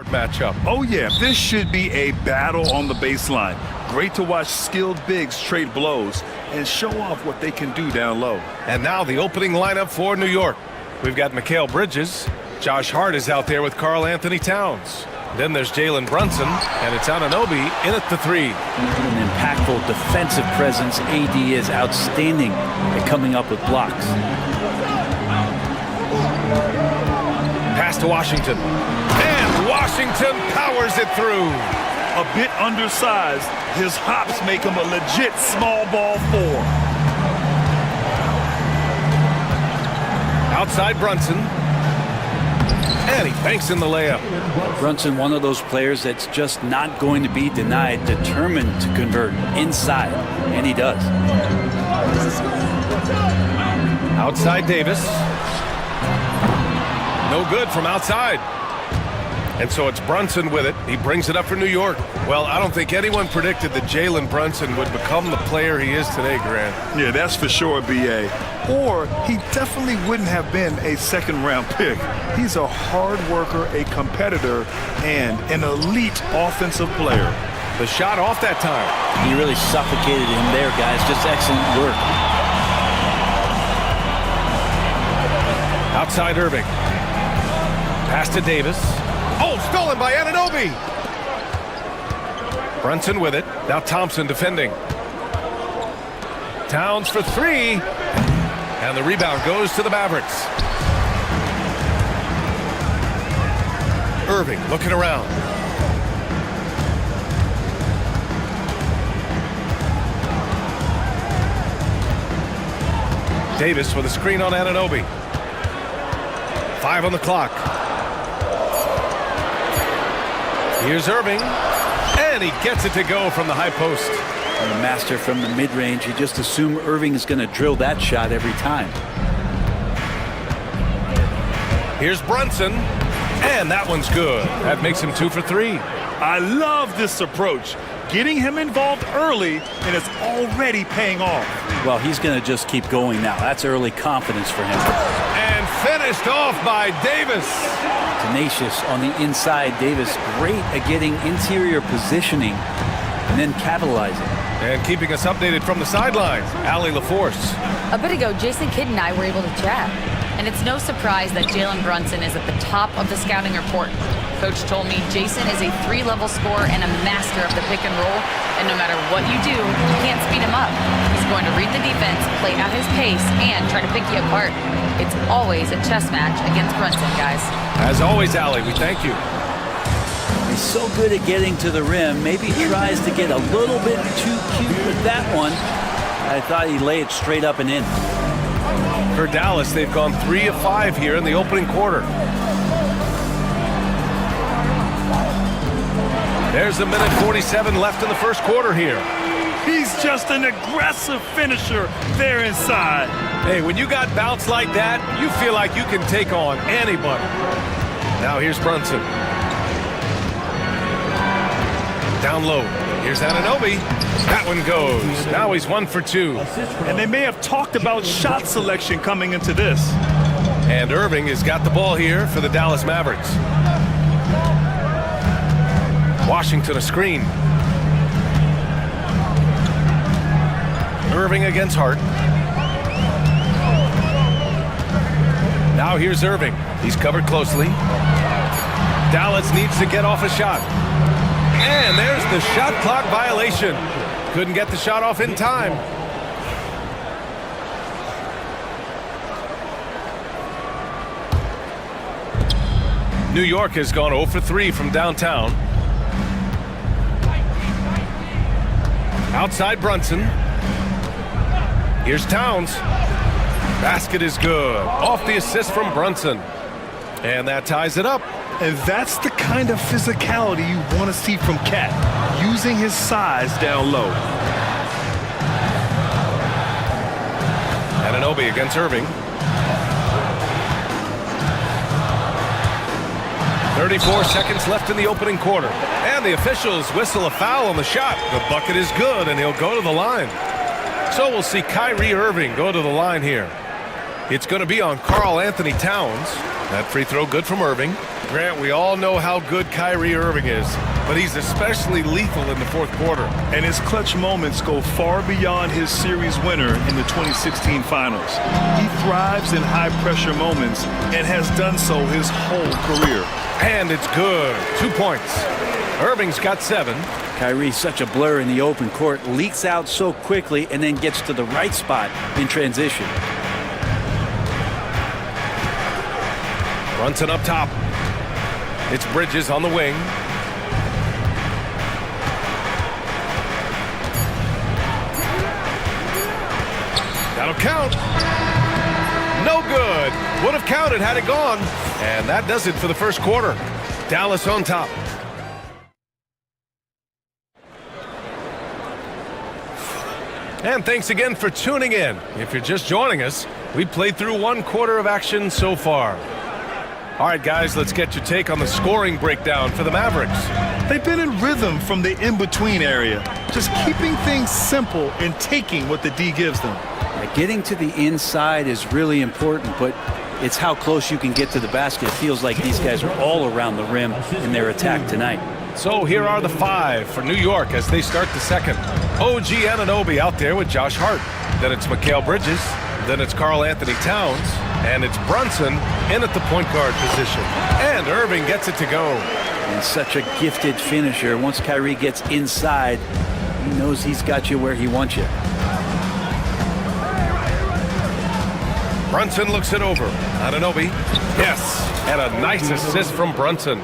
matchup. Oh yeah, this should be a battle on the baseline. Great to watch skilled bigs trade blows and show off what they can do down low. And now the opening lineup for New York. We've got Mikal Bridges. Josh Hart is out there with Karl Anthony Towns. Then there's Jalen Brunson, and it's Anunoby in at the three. An impactful defensive presence. AD is outstanding at coming up with blocks. Pass to Washington. And Washington powers it through. A bit undersized, his hops make him a legit small ball four. Outside Brunson. And he banks in the layup. Brunson, one of those players that's just not going to be denied, determined to convert inside, and he does. Outside Davis. No good from outside. And so it's Brunson with it. He brings it up for New York. Well, I don't think anyone predicted that Jalen Brunson would become the player he is today, Grant. Yeah, that's for sure, B.A. Or he definitely wouldn't have been a second-round pick. He's a hard worker, a competitor, and an elite offensive player. The shot off that time. He really suffocated him there, guys. Just excellent work. Outside Irving. Pass to Davis. Oh, stolen by Anunoby. Brunson with it. Now Thompson defending. Towns for three. And the rebound goes to the Mavericks. Irving looking around. Davis with a screen on Anunoby. 5 on the clock. Here's Irving, and he gets it to go from the high post. And the master from the mid-range. You just assume Irving is going to drill that shot every time. Here's Brunson, and that one's good. That makes him 2 for 3. I love this approach. Getting him involved early, and it's already paying off. Well, he's going to just keep going now. That's early confidence for him. And finished off by Davis. Tenacious on the inside. Davis great at getting interior positioning and then capitalizing. And keeping us updated from the sidelines, Allie LaForce. A bit ago, Jason Kidd and I were able to chat. And it's no surprise that Jalen Brunson is at the top of the scouting report. Coach told me Jason is a 3-level scorer and a master of the pick and roll. And no matter what you do, you can't speed him up. He's going to read the defense, play at his pace, and try to pick you apart. It's always a chess match against Brunson, guys. As always, Allie, we thank you. He's so good at getting to the rim. Maybe he tries to get a little bit too cute with that one. I thought he'd lay it straight up and in. For Dallas, they've gone 3 of 5 here in the opening quarter. There's 1:47 left in the first quarter here. He's just an aggressive finisher there inside. Hey, when you got bounce like that, you feel like you can take on anybody. Now here's Brunson. Down low. Here's Anunoby. That one goes. Now he's 1 for 2. And they may have talked about shot selection coming into this. And Irving has got the ball here for the Dallas Mavericks. Washington a screen. Irving against Hart. Now here's Irving. He's covered closely. Dallas needs to get off a shot. And there's the shot clock violation. Couldn't get the shot off in time. New York has gone 0 for 3 from downtown. Outside Brunson. Here's Towns. Basket is good. Off the assist from Brunson. And that ties it up. And that's the kind of physicality you want to see from Cat, using his size down low. Anunoby against Irving. 34 seconds left in the opening quarter. And the officials whistle a foul on the shot. The bucket is good, and he'll go to the line. So we'll see Kyrie Irving go to the line here. It's going to be on Karl Anthony Towns. That free throw good from Irving. Grant, we all know how good Kyrie Irving is, but he's especially lethal in the fourth quarter. And his clutch moments go far beyond his series winner in the 2016 finals. He thrives in high-pressure moments and has done so his whole career. And it's good. 2 points. Irving's got 7. Kyrie's such a blur in the open court, leaks out so quickly, and then gets to the right spot in transition. Brunson up top. It's Bridges on the wing. That'll count. No good. Would have counted had it gone. And that does it for the first quarter. Dallas on top. And thanks again for tuning in. If you're just joining us, we played through 1 quarter of action so far. All right, guys, let's get your take on the scoring breakdown for the Mavericks. They've been in rhythm from the in-between area, just keeping things simple and taking what the D gives them. Getting to the inside is really important, but it's how close you can get to the basket. It feels like these guys are all around the rim in their attack tonight. So here are the 5 for New York as they start the second. OG Anunoby out there with Josh Hart. Then it's Mikal Bridges. Then it's Karl Anthony Towns. And it's Brunson in at the point guard position. And Irving gets it to go. And such a gifted finisher. Once Kyrie gets inside, he knows he's got you where he wants you. Brunson looks it over. Anunoby. Yes. And a nice assist from Brunson.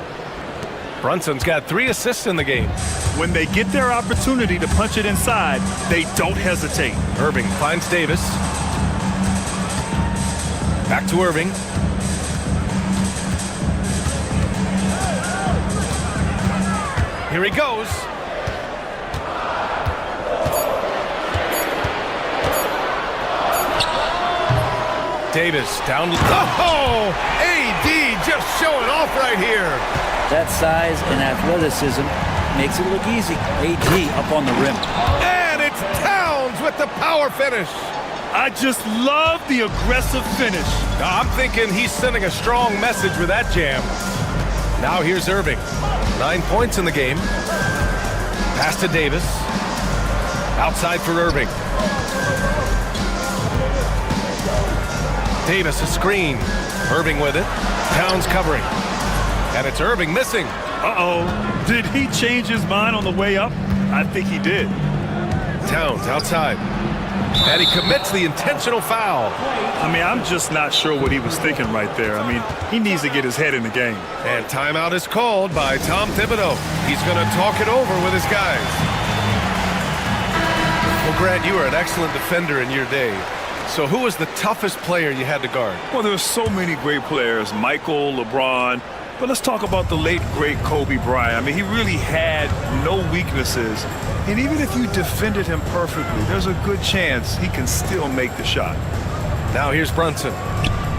Brunson's got 3 assists in the game. When they get their opportunity to punch it inside, they don't hesitate. Irving finds Davis. Back to Irving. Here he goes. Davis down. Oh! AD just showing off right here. That size and athleticism makes it look easy. AD up on the rim. And it's Towns with the power finish. I just love the aggressive finish. I'm thinking he's sending a strong message with that jam. Now here's Irving. 9 points in the game. Pass to Davis. Outside for Irving. Davis a screen. Irving with it. Towns covering. And it's Irving missing. Uh-oh. Did he change his mind on the way up? I think he did. Towns outside. And he commits the intentional foul. I mean, I'm just not sure what he was thinking right there. I mean, he needs to get his head in the game. And timeout is called by Tom Thibodeau. He's going to talk it over with his guys. Well, Grant, you were an excellent defender in your day. So who was the toughest player you had to guard? Well, there's so many great players, Michael, LeBron. But let's talk about the late, great Kobe Bryant. I mean, he really had no weaknesses. And even if you defended him perfectly, there's a good chance he can still make the shot. Now here's Brunson.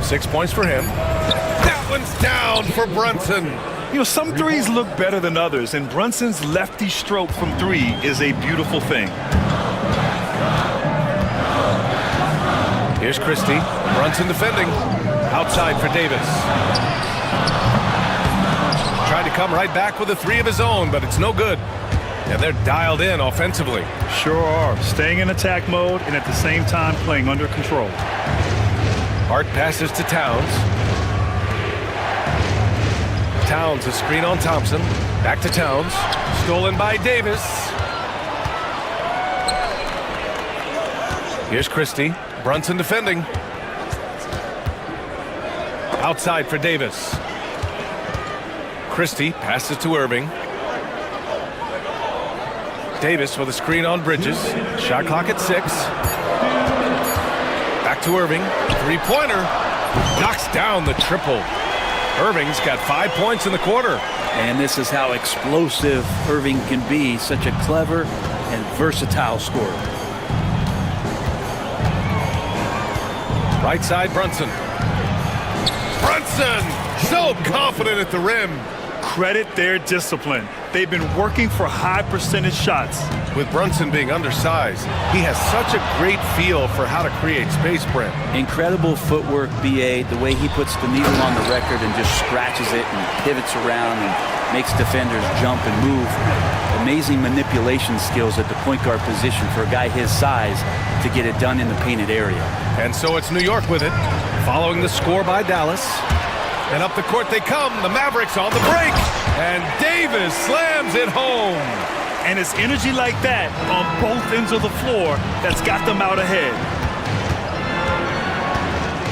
6 points for him. That one's down for Brunson. You know, some threes look better than others, and Brunson's lefty stroke from 3 is a beautiful thing. Here's Christie. Brunson defending. Outside for Davis. Tried to come right back with a 3 of his own, but it's no good. And they're dialed in offensively. Sure are. Staying in attack mode and at the same time playing under control. Hart passes to Towns. Towns a screen on Thompson. Back to Towns. Stolen by Davis. Here's Christie. Brunson defending. Outside for Davis. Christie passes to Irving. Davis with a screen on Bridges. Shot clock at 6. Back to Irving. 3-pointer. Knocks down the triple. Irving's got 5 points in the quarter. And this is how explosive Irving can be. Such a clever and versatile scorer. Right side, Brunson. Brunson! So confident at the rim. credit their discipline. They've been working for high percentage shots. With Brunson being undersized, he has such a great feel for how to create space, Brent. Incredible footwork, BA, the way he puts the needle on the record and just scratches it and pivots around and makes defenders jump and move. Amazing manipulation skills at the point guard position for a guy his size to get it done in the painted area. And so it's New York with it, following the score by Dallas. And up the court they come, the Mavericks on the break. And Davis slams it home. And it's energy like that on both ends of the floor that's got them out ahead.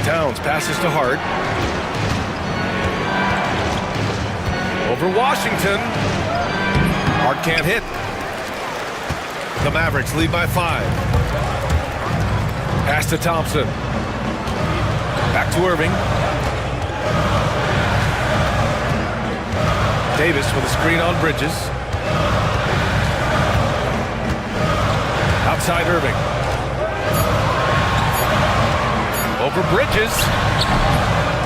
Towns passes to Hart. Over Washington. Hart can't hit. The Mavericks lead by 5. Pass to Thompson. Back to Irving. Davis with a screen on Bridges. Outside Irving. Over Bridges.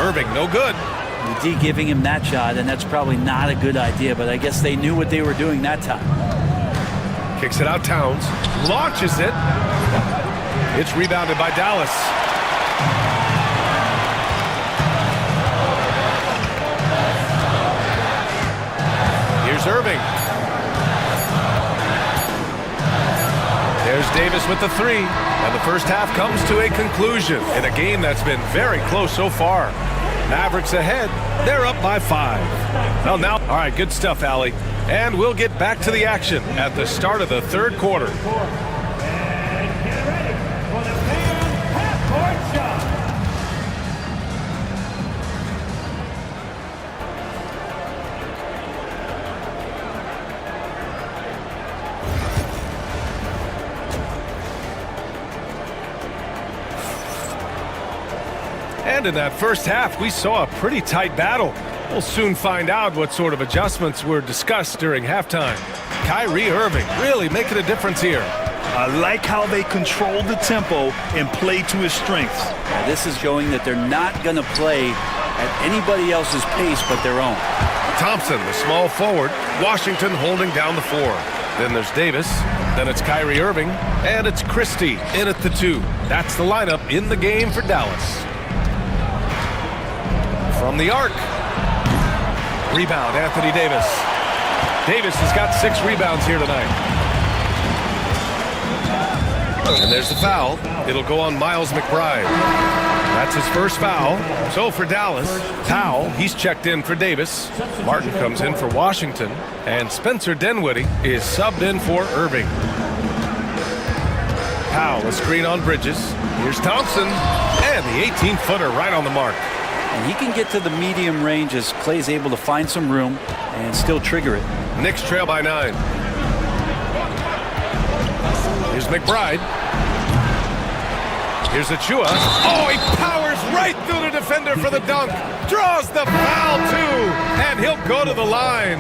Irving, no good. The D giving him that shot, and that's probably not a good idea, but I guess they knew what they were doing that time. Kicks it out Towns. Launches it. It's rebounded by Dallas. Here's Irving. There's Davis with the 3. And the first half comes to a conclusion in a game that's been very close so far. Mavericks ahead. They're up by 5. Well, now, all right, good stuff, Allie. And we'll get back to the action at the start of the third quarter. And in that first half, we saw a pretty tight battle. We'll soon find out what sort of adjustments were discussed during halftime. Kyrie Irving really making a difference here. I like how they control the tempo and play to his strengths. This is showing that they're not going to play at anybody else's pace but their own. Thompson, the small forward. Washington holding down the 4. Then there's Davis. Then it's Kyrie Irving. And it's Christie in at the 2. That's the lineup in the game for Dallas. From the arc. Rebound, Anthony Davis. Davis has got 6 rebounds here tonight. And there's the foul. It'll go on Miles McBride. That's his first foul. So for Dallas, Powell, he's checked in for Davis. Martin comes in for Washington. And Spencer Dinwiddie is subbed in for Irving. Powell, a screen on Bridges. Here's Thompson. And the 18-footer right on the mark. And he can get to the medium range as Clay's able to find some room and still trigger it. Knicks trail by 9. Here's McBride. Here's Achua. Oh, he powers right through the defender for the dunk. Draws the foul, too. And he'll go to the line.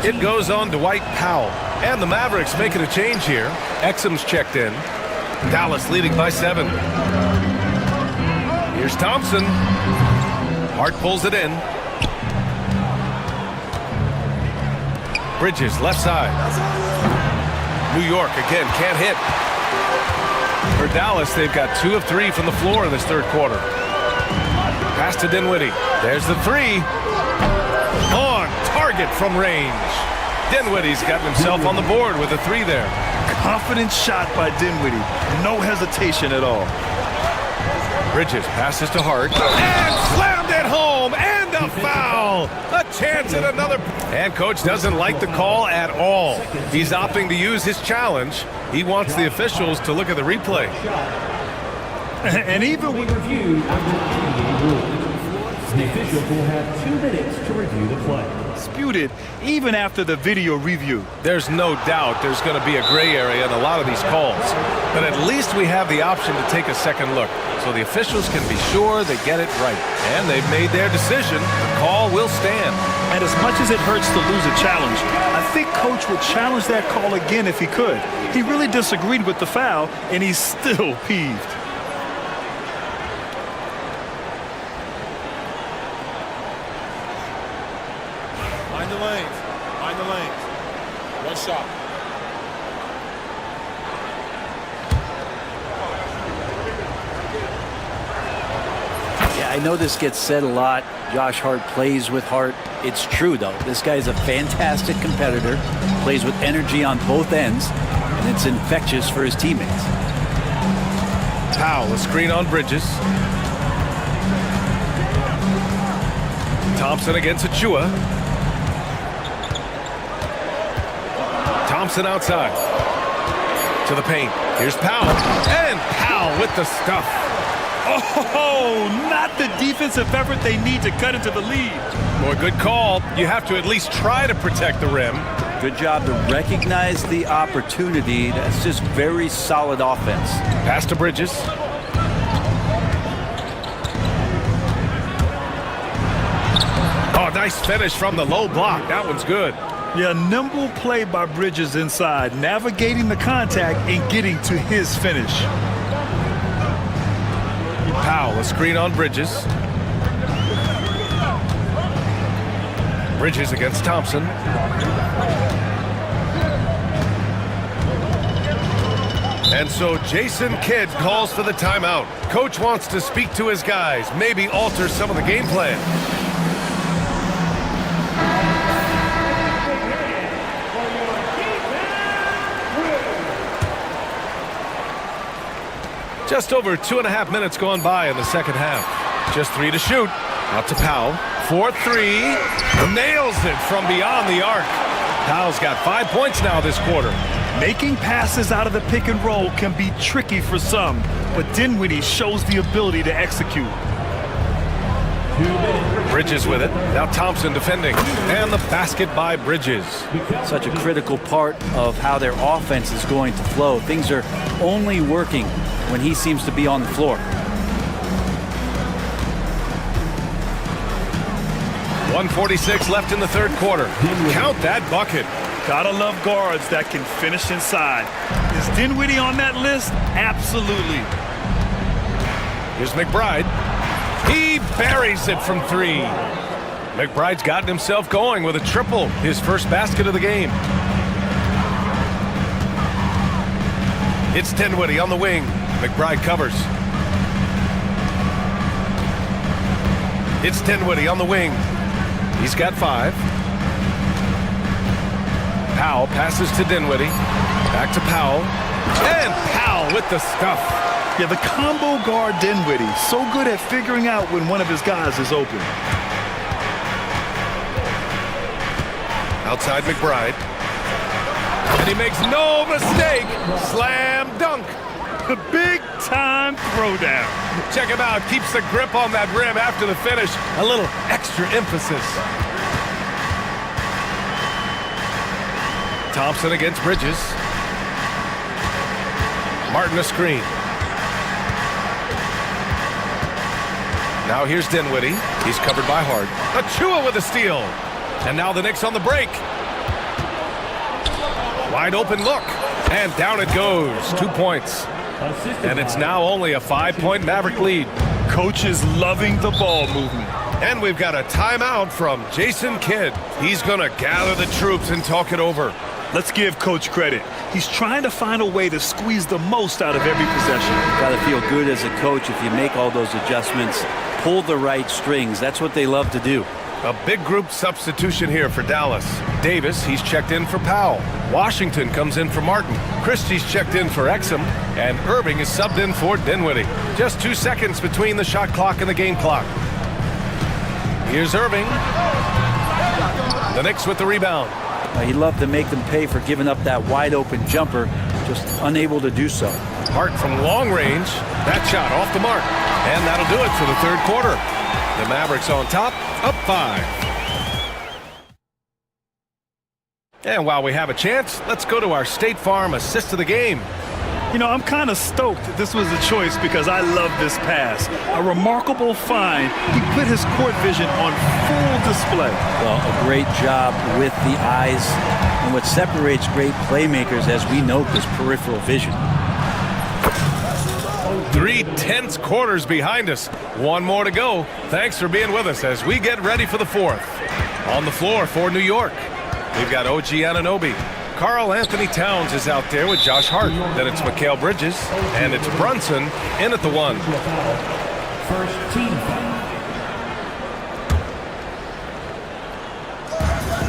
It goes on Dwight Powell. And the Mavericks making a change here. Exum's checked in. Dallas leading by 7. Here's Thompson. Hart pulls it in. Bridges, left side. New York again, can't hit. For Dallas, they've got 2 of 3 from the floor in this third quarter. Pass to Dinwiddie. There's the 3. On target from range. Dinwiddie's gotten himself on the board with a 3 there. Confident shot by Dinwiddie. No hesitation at all. Bridges passes to Hart. And slammed it home. And a foul. A chance at another. And coach doesn't like the call at all. He's opting to use his challenge. He wants the officials to look at the replay. And even with review after rules, the officials will have 2 minutes to review the play. disputed even after the video review. There's no doubt there's going to be a gray area in a lot of these calls. But at least we have the option to take a second look, so the officials can be sure they get it right. And they've made their decision. The call will stand. And as much as it hurts to lose a challenge, I think Coach would challenge that call again if he could. He really disagreed with the foul, and he's still peeved. Nice shot. Yeah, I know this gets said a lot. Josh Hart plays with heart. It's true, though. This guy's a fantastic competitor, plays with energy on both ends, and it's infectious for his teammates. Powell, a screen on Bridges. Thompson against Achua. Thompson outside. To the paint. Here's Powell. And Powell with the stuff. Oh, not the defensive effort they need to cut into the lead. Boy, good call. You have to at least try to protect the rim. Good job to recognize the opportunity. That's just very solid offense. Pass to Bridges. Oh, nice finish from the low block. That one's good. Yeah, nimble play by Bridges inside, navigating the contact and getting to his finish. Powell, a screen on Bridges. Bridges against Thompson. And so Jason Kidd calls for the timeout. Coach wants to speak to his guys, maybe alter some of the game plan. Just over 2.5 minutes gone by in the second half. Just 3 to shoot. Out to Powell. 4-3. Nails it from beyond the arc. Powell's got 5 points now this quarter. Making passes out of the pick and roll can be tricky for some, but Dinwiddie shows the ability to execute. Bridges with it. Now Thompson defending. And the basket by Bridges. Such a critical part of how their offense is going to flow. Things are only working when he seems to be on the floor. 1:46 left in the third quarter. Count that bucket. Gotta love guards that can finish inside. Is Dinwiddie on that list? Absolutely. Here's McBride. He buries it from 3. McBride's gotten himself going with a triple, his first basket of the game. It's Dinwiddie on the wing. McBride covers. It's Dinwiddie on the wing. He's got 5. Powell passes to Dinwiddie. Back to Powell. And Powell with the stuff. Yeah, the combo guard Dinwiddie, so good at figuring out when one of his guys is open. Outside McBride. And he makes no mistake. Slam dunk. The big time throwdown. Check him out. Keeps the grip on that rim after the finish. A little extra emphasis. Thompson against Bridges. Martin a screen. Now here's Dinwiddie. He's covered by Hart. Achua with a steal. And now the Knicks on the break. Wide open look. And down it goes. 2 points. And it's now only a 5-point Maverick lead. Coach is loving the ball movement. And we've got a timeout from Jason Kidd. He's going to gather the troops and talk it over. Let's give Coach credit. He's trying to find a way to squeeze the most out of every possession. Got to feel good as a coach if you make all those adjustments, pull the right strings. That's what they love to do. A big group substitution here for Dallas. Davis, he's checked in for Powell. Washington comes in for Martin. Christie's checked in for Exum. And Irving is subbed in for Dinwiddie. Just 2 seconds between the shot clock and the game clock. Here's Irving. The Knicks with the rebound. He'd love to make them pay for giving up that wide open jumper, just unable to do so. Hart from long range. That shot off the mark. And that'll do it for the third quarter. The Mavericks on top, up 5. And while we have a chance, let's go to our State Farm assist of the game. You know, I'm kind of stoked this was a choice because I love this pass. A remarkable find. He put his court vision on full display. Well, a great job with the eyes. And what separates great playmakers, as we note, is peripheral vision. 3 tense quarters behind us. 1 more to go. Thanks for being with us as we get ready for the 4th. On the floor for New York, we've got OG Anunoby. Karl Anthony Towns is out there with Josh Hart. Then it's Mikal Bridges, and it's Brunson in at the 1. First team foul.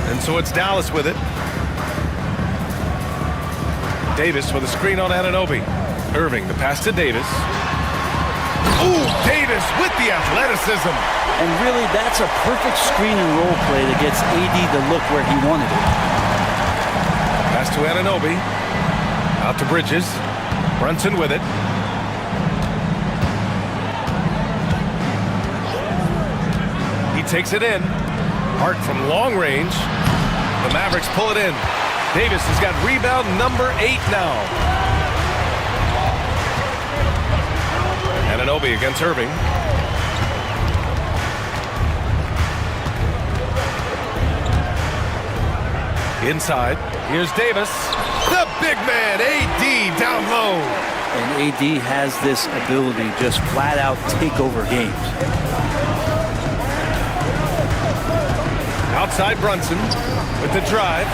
And so it's Dallas with it. Davis with a screen on Anunoby. Irving, the pass to Davis. Ooh, Davis with the athleticism. And really, that's a perfect screen and roll play that gets AD to look where he wanted it. Pass to Anunoby. Out to Bridges. Brunson with it. He takes it in. Hart from long range. The Mavericks pull it in. Davis has got rebound number 8 now. Anunoby against Irving. Inside, here's Davis. The big man, AD, down low. And AD has this ability just flat out take over games. Outside Brunson with the drive.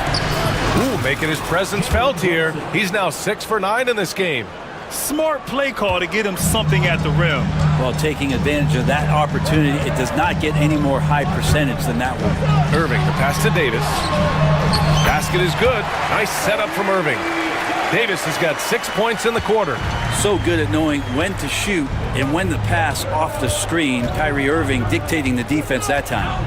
Ooh, making his presence felt here. He's now 6 for 9 in this game. Smart play call to get him something at the rim. Well, taking advantage of that opportunity, it does not get any more high percentage than that one. Irving, the pass to Davis. Basket is good. Nice setup from Irving. Davis has got 6 points in the quarter. So good at knowing when to shoot and when to pass off the screen. Kyrie Irving dictating the defense that time.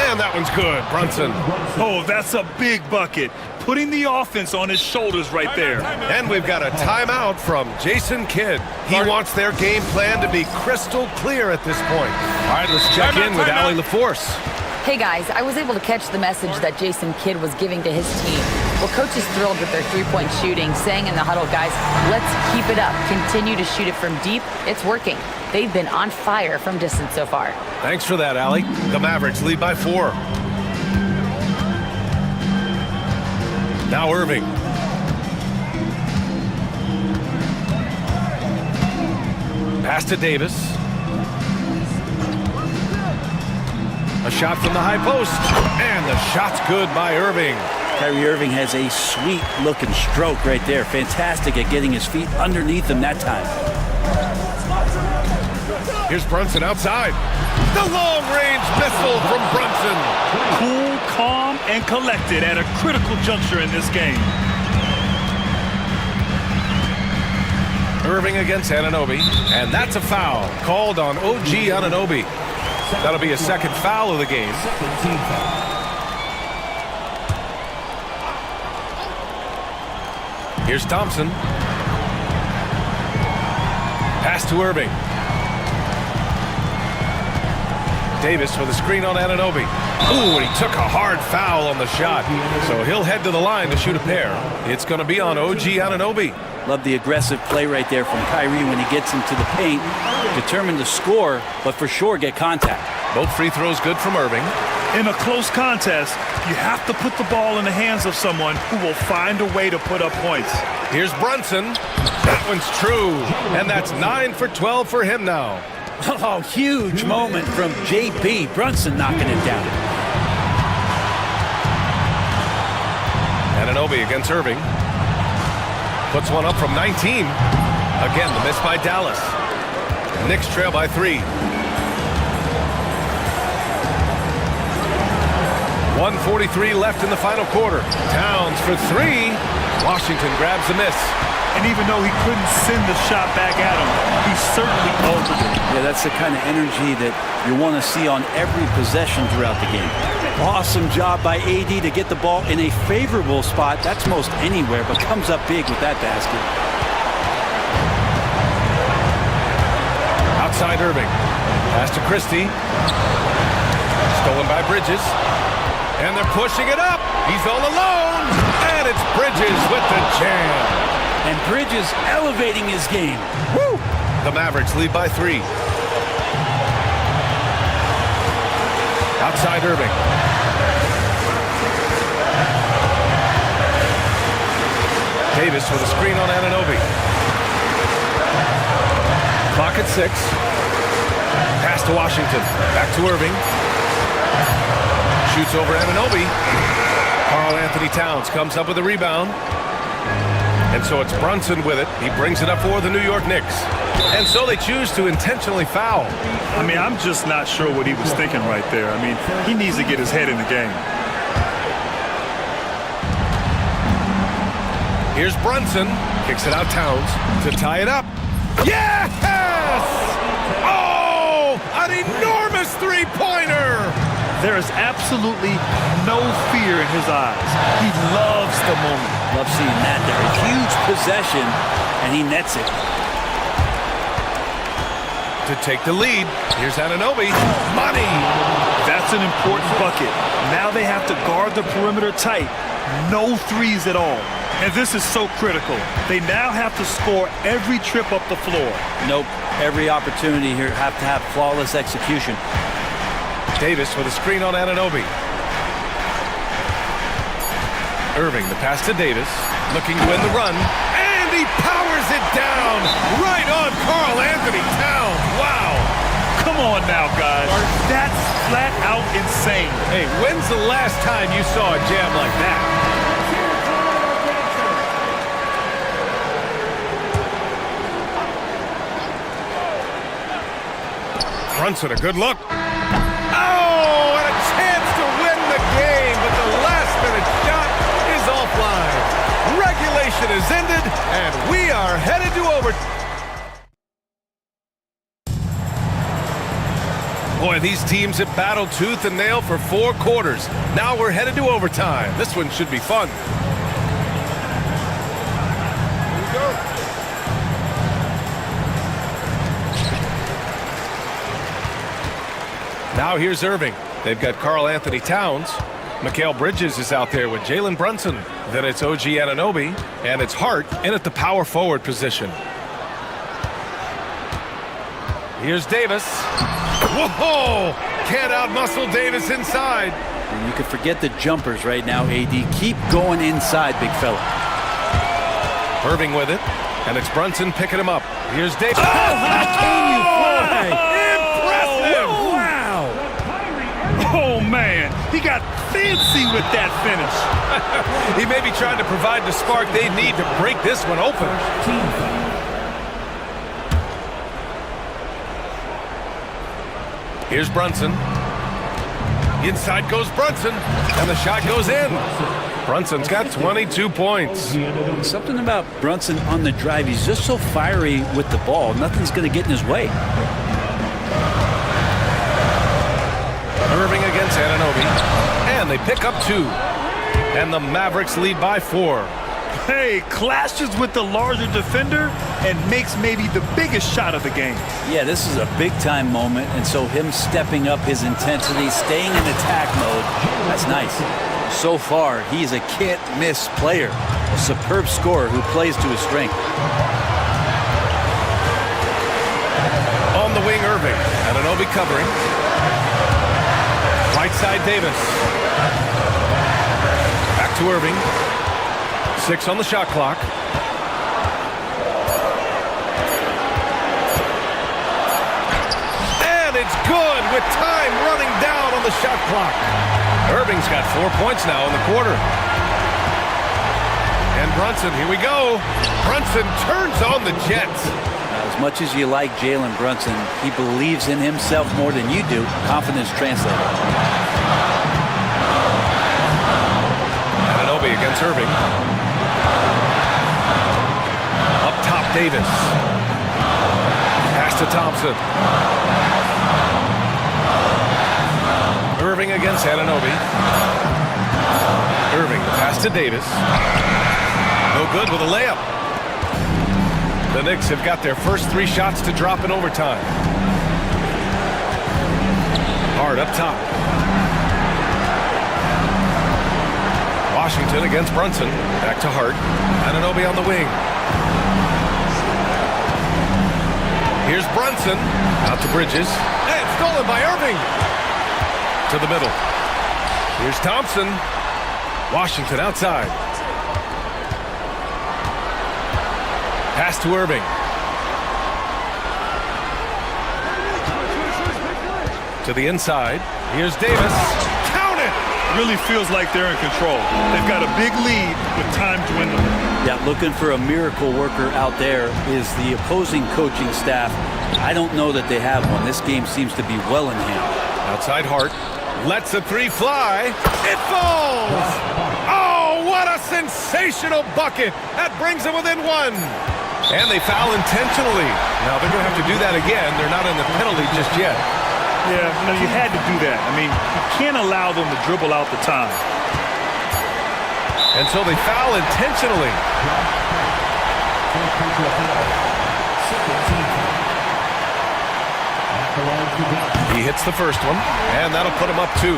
And that one's good. Brunson. Oh, that's a big bucket. Putting the offense on his shoulders right there. And we've got a timeout from Jason Kidd. He wants their game plan to be crystal clear at this point. All right, let's check in with Allie LaForce. Hey guys, I was able to catch the message that Jason Kidd was giving to his team. Well, coach is thrilled with their three-point shooting, saying in the huddle, guys, let's keep it up. Continue to shoot it from deep. It's working. They've been on fire from distance so far. Thanks for that, Allie. The Mavericks lead by 4. Now Irving. Pass to Davis. A shot from the high post. And the shot's good by Irving. Kyrie Irving has a sweet-looking stroke right there. Fantastic at getting his feet underneath him that time. Here's Brunson outside. The long-range missile from Brunson. Cool, calm, and collected at a critical juncture in this game. Irving against Anunoby. And that's a foul called on OG Anunoby. That'll be a second foul of the game. Second team foul. Here's Thompson. Pass to Irving. Davis with a screen on Anunoby. Ooh, and he took a hard foul on the shot. So he'll head to the line to shoot a pair. It's going to be on OG Anunoby. Love the aggressive play right there from Kyrie when he gets into the paint. Determined to score, but for sure get contact. Both free throws good from Irving. In a close contest, you have to put the ball in the hands of someone who will find a way to put up points. Here's Brunson. That one's true. And that's 9 for 12 for him now. Oh, huge moment from JB. Brunson knocking it down. Anunoby against Irving. Puts one up from 19. Again, the miss by Dallas. Knicks trail by 3. 1:43 left in the final quarter. Towns for 3. Washington grabs the miss. And even though he couldn't send the shot back at him, he certainly altered it. Yeah, that's the kind of energy that you want to see on every possession throughout the game. Awesome job by AD to get the ball in a favorable spot. That's most anywhere, but comes up big with that basket. Outside Irving. Pass to Christie. Stolen by Bridges. And they're pushing it up. He's all alone. And it's Bridges with the jam. And Bridges elevating his game. Woo! The Mavericks lead by 3. Outside Irving. Davis with a screen on Anunoby. Clock at 6. Pass to Washington. Back to Irving. Shoots over Anunoby. Karl Anthony Anthony Towns comes up with a rebound. And so it's Brunson with it. He brings it up for the New York Knicks. And so they choose to intentionally foul. I mean, I'm just not sure what he was thinking right there. I mean, he needs to get his head in the game. Here's Brunson. Kicks it out Towns to tie it up. Yes! Oh! An enormous three-pointer! There is absolutely no fear in his eyes. He loves the moment. Love seeing that there. A huge possession, and he nets it. To take the lead, here's Anunoby. Money! That's an important bucket. Now they have to guard the perimeter tight. No threes at all. And this is so critical. They now have to score every trip up the floor. Nope. Every opportunity here have to have flawless execution. Davis with a screen on Anunoby. Irving, the pass to Davis, looking to win the run, and he powers it down right on Karl Anthony Towns. Wow. Come on now, guys. That's flat out insane. Hey, when's the last time you saw a jam like that? Brunson, a good look. Oh, and a chance to win the game, but the last-minute shot is offline. Regulation is ended, and we are headed to overtime. Boy, these teams have battled tooth and nail for 4 quarters. Now we're headed to overtime. This one should be fun. Here we go. Now here's Irving. They've got Karl Anthony Towns. Mikal Bridges is out there with Jalen Brunson. Then it's OG Anunoby. And it's Hart in at the power forward position. Here's Davis. Whoa! Can't outmuscle Davis inside. And you can forget the jumpers right now, AD. Keep going inside, big fella. Irving with it. And it's Brunson picking him up. Here's Davis. Oh, how can you fly? Impressive! Oh, man. He got fancy with that finish. He may be trying to provide the spark they need to break this one open. Here's Brunson. Inside goes Brunson, and the shot goes in. Brunson's got 22 points. Something about Brunson on the drive. He's just so fiery with the ball. Nothing's going to get in his way. Irving against Anunoby, and they pick up 2. And the Mavericks lead by 4. Hey, clashes with the larger defender and makes maybe the biggest shot of the game. Yeah, this is a big-time moment, and so him stepping up his intensity, staying in attack mode, that's nice. So far, he's a can't-miss player, a superb scorer who plays to his strength. On the wing, Irving. Anunoby covering. Right side, Davis. Back to Irving. 6 on the shot clock. And it's good with time running down on the shot clock. Irving's got 4 points now in the quarter. And Brunson, here we go. Brunson turns on the Jets. As much as you like Jalen Brunson, he believes in himself more than you do. Confidence translated. Anunoby against Irving. Up top, Davis. Pass to Thompson. Irving against Anunoby. Irving, the pass to Davis. No good with a layup. The Knicks have got their first 3 shots to drop in overtime. Hart up top. Washington against Brunson. Back to Hart. Anunoby on the wing. Here's Brunson. Out to Bridges. And stolen by Irving. To the middle. Here's Thompson. Washington outside. Pass to Irving. To the inside. Here's Davis. Count it! really feels like they're in control. They've got a big lead with time dwindling. Yeah, looking for a miracle worker out there is the opposing coaching staff. I don't know that they have one. This game seems to be well in hand. Outside Hart. Lets the three fly. It falls! Oh, what a sensational bucket! That brings them within one. And they foul intentionally. Now they're going to have to do that again. They're not in the penalty just yet. Yeah, you had to do that. I mean, you can't allow them to dribble out the time. And so they foul intentionally. He hits the first one, and that'll put him up 2.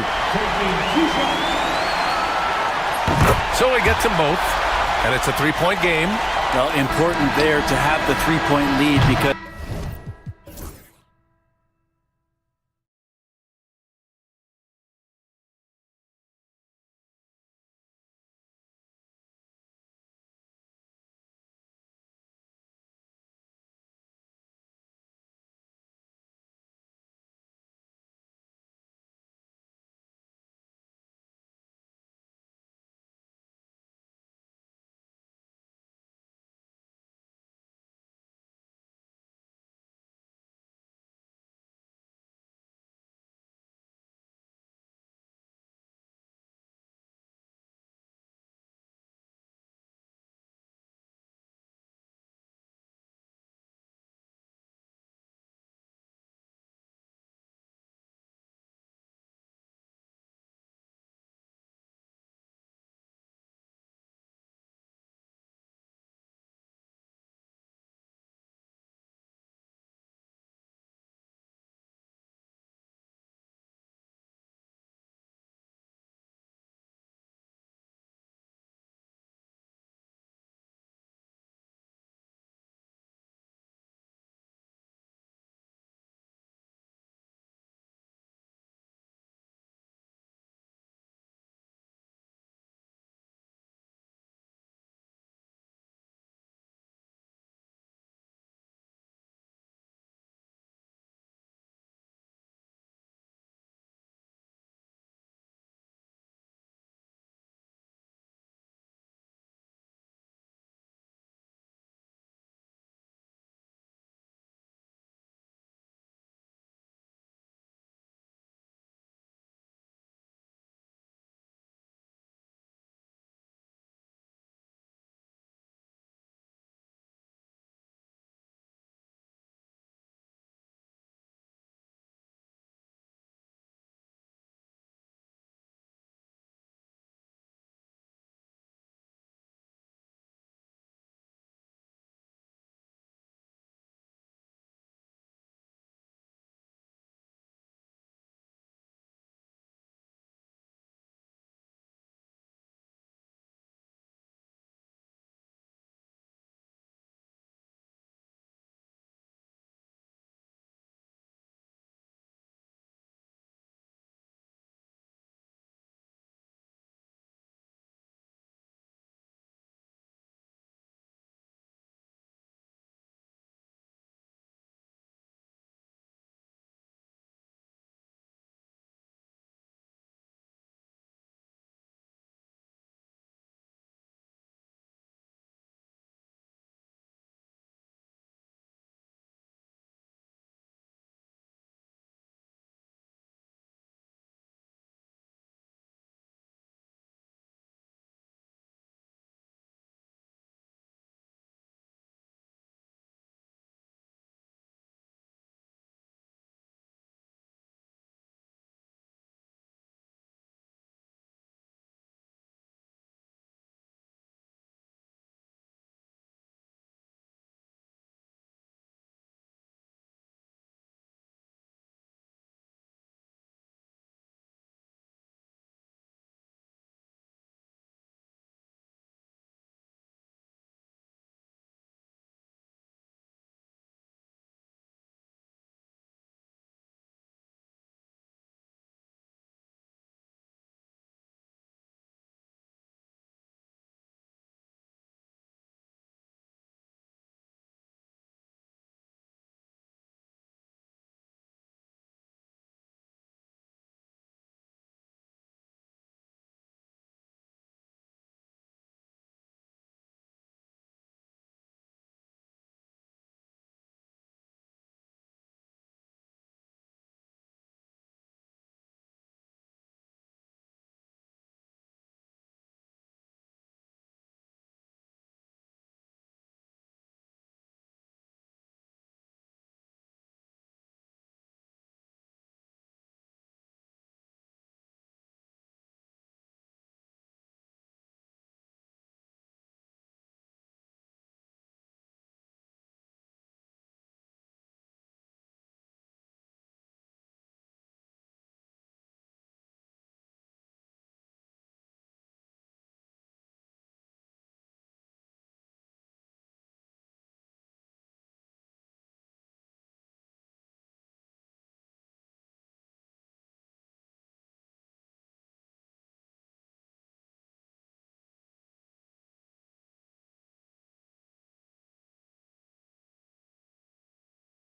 So he gets them both, and it's a 3-point game. Well, important there to have the 3-point lead because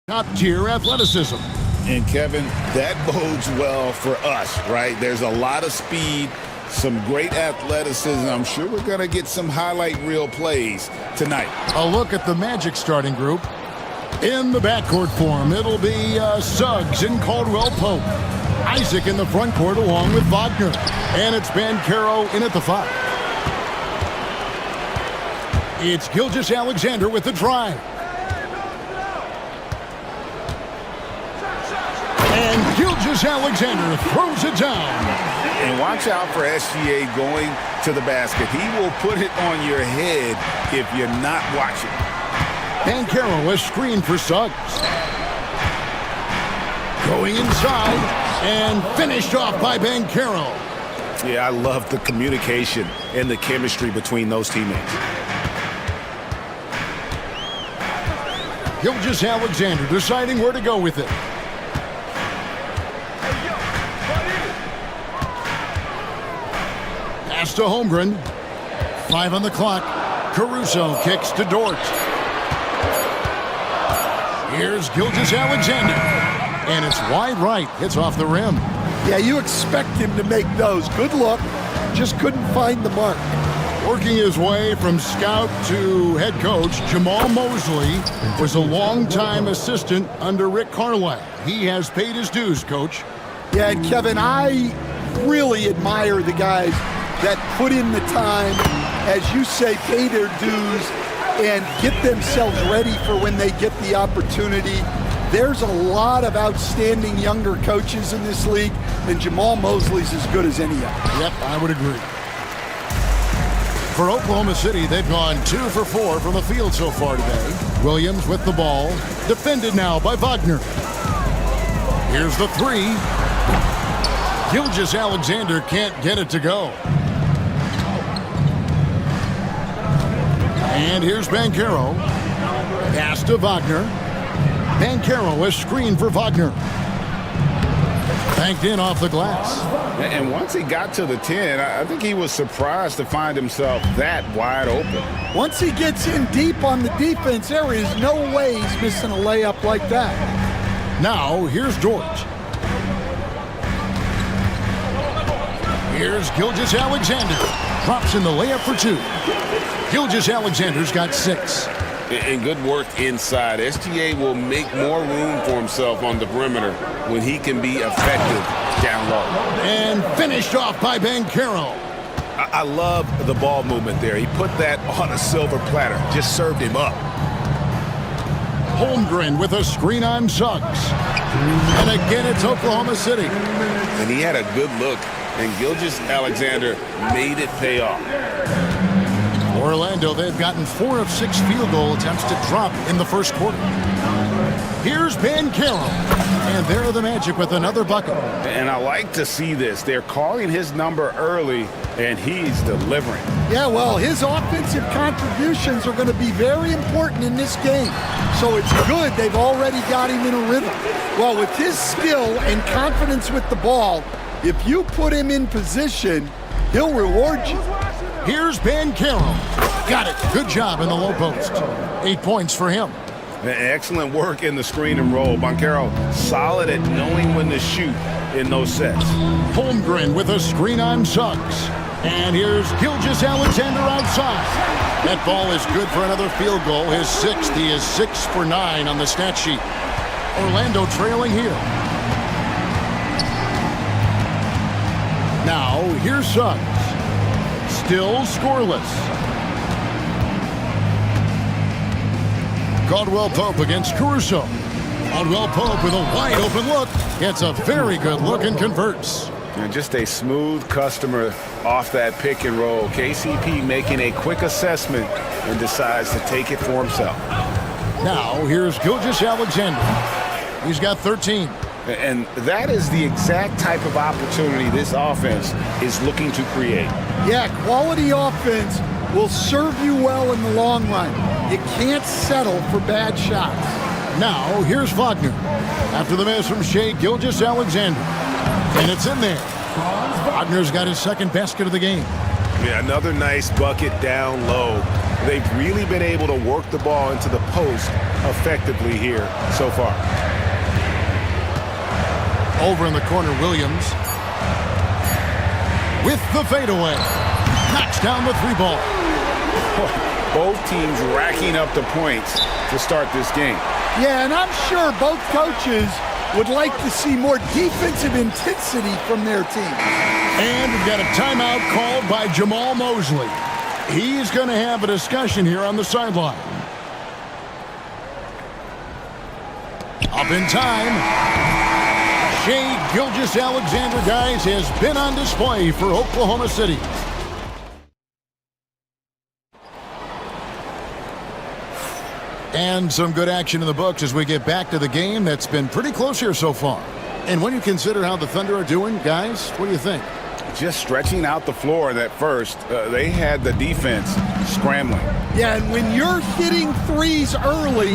Top-tier athleticism. And Kevin, that bodes well for us, right? There's a lot of speed, some great athleticism. I'm sure we're going to get some highlight reel plays tonight. A look at the Magic starting group. In the backcourt form, it'll be Suggs and Caldwell Pope. Isaac in the front court along with Wagner. And it's Bancaro in at the 5. It's Gilgeous-Alexander with the drive. And Gilgeous-Alexander throws it down. And watch out for SGA going to the basket. He will put it on your head if you're not watching. Bancaro a screen for Suggs. Going inside and finished off by Bancaro. Yeah, I love the communication and the chemistry between those teammates. Gilgeous-Alexander deciding where to go with it. Pass to Holmgren. 5 on the clock. Caruso kicks to Dort. Here's Gilgeous-Alexander. And it's wide right. Hits off the rim. Yeah, you expect him to make those. Good look. Just couldn't find the mark. Working his way from scout to head coach, Jamal Mosley was a longtime assistant under Rick Carlisle. He has paid his dues, Coach. Yeah, and Kevin, I really admire the guys that put in the time, as you say, pay their dues and get themselves ready for when they get the opportunity. There's a lot of outstanding younger coaches in this league, and Jamal Mosley's as good as any of them. Yep, I would agree. For Oklahoma City, they've gone 2 for 4 from the field so far today. Williams with the ball. Defended now by Wagner. Here's the 3. Gilgeous-Alexander can't get it to go. And here's Bancaro. Pass to Wagner. Bancaro a screen for Wagner. Banked in off the glass. And once he got to the 10, I think he was surprised to find himself that wide open. Once he gets in deep on the defense, there is no way he's missing a layup like that. Now, here's Dort. Here's Gilgeous-Alexander. Drops in the layup for 2. Gilgeous-Alexander's got 6. And good work inside. SGA will make more room for himself on the perimeter when he can be effective down low. And finished off by Bancaro. I love the ball movement there. He put that on a silver platter. Just served him up. Holmgren with a screen on Suggs. And again, it's Oklahoma City. And he had a good look, and Gilgeous-Alexander made it pay off. Orlando, they've gotten 4 of 6 field goal attempts to drop in the first quarter. Here's Bancaro. And there are the Magic with another bucket. And I like to see this. They're calling his number early, and he's delivering. Yeah, well, his offensive contributions are going to be very important in this game. So it's good they've already got him in a rhythm. Well, with his skill and confidence with the ball, if you put him in position, he'll reward you. Here's Bancaro. Got it. Good job in the low post. 8 points for him. Excellent work in the screen and roll. Bancaro solid at knowing when to shoot in those sets. Holmgren with a screen on Suggs. And here's Gilgeous-Alexander outside. That ball is good for another field goal. His 6th. He is 6 for 9 on the stat sheet. Orlando trailing here. Now, here's Suggs. Still scoreless. Caldwell Pope against Caruso. Caldwell Pope with a wide open look. Gets a very good look and converts. And just a smooth customer off that pick and roll. KCP making a quick assessment and decides to take it for himself. Now, here's Gilgeous-Alexander. He's got 13. And that is the exact type of opportunity this offense is looking to create. Yeah, quality offense will serve you well in the long run. You can't settle for bad shots. Now, here's Wagner. After the miss from Shea Gilgeous-Alexander. And it's in there. Wagner's got his 2nd basket of the game. Yeah, another nice bucket down low. They've really been able to work the ball into the post effectively here so far. Over in the corner, Williams. With the fadeaway. Knocks down the three ball. Both teams racking up the points to start this game. Yeah, and I'm sure both coaches would like to see more defensive intensity from their team. And we've got a timeout called by Jamal Mosley. He's going to have a discussion here on the sideline. Up in time. Shea Gilgeous-Alexander, guys, has been on display for Oklahoma City. And some good action in the books as we get back to the game that's been pretty close here so far. And when you consider how the Thunder are doing, guys, what do you think? Just stretching out the floor in that first, they had the defense scrambling. Yeah, and when you're hitting threes early,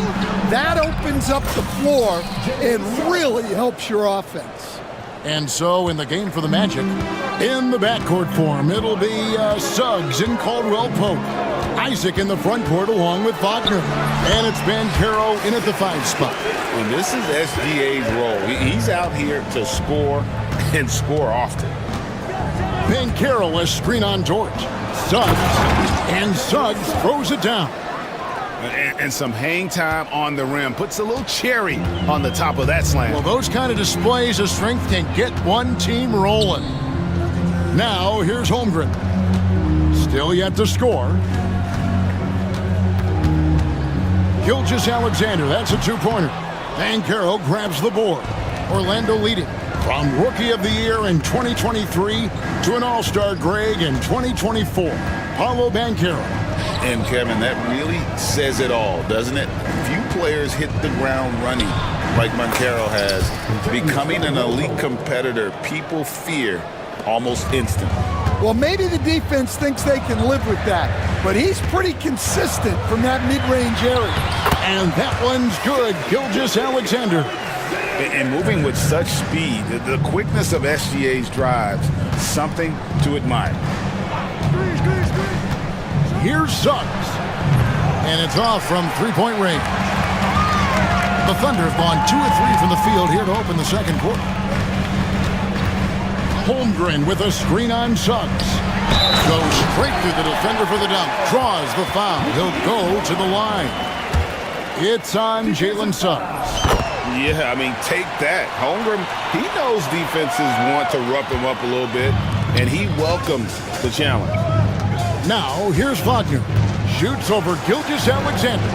that opens up the floor and really helps your offense. And so in the game for the Magic, in the backcourt form, it'll be Suggs and Caldwell Pope. Isaac in the front court along with Wagner. And it's Banchero in at the 5 spot. And this is SGA's role. He's out here to score and score often. Banchero, a screen on George. Suggs. And Suggs throws it down. And some hang time on the rim. Puts a little cherry on the top of that slam. Well, those kind of displays of strength can get one team rolling. Now, here's Holmgren. Still yet to score. Gilgeous-Alexander, that's a two-pointer. Banchero grabs the board. Orlando leading from Rookie of the Year in 2023 to an All-Star Greg in 2024. Paolo Banchero. And, Kevin, that really says it all, doesn't it? Few players hit the ground running like Banchero has. Becoming an elite competitor, people fear almost instantly. Well, maybe the defense thinks they can live with that, but he's pretty consistent from that mid-range area. And that one's good. Gilgeous-Alexander. And moving with such speed, the quickness of SGA's drives, something to admire. Here's Suggs. And it's off from three-point range. The Thunder have gone 2 of 3 from the field here to open the second quarter. Holmgren with a screen on Suggs. Goes straight through the defender for the dunk. Draws the foul. He'll go to the line. It's on Jalen Suggs. Yeah, I mean, take that. Holmgren, he knows defenses want to rough him up a little bit, and he welcomes the challenge. Now, here's Wagner. Shoots over Gilgeous-Alexander.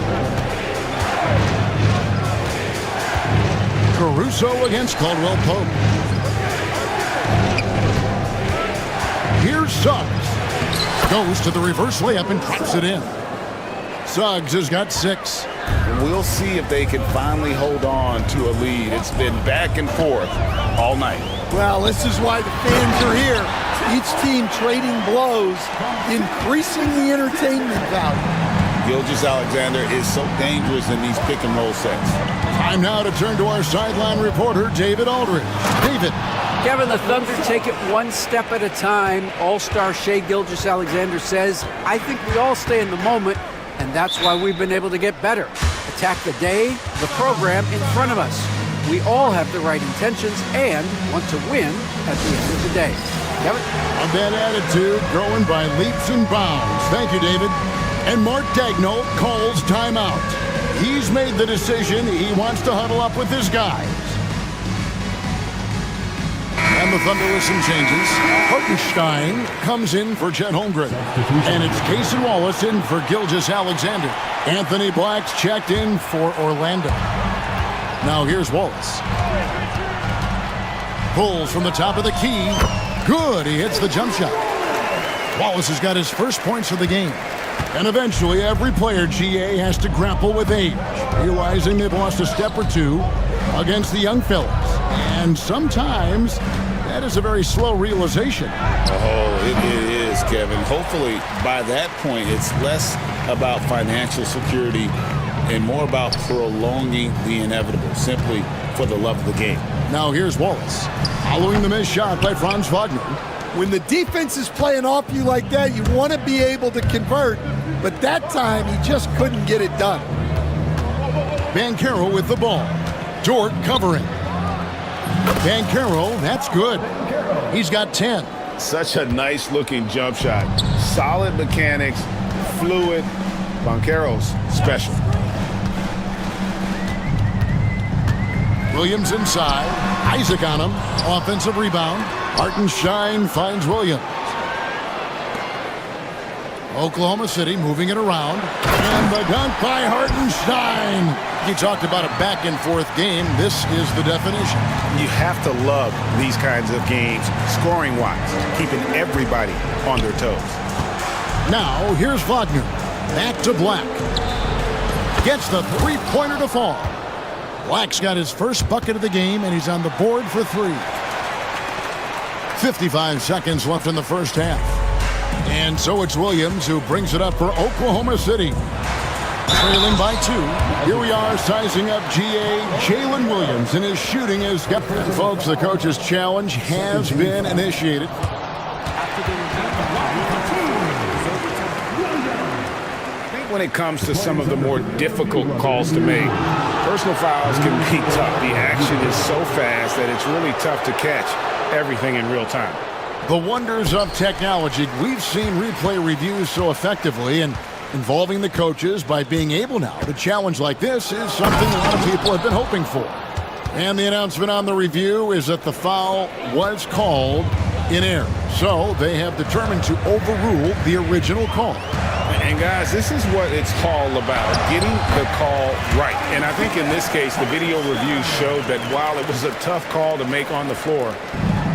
Caruso against Caldwell Pope. Here's Suggs. Goes to the reverse layup and drops it in. Suggs has got 6. We'll see if they can finally hold on to a lead. It's been back and forth all night. Well, this is why the fans are here. Each team trading blows, increasing the entertainment value. Gilgeous-Alexander is so dangerous in these pick-and-roll sets. Time now to turn to our sideline reporter, David Aldridge. David. Kevin, the Thunder take it one step at a time. All-star Shea Gilgeous-Alexander says, I think we all stay in the moment, and that's why we've been able to get better. Attack the day, the program in front of us. We all have the right intentions and want to win at the end of the day. Kevin? A bad attitude growing by leaps and bounds. Thank you, David. And Mark Daigneault calls timeout. He's made the decision. He wants to huddle up with his guys. And the Thunder with some changes. Hartenstein comes in for Chet Holmgren. And it's Cason Wallace in for Gilgeous-Alexander. Anthony Black's checked in for Orlando. Now here's Wallace. Pulls from the top of the key. Good, he hits the jump shot. Wallace has got his first points of the game. And eventually every player, GA, has to grapple with age, realizing they've lost a step or two against the young fellas. And sometimes that is a very slow realization. Oh, it is, Kevin. Hopefully by that point it's less about financial security and more about prolonging the inevitable, simply for the love of the game. Now here's Wallace. Following the missed shot by Franz Wagner. When the defense is playing off you like that, you want to be able to convert, but that time he just couldn't get it done. Bancaro with the ball. Dort covering. Bancaro, that's good. He's got 10. Such a nice looking jump shot. Solid mechanics, fluid. Bancaro's special. Williams inside. Isaac on him. Offensive rebound. Hartenstein finds Williams. Oklahoma City moving it around. And the dunk by Hartenstein. You talked about a back-and-forth game. This is the definition. You have to love these kinds of games, scoring-wise, keeping everybody on their toes. Now, here's Wagner. Back to Black. Gets the three-pointer to fall. Black's got his first bucket of the game, and he's on the board for 3. 55 seconds left in the first half. And so it's Williams who brings it up for Oklahoma City. Trailing by 2. Here we are sizing up GA Jalen Williams, and his shooting is got. Folks, the coach's challenge has been initiated. When it comes to some of the more difficult calls to make, personal fouls can be tough. The action is so fast that it's really tough to catch everything in real time. The wonders of technology. We've seen replay reviews so effectively, and involving the coaches by being able now to challenge like this is something a lot of people have been hoping for. And the announcement on the review is that the foul was called in error. So they have determined to overrule the original call. And guys, this is what it's all about, getting the call right. And I think in this case, the video review showed that while it was a tough call to make on the floor,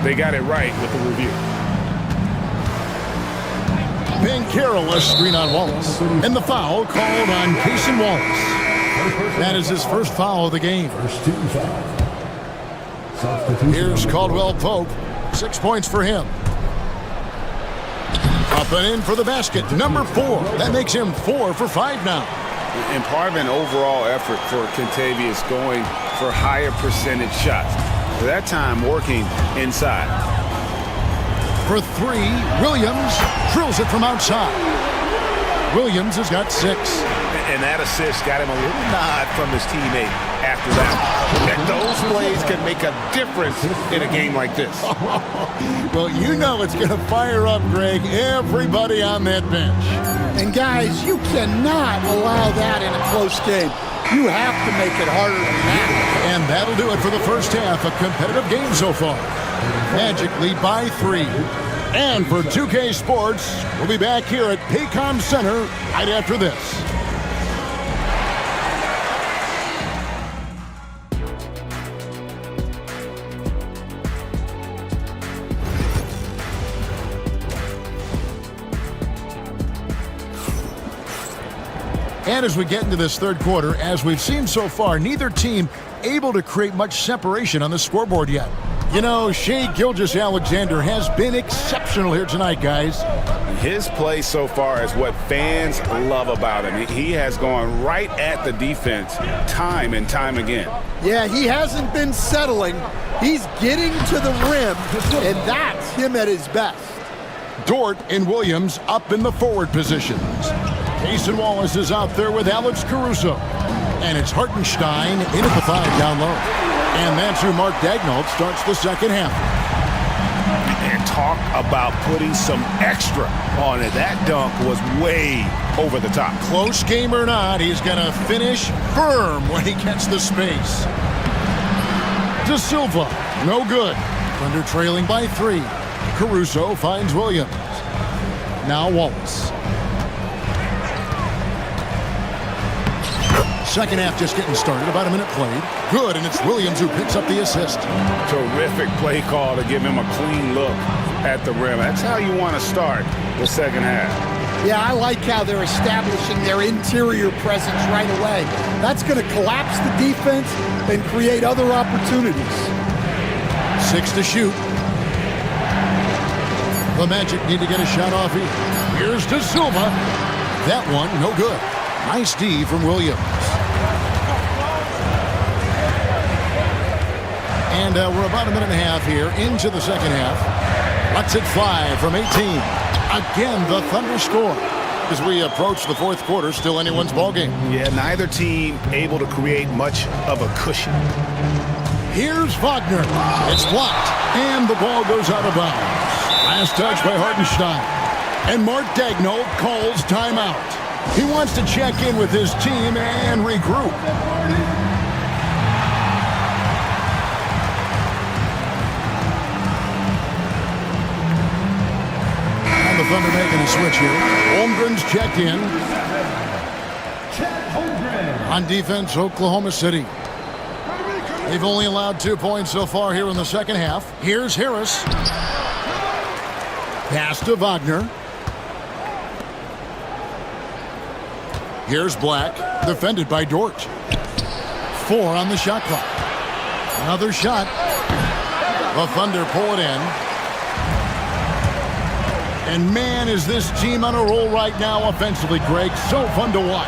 they got it right with the review. Bancaro a screen on Wallace. And the foul called on Cason Wallace. That is his first foul of the game. Here's Caldwell Pope. 6 points for him. Up and in for the basket. Number 4. That makes him 4 for 5 now. And part of an overall effort for Kentavious going for higher percentage shots. That time working inside. For 3, Williams drills it from outside. Williams has got 6. And that assist got him a little nod from his teammate after that. And those plays can make a difference in a game like this. Well, you know it's going to fire up, Greg, everybody on that bench. And guys, you cannot allow that in a close game. You have to make it harder than that. And that'll do it for the first half. A competitive game so far. Magic lead by 3. And for 2K Sports, we'll be back here at Paycom Center right after this. And as we get into this third quarter, as we've seen so far, neither team able to create much separation on the scoreboard yet. You know, Shai Gilgeous-Alexander has been exceptional here tonight, guys. His play so far is what fans love about him. He has gone right at the defense time and time again. Yeah, he hasn't been settling. He's getting to the rim, and that's him at his best. Dort and Williams up in the forward positions. Cason Wallace is out there with Alex Caruso. And it's Hartenstein in at the 5 down low. And that's who Mark Daignault starts the second half. And talk about putting some extra on it. That dunk was way over the top. Close game or not, he's going to finish firm when he gets the space. De Silva, no good. Thunder trailing by 3. Caruso finds Williams. Now Wallace. Second half just getting started, about a minute played. Good, and it's Williams who picks up the assist. Terrific play call to give him a clean look at the rim. That's how you want to start the second half. Yeah, I like how they're establishing their interior presence right away. That's going to collapse the defense and create other opportunities. 6 to shoot. The Magic need to get a shot off here. Here's De Silva. That one, no good. Nice D from Williams. And we're about a minute and a half here into the second half. Lets it fly from 18. Again, the Thunder score. As we approach the fourth quarter, still anyone's ballgame. Yeah, neither team able to create much of a cushion. Here's Wagner. It's blocked, and the ball goes out of bounds. Last touch by Hartenstein. And Mark Daigneault calls timeout. He wants to check in with his team and regroup. And the Thunder making a switch here. Holmgren's checked in. On defense, Oklahoma City. They've only allowed 2 points so far here in the second half. Here's Harris. Pass to Wagner. Here's Black, defended by Dort. 4 on the shot clock. Another shot. The Thunder pull it in. And man, is this team on a roll right now offensively, Greg. So fun to watch.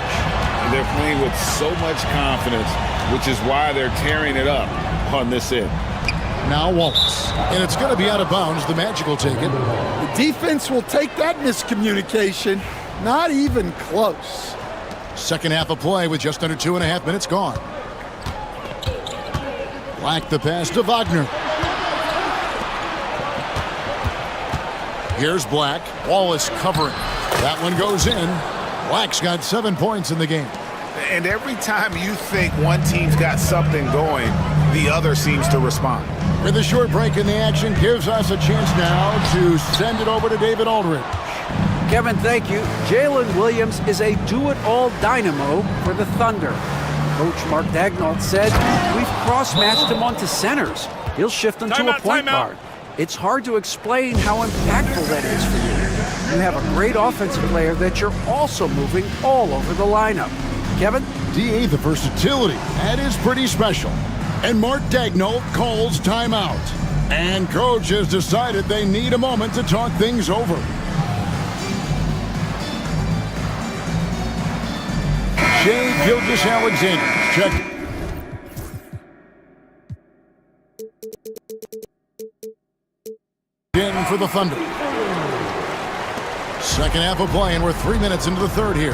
They're playing with so much confidence, which is why they're tearing it up on this end. Now Wallace. And it's going to be out of bounds. The Magic will take it. The defense will take that miscommunication. Not even close. Second half of play with just under 2.5 minutes gone. Black the pass to Wagner. Here's Black. Wallace covering. That one goes in. Black's got 7 points in the game. And every time you think one team's got something going, the other seems to respond. With a short break in the action, gives us a chance now to send it over to David Aldridge. Kevin, thank you. Jalen Williams is a do-it-all dynamo for the Thunder. Coach Mark Daigneault said, we've cross-matched him onto centers. He'll shift into a point guard. It's hard to explain how impactful that is for you. You have a great offensive player that you're also moving all over the lineup. Kevin? DA, the versatility. That is pretty special. And Mark Daigneault calls timeout. And coach has decided they need a moment to talk things over. Shea Gilgeous-Alexander. Check. In for the Thunder. Second half of play, and we're 3 minutes into the third here.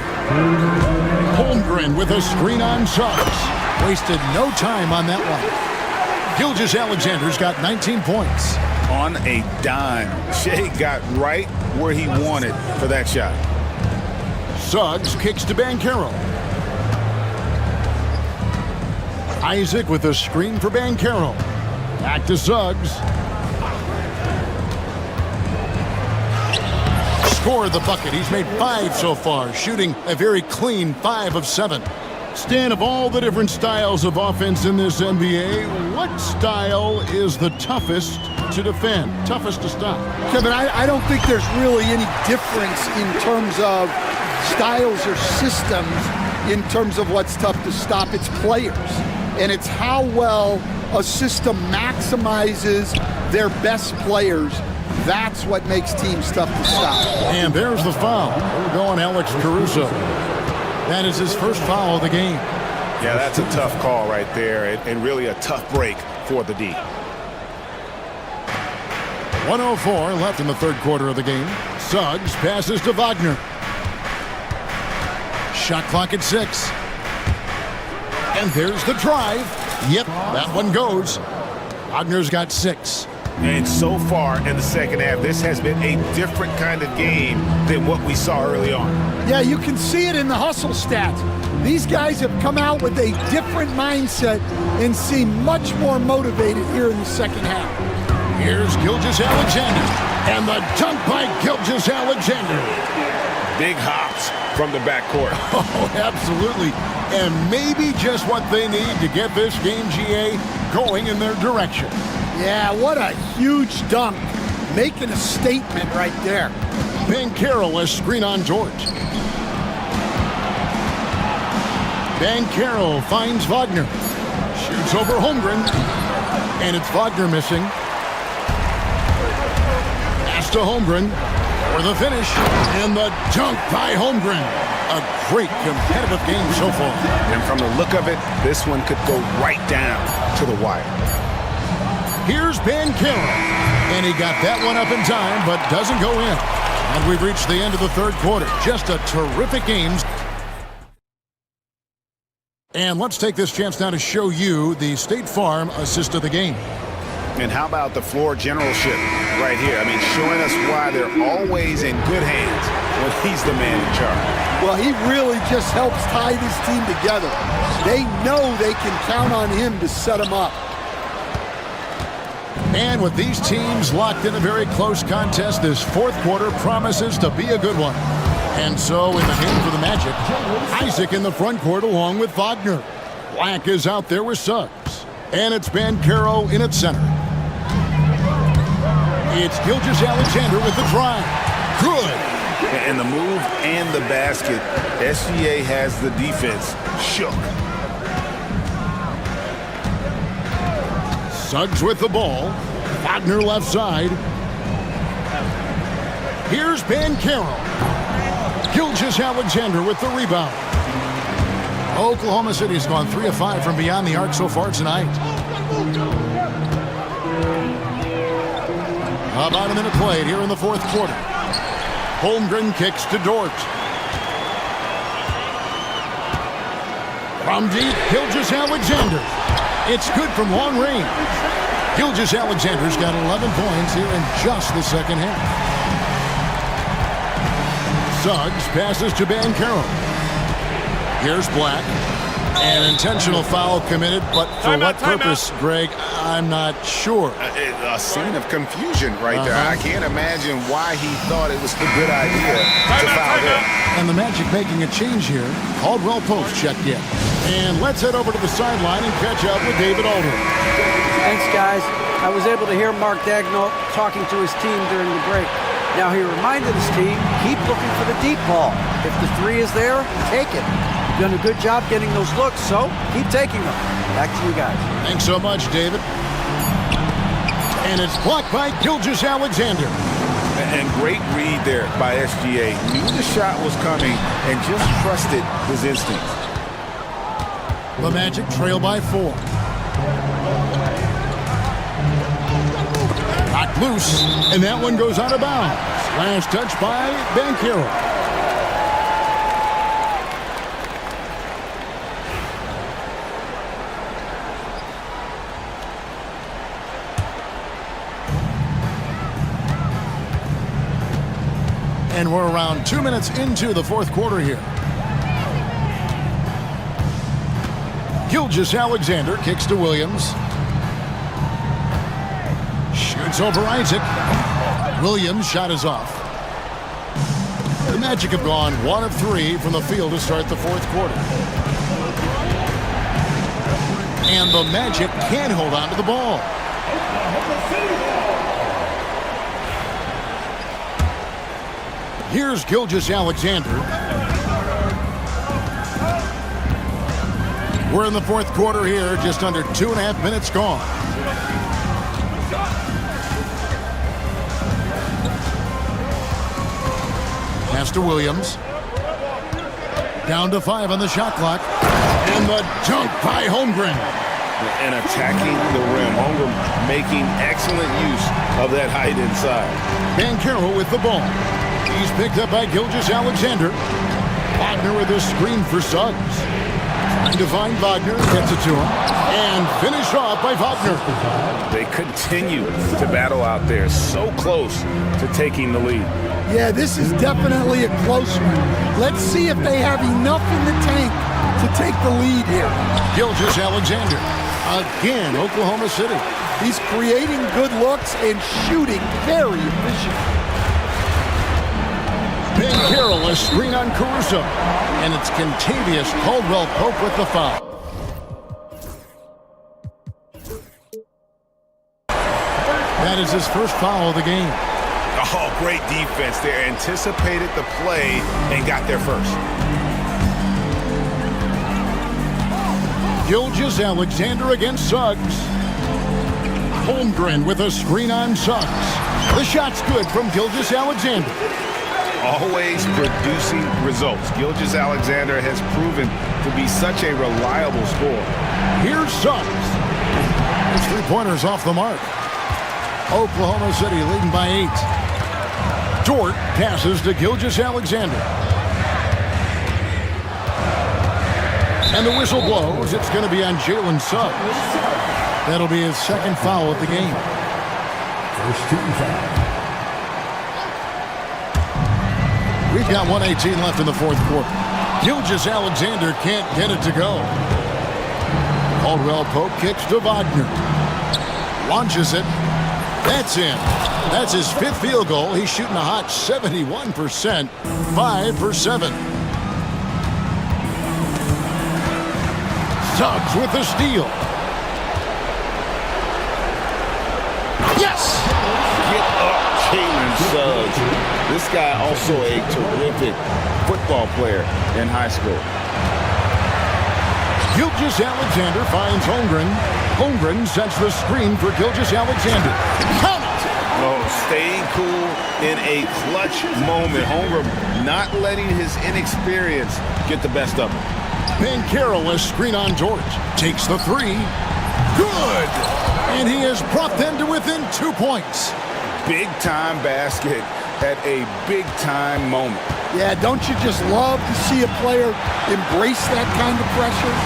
Holmgren with a screen on Suggs. Wasted no time on that one. Gilgeous-Alexander's got 19 points. On a dime, Shea got right where he wanted for that shot. Suggs kicks to Banchero. Isaac with a screen for Banchero. Back to Suggs. Scored the bucket. He's made 5 so far, shooting a very clean 5 of 7. Stan, of all the different styles of offense in this NBA, what style is the toughest to defend, toughest to stop? Kevin, I don't think there's really any difference in terms of styles or systems in terms of what's tough to stop. It's players. And it's how well a system maximizes their best players. That's what makes teams tough to stop. And there's the foul. We're going Alex Caruso. That is his first foul of the game. Yeah, that's a tough call right there, and really a tough break for the D. 1:04 left in the third quarter of the game. Suggs passes to Wagner. Shot clock at 6. And there's the drive. Yep, that one goes. Wagner's got 6. And so far in the second half, this has been a different kind of game than what we saw early on. Yeah, you can see it in the hustle stats. These guys have come out with a different mindset and seem much more motivated here in the second half. Here's Gilgeous-Alexander. And the dunk by Gilgeous-Alexander. Big hops from the backcourt. Oh, absolutely. And maybe just what they need to get this game, GA, going in their direction. Yeah, what a huge dunk. Making a statement right there. Banchero, a screen on Dort. Banchero finds Wagner. Shoots over Holmgren. And it's Wagner missing. Pass to Holmgren for the finish. And the dunk by Holmgren. A great competitive game so far. And from the look of it, this one could go right down to the wire. Here's Bankero. And he got that one up in time, but doesn't go in. And we've reached the end of the third quarter. Just a terrific game. And let's take this chance now to show you the State Farm assist of the game. And how about the floor generalship right here? I mean, showing us why they're always in good hands when he's the man in charge. Well, he really just helps tie this team together. They know they can count on him to set them up. And with these teams locked in a very close contest, this fourth quarter promises to be a good one. And so in the game for the Magic, Isaac in the front court along with Wagner. Black is out there with Suggs. And it's Bankero in its center. It's Gilgeous-Alexander with the drive. Good. And the move and the basket, SGA has the defense shook. Suggs with the ball. Wagner left side. Here's Bankero. Gilgeous-Alexander with the rebound. Oklahoma City's gone 3 of 5 from beyond the arc so far tonight. About a minute played here in the fourth quarter. Holmgren kicks to Dort. From deep, Gilgeous-Alexander. It's good from long range. Gilgeous-Alexander's got 11 points here in just the second half. Suggs passes to Bankero. Here's Black. An intentional foul committed, but for what purpose, Greg, I'm not sure. A scene of confusion right there. I can't imagine why he thought it was a good idea to foul him. And the Magic making a change here. Caldwell Pope checked in. And let's head over to the sideline and catch up with David Aldridge. Thanks, guys. I was able to hear Mark Daigneault talking to his team during the break. Now, he reminded his team, keep looking for the deep ball. If the three is there, take it. You've done a good job getting those looks, so keep taking them. Back to you guys. Thanks so much, David. And it's blocked by Gilgeous-Alexander. And great read there by SGA. Knew the shot was coming and just trusted his instincts. The Magic trail by 4. Knocked loose, and that one goes out of bounds. Last touch by Bankero. And we're around 2 minutes into the fourth quarter here. Gilgeous-Alexander kicks to Williams. Shoots over Isaac. Williams' shot is off. The Magic have gone 1 of 3 from the field to start the fourth quarter. And the Magic can hold on to the ball. Here's Gilgeous-Alexander. We're in the fourth quarter here, just under 2.5 minutes gone. Pass to Williams. Down to 5 on the shot clock. And the dunk by Holmgren. And attacking the rim. Holmgren making excellent use of that height inside. Bankero with the ball. He's picked up by Gilgeous-Alexander. Wagner with a screen for Suggs. Trying to find Wagner, gets it to him. And finished off by Wagner. They continue to battle out there, so close to taking the lead. Yeah, this is definitely a close one. Let's see if they have enough in the tank to take the lead here. Gilgeous-Alexander. Again, Oklahoma City. He's creating good looks and shooting very efficient. Bankero, a screen on Caruso. And it's Contavious Caldwell Pope with the foul. That is his first foul of the game. Oh, great defense there. Anticipated the play and got there first. Gilgeous-Alexander against Suggs. Holmgren with a screen on Suggs. The shot's good from Gilgeous-Alexander. Always producing results. Gilgeous-Alexander has proven to be such a reliable scorer. Here's Suggs. First three-pointers off the mark. Oklahoma City leading by 8. Dort passes to Gilgeous-Alexander. And the whistle blows. It's going to be on Jalen Suggs. That'll be his second foul of the game. First team foul. We've got 1:18 left in the fourth quarter. Gilgeous-Alexander can't get it to go. Caldwell Pope kicks to Wagner. Launches it. That's in. That's his fifth field goal. He's shooting a hot 71%. 5 for 7. Suggs with the steal. Yes! Get up, Jalen Suggs. This guy also a terrific football player in high school. Gilgeous-Alexander finds Holmgren. Holmgren sets the screen for Gilgeous-Alexander. Count it! Oh, staying cool in a clutch moment. Holmgren not letting his inexperience get the best of him. Banchero has screen on George. Takes the three. Good! And he has brought them to within 2 points. Big-time basket at a big-time moment. Yeah, don't you just love to see a player embrace that kind of pressure?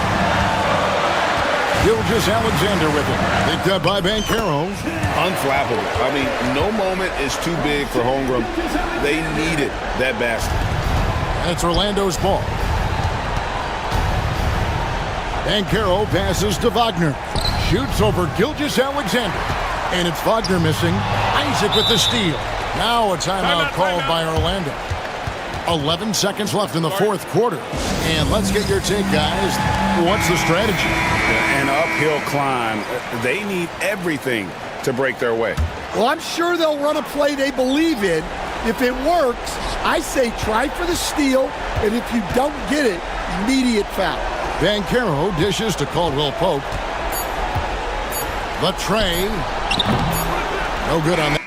Gilgeous-Alexander with it. Picked up by Banchero. Unflappable. I mean, no moment is too big for Holmgren. They needed that basket. That's Orlando's ball. Banchero passes to Wagner. Shoots over Gilgeous-Alexander. And it's Wagner missing. Isaac with the steal. Now a timeout called by Orlando. 11 seconds left in the fourth quarter. And let's get your take, guys. What's the strategy? An uphill climb. They need everything to break their way. Well, I'm sure they'll run a play they believe in. If it works, I say try for the steal, and if you don't get it, immediate foul. Banchero dishes to Caldwell Pope. The tray. No good on that.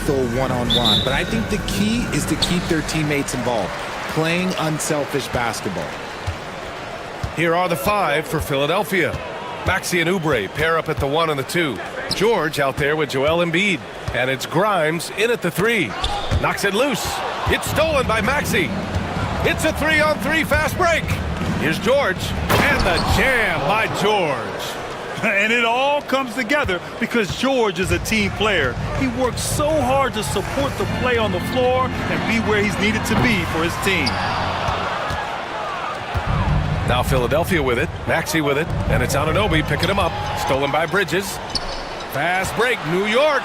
lethal one-on-one. But I think the key is to keep their teammates involved, playing unselfish basketball. Here are the 5 for Philadelphia. Maxey and Oubre pair up at the 1 and the 2. George out there with Joel Embiid. And it's Grimes in at the 3. Knocks it loose. It's stolen by Maxey. It's a 3-on-3 fast break. Here's George. And the jam by George. And it all comes together because George is a team player. He works so hard to support the play on the floor and be where he's needed to be for his team. Now Philadelphia with it. Maxey with it. And it's Anunoby picking him up. Stolen by Bridges. Fast break. New York.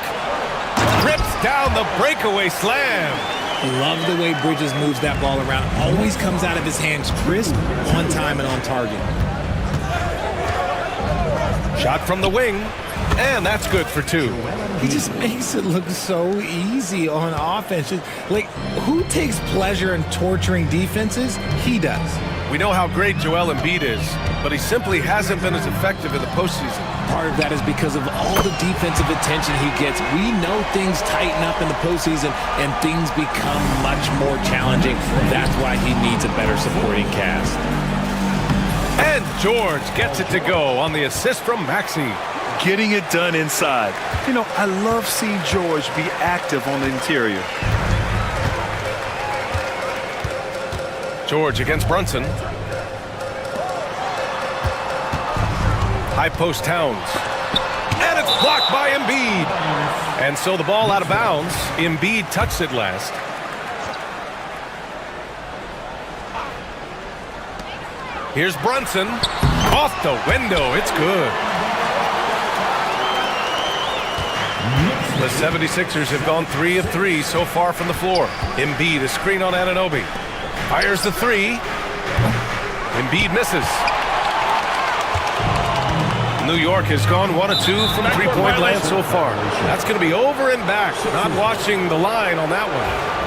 Rips down the breakaway slam. Love the way Bridges moves that ball around. Always comes out of his hands crisp, on time, and on target. Shot from the wing. And that's good for 2. He just makes it look so easy on offense. Like, who takes pleasure in torturing defenses? He does. We know how great Joel Embiid is, but he simply hasn't been as effective in the postseason. Part of that is because of all the defensive attention he gets. We know things tighten up in the postseason and things become much more challenging. That's why he needs a better supporting cast. And George gets it to go on the assist from Maxey. Getting it done inside. You know, I love seeing George be active on the interior. George against Brunson. High post Towns. And it's blocked by Embiid. And so the ball out of bounds. Embiid touched it last. Here's Brunson. Off the window. It's good. The 76ers have gone 3 of 3 so far from the floor. Embiid, a screen on Anunoby. Fires the 3. Embiid misses. New York has gone 1 of 2 from three-point land so far. That's going to be over and back. Not watching the line on that one.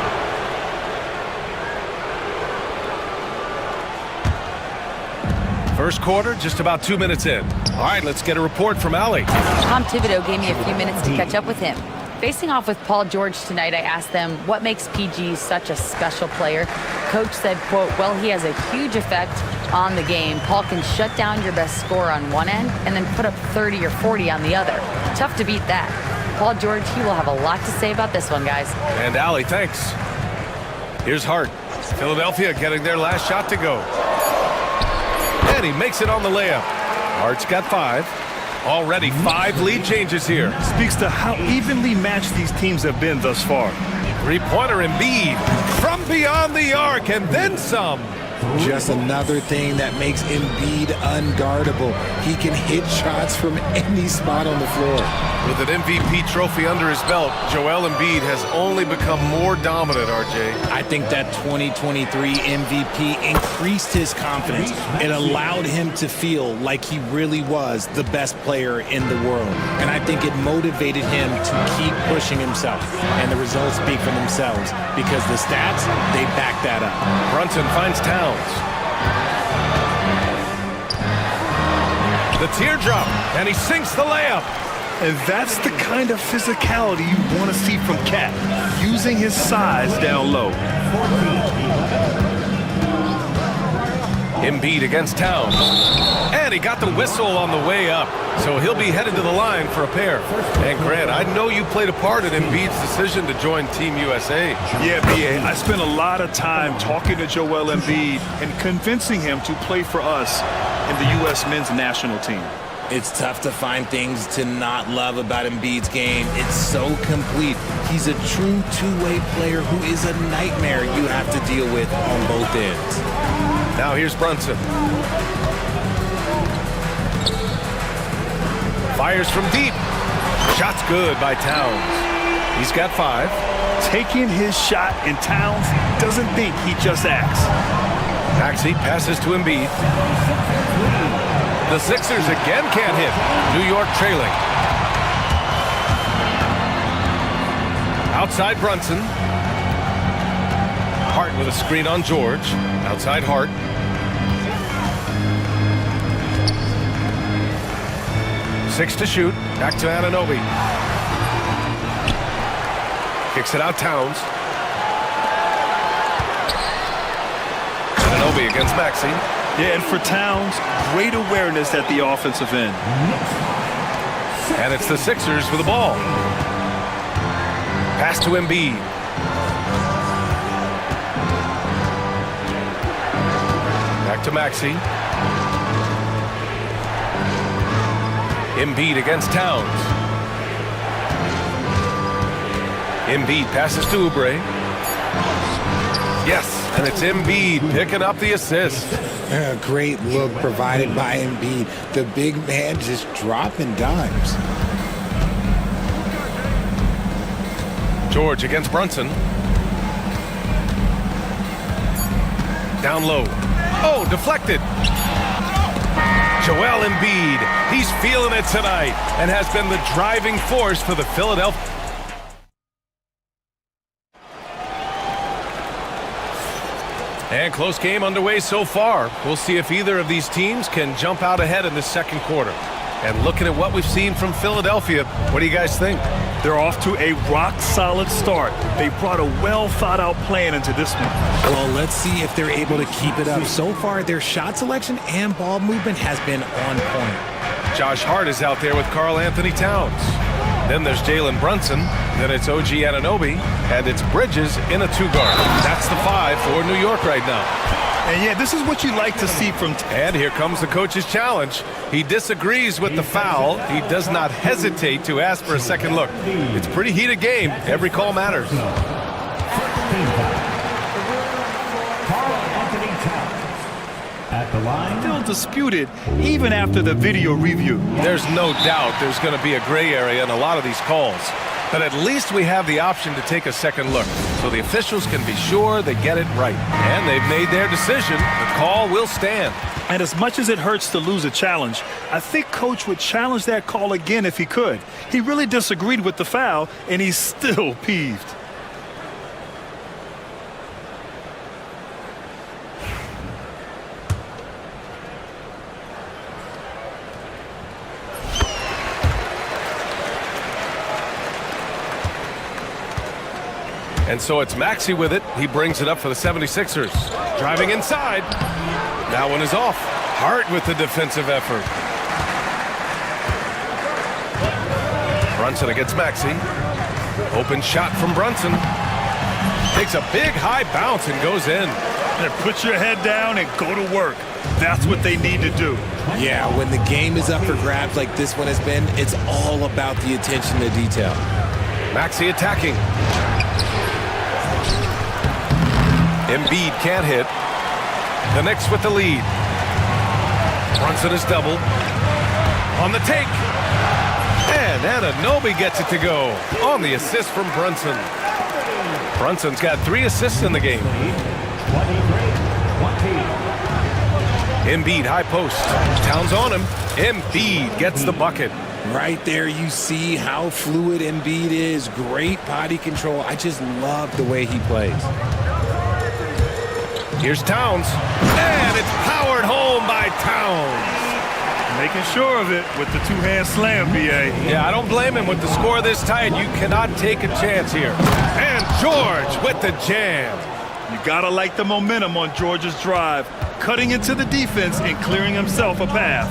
First quarter, just about 2 minutes in. All right, let's get a report from Allie. Tom Thibodeau gave me a few minutes to catch up with him. Facing off with Paul George tonight, I asked them what makes PG such a special player. Coach said, quote, well, he has a huge effect on the game. Paul can shut down your best scorer on one end and then put up 30 or 40 on the other. Tough to beat that. Paul George, he will have a lot to say about this one, guys. And Allie, thanks. Here's Hart. Philadelphia getting their last shot to go. And he makes it on the layup. Hart's got 5. Already 5 lead changes here. Speaks to how evenly matched these teams have been thus far. Three-pointer Embiid from beyond the arc and then some. Just another thing that makes Embiid unguardable. He can hit shots from any spot on the floor. With an MVP trophy under his belt, Joel Embiid has only become more dominant, RJ. I think that 2023 MVP increased his confidence. It allowed him to feel like he really was the best player in the world. And I think it motivated him to keep pushing himself. And the results speak for themselves because the stats, they back that up. Brunson finds Towns. The teardrop, and he sinks the layup. And that's the kind of physicality you want to see from Cat, using his size down low. Embiid against Towns. And he got the whistle on the way up. So he'll be headed to the line for a pair. And Grant, I know you played a part in Embiid's decision to join Team USA. Yeah, B.A., I spent a lot of time talking to Joel Embiid and convincing him to play for us in the U.S. men's national team. It's tough to find things to not love about Embiid's game. It's so complete. He's a true two-way player who is a nightmare you have to deal with on both ends. Now here's Brunson. Fires from deep. Shot's good by Towns. He's got 5. Taking his shot, and Towns doesn't think, he just acts. Maxey passes to Embiid. The Sixers again can't hit. New York trailing. Outside Brunson. Hart with a screen on George. Outside Hart. Six to shoot. Back to Anunoby. Kicks it out, Towns. Anunoby against Maxey. Yeah, and for Towns, great awareness at the offensive end. And it's the Sixers with the ball. Pass to Embiid. Back to Maxey. Embiid against Towns. Embiid passes to Oubre. Yes, and it's Embiid picking up the assist. A great look provided by Embiid. The big man just dropping dimes. George against Brunson. Down low. Oh, deflected. Joel Embiid, he's feeling it tonight and has been the driving force for the Philadelphia. And close game underway so far. We'll see if either of these teams can jump out ahead in the second quarter. And looking at what we've seen from Philadelphia, what do you guys think? They're off to a rock-solid start. They brought a well-thought-out plan into this one. Well, let's see if they're able to keep it up. So far, their shot selection and ball movement has been on point. Josh Hart is out there with Karl Anthony Towns. Then there's Jalen Brunson. Then it's OG Anunoby. And it's Bridges in a two-guard. That's the 5 for New York right now. And yeah, this is what you like to see from... And here comes the coach's challenge. He disagrees with the foul. He does not hesitate to ask for a second look. It's a pretty heated game. Every call matters. At the line. Still disputed even after the video review. There's no doubt there's going to be a gray area in a lot of these calls. But at least we have the option to take a second look, so the officials can be sure they get it right. And they've made their decision. The call will stand. And as much as it hurts to lose a challenge, I think Coach would challenge that call again if he could. He really disagreed with the foul, and he's still peeved. And so it's Maxey with it. He brings it up for the 76ers. Driving inside. That one is off. Hart with the defensive effort. Brunson against Maxey. Open shot from Brunson. Takes a big high bounce and goes in. And put your head down and go to work. That's what they need to do. Yeah, when the game is up for grabs like this one has been, it's all about the attention to detail. Maxey attacking. Embiid can't hit. The Knicks with the lead. Brunson is doubled. On the take. And Anunoby gets it to go. On the assist from Brunson. Brunson's got 3 assists in the game. Embiid high post. Towns on him. Embiid gets the bucket. Right there you see how fluid Embiid is. Great body control. I just love the way he plays. Here's Towns, and it's powered home by Towns. Making sure of it with the two-hand slam, B.A. Yeah, I don't blame him with the score this tight. You cannot take a chance here. And George with the jam. You gotta like the momentum on George's drive, cutting into the defense and clearing himself a path.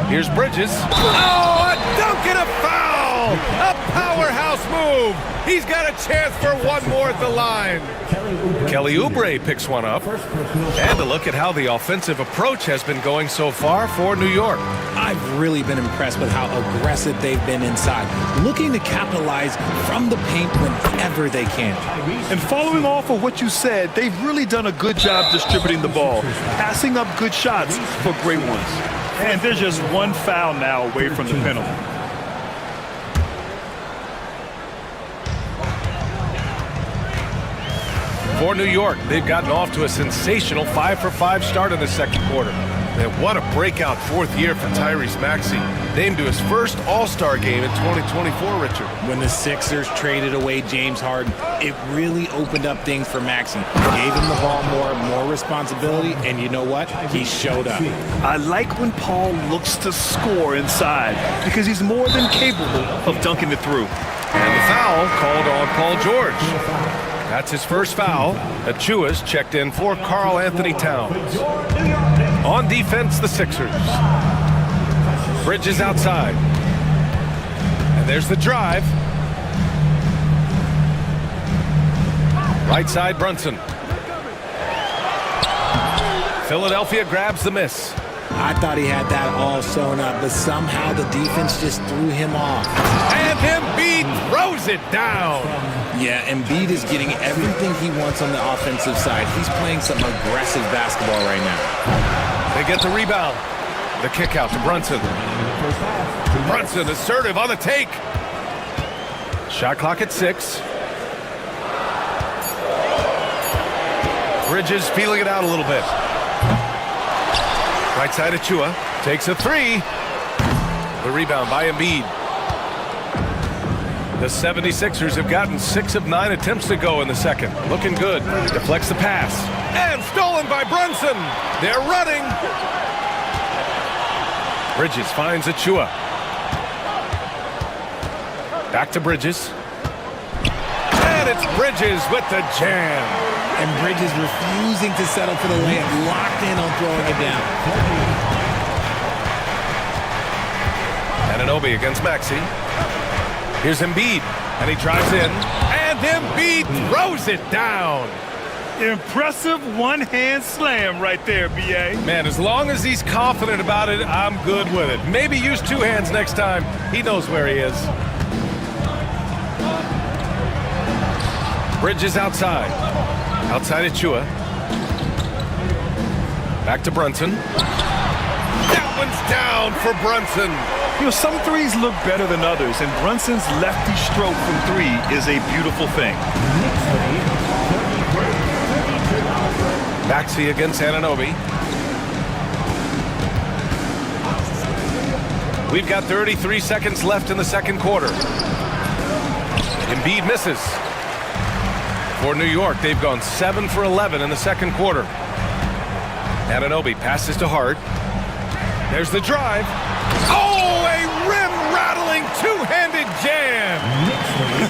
Here's Bridges. Oh, a dunk and a foul! A powerhouse move. He's got a chance for one more at the line. Kelly Oubre picks one up. And a look at how the offensive approach has been going so far for New York. I've really been impressed with how aggressive they've been inside, looking to capitalize from the paint whenever they can. And following off of what you said, they've really done a good job distributing the ball, passing up good shots for great ones. And there's just one foul now away from the penalty. For New York, they've gotten off to a sensational 5-for-5 start in the second quarter. And what a breakout 4th year for Tyrese Maxey. Named to his first All-Star game in 2024, Richard. When the Sixers traded away James Harden, it really opened up things for Maxey. Gave him the ball more responsibility, and you know what? He showed up. I like when Paul looks to score inside because he's more than capable of dunking it through. And the foul called on Paul George. That's his first foul. Achua's checked in for Karl Anthony Towns. On defense, the Sixers. Bridges outside. And there's the drive. Right side, Brunson. Philadelphia grabs the miss. I thought he had that all sewn up, but somehow the defense just threw him off. And Embiid throws it down. Yeah, Embiid is getting everything he wants on the offensive side. He's playing some aggressive basketball right now. They get the rebound. The kick out to Brunson. Brunson assertive on the take. Shot clock at 6. Bridges feeling it out a little bit. Right side Achua takes a 3. The rebound by Embiid. The 76ers have gotten 6 of 9 attempts to go in the second. Looking good. Deflects the pass. And stolen by Brunson. They're running. Bridges finds Achua. Back to Bridges. And it's Bridges with the jam. And Bridges refusing to settle for the layup, locked in on throwing it down. Anunoby against Maxey. Here's Embiid, and he drives in, and Embiid throws it down. Impressive one-hand slam right there, B.A. Man, as long as he's confident about it, I'm good with it. Maybe use 2 hands next time. He knows where he is. Bridges outside. Outside Achua. Back to Brunson. That one's down for Brunson. You know, some threes look better than others, and Brunson's lefty stroke from 3 is a beautiful thing. Maxey against Anunoby. We've got 33 seconds left in the second quarter. Embiid misses. For New York, they've gone 7 for 11 in the second quarter. Anunoby passes to Hart. There's the drive. Oh, a rim-rattling two-handed jam.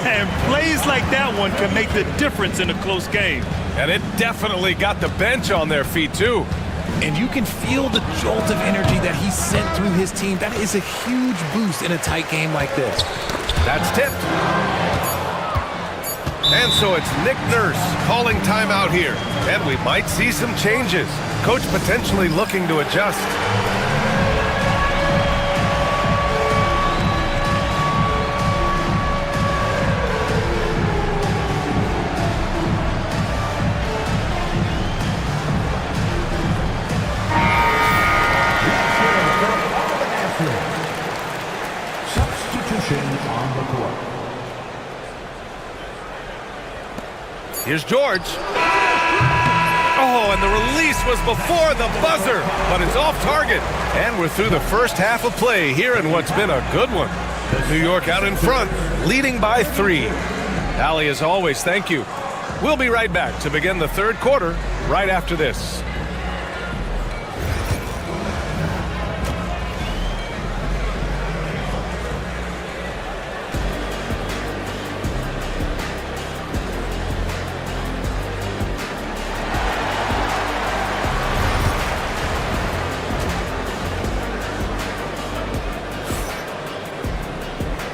And plays like that one can make the difference in a close game. And it definitely got the bench on their feet, too. And you can feel the jolt of energy that he sent through his team. That is a huge boost in a tight game like this. That's tipped. And so it's Nick Nurse calling timeout here. And we might see some changes. Coach potentially looking to adjust. Here's George. Oh, and the release was before the buzzer, but it's off target. And we're through the first half of play here in what's been a good one. New York out in front, leading by 3. Allie, as always, thank you. We'll be right back to begin the third quarter right after this.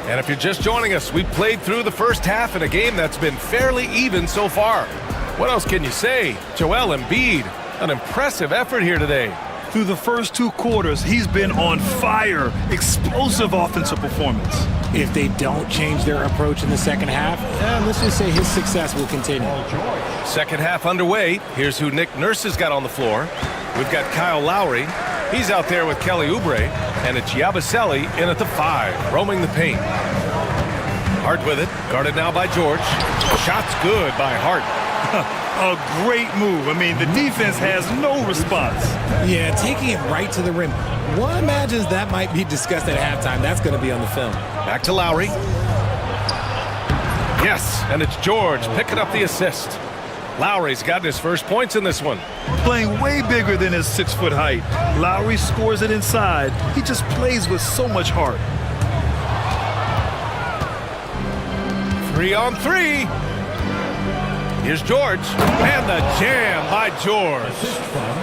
And if you're just joining us, we played through the first half in a game that's been fairly even so far. What else can you say? Joel Embiid, an impressive effort here today. Through the first 2 quarters, he's been on fire. Explosive offensive performance. If they don't change their approach in the second half, let's just say his success will continue. Second half underway. Here's who Nick Nurse has got on the floor. We've got Kyle Lowry. He's out there with Kelly Oubre, and it's Yabusele in at the 5, roaming the paint. Hart with it, guarded now by George. Shot's good by Hart. A great move. I mean, the defense has no response. Yeah, taking it right to the rim. One imagines that might be discussed at halftime. That's going to be on the film. Back to Lowry. Yes, and it's George picking up the assist. Lowry's gotten his first points in this one. Playing way bigger than his 6-foot height. Lowry scores it inside. He just plays with so much heart. 3-on-3. Here's George, and the jam by George.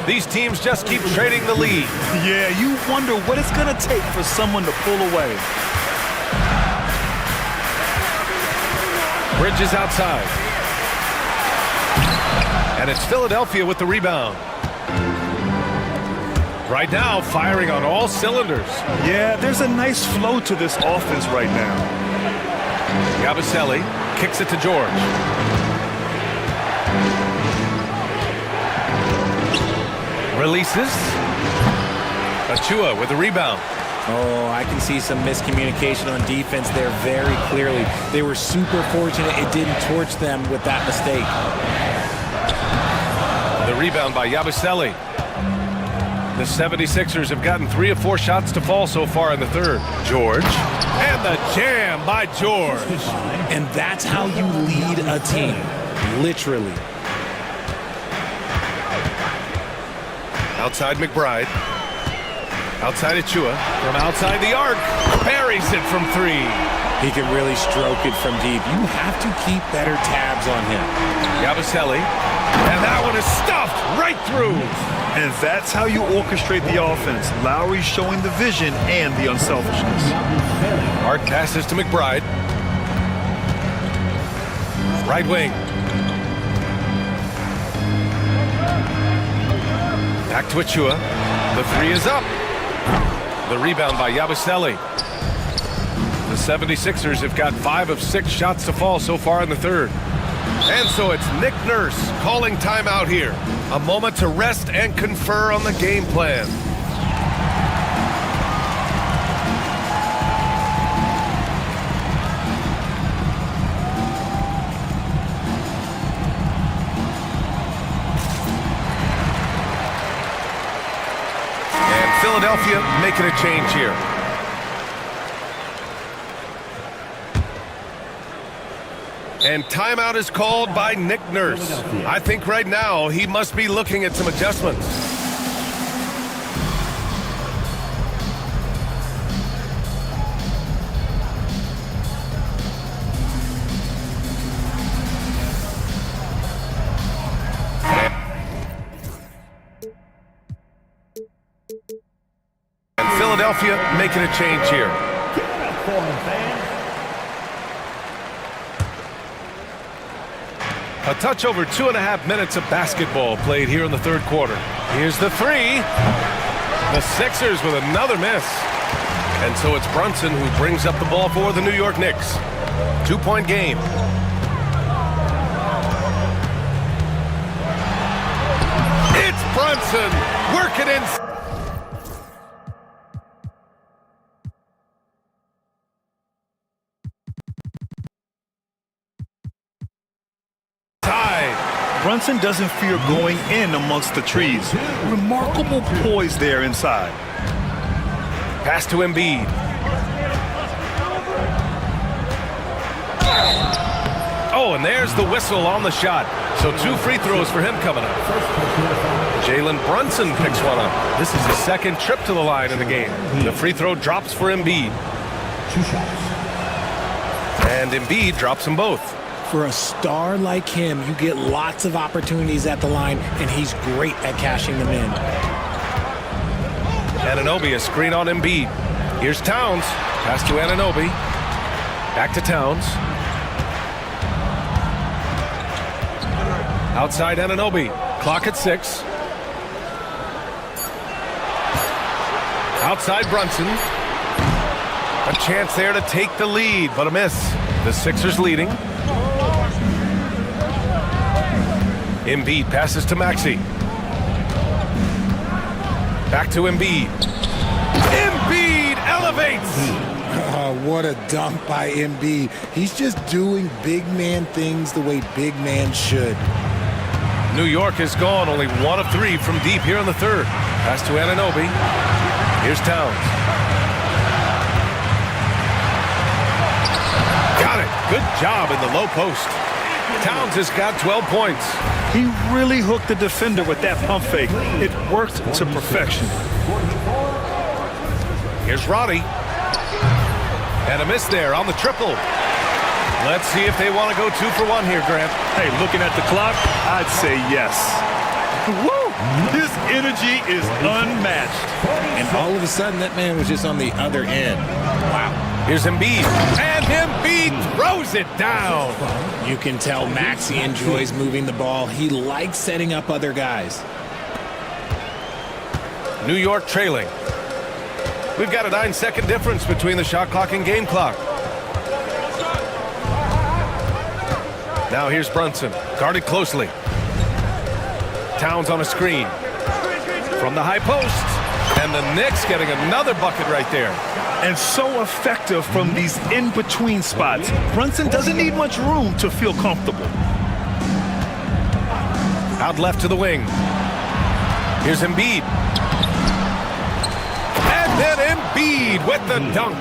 These teams just keep trading the lead. Yeah, you wonder what it's going to take for someone to pull away. Bridges outside. And it's Philadelphia with the rebound. Right now, firing on all cylinders. Yeah, there's a nice flow to this offense right now. Yabusele kicks it to George. Releases. Achua with the rebound. Oh, I can see some miscommunication on defense there very clearly. They were super fortunate it didn't torch them with that mistake. The rebound by Yabusele. The 76ers have gotten 3 of 4 shots to fall so far in the third. George. And the jam by George. And that's how you lead a team. Literally. Outside McBride. Outside Achua. From outside the arc. Buries it from 3. He can really stroke it from deep. You have to keep better tabs on him. Yabusele. And that one is stuffed right through. And that's how you orchestrate the offense. Lowry showing the vision and the unselfishness. Hart passes to McBride. Right wing. Back to Achua. The 3 is up. The rebound by Yabusele. The 76ers have got 5 of 6 shots to fall so far in the third. And so it's Nick Nurse calling timeout here. A moment to rest and confer on the game plan. And Philadelphia making a change here. And timeout is called by Nick Nurse. I think right now he must be looking at some adjustments. And Philadelphia making a change here. A touch over 2.5 minutes of basketball played here in the third quarter. Here's the 3. The Sixers with another miss. And so it's Brunson who brings up the ball for the New York Knicks. 2-point game. It's Brunson working in. Brunson doesn't fear going in amongst the trees. Remarkable poise there inside. Pass to Embiid. Oh, and there's the whistle on the shot. So 2 free throws for him coming up. Jalen Brunson picks one up. This is his second trip to the line in the game. The free throw drops for Embiid. 2 shots. And Embiid drops them both. For a star like him, you get lots of opportunities at the line, and he's great at cashing them in. Anunoby, a screen on Embiid. Here's Towns. Pass to Anunoby. Back to Towns. Outside Anunoby. Clock at 6. Outside Brunson. A chance there to take the lead, but a miss. The Sixers leading. Embiid passes to Maxey. Back to Embiid. Embiid elevates! Oh, what a dunk by Embiid. He's just doing big man things the way big man should. New York has gone only 1 of 3 from deep here in the third. Pass to Anunoby. Here's Towns. Got it. Good job in the low post. Towns has got 12 points. He really hooked the defender with that pump fake. It worked to perfection. Here's Roddy. And a miss there on the triple. Let's see if they want to go 2 for 1 here, Grant. Hey, looking at the clock, I'd say yes. Woo! His energy is unmatched. And all of a sudden, that man was just on the other end. Wow. Here's Embiid. And Embiid throws it down. You can tell Maxey enjoys moving the ball. He likes setting up other guys. New York trailing. We've got a 9-second difference between the shot clock and game clock. Now here's Brunson, guarded closely. Towns on a screen. From the high post. And the Knicks getting another bucket right there. And so effective from these in-between spots. Brunson doesn't need much room to feel comfortable. Out left to the wing. Here's Embiid. And then Embiid with the dunk.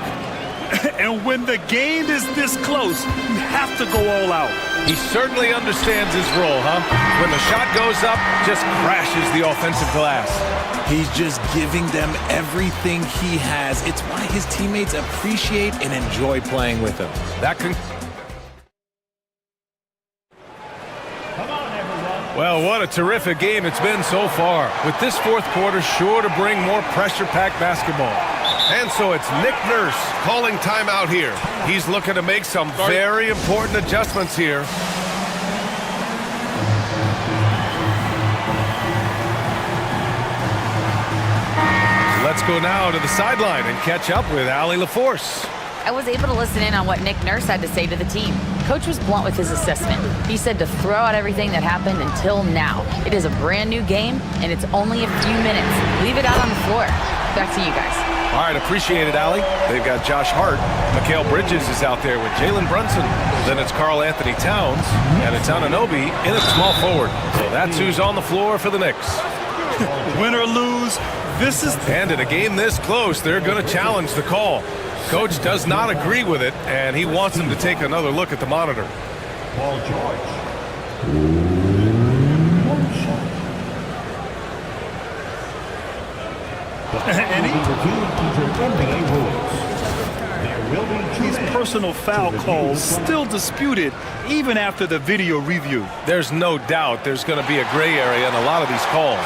And when the game is this close, you have to go all out. He certainly understands his role, huh? When the shot goes up, just crashes the offensive glass. He's just giving them everything he has. It's why his teammates appreciate and enjoy playing with him. Well, what a terrific game it's been so far. With this fourth quarter sure to bring more pressure-packed basketball. And so it's Nick Nurse calling timeout here. He's looking to make some very important adjustments here. Let's go now to the sideline and catch up with Allie LaForce. I was able to listen in on what Nick Nurse had to say to the team. Coach was blunt with his assessment. He said to throw out everything that happened until now. It is a brand new game, and it's only a few minutes. Leave it out on the floor. Back to you guys. All right, appreciate it, Allie. They've got Josh Hart. Mikal Bridges is out there with Jalen Brunson. Then it's Karl Anthony Towns, and it's Anunoby in at small forward. So that's who's on the floor for the Knicks. Win or lose, this is... And in a game this close, they're going to challenge the call. Coach does not agree with it, and he wants him to take another look at the monitor. Paul George. These personal foul calls still disputed even after the video review. There's no doubt there's going to be a gray area in a lot of these calls.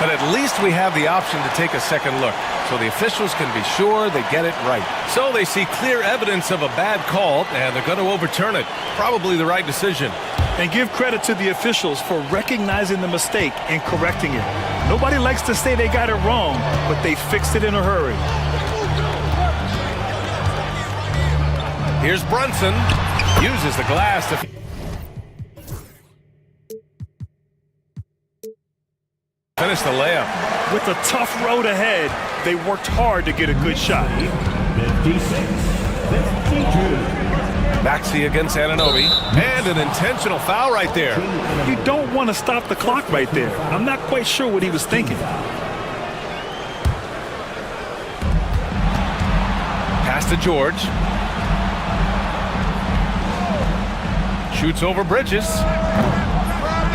But at least we have the option to take a second look, so the officials can be sure they get it right. So they see clear evidence of a bad call, and they're going to overturn it. Probably the right decision. And give credit to the officials for recognizing the mistake and correcting it. Nobody likes to say they got it wrong, but they fixed it in a hurry. Here's Brunson. Uses the glass to... finish the layup. With a tough road ahead, they worked hard to get a good shot. 56-52. Maxey against Anunoby. And an intentional foul right there. You don't want to stop the clock right there. I'm not quite sure what he was thinking. Pass to George. Shoots over Bridges.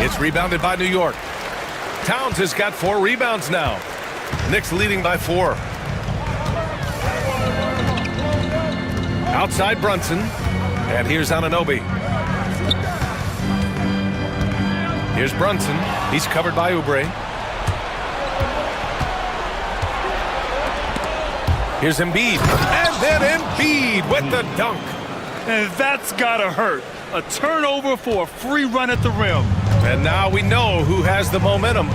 It's rebounded by New York. Towns has got 4 rebounds now. Knicks leading by 4. Outside Brunson. And here's Anunoby. Here's Brunson. He's covered by Oubre. Here's Embiid. And then Embiid with the dunk. And that's gotta hurt. A turnover for a free run at the rim. And now we know who has the momentum.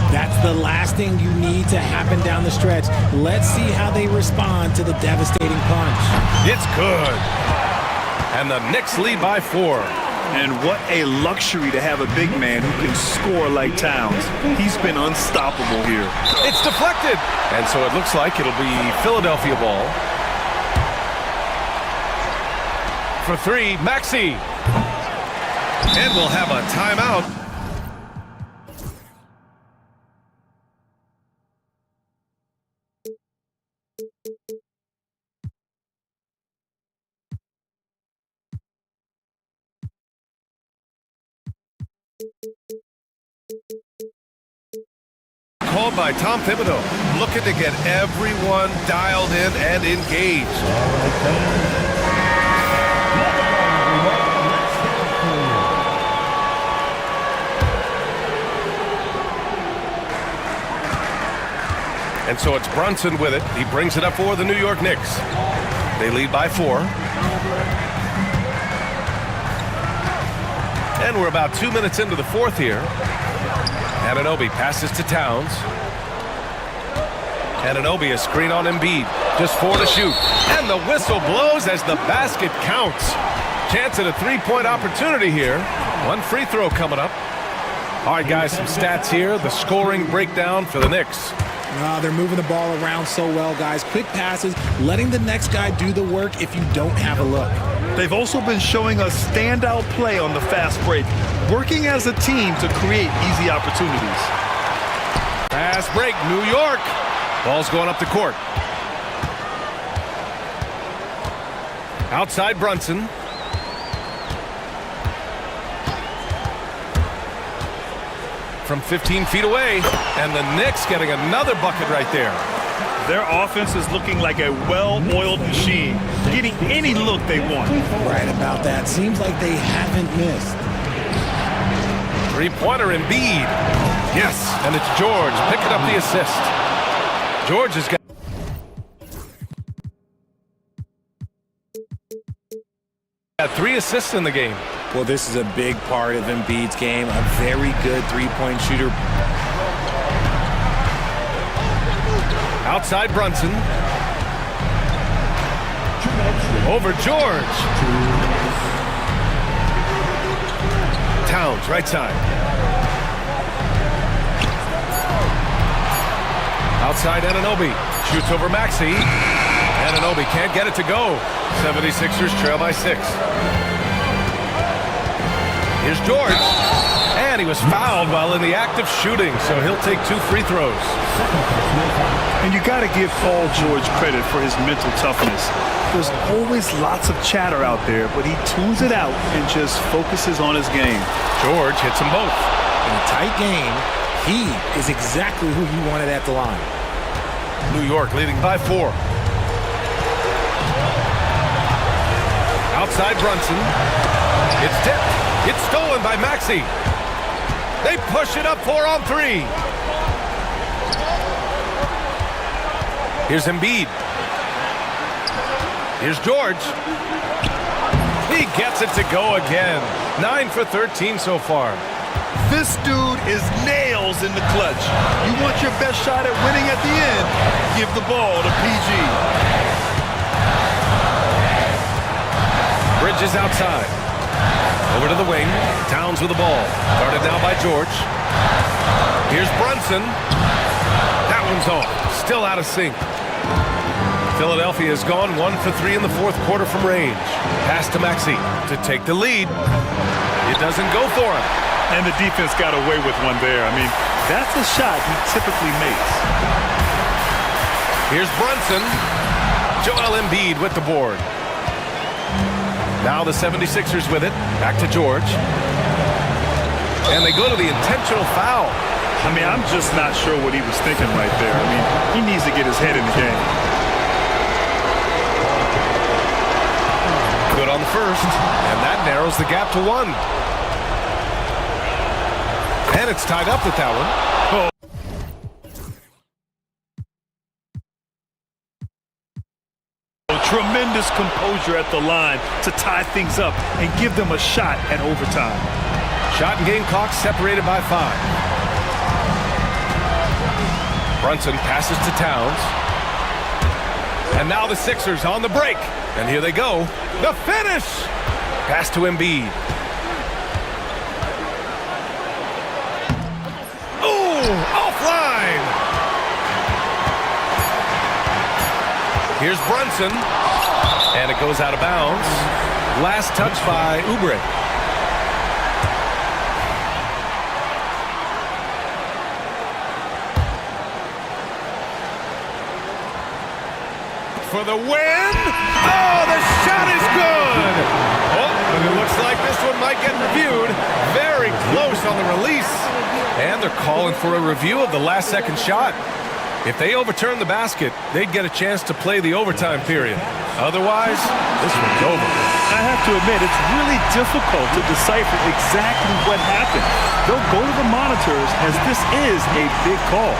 That's the last thing you need to happen down the stretch. Let's see how they respond to the devastating punch. It's good. And the Knicks lead by 4. And what a luxury to have a big man who can score like Towns. He's been unstoppable here. It's deflected. And so it looks like it'll be Philadelphia ball. For 3, Maxey. And we'll have a timeout. Called by Tom Thibodeau, looking to get everyone dialed in and engaged. And so it's Brunson with it. He brings it up for the New York Knicks. They lead by 4. And we're about 2 minutes into the fourth here. Anunoby passes to Towns. Anunoby, a screen on Embiid. Just 4 to shoot. And the whistle blows as the basket counts. Chance at a three-point opportunity here. One free throw coming up. All right, guys, some stats here. The scoring breakdown for the Knicks. They're moving the ball around so well, guys. Quick passes, letting the next guy do the work if you don't have a look. They've also been showing us standout play on the fast break, working as a team to create easy opportunities. Fast break, New York. Ball's going up the court. Outside Brunson. From 15 feet away, and the Knicks getting another bucket right there. Their offense is looking like a well-oiled machine, getting any look they want. Right about that. Seems like they haven't missed. Three-pointer Embiid. Yes, and it's George picking up the assist. George has got 3 assists in the game. Well, this is a big part of Embiid's game. A very good three-point shooter. Outside Brunson. Over George. Towns, right side. Outside Anunoby. Shoots over Maxey. Anunoby can't get it to go. 76ers trail by 6. Here's George. And he was fouled while in the act of shooting, so he'll take 2 free throws. And you got to give Paul George credit for his mental toughness. There's always lots of chatter out there, but he tunes it out and just focuses on his game. George hits them both. In a tight game, he is exactly who you wanted at the line. New York leading by 4. Outside Brunson. It's tipped. It's stolen by Maxey. They push it up 4 on 3. Here's Embiid. Here's George. He gets it to go again. 9 for 13 so far. This dude is nails in the clutch. You want your best shot at winning at the end? Give the ball to PG. Bridges outside. Over to the wing. Towns with the ball. Guarded now by George. Here's Brunson. That one's off. Still out of sync. Philadelphia has gone 1 for 3 in the fourth quarter from range. Pass to Maxey to take the lead. It doesn't go for him. And the defense got away with one there. I mean, that's a shot he typically makes. Here's Brunson. Joel Embiid with the board. Now the 76ers with it. Back to George. And they go to the intentional foul. I mean, I'm just not sure what he was thinking right there. I mean, he needs to get his head in the game. Good on the first. And that narrows the gap to 1. And it's tied up with that one. Oh. Tremendous composure at the line to tie things up and give them a shot at overtime. Shot and game clock separated by 5. Brunson passes to Towns. And now the Sixers on the break. And here they go. The finish! Pass to Embiid. Ooh, offline! Here's Brunson. And it goes out of bounds. Last touch by Oubre. For the win! Oh, the shot is good! Oh, but it looks like this one might get reviewed. Very close on the release. And they're calling for a review of the last-second shot. If they overturn the basket, they'd get a chance to play the overtime period. Otherwise, this one's over. I have to admit, it's really difficult to decipher exactly what happened. They'll go to the monitors as this is a big call.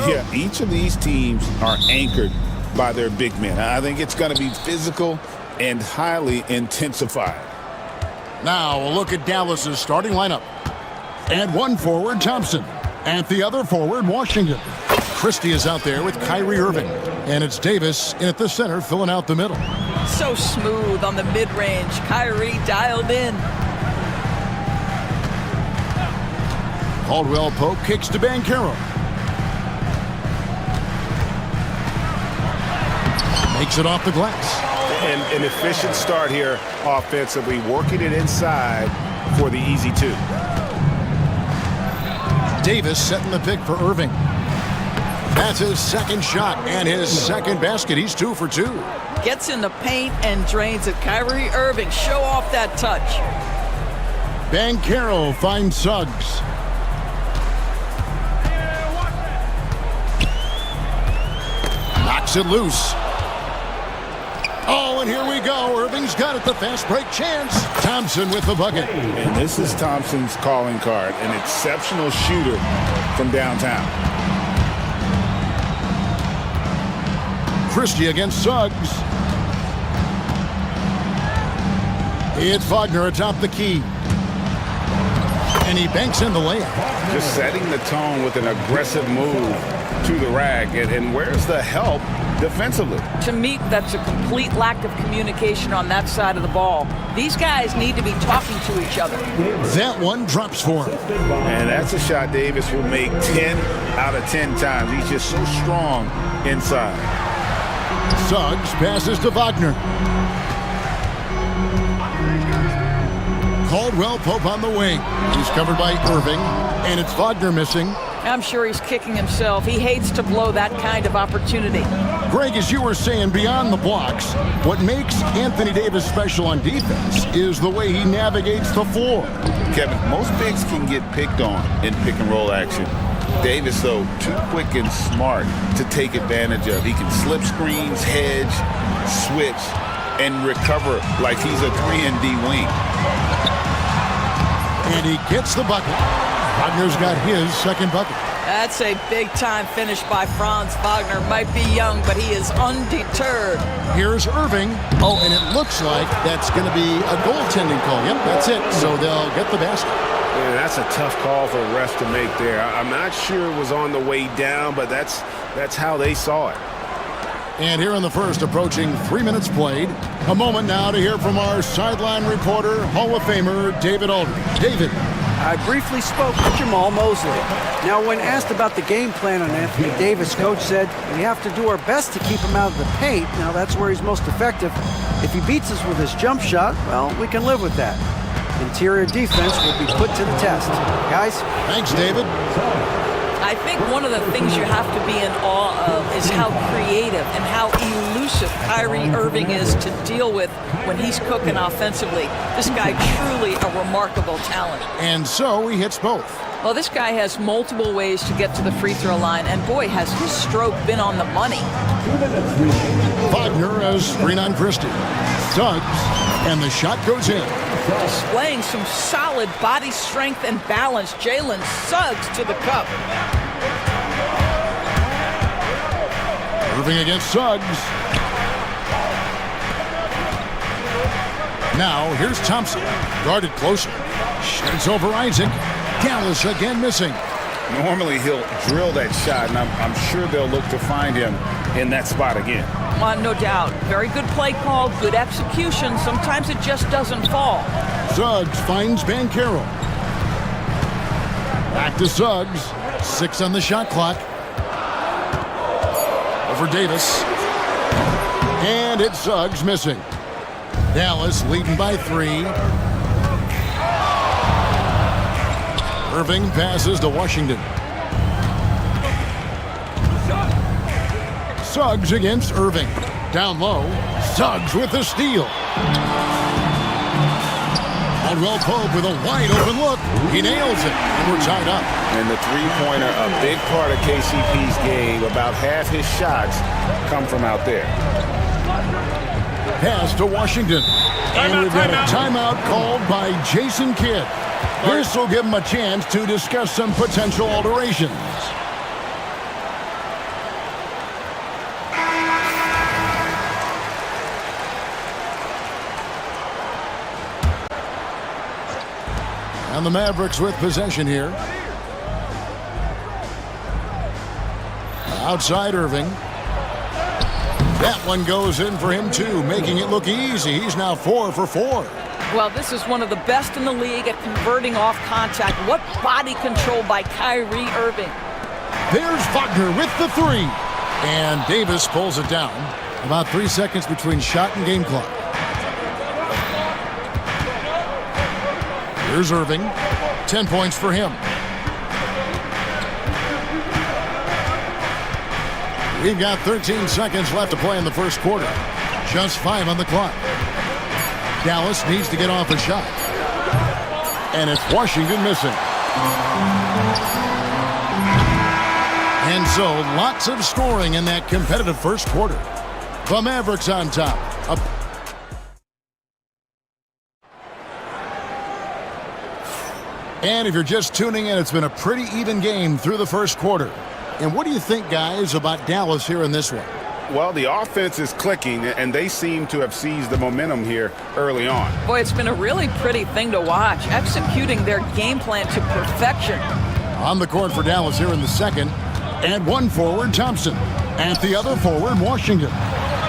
Yeah, each of these teams are anchored by their big men. I think it's going to be physical and highly intensified. Now a look at Dallas's starting lineup. At one forward, Thompson. At the other forward, Washington. Christie is out there with Kyrie Irving. And it's Davis in at the center, filling out the middle. So smooth on the mid-range. Kyrie dialed in. Caldwell Pope kicks to Banchero. Makes it off the glass. And an efficient start here offensively, working it inside for the easy two. Davis setting the pick for Irving. That's his second shot and his second basket. He's 2 for 2. Gets in the paint and drains it. Kyrie Irving, show off that touch. Banchero finds Suggs. Knocks it loose. Oh, and here we go. Irving's got it, the fast break chance. Thompson with the bucket. And this is Thompson's calling card, an exceptional shooter from downtown. Christie against Suggs. It's Wagner atop the key. And he banks in the layup. Just setting the tone with an aggressive move to the rack. And where's the help defensively? To me, that's a complete lack of communication on that side of the ball. These guys need to be talking to each other. That one drops for him. And that's a shot Davis will make 10 out of 10 times. He's just so strong inside. Suggs passes to Wagner. Caldwell Pope on the wing. He's covered by Irving, and it's Wagner missing. I'm sure he's kicking himself. He hates to blow that kind of opportunity. Greg, as you were saying, beyond the blocks, what makes Anthony Davis special on defense is the way he navigates the floor. Kevin, most bigs can get picked on in pick and roll action. Davis, though, too quick and smart to take advantage of. He can slip screens, hedge, switch, and recover like he's a 3-and-D wing. And he gets the bucket. Wagner's got his second bucket. That's a big-time finish by Franz Wagner. Might be young, but he is undeterred. Here's Irving. Oh, and it looks like that's going to be a goaltending call. Yep, that's it. So they'll get the basket. Yeah, that's a tough call for a ref to make there. I'm not sure it was on the way down, but that's how they saw it. And here in the first, approaching 3 minutes played. A moment now to hear from our sideline reporter, Hall of Famer David Aldridge. David. I briefly spoke to Jamal Mosley. Now, when asked about the game plan on Anthony Davis, coach said, we have to do our best to keep him out of the paint. Now, that's where he's most effective. If he beats us with his jump shot, well, we can live with that. Interior defense will be put to the test. Guys? Thanks, David. I think one of the things you have to be in awe of is how creative and how elusive Kyrie Irving is to deal with when he's cooking offensively. This guy truly a remarkable talent. And so he hits both. Well, this guy has multiple ways to get to the free throw line, and boy, has his stroke been on the money. Wagner as screen on Christie. Suggs, and the shot goes in. Displaying some solid body strength and balance, Jalen Suggs to the cup. Irving against Suggs. Now, here's Thompson. Guarded closer. Shoots over Isaac. Dallas again missing. Normally he'll drill that shot, and I'm sure they'll look to find him in that spot again. No doubt. Very good play call, good execution. Sometimes it just doesn't fall. Suggs finds Banchero. Back to Suggs. 6 on the shot clock. Over Davis. And it's Suggs missing. Dallas leading by 3. Irving passes to Washington. Suggs against Irving. Down low. Suggs with the steal. Caldwell Pope with a wide open look. He nails it. And we're tied up. And the three-pointer, a big part of KCP's game. About half his shots come from out there. Pass to Washington. And we've got a timeout called by Jason Kidd. This will give him a chance to discuss some potential alterations. And the Mavericks with possession here. Outside Irving. That one goes in for him too, making it look easy. He's now 4 for 4. Well, this is one of the best in the league at converting off contact. What body control by Kyrie Irving. There's Wagner with the three. And Davis pulls it down. About 3 seconds between shot and game clock. Here's Irving. 10 points for him. We've got 13 seconds left to play in the first quarter. Just 5 on the clock. Dallas needs to get off a shot. And it's Washington missing. And so, lots of scoring in that competitive first quarter. The Mavericks on top. And if you're just tuning in, it's been a pretty even game through the first quarter. And what do you think, guys, about Dallas here in this one? Well, the offense is clicking, and they seem to have seized the momentum here early on. Boy, it's been a really pretty thing to watch, executing their game plan to perfection. On the court for Dallas here in the second. And one forward, Thompson. At the other forward, Washington.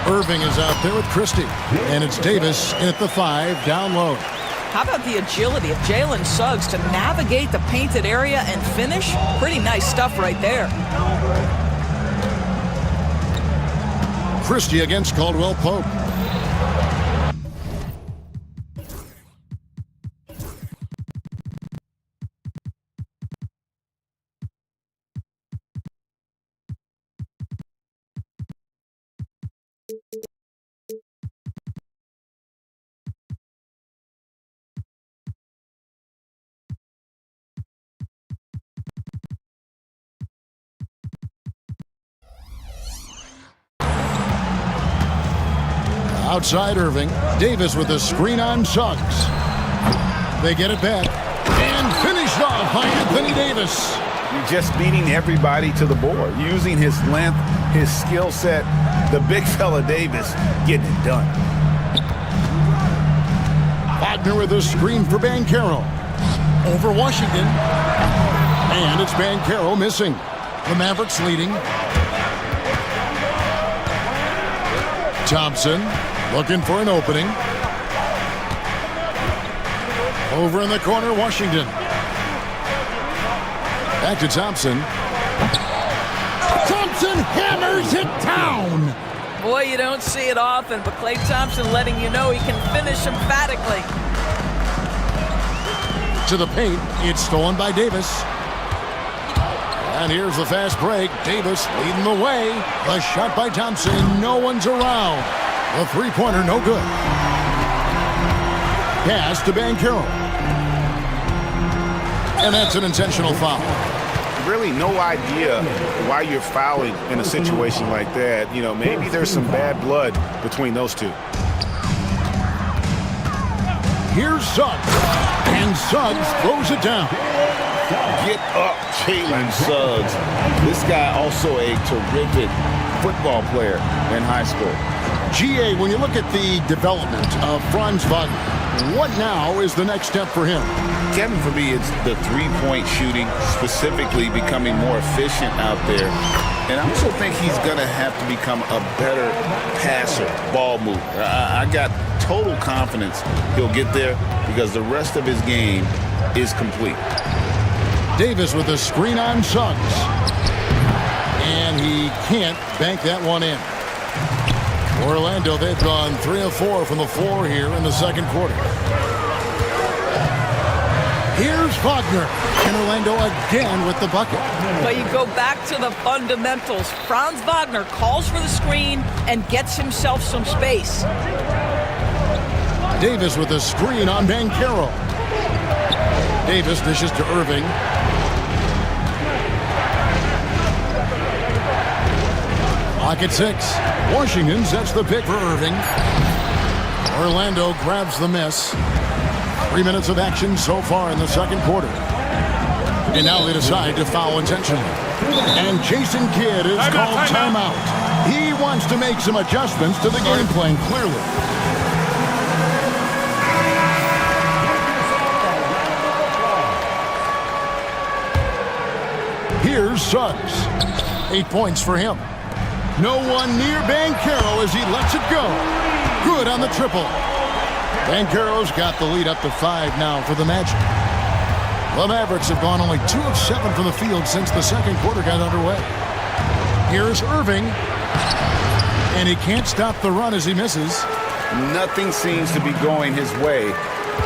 Irving is out there with Christie. And it's Davis in at the 5, down low. How about the agility of Jalen Suggs to navigate the painted area and finish? Pretty nice stuff right there. Christie against Caldwell Pope. Outside Irving. Davis with a screen on Suggs. They get it back. And finished off by Anthony Davis. You're just beating everybody to the board, using his length, his skill set. The big fella Davis getting it done. Wagner with a screen for Banchero. Over Washington. And it's Banchero missing. The Mavericks leading. Thompson looking for an opening. Over in the corner, Washington. Back to Thompson. Thompson hammers it down. Boy, you don't see it often, but Klay Thompson letting you know he can finish emphatically. To the paint, it's stolen by Davis. And here's the fast break. Davis leading the way. The shot by Thompson. No one's around. The three-pointer, no good. Pass to Banchero. And that's an intentional foul. Really no idea why you're fouling in a situation like that. You know, maybe there's some bad blood between those two. Here's Suggs. And Suggs throws it down. Get up, Jalen Suggs. This guy also a terrific football player in high school. GA, when you look at the development of Franz Wagner, what now is the next step for him? Kevin, for me, it's the three-point shooting, specifically becoming more efficient out there. And I also think he's going to have to become a better passer, ball mover. I got total confidence he'll get there because the rest of his game is complete. Davis with a screen on Suggs. And he can't bank that one in. Orlando, they've gone 3 of 4 from the floor here in the second quarter. Here's Wagner. And Orlando again with the bucket. But you go back to the fundamentals. Franz Wagner calls for the screen and gets himself some space. Davis with a screen on Banchero. Davis dishes to Irving. Clock at 6. Washington sets the pick for Irving. Orlando grabs the miss. 3 minutes of action so far in the second quarter. And now they decide to foul intentionally. And Jason Kidd is called timeout. He wants to make some adjustments to the game plan, clearly. Here's Suggs. 8 points for him. No one near Banchero as he lets it go. Good on the triple. Banchero's got the lead up to 5 now for the Magic. The Mavericks have gone only 2 of 7 from the field since the second quarter got underway. Here's Irving. And he can't stop the run as he misses. Nothing seems to be going his way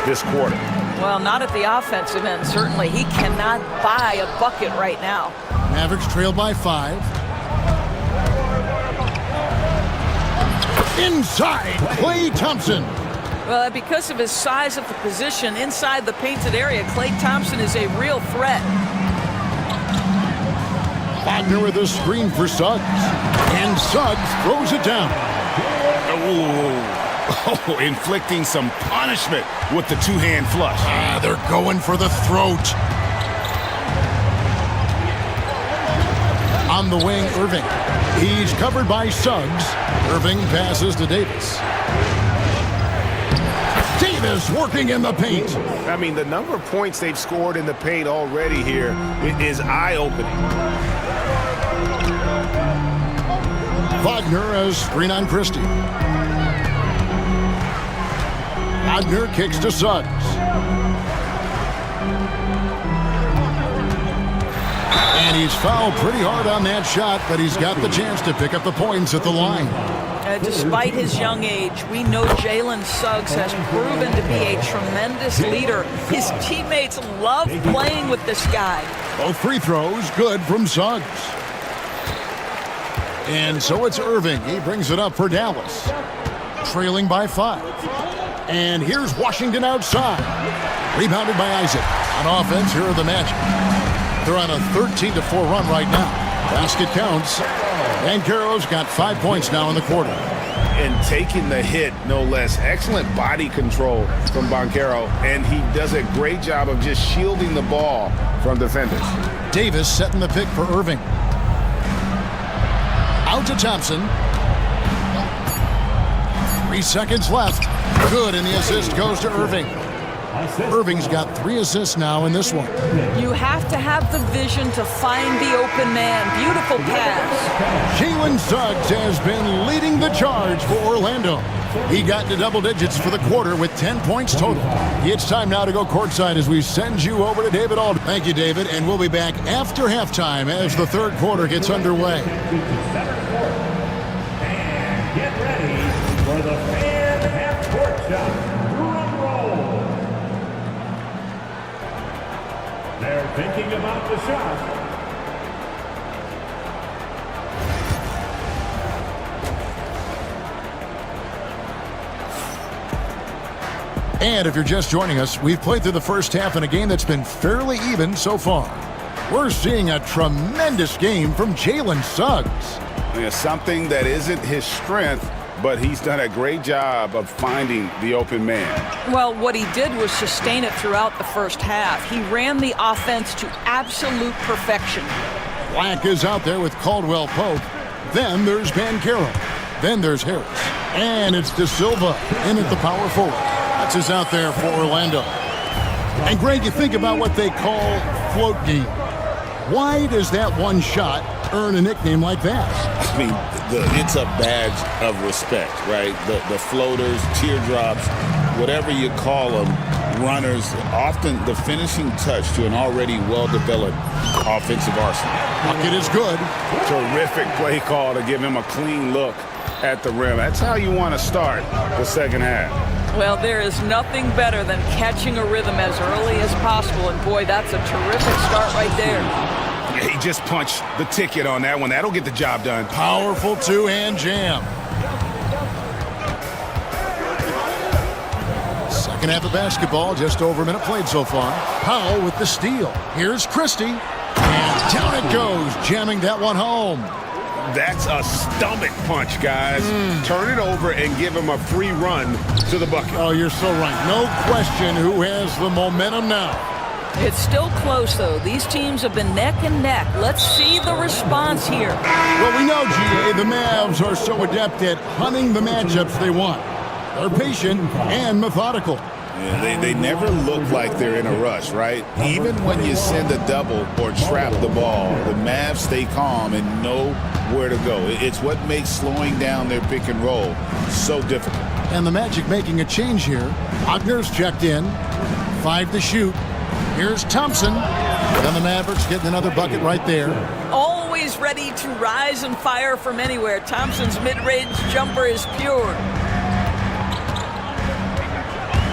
this quarter. Well, not at the offensive end, certainly. He cannot buy a bucket right now. Mavericks trail by 5. Inside, Klay Thompson. Well, because of his size of the position inside the painted area, Klay Thompson is a real threat. Wagner with a screen for Suggs. And Suggs throws it down. Oh, inflicting some punishment with the two-hand flush. They're going for the throat. On the wing, Irving. He's covered by Suggs. Irving passes to Davis. Davis working in the paint. I mean, the number of points they've scored in the paint already here is eye-opening. Wagner has screen on Christie. Wagner kicks to Suggs. And he's fouled pretty hard on that shot, but he's got the chance to pick up the points at the line. Despite his young age, we know Jalen Suggs has proven to be a tremendous leader. His teammates love playing with this guy. Both free throws good from Suggs. And so it's Irving. He brings it up for Dallas. Trailing by 5. And here's Washington outside. Rebounded by Isaac. On offense, here are the Magic. They're on a 13-4 run right now. Basket counts. Banchero's got 5 points now in the quarter. And taking the hit, no less. Excellent body control from Banchero, and he does a great job of just shielding the ball from defenders. Davis setting the pick for Irving. Out to Thompson. 3 seconds left. Good, and the assist goes to Irving. Irving's got 3 assists now in this one. You have to have the vision to find the open man. Beautiful pass. Jalen Suggs has been leading the charge for Orlando. He got into double digits for the quarter with 10 points total. It's time now to go courtside as we send you over to David Alden. Thank you, David, and we'll be back after halftime as the third quarter gets underway. And get ready for the fan half-court shot. Drum roll. They're thinking about the shot. And if you're just joining us, we've played through the first half in a game that's been fairly even so far. We're seeing a tremendous game from Jalen Suggs. It's something that isn't his strength, but he's done a great job of finding the open man. Well, what he did was sustain it throughout the first half. He ran the offense to absolute perfection. Black is out there with Caldwell Pope. Then there's Banchero. Then there's Harris. And it's De Silva in at the power forward. That's is out there for Orlando. And Greg, you think about what they call float game. Why does that one shot earn a nickname like that? I mean, it's a badge of respect, right? The floaters, teardrops, whatever you call them, runners, often the finishing touch to an already well-developed offensive arsenal. Bucket is good. Terrific play call to give him a clean look at the rim. That's how you want to start the second half. Well, there is nothing better than catching a rhythm as early as possible, and boy, that's a terrific start right there. Yeah, he just punched the ticket on that one. That'll get the job done. Powerful two-hand jam. Second half of basketball, just over a minute played so far. Powell with the steal. Here's Christie. And down it goes, jamming that one home. That's a stomach punch, guys. Turn it over and give him a free run to the bucket. Oh, you're so right. No question who has the momentum now. It's still close, though. These teams have been neck and neck. Let's see the response here. Well, we know, GA, the Mavs are so adept at hunting the matchups they want. They're patient and methodical. Yeah, they never look like they're in a rush, right? Even when you send a double or trap the ball, the Mavs stay calm and know where to go. It's what makes slowing down their pick and roll so difficult. And the Magic making a change here. Wagner's checked in. 5 to shoot. Here's Thompson. And the Mavericks getting another bucket right there. Always ready to rise and fire from anywhere. Thompson's mid-range jumper is pure.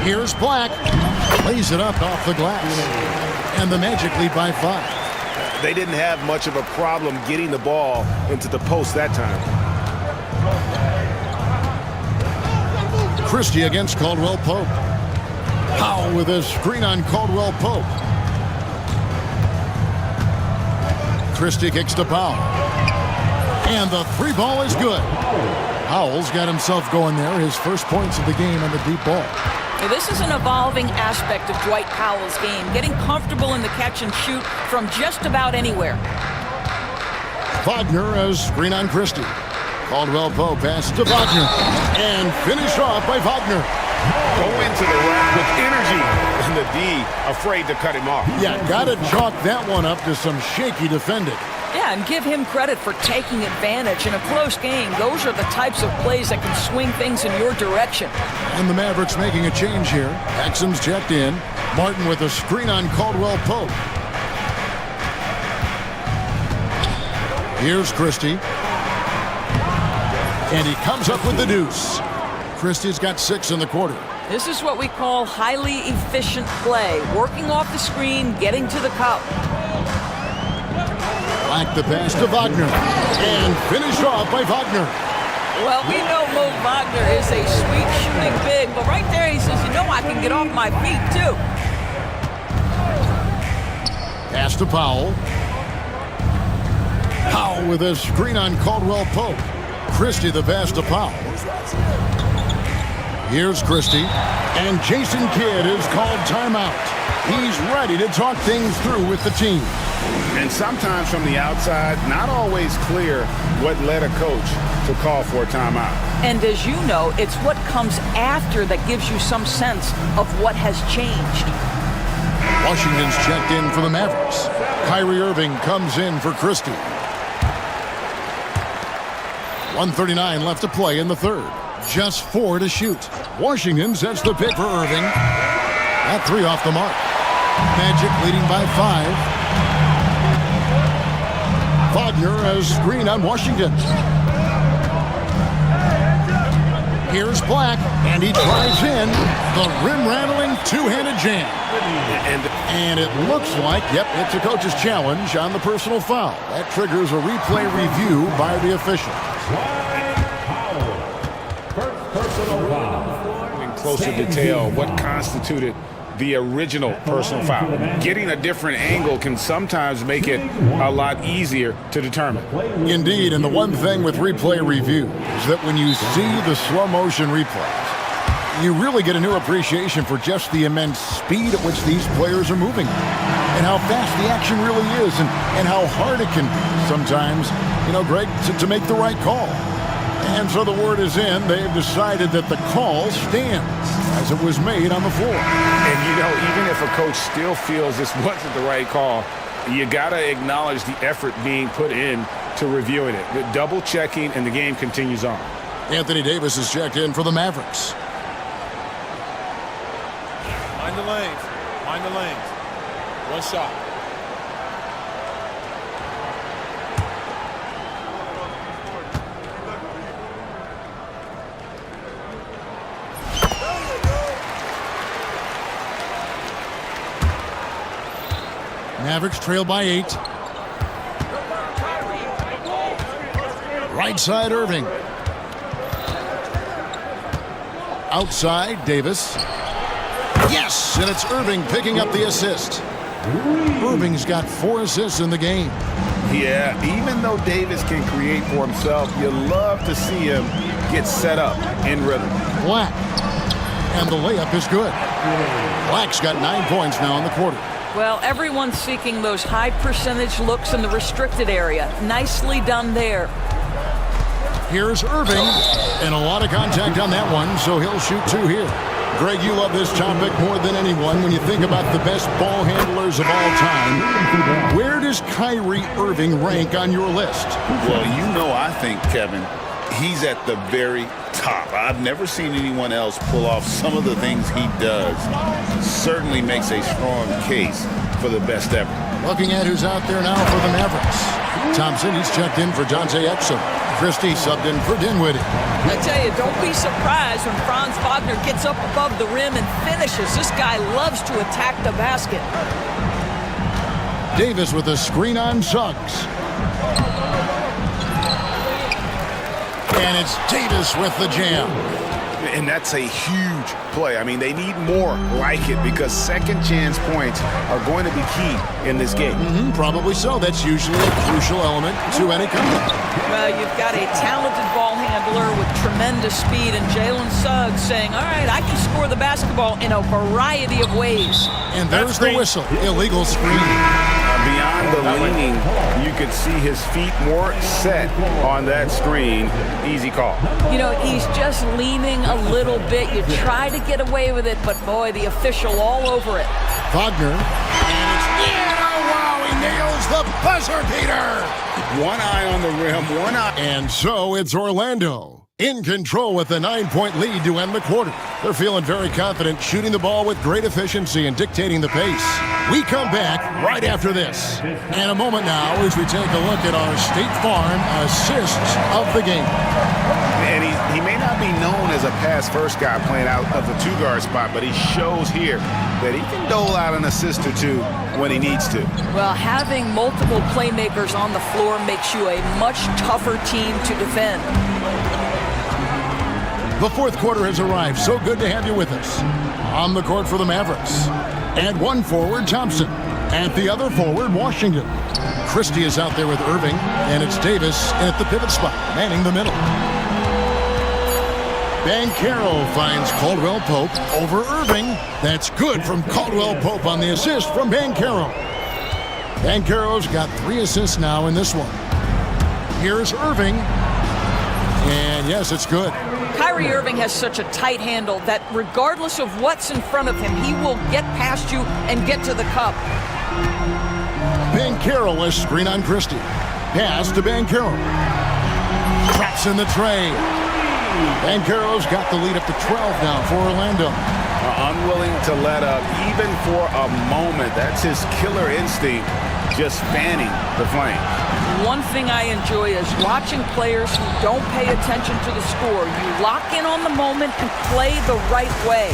Here's Black. Lays it up off the glass. And the Magic lead by 5. They didn't have much of a problem getting the ball into the post that time. Christie against Caldwell Pope. Powell with a screen on Caldwell Pope. Christie kicks to Powell. And the 3 ball is good. Powell's got himself going there. His first points of the game on the deep ball. Now, this is an evolving aspect of Dwight Powell's game, getting comfortable in the catch and shoot from just about anywhere. Wagner as screen on Christie. Caldwell Pope pass to Wagner. And finished off by Wagner. Go into the rack with energy. And the D afraid to cut him off. Yeah, gotta chalk that one up to some shaky defending. Yeah, and give him credit for taking advantage in a close game. Those are the types of plays that can swing things in your direction. And the Mavericks making a change here. Exum's checked in. Martin with a screen on Caldwell Pope. Here's Christie. And he comes up with the deuce. Christie's got 6 in the quarter. This is what we call highly efficient play. Working off the screen, getting to the cup. Black the pass to Wagner. And finished off by Wagner. Well, we know Mo Wagner is a sweet shooting big, but right there he says, you know, I can get off my feet too. Pass to Powell. Powell with a screen on Caldwell Pope. Christie the pass to Powell. Here's Christie. And Jason Kidd is called timeout. He's ready to talk things through with the team. And sometimes from the outside, not always clear what led a coach to call for a timeout. And as you know, it's what comes after that gives you some sense of what has changed. Washington's checked in for the Mavericks. Kyrie Irving comes in for Christie. 1:39 left to play in the third. Just 4 to shoot. Washington sets the pick for Irving. That 3 off the mark. Magic leading by 5. Wagner has screen on Washington. Here's Black, and he drives in the rim-rattling two-handed jam. And it looks like, yep, it's a coach's challenge on the personal foul. That triggers a replay review by the official. Personal foul. In closer detail, what constituted the original personal foul. Getting a different angle can sometimes make it a lot easier to determine. Indeed, and the one thing with replay review is that when you see the slow motion replays, you really get a new appreciation for just the immense speed at which these players are moving and how fast the action really is and how hard it can sometimes, you know, Greg, to make the right call. And so the word is in. They've decided that the call stands as it was made on the floor. And, you know, even if a coach still feels this wasn't the right call, you got to acknowledge the effort being put in to reviewing it. The double checking, and the game continues on. Anthony Davis is checked in for the Mavericks. Mind the lanes. Mind the lanes. One shot. Mavericks trail by 8. Right side, Irving. Outside, Davis. Yes, and it's Irving picking up the assist. Irving's got 4 assists in the game. Yeah, even though Davis can create for himself, you love to see him get set up in rhythm. Black. And the layup is good. Black's got 9 points now in the quarter. Well, everyone's seeking those high percentage looks in the restricted area. Nicely done there. Here's Irving, and a lot of contact on that one, so he'll shoot 2 here. Greg, you love this topic more than anyone when you think about the best ball handlers of all time. Where does Kyrie Irving rank on your list? Well, you know, I think, Kevin, he's at the very top. I've never seen anyone else pull off some of the things he does. Certainly makes a strong case for the best ever. Looking at who's out there now for the Mavericks. Thompson, he's checked in for Dante Exum. Christie subbed in for Dinwiddie. I tell you, don't be surprised when Franz Wagner gets up above the rim and finishes. This guy loves to attack the basket. Davis with a screen on Suggs. And it's Davis with the jam. And that's a huge play. I mean, they need more like it because second chance points are going to be key in this game. Probably so. That's usually a crucial element to any comeback. Well, you've got a talented ball handler with tremendous speed, and Jalen Suggs saying, all right, I can score the basketball in a variety of ways. And there's the whistle. Illegal screen. Beyond the leaning, you could see his feet more set on that screen. Easy call. You know, he's just leaning a little bit. You try to get away with it, but boy, the official all over it. Wagner. And it's, wow, he nails the buzzer beater. One eye on the rim, one eye. And so it's Orlando in control with a 9-point lead to end the quarter. They're feeling very confident, shooting the ball with great efficiency and dictating the pace. We come back right after this. And a moment now as we take a look at our State Farm assists of the game. And he may not be known as a pass-first guy playing out of the two-guard spot, but he shows here that he can dole out an assist or two when he needs to. Well, having multiple playmakers on the floor makes you a much tougher team to defend. The fourth quarter has arrived. So good to have you with us. On the court for the Mavericks. At one forward, Thompson. At the other forward, Washington. Christie is out there with Irving, and it's Davis at the pivot spot, manning the middle. Banchero finds Caldwell Pope over Irving. That's good from Caldwell Pope on the assist from Banchero. Banchero's got 3 assists now in this one. Here's Irving. And yes, it's good. Kyrie Irving has such a tight handle that regardless of what's in front of him, he will get past you and get to the cup. Banchero with screen on Christie. Pass to Banchero. Traps in the tray. Banchero's got the lead up to 12 now for Orlando. Unwilling to let up even for a moment. That's his killer instinct, just fanning the flame. One thing I enjoy is watching players who don't pay attention to the score. You lock in on the moment and play the right way.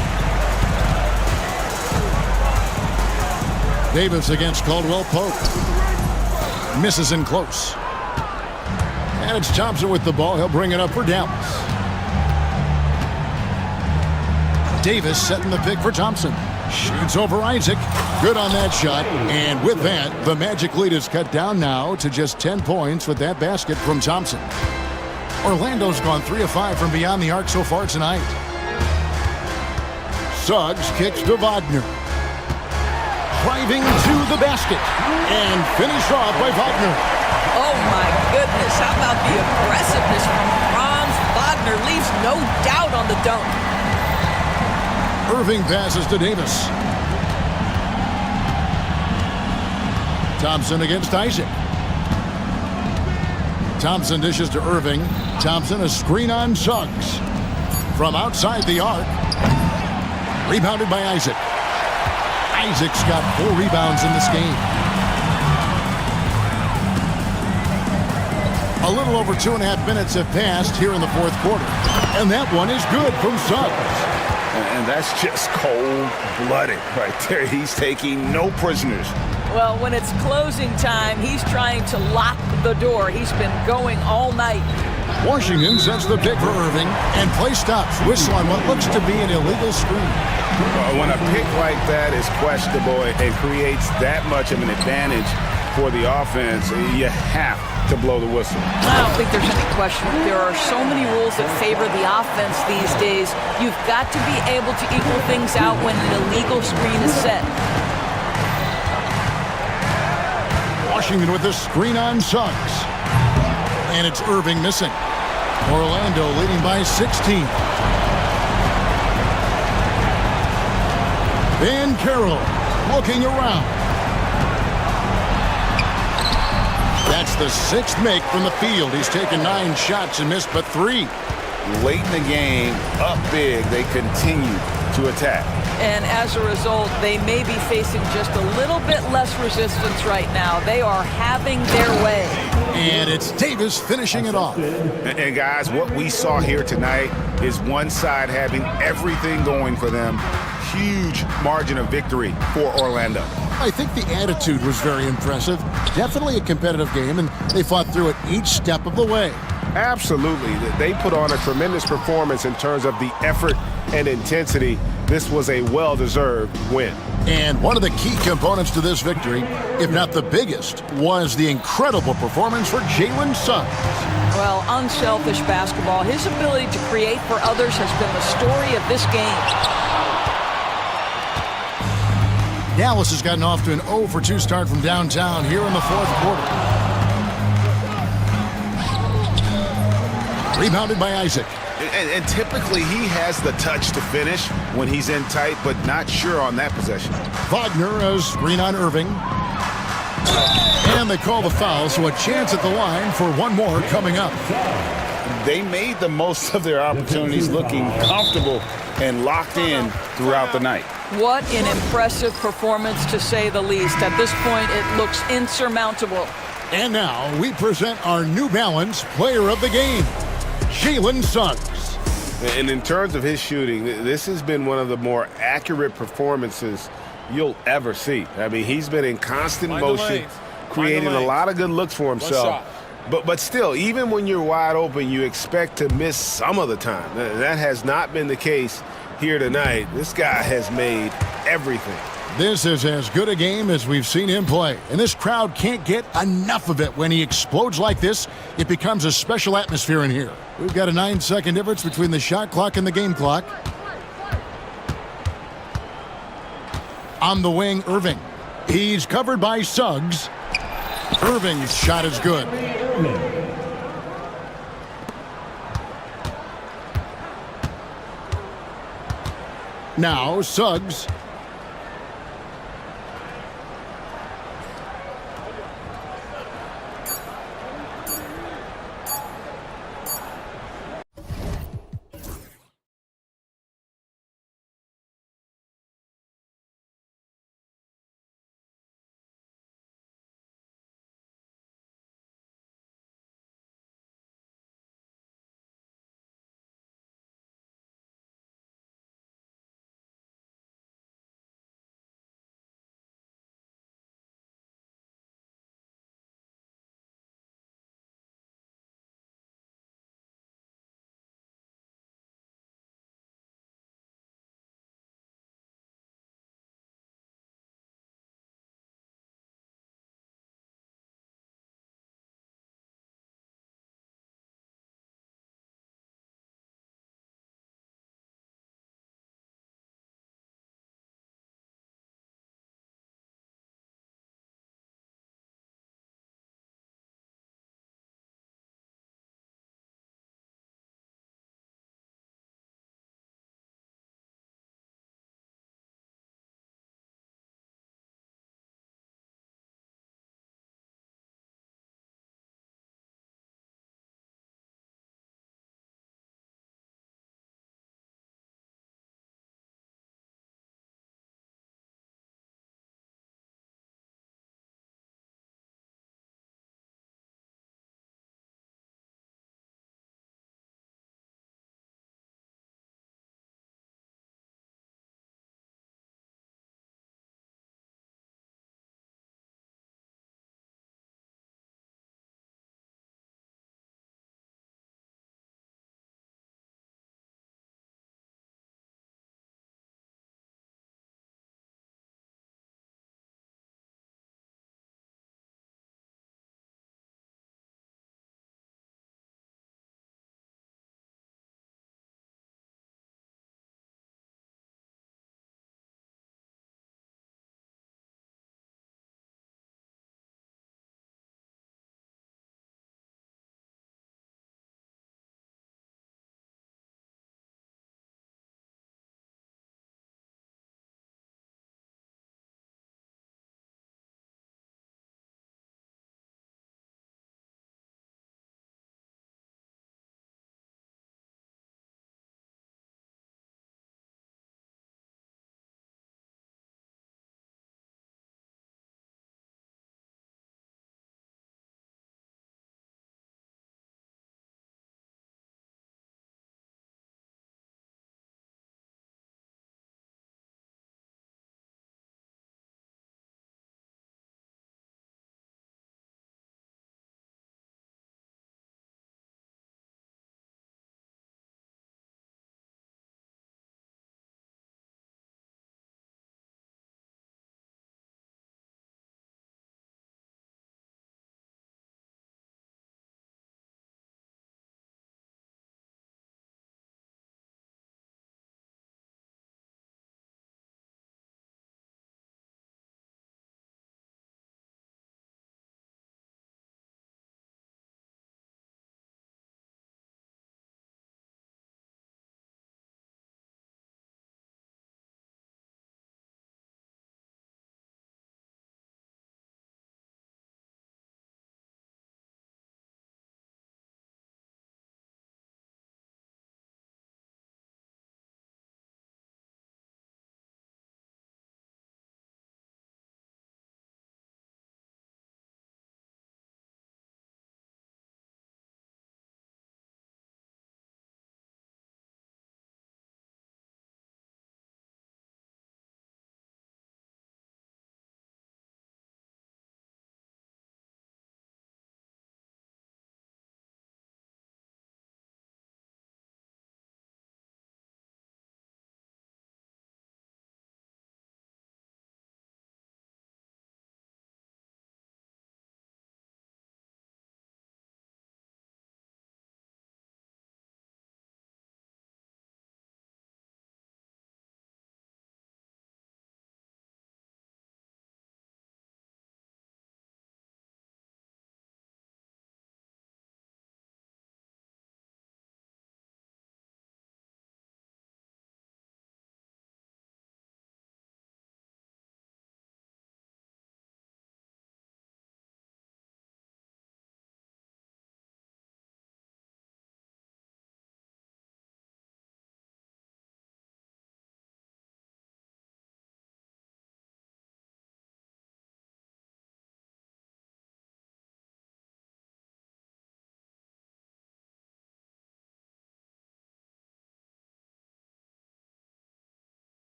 Davis against Caldwell Pope. Misses in close. And it's Thompson with the ball. He'll bring it up for Dallas. Davis setting the pick for Thompson. Shoots over Isaac. Good on that shot. And with that, the Magic lead is cut down now to just 10 points with that basket from Thompson. Orlando's gone 3 of 5 from beyond the arc so far tonight. Suggs kicks to Wagner. Driving to the basket. And finished off by Wagner. Oh my goodness, how about the aggressiveness from Franz Wagner? Leaves no doubt on the dunk. Irving passes to Davis. Thompson against Isaac. Thompson dishes to Irving. Thompson a screen on Suggs. From outside the arc. Rebounded by Isaac. Isaac's got 4 rebounds in this game. A little over 2.5 minutes have passed here in the fourth quarter. And that one is good from Suggs. And that's just cold-blooded right there. He's taking no prisoners. Well, when it's closing time, he's trying to lock the door. He's been going all night. Washington sets the pick for Irving, and play stops. Whistle on what looks to be an illegal screen. When a pick like that is questionable, it creates that much of an advantage for the offense. You have to blow the whistle. I don't think there's any question. There are so many rules that favor the offense these days. You've got to be able to equal things out when an illegal screen is set. Washington with the screen on Suggs. And it's Irving missing. Orlando leading by 16. Van Carroll looking around. That's the 6th make from the field. He's taken 9 shots and missed but 3. Late in the game, up big, they continue to attack. And as a result, they may be facing just a little bit less resistance right now. They are having their way. And it's Davis finishing it off. And guys, what we saw here tonight is one side having everything going for them. Huge margin of victory for Orlando. I think the attitude was very impressive. Definitely a competitive game, and they fought through it each step of the way. Absolutely. They put on a tremendous performance in terms of the effort and intensity. This was a well-deserved win. And one of the key components to this victory, if not the biggest, was the incredible performance for Jalen Suggs. Well, unselfish basketball. His ability to create for others has been the story of this game. Dallas has gotten off to an 0-for-2 start from downtown here in the 4th quarter. Rebounded by Isaac. And typically he has the touch to finish when he's in tight, but not sure on that possession. Wagner a screen on Irving. And they call the foul, so a chance at the line for one more coming up. They made the most of their opportunities, looking comfortable and locked in throughout the night. What an impressive performance, to say the least. At this point, it looks insurmountable. And now we present our New Balance Player of the Game, Jalen Suggs. And in terms of his shooting, this has been one of the more accurate performances you'll ever see. I mean, he's been in constant motion, creating a lot of good looks for himself. But still, even when you're wide open, you expect to miss some of the time. That has not been the case here tonight. This guy has made everything. This is as good a game as we've seen him play, and this crowd can't get enough of it. When he explodes like this, it becomes a special atmosphere in here. We've got a 9-second difference between the shot clock and the game clock. On the wing, Irving. He's covered by Suggs. Irving's shot is good. Now Suggs.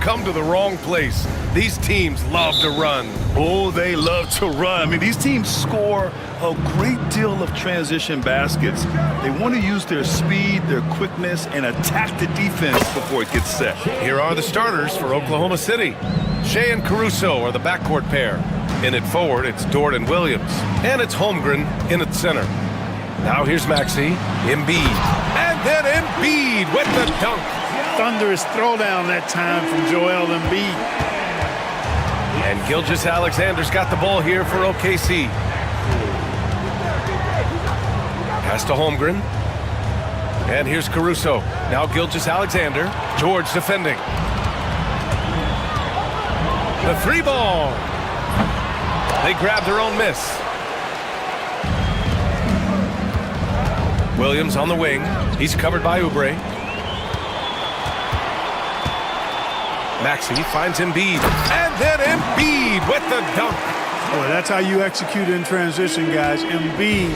come to the wrong place. These teams love to run. Oh, they love to run. I mean, these teams score a great deal of transition baskets. They want to use their speed, their quickness, and attack the defense before it gets set. Here are the starters for Oklahoma City. Shea and Caruso are the backcourt pair. In it forward, it's Dort and Williams. And it's Holmgren in at center. Now here's Maxey, Embiid, and then Embiid with the dunk. Thunderous throwdown that time from Joel Embiid. And Gilgeous-Alexander's got the ball here for OKC. Pass to Holmgren. And here's Caruso. Now Gilgeous-Alexander. George defending. The three ball. They grab their own miss. Williams on the wing. He's covered by Oubre. Maxey finds Embiid. And then Embiid with the dunk. Boy, that's how you execute in transition, guys. Embiid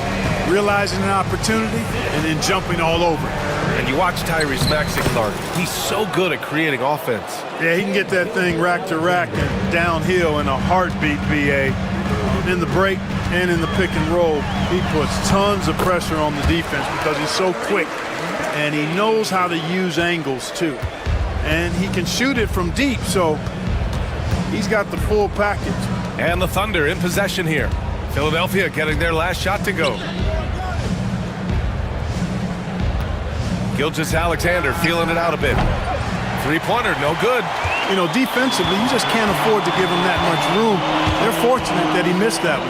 realizing an opportunity and then jumping all over it. And you watch Tyrese Maxey, Clark. He's so good at creating offense. Yeah, he can get that thing rack to rack and downhill in a heartbeat, BA. In the break and in the pick and roll, he puts tons of pressure on the defense because he's so quick. And he knows how to use angles, too. And he can shoot it from deep, so he's got the full package. And the Thunder in possession here. Philadelphia getting their last shot to go. Gilgeous-Alexander feeling it out a bit. Three-pointer, no good. You know, defensively, you just can't afford to give him that much room. They're fortunate that he missed that one.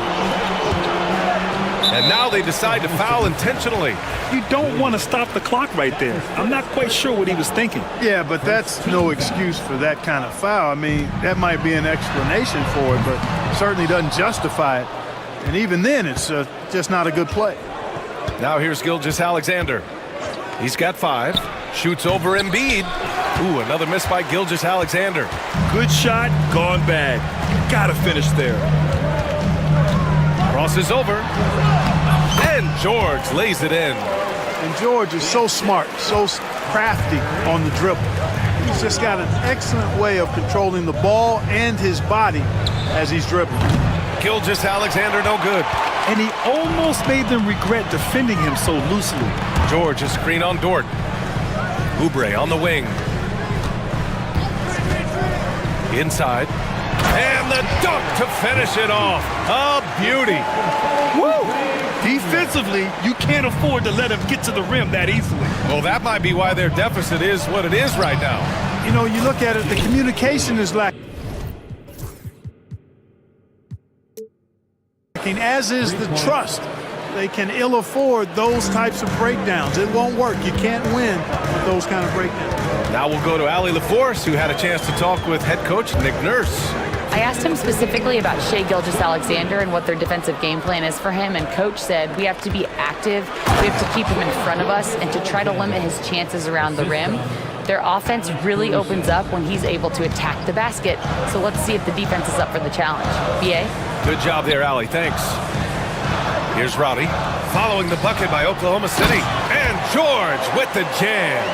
And now they decide to foul intentionally. You don't want to stop the clock right there. I'm not quite sure what he was thinking. Yeah, but that's no excuse for that kind of foul. I mean, that might be an explanation for it, but certainly doesn't justify it. And even then, it's just not a good play. Now here's Gilgeous-Alexander. He's got 5. Shoots over Embiid. Ooh, another miss by Gilgeous-Alexander. Good shot, gone bad. Gotta finish there. Crosses over. And George lays it in. And George is so smart, so crafty on the dribble. He's just got an excellent way of controlling the ball and his body as he's dribbling. Gilgeous-Alexander no good. And he almost made them regret defending him so loosely. George is screen on Dort. Oubre on the wing. Inside. And the dunk to finish it off. A beauty. Woo! Defensively, you can't afford to let him get to the rim that easily. Well, that might be why their deficit is what it is right now. You know, you look at it, the communication is lacking, as is the trust. They can ill afford those types of breakdowns. It won't work. You can't win with those kind of breakdowns. Now we'll go to Allie LaForce, who had a chance to talk with head coach Nick Nurse. I asked him specifically about Shai Gilgeous-Alexander and what their defensive game plan is for him, and coach said we have to be active, we have to keep him in front of us, and to try to limit his chances around the rim. Their offense really opens up when he's able to attack the basket, so let's see if the defense is up for the challenge. BA? Good job there, Allie. Thanks. Here's Rowdy, following the bucket by Oklahoma City, and George with the jam.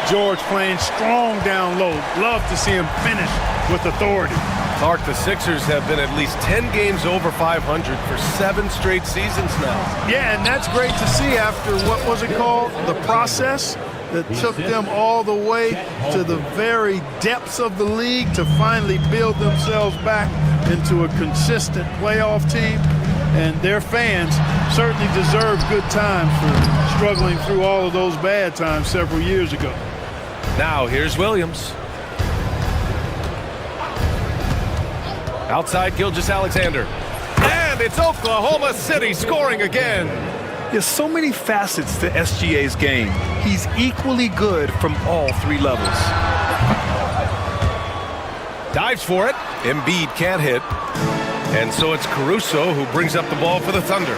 George playing strong down low. Love to see him finish with authority. Clark, the Sixers have been at least 10 games over 500 for 7 straight seasons now. Yeah, and that's great to see after, what was it called? The process that took them all the way to the very depths of the league to finally build themselves back into a consistent playoff team. And their fans certainly deserve good times for struggling through all of those bad times several years ago. Now here's Williams. Outside Gilgeous-Alexander. And it's Oklahoma City scoring again. There's so many facets to SGA's game. He's equally good from all 3 levels. Dives for it. Embiid can't hit. And so it's Caruso who brings up the ball for the Thunder.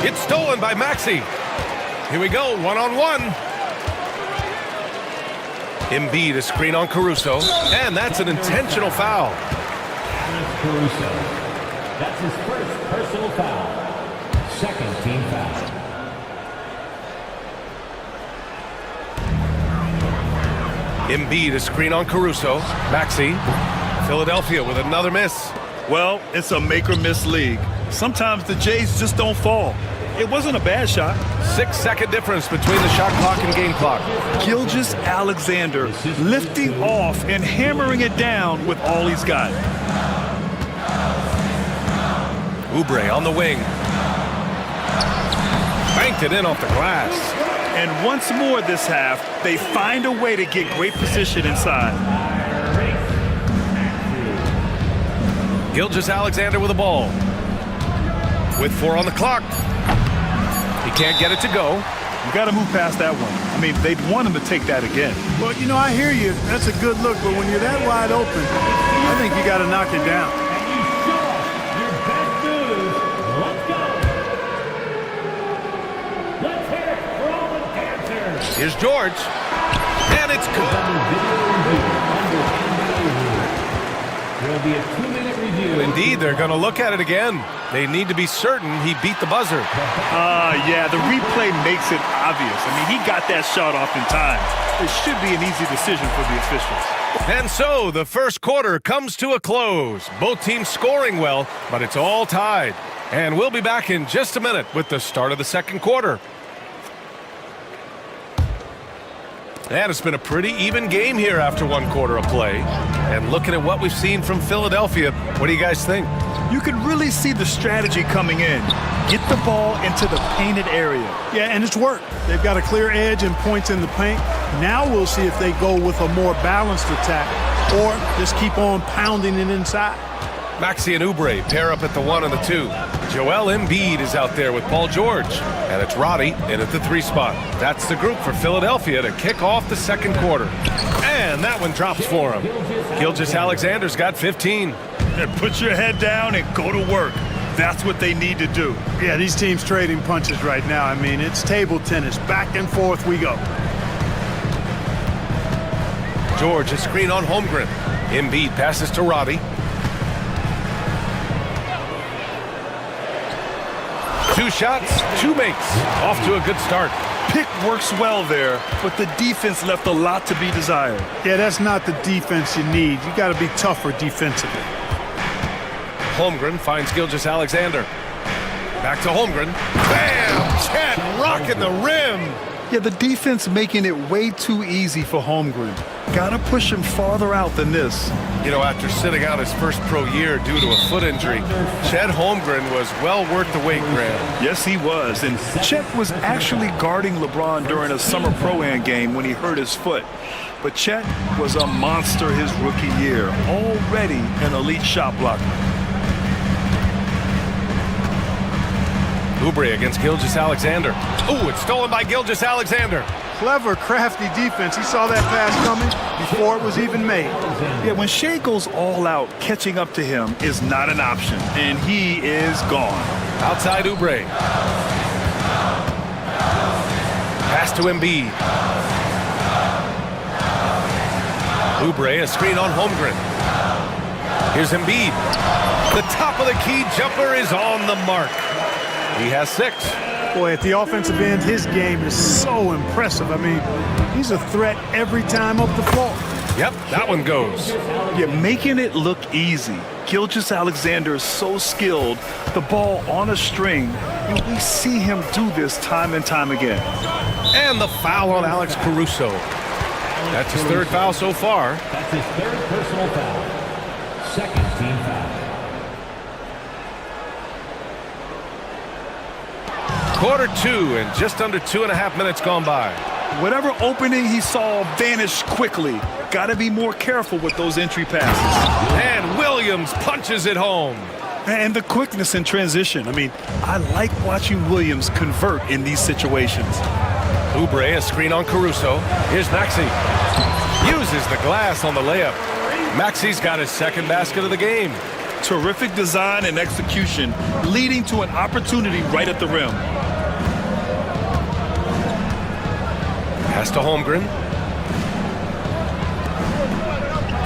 It's stolen by Maxey. Here we go, one-on-one. Embiid, a screen on Caruso, and that's an intentional foul. Caruso. That's his first personal foul. Second team foul. Embiid, a screen on Caruso. Maxey. Philadelphia with another miss. Well, it's a make-or-miss league. Sometimes the Jays just don't fall. It wasn't a bad shot. 6-second difference between the shot clock and game clock. Gilgeous-Alexander lifting off and hammering it down with all he's got. Oubre on the wing. Banked it in off the glass. And once more this half, they find a way to get great position inside. Gilgeous-Alexander with the ball. With 4 on the clock. He can't get it to go. You got to move past that one. I mean, they'd want him to take that again. Well, you know, I hear you. That's a good look, but when you're that wide open, I think you got to knock it down. Your best moves. Let's go. Let's hear it for all the dancers. Here's George. And it's good. There'll be a 2-minute review. Indeed, they're going to look at it again. They need to be certain he beat the buzzer. Yeah, the replay makes it obvious. I mean, he got that shot off in time. It should be an easy decision for the officials. And so the first quarter comes to a close. Both teams scoring well, but it's all tied. And we'll be back in just a minute with the start of the second quarter. And it's been a pretty even game here after one quarter of play. And looking at what we've seen from Philadelphia, what do you guys think? You can really see the strategy coming in. Get the ball into the painted area. Yeah, and it's worked. They've got a clear edge and points in the paint. Now we'll see if they go with a more balanced attack or just keep on pounding it inside. Maxey and Oubre pair up at the 1 and the 2. Joel Embiid is out there with Paul George. And it's Roddy in at the 3 spot. That's the group for Philadelphia to kick off the second quarter. And that one drops for him. Gilgeous-Alexander's got 15. And put your head down and go to work. That's what they need to do. Yeah, these teams trading punches right now. I mean, it's table tennis. Back and forth we go. George, a screen on Holmgren. Embiid passes to Roddy. 2 shots, 2 makes. Off to a good start. Pick works well there, but the defense left a lot to be desired. Yeah, that's not the defense you need. You got to be tougher defensively. Holmgren finds Gilgeous-Alexander. Back to Holmgren. Bam! Chet rocking the rim. Yeah, the defense making it way too easy for Holmgren. Gotta push him farther out than this. You know, after sitting out his first pro year due to a foot injury, Chet Holmgren was well worth the wait, Graham. Yes, he was. And Chet was actually guarding LeBron during a summer pro-am game when he hurt his foot. But Chet was a monster his rookie year, already an elite shot blocker. Oubre against Gilgeous-Alexander. Ooh, it's stolen by Gilgeous-Alexander. Clever, crafty defense. He saw that pass coming before it was even made. Yeah, when Shea goes all out, catching up to him is not an option, and he is gone. Outside Oubre. Pass to Embiid. Oubre, a screen on Holmgren. Here's Embiid. The top of the key jumper is on the mark. He has 6. Boy, at the offensive end, his game is so impressive. I mean, he's a threat every time up the floor. Yep, that one goes. Yeah, making it look easy. Gilgeous-Alexander is so skilled. The ball on a string. And we see him do this time and time again. And the foul on Alex Caruso. That's his 3rd foul so far. That's his 3rd personal foul. 2nd team foul. Quarter 2 and just under 2.5 minutes gone by. Whatever opening he saw vanished quickly. Got to be more careful with those entry passes. And Williams punches it home. And the quickness in transition. I mean, I like watching Williams convert in these situations. Oubre, a screen on Caruso. Here's Maxey. Uses the glass on the layup. Maxey's got his 2nd basket of the game. Terrific design and execution, leading to an opportunity right at the rim. Pass to Holmgren.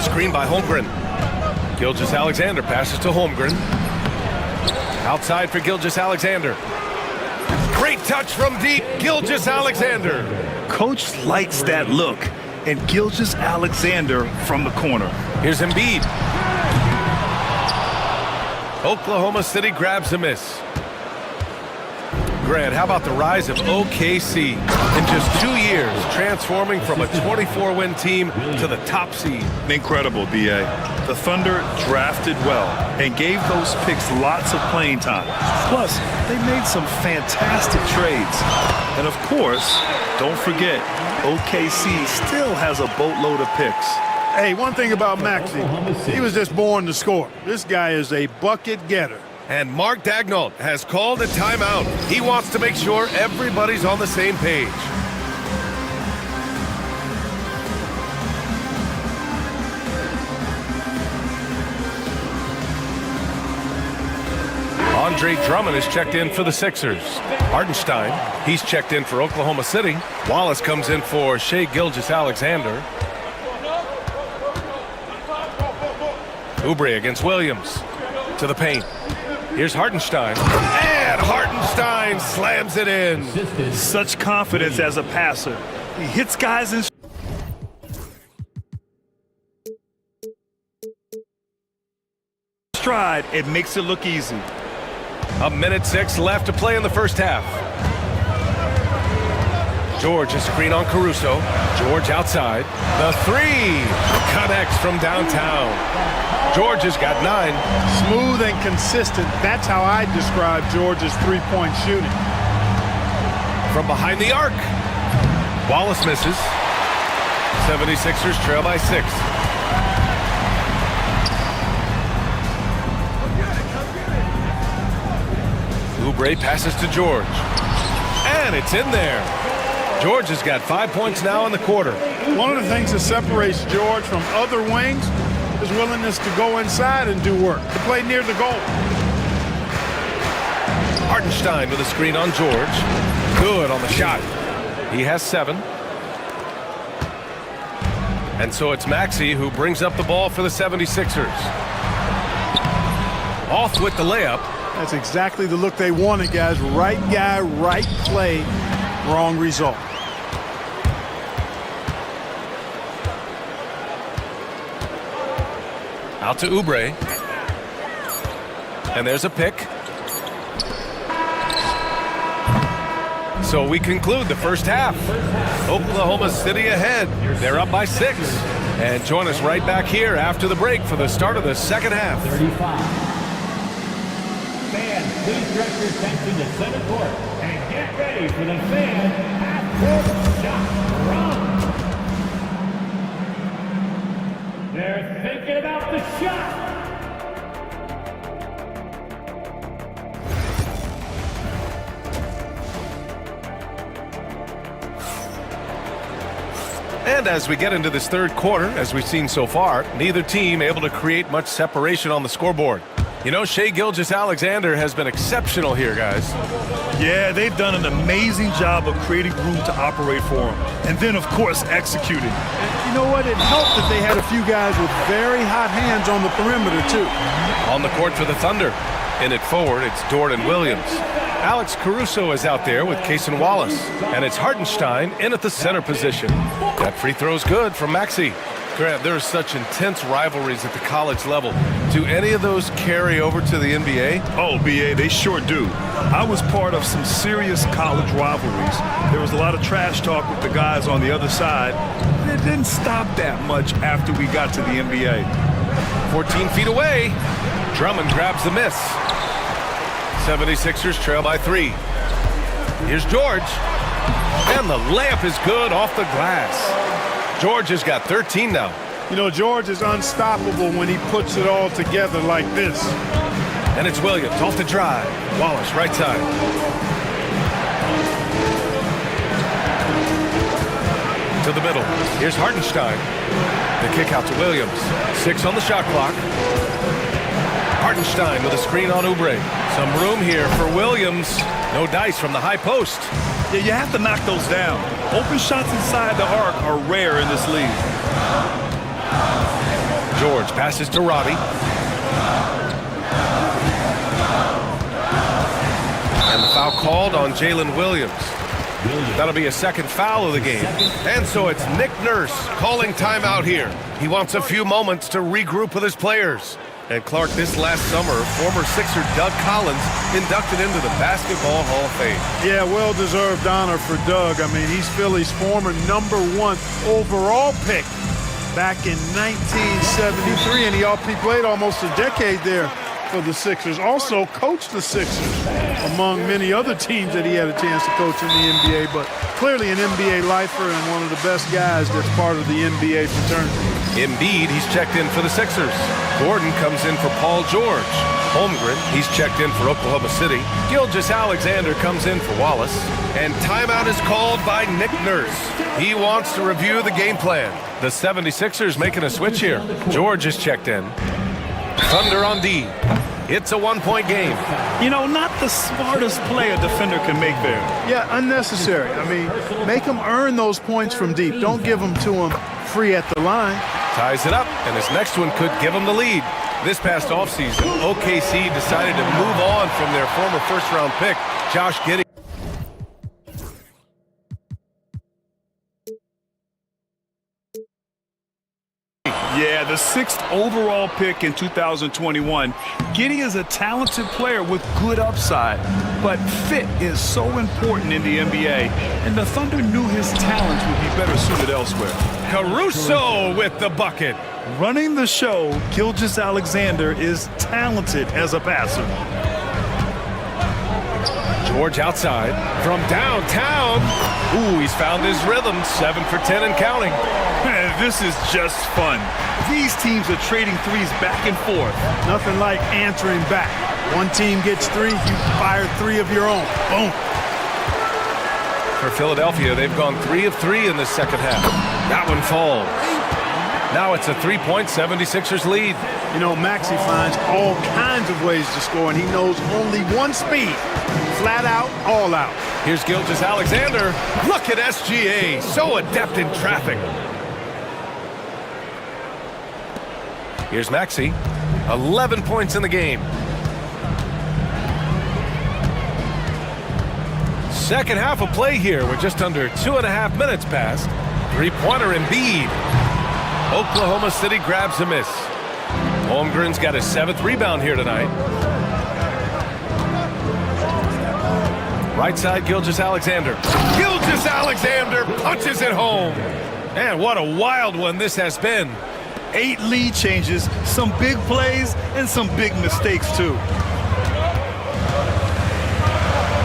Screen by Holmgren. Gilgeous-Alexander passes to Holmgren. Outside for Gilgeous-Alexander. Great touch from deep. Gilgeous-Alexander. Coach likes that look. and Gilgeous-Alexander from the corner. Here's Embiid. Oklahoma City grabs a miss. Grant, how about the rise of OKC? In just 2 years, transforming from a 24-win team to the top seed. Incredible, B.A. The Thunder drafted well and gave those picks lots of playing time. Plus, they made some fantastic trades. And of course, don't forget, OKC still has a boatload of picks. Hey, one thing about Maxey, he was just born to score. This guy is a bucket getter. And Mark Daigneault has called a timeout. He wants to make sure everybody's on the same page. Andre Drummond is checked in for the Sixers. Hartenstein, he's checked in for Oklahoma City. Wallace comes in for Shai Gilgeous-Alexander. Oubre against Williams. To the paint. Here's Hartenstein. And Hartenstein slams it in. Such confidence as a passer. He hits guys in stride and makes it look easy. 1:06 left to play in the first half. George, a screen on Caruso. George outside. The three connects from downtown. George has got 9. Smooth and consistent. That's how I describe George's three-point shooting. From behind the arc. Wallace misses. 76ers trail by 6. Oubre passes to George. And it's in there. George has got 5 points now in the quarter. One of the things that separates George from other wings is willingness to go inside and do work, to play near the goal. Hartenstein with a screen on George. Good on the shot. He has 7. And so it's Maxey who brings up the ball for the 76ers. Off with the layup. That's exactly the look they wanted, guys. Right guy, right play, wrong result. Out to Oubre. And there's a pick. So we conclude the first half. Oklahoma City ahead. They're up by 6. And join us right back here after the break for the start of the second half. 35. Fans, please direct your attention to center court and get ready for the fan half-court shot run. They're thinking about the shot. And as we get into this third quarter, as we've seen so far, neither team able to create much separation on the scoreboard. You know, Shai Gilgeous-Alexander has been exceptional here, guys. Yeah, they've done an amazing job of creating room to operate for him. And then, of course, executing. And you know what? It helped that they had a few guys with very hot hands on the perimeter, too. On the court for the Thunder. In it forward, it's Dort and Williams. Alex Caruso is out there with Cason Wallace. And it's Hartenstein in at the center position. That free throw's good from Maxey. Grant, there are such intense rivalries at the college level. Do any of those carry over to the NBA? Oh, B.A., they sure do. I was part of some serious college rivalries. There was a lot of trash talk with the guys on the other side. It didn't stop that much after we got to the NBA. 14 feet away. Drummond grabs the miss. 76ers trail by 3. Here's George. And the layup is good off the glass. George has got 13 now. You know, George is unstoppable when he puts it all together like this. And it's Williams off the drive. Wallace, right side. To the middle. Here's Hartenstein. The kick out to Williams. 6 on the shot clock. Hartenstein with a screen on Oubre. Some room here for Williams. No dice from the high post. Yeah, you have to knock those down. Open shots inside the arc are rare in this league. George passes to Robbie. And the foul called on Jalen Williams. That'll be a second foul of the game. And so it's Nick Nurse calling timeout here. He wants a few moments to regroup with his players. And Clark, this last summer, former Sixer Doug Collins inducted into the Basketball Hall of Fame. Yeah, well-deserved honor for Doug. I mean, he's Philly's former #1 overall pick back in 1973, and he played almost a decade there for the Sixers. Also coached the Sixers, among many other teams that he had a chance to coach in the NBA, but clearly an NBA lifer and one of the best guys that's part of the NBA fraternity. Embiid, he's checked in for the Sixers. Gordon comes in for Paul George. Holmgren, he's checked in for Oklahoma City. Gilgeous-Alexander comes in for Wallace. And timeout is called by Nick Nurse. He wants to review the game plan. The 76ers making a switch here. George is checked in. Thunder on D. It's a one-point game. You know, not the smartest play a defender can make there. Yeah, unnecessary. I mean, make him earn those points from deep. Don't give them to him free at the line. Ties it up, and his next one could give him the lead. This past offseason, OKC decided to move on from their former first-round pick, Josh Giddey. Yeah, the 6th overall pick in 2021. Giddey is a talented player with good upside, but fit is so important in the NBA, and the Thunder knew his talents would be better suited elsewhere. Caruso with the bucket. Running the show, Gilgeous-Alexander is talented as a passer. George outside from downtown. Ooh, he's found his rhythm. 7 for 10 and counting. Man, this is just fun. These teams are trading threes back and forth. Nothing like answering back. One team gets 3, you fire 3 of your own. Boom. For Philadelphia, they've gone 3 of 3 in the second half. That one falls. Now it's a 3-point 76ers lead. You know, Maxey finds all kinds of ways to score, and he knows only one speed. Flat out, all out. Here's Gilgeous-Alexander. Look at SGA, so adept in traffic. Here's Maxey. 11 points in the game. Second half of play here. We're just under 2.5 minutes past. Three-pointer Embiid. Oklahoma City grabs a miss. Holmgren's got his 7th rebound here tonight. Right side, Gilgeous-Alexander. Gilgeous-Alexander punches it home. And what a wild one this has been. 8 lead changes, some big plays, and some big mistakes, too.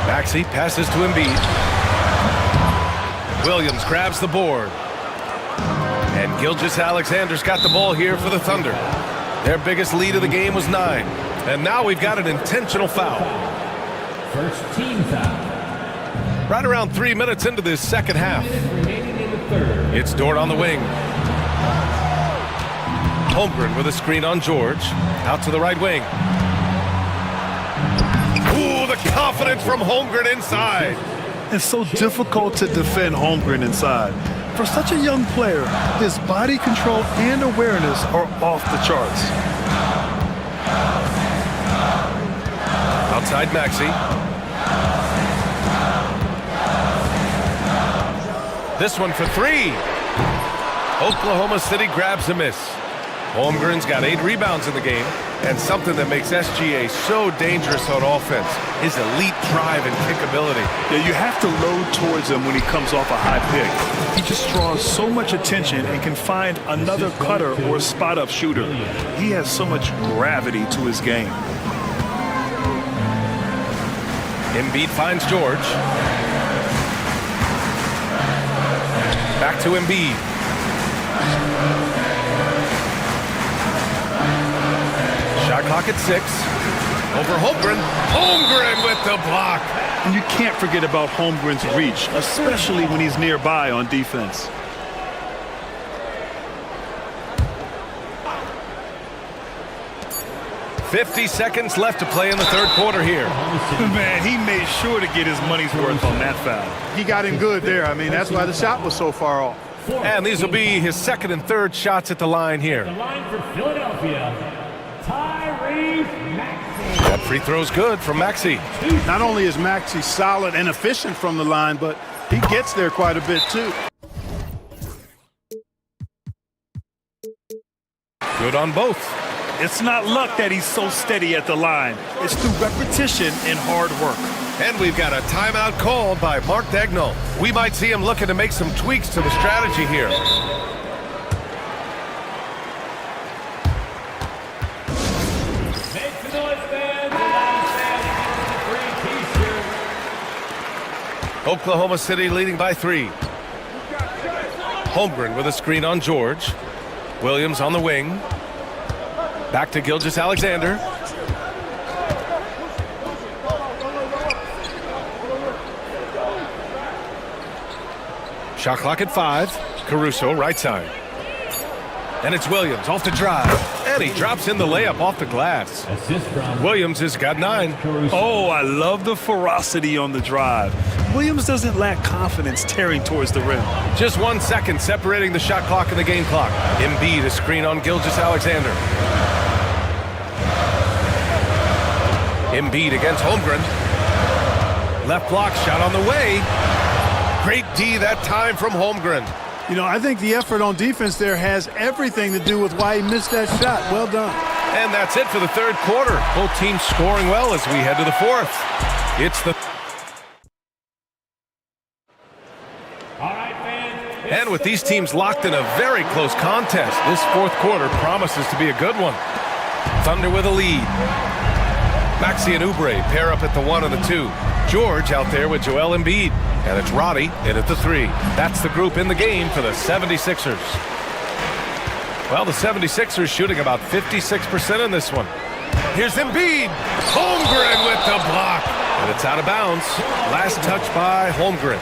Maxey passes to Embiid. Williams grabs the board. And Gilgeous-Alexander's got the ball here for the Thunder. Their biggest lead of the game was 9. And now we've got an intentional foul. First team foul. Right around 3 minutes into this second half. Remaining in the third. It's Dort on the wing. Holmgren with a screen on George. Out to the right wing. Ooh, the confidence from Holmgren inside. It's so difficult to defend Holmgren inside. For such a young player, his body control and awareness are off the charts. Outside Maxey. This one for 3. Oklahoma City grabs a miss. Holmgren's got 8 rebounds in the game, and something that makes SGA so dangerous on offense is elite drive and kick ability. Yeah, you have to load towards him when he comes off a high pick. He just draws so much attention and can find another cutter or spot-up shooter. He has so much gravity to his game. Embiid finds George. Back to Embiid. Shot clock at 6. Over Holmgren. Holmgren with the block. And you can't forget about Holmgren's reach, especially when he's nearby on defense. $50 seconds left to play in the third quarter here. Man, he made sure to get his money's worth on that foul. He got him good there. I mean, that's why the shot was so far off. And these will be his second and third shots at the line here. The line for Philadelphia, Tyrese Maxey. That free throw's good from Maxey. Not only is Maxey solid and efficient from the line, but He gets there quite a bit, too. Good on both. It's not luck that he's so steady at the line. It's through repetition and hard work. And we've got a timeout called by Mark Dagnall. We might see him looking to make some tweaks to the strategy here. Make the noise, fans. Allow fans to get the free t-shirt. Oklahoma City leading by 3. Holmgren with a screen on George. Williams on the wing. Back to Gilgeous-Alexander. Shot clock at 5. Caruso, right side. And it's Williams off the drive. And he drops in the layup off the glass. Williams has got 9. Oh, I love the ferocity on the drive. Williams doesn't lack confidence tearing towards the rim. Just 1 second separating the shot clock and the game clock. Embiid a screen on Gilgeous-Alexander. Embiid against Holmgren. Left block shot on the way. Great D that time from Holmgren. You know, I think the effort on defense there has everything to do with why he missed that shot. Well done. And that's it for the third quarter. Both teams scoring well as we head to the fourth. It's the... All right, fans. And with these teams locked in a very close contest, this fourth quarter promises to be a good one. Thunder with a lead. Maxey and Oubre pair up at the 1 and the 2. George out there with Joel Embiid. And it's Roddy in at the 3. That's the group in the game for the 76ers. Well, the 76ers shooting about 56% in this one. Here's Embiid. Holmgren with the block. And it's out of bounds. Last touch by Holmgren.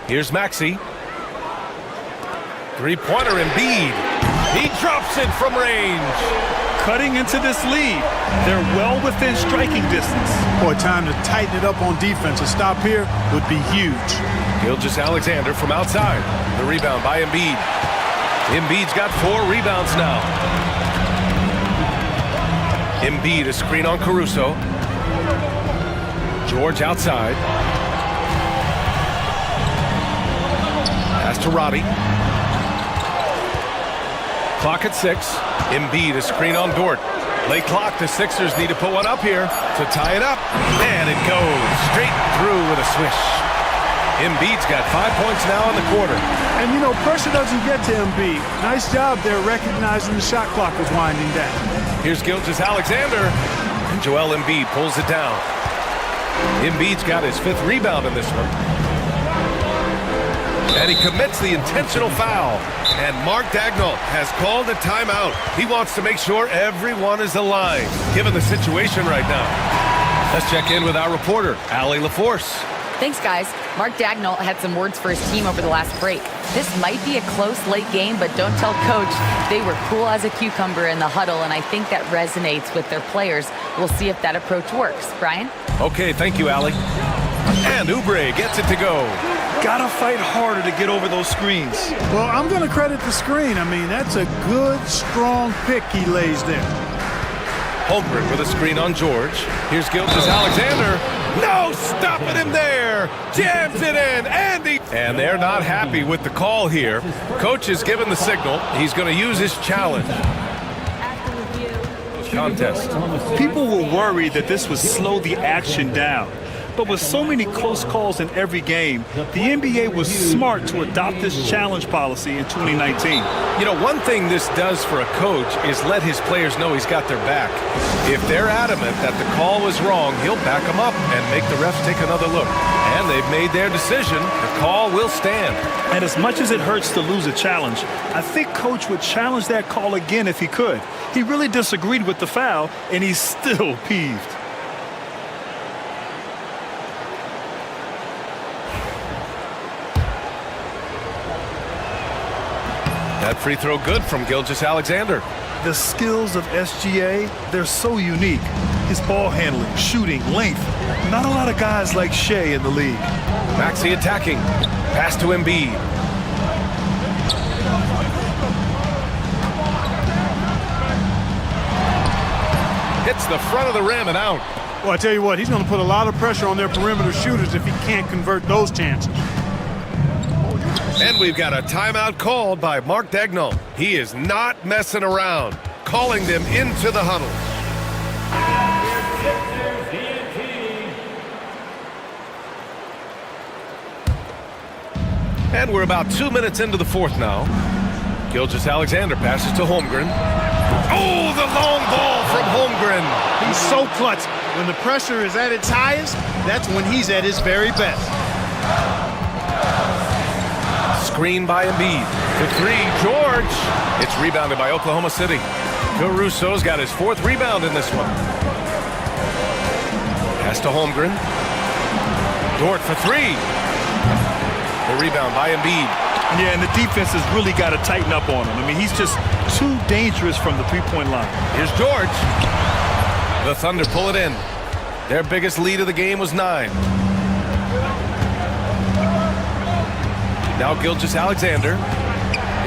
Here's Maxey. Three-pointer Embiid. He drops it from range. Cutting into this lead. They're well within striking distance. Boy, time to tighten it up on defense. A stop here would be huge. Gilgeous-Alexander from outside. The rebound by Embiid. Embiid's got 4 rebounds now. Embiid a screen on Caruso. George outside. Pass to Roddy. Clock at 6. Embiid a screen on Dort. Late clock. The Sixers need to put one up here to tie it up. And it goes straight through with a swish. Embiid's got 5 points now in the quarter. And, you know, pressure doesn't get to Embiid. Nice job there recognizing the shot clock was winding down. Here's Gilgeous-Alexander. And Joel Embiid pulls it down. Embiid's got his 5th rebound in this one. And he commits the intentional foul. And Mark Dagnall has called a timeout. He wants to make sure everyone is aligned, given the situation right now. Let's check in with our reporter, Allie LaForce. Thanks, guys. Mark Dagnall had some words for his team over the last break. This might be a close late game, but don't tell coach. They were cool as a cucumber in the huddle, and I think that resonates with their players. We'll see if that approach works. Brian? Okay, thank you, Allie. And Oubre gets it to go. Gotta fight harder to get over those screens. Well, I'm going to credit the screen. I mean, that's a good, strong pick he lays there. Holmgren with a screen on George. Here's Gilgeous-Alexander. No, stopping him there. Jams it in. And they're not happy with the call here. Coach has given the signal. He's going to use his challenge. Contest. People were worried that this would slow the action down. But with so many close calls in every game, the NBA was smart to adopt this challenge policy in 2019. You know, one thing this does for a coach is let his players know he's got their back. If they're adamant that the call was wrong, he'll back them up and make the refs take another look. And they've made their decision. The call will stand. And as much as it hurts to lose a challenge, I think Coach would challenge that call again if he could. He really disagreed with the foul, and he's still peeved. That free throw good from Gilgeous-Alexander. The skills of SGA, they're so unique. His ball handling, shooting, length. Not a lot of guys like Shea in the league. Maxey attacking. Pass to Embiid. Hit hits the front of the rim and out. Well, I tell you what, he's going to put a lot of pressure on their perimeter shooters if he can't convert those chances. And we've got a timeout called by Mark Dagnall. He is not messing around, calling them into the huddle. And we're about 2 minutes into the fourth now. Gilgeous-Alexander passes to Holmgren. Oh, the long ball from Holmgren. He's so clutch. When the pressure is at its highest, that's when he's at his very best. Screen by Embiid. The three, George. It's rebounded by Oklahoma City. Caruso's got his fourth rebound in this one. Pass to Holmgren. Dort for three. The rebound by Embiid. Yeah, and the defense has really got to tighten up on him. I mean, he's just too dangerous from the three-point line. Here's George. The Thunder pull it in. Their biggest lead of the game was 9. Now Gilgeous-Alexander.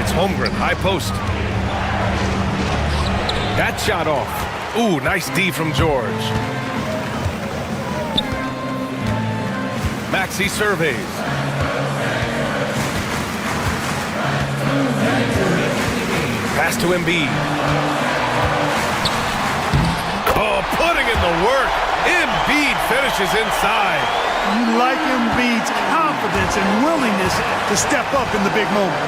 It's Holmgren, high post. That shot off. Ooh, nice D from George. Maxey surveys. Pass to Embiid. Oh, putting in the work. Embiid finishes inside. You like Embiid's confidence and willingness to step up in the big moment.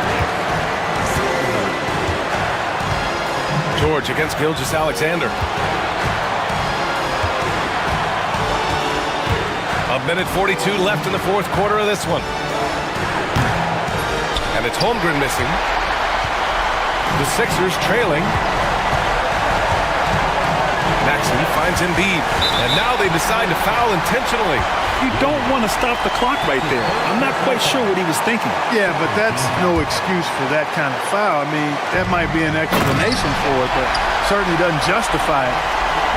George against Gilgeous-Alexander. A minute 42 left in the fourth quarter of this one. And it's Holmgren missing. The Sixers trailing. Maxey finds Embiid. And now they decide to foul intentionally. You don't want to stop the clock right there. I'm not quite sure what he was thinking. Yeah, but that's no excuse for that kind of foul. I mean, that might be an explanation for it, but certainly doesn't justify it.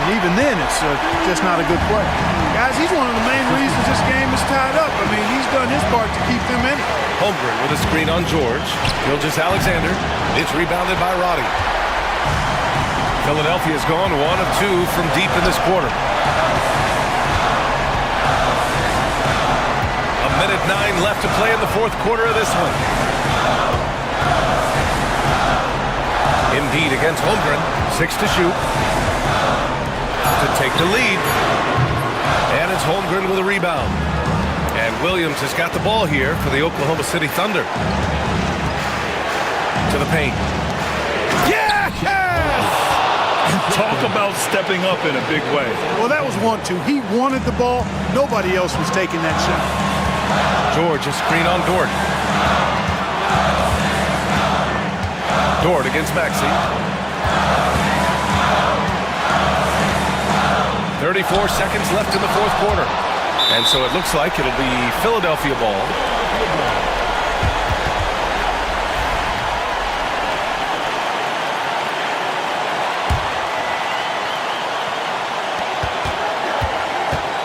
And even then, it's just not a good play. Guys, he's one of the main reasons this game is tied up. I mean, he's done his part to keep them in it. Holmgren with a screen on George. Gilgeous-Alexander. It's rebounded by Roddy. Philadelphia's gone 1 of 2 from deep in this quarter. A minute 9 left to play in the fourth quarter of this one. Embiid against Holmgren. 6 to shoot. To take the lead. And it's Holmgren with a rebound. And Williams has got the ball here for the Oklahoma City Thunder. To the paint. Yes! Talk about stepping up in a big way. Well, that was 1-2. He wanted the ball. Nobody else was taking that shot. George, a screen on Dort. Dort against Maxey. 34 seconds left in the fourth quarter. And so it looks like it'll be Philadelphia ball.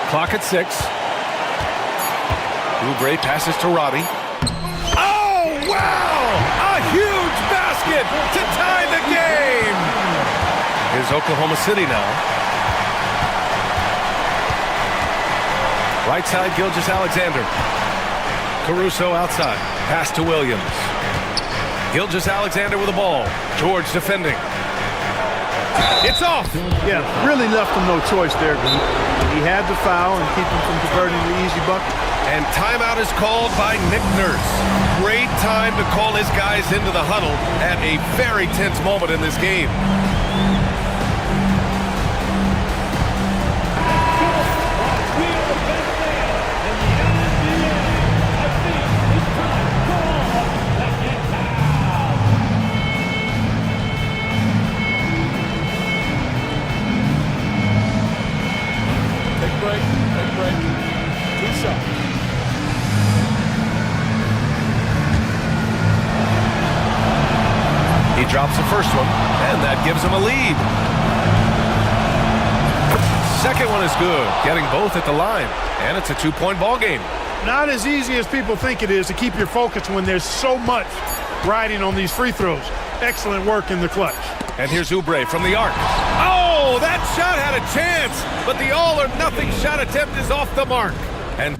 Clock at 6. Oubre passes to Roddy. Oh, wow! A huge basket to tie the game! Here's Oklahoma City now. Right side, Gilgeous-Alexander. Caruso outside. Pass to Williams. Gilgeous-Alexander with the ball. George defending. It's off! Yeah, really left him no choice there. He had the foul and keep him from converting the easy bucket. And timeout is called by Nick Nurse. Great time to call his guys into the huddle at a very tense moment in this game. He drops the first one, and that gives him a lead. Second one is good, getting both at the line, and it's a 2-point ball game. Not as easy as people think it is to keep your focus when there's so much riding on these free throws. Excellent work in the clutch. And here's Oubre from the arc. Oh, that shot had a chance, but the all-or-nothing shot attempt is off the mark. And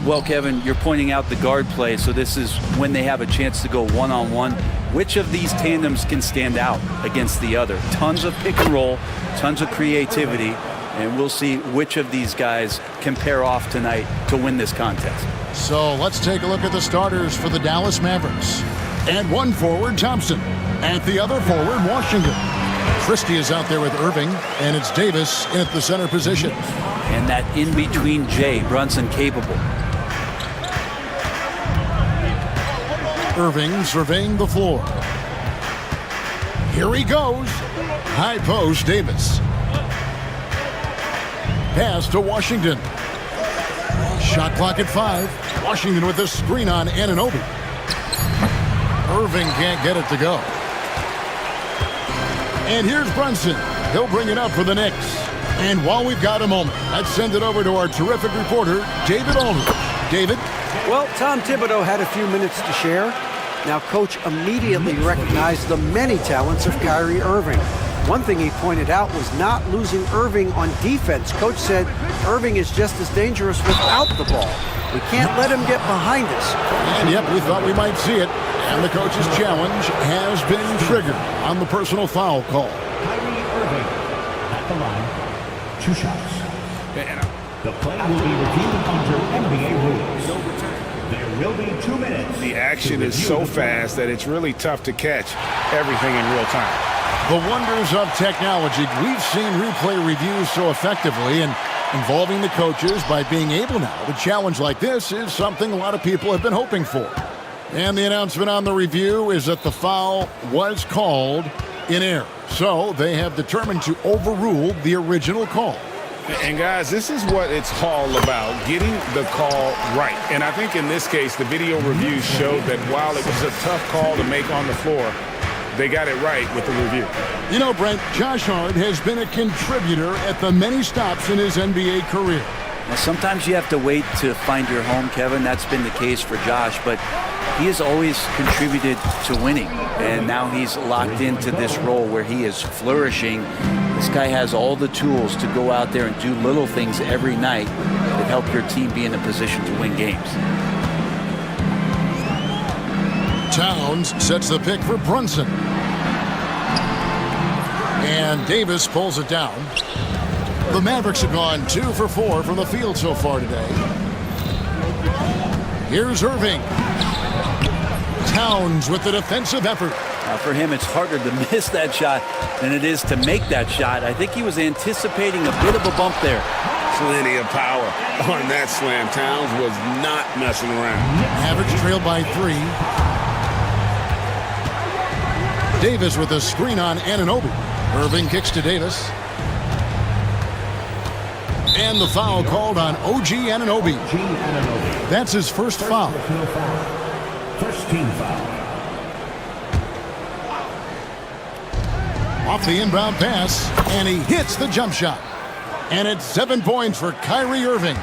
Well, Kevin, you're pointing out the guard play, so this is when they have a chance to go one-on-one. Which of these tandems can stand out against the other? Tons of pick and roll, tons of creativity, and we'll see which of these guys can pair off tonight to win this contest. So let's take a look at the starters for the Dallas Mavericks. At one forward, Thompson. At the other forward, Washington. Christie is out there with Irving, and it's Davis in at the center position. And that in-between Jay, Brunson capable. Irving surveying the floor. Here he goes. High post, Davis. Pass to Washington. Shot clock at 5. Washington with a screen on Anunoby. Irving can't get it to go. And here's Brunson. He'll bring it up for the Knicks. And while we've got a moment, let's send it over to our terrific reporter, David Aldridge. David? Well, Tom Thibodeau had a few minutes to share. Now, Coach immediately recognized the many talents of Kyrie Irving. One thing he pointed out was not losing Irving on defense. Coach said Irving is just as dangerous without the ball. We can't let him get behind us. And yep, we thought we might see it. And the coach's challenge has been triggered on the personal foul call. Kyrie Irving at the line. 2 shots. The play will be reviewed under NBA rules. There will be 2 minutes. The action is so fast that it's really tough to catch everything in real time. The wonders of technology. We've seen replay reviews so effectively, and involving the coaches by being able now to challenge like this is something a lot of people have been hoping for. And the announcement on the review is that the foul was called in error. So they have determined to overrule the original call. And guys, this is what it's all about, getting the call right. And I think in this case, the video review showed that while it was a tough call to make on the floor, they got it right with the review. You know, Brent, Josh Hart has been a contributor at the many stops in his NBA career. Now, sometimes you have to wait to find your home, Kevin. That's been the case for Josh, but he has always contributed to winning, and now he's locked into this role where he is flourishing. This guy has all the tools to go out there and do little things every night that help your team be in a position to win games. Towns sets the pick for Brunson. And Davis pulls it down. The Mavericks have gone 2 for 4 from the field so far today. Here's Irving. Towns with the defensive effort. Now for him, it's harder to miss that shot than it is to make that shot. I think he was anticipating a bit of a bump there. Plenty of power on that slam. Towns was not messing around. Mavericks trailed by 3. Davis with a screen on Anunoby. Irving kicks to Davis. And the foul called on OG Anunoby. That's his first foul. First team foul. Off the inbound pass, and he hits the jump shot. And it's 7 points for Kyrie Irving.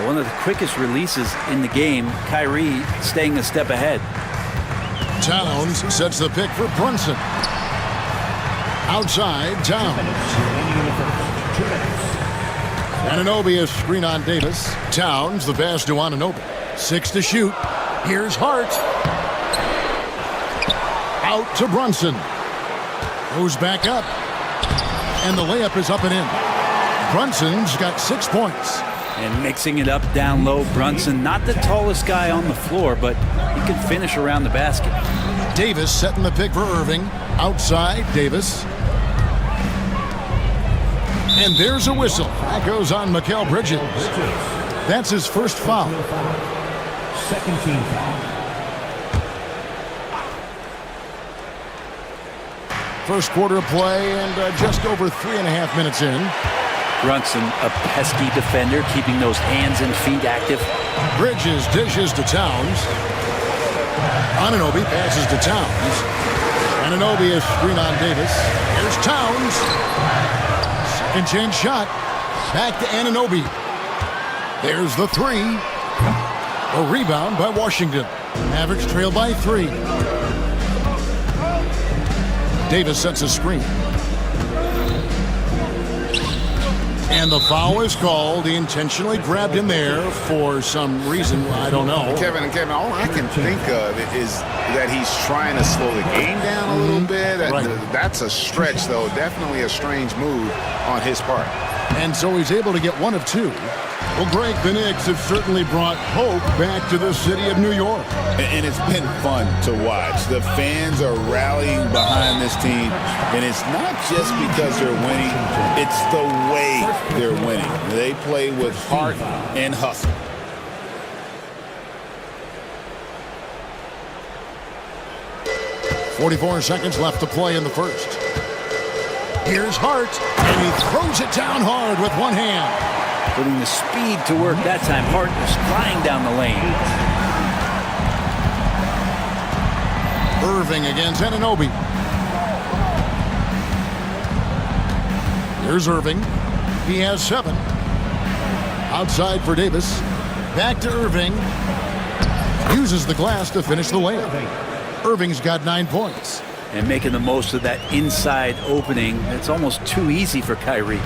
One of the quickest releases in the game. Kyrie staying a step ahead. Towns sets the pick for Brunson. Outside, Towns. Anunoby is screen on Davis. Towns, the pass to Anunoby. 6 to shoot. Here's Hart. Out to Brunson. Goes back up. And the layup is up and in. Brunson's got 6 points. And mixing it up down low, Brunson, not the tallest guy on the floor, but he can finish around the basket. Davis setting the pick for Irving. Outside, Davis. And there's a whistle. That goes on Mikal Bridges. That's his first foul. Second team foul. First quarter of play and just over 3.5 minutes in. Brunson, a pesky defender, keeping those hands and feet active. Bridges dishes to Towns. Anunoby passes to Towns. Anunoby is screen on Davis. Here's Towns. Second chance shot. Back to Anunoby. There's the 3. A rebound by Washington. Mavericks trail by 3. Davis sets a screen. And the foul is called. He intentionally grabbed him there for some reason. I don't know. Kevin, all I can think of is that he's trying to slow the game down a little bit. That's a stretch, though. Definitely a strange move on his part. And so he's able to get one of two. Well, Greg, the Knicks have certainly brought hope back to the city of New York. And it's been fun to watch. The fans are rallying behind this team. And it's not just because they're winning. It's the way they're winning. They play with heart and hustle. .44 seconds left to play in the first. Here's Hart, and he throws it down hard with one hand. Putting the speed to work that time. Hart is flying down the lane. Irving against Anunoby. Here's Irving. He has 7. Outside for Davis. Back to Irving. Uses the glass to finish the layup. Irving's got 9 points. And making the most of that inside opening. It's almost too easy for Kyrie.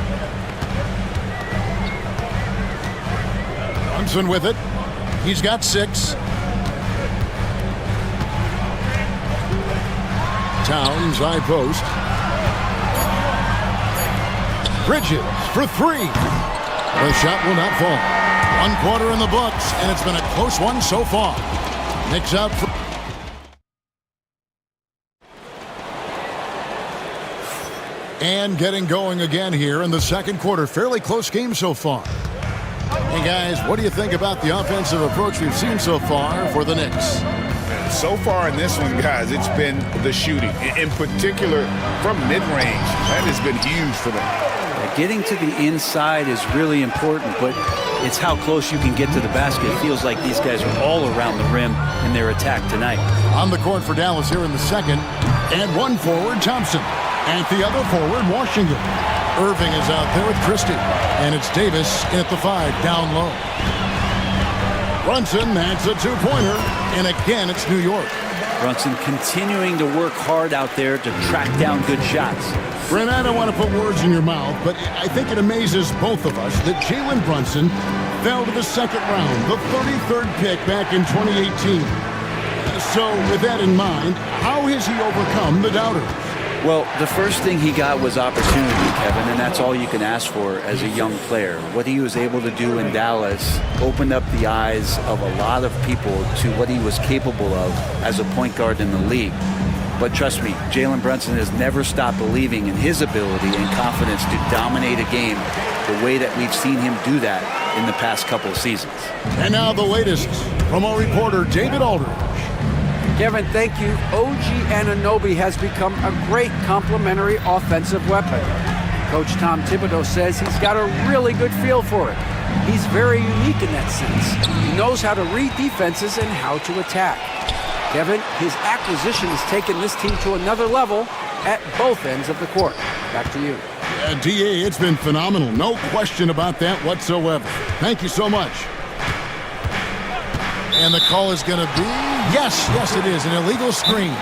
Brunson with it. He's got 6. Towns, high post. Bridges for 3. The shot will not fall. 1 quarter in the books, and it's been a close one so far. Knicks out for... And getting going again here in the second quarter. Fairly close game so far. Hey guys, what do you think about the offensive approach we've seen so far for the Knicks? So far in this one, guys, it's been the shooting. In particular, from mid-range. That has been huge for them. Getting to the inside is really important, but it's how close you can get to the basket. It feels like these guys are all around the rim in their attack tonight. On the court for Dallas here in the second. And one forward, Thompson. And the other forward, Washington. Irving is out there with Christie. And it's Davis at the 5, down low. Brunson, that's a 2-pointer. And again, it's New York. Brunson continuing to work hard out there to track down good shots. Brent, I don't want to put words in your mouth, but I think it amazes both of us that Jalen Brunson fell to the second round, the 33rd pick back in 2018. So with that in mind, how has he overcome the doubters? Well, the first thing he got was opportunity, Kevin, and that's all you can ask for as a young player. What he was able to do in Dallas opened up the eyes of a lot of people to what he was capable of as a point guard in the league. But trust me, Jalen Brunson has never stopped believing in his ability and confidence to dominate a game the way that we've seen him do that in the past couple of seasons. And now the latest from our reporter, David Aldridge. Kevin, thank you. OG Anunoby has become a great complementary offensive weapon. Coach Tom Thibodeau says he's got a really good feel for it. He's very unique in that sense. He knows how to read defenses and how to attack. Kevin, his acquisition has taken this team to another level at both ends of the court. Back to you. DA, it's been phenomenal. No question about that whatsoever. Thank you so much. And the call is going to be, yes, it is, an illegal screen.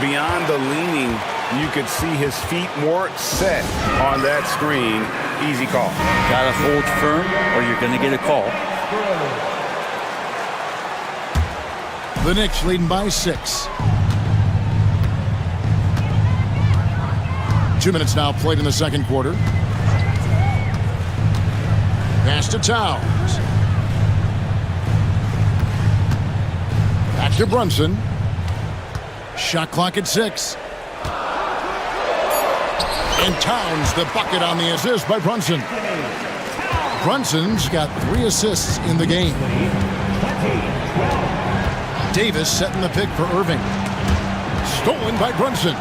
Beyond the leaning, you could see his feet more set on that screen. Easy call. Got to hold firm or you're going to get a call. The Knicks leading by 6. 2 minutes now played in the second quarter. Pass to Towns. Back to Brunson. Shot clock at 6. And Towns the bucket on the assist by Brunson. Brunson's got 3 assists in the game. Davis setting the pick for Irving. Stolen by Brunson.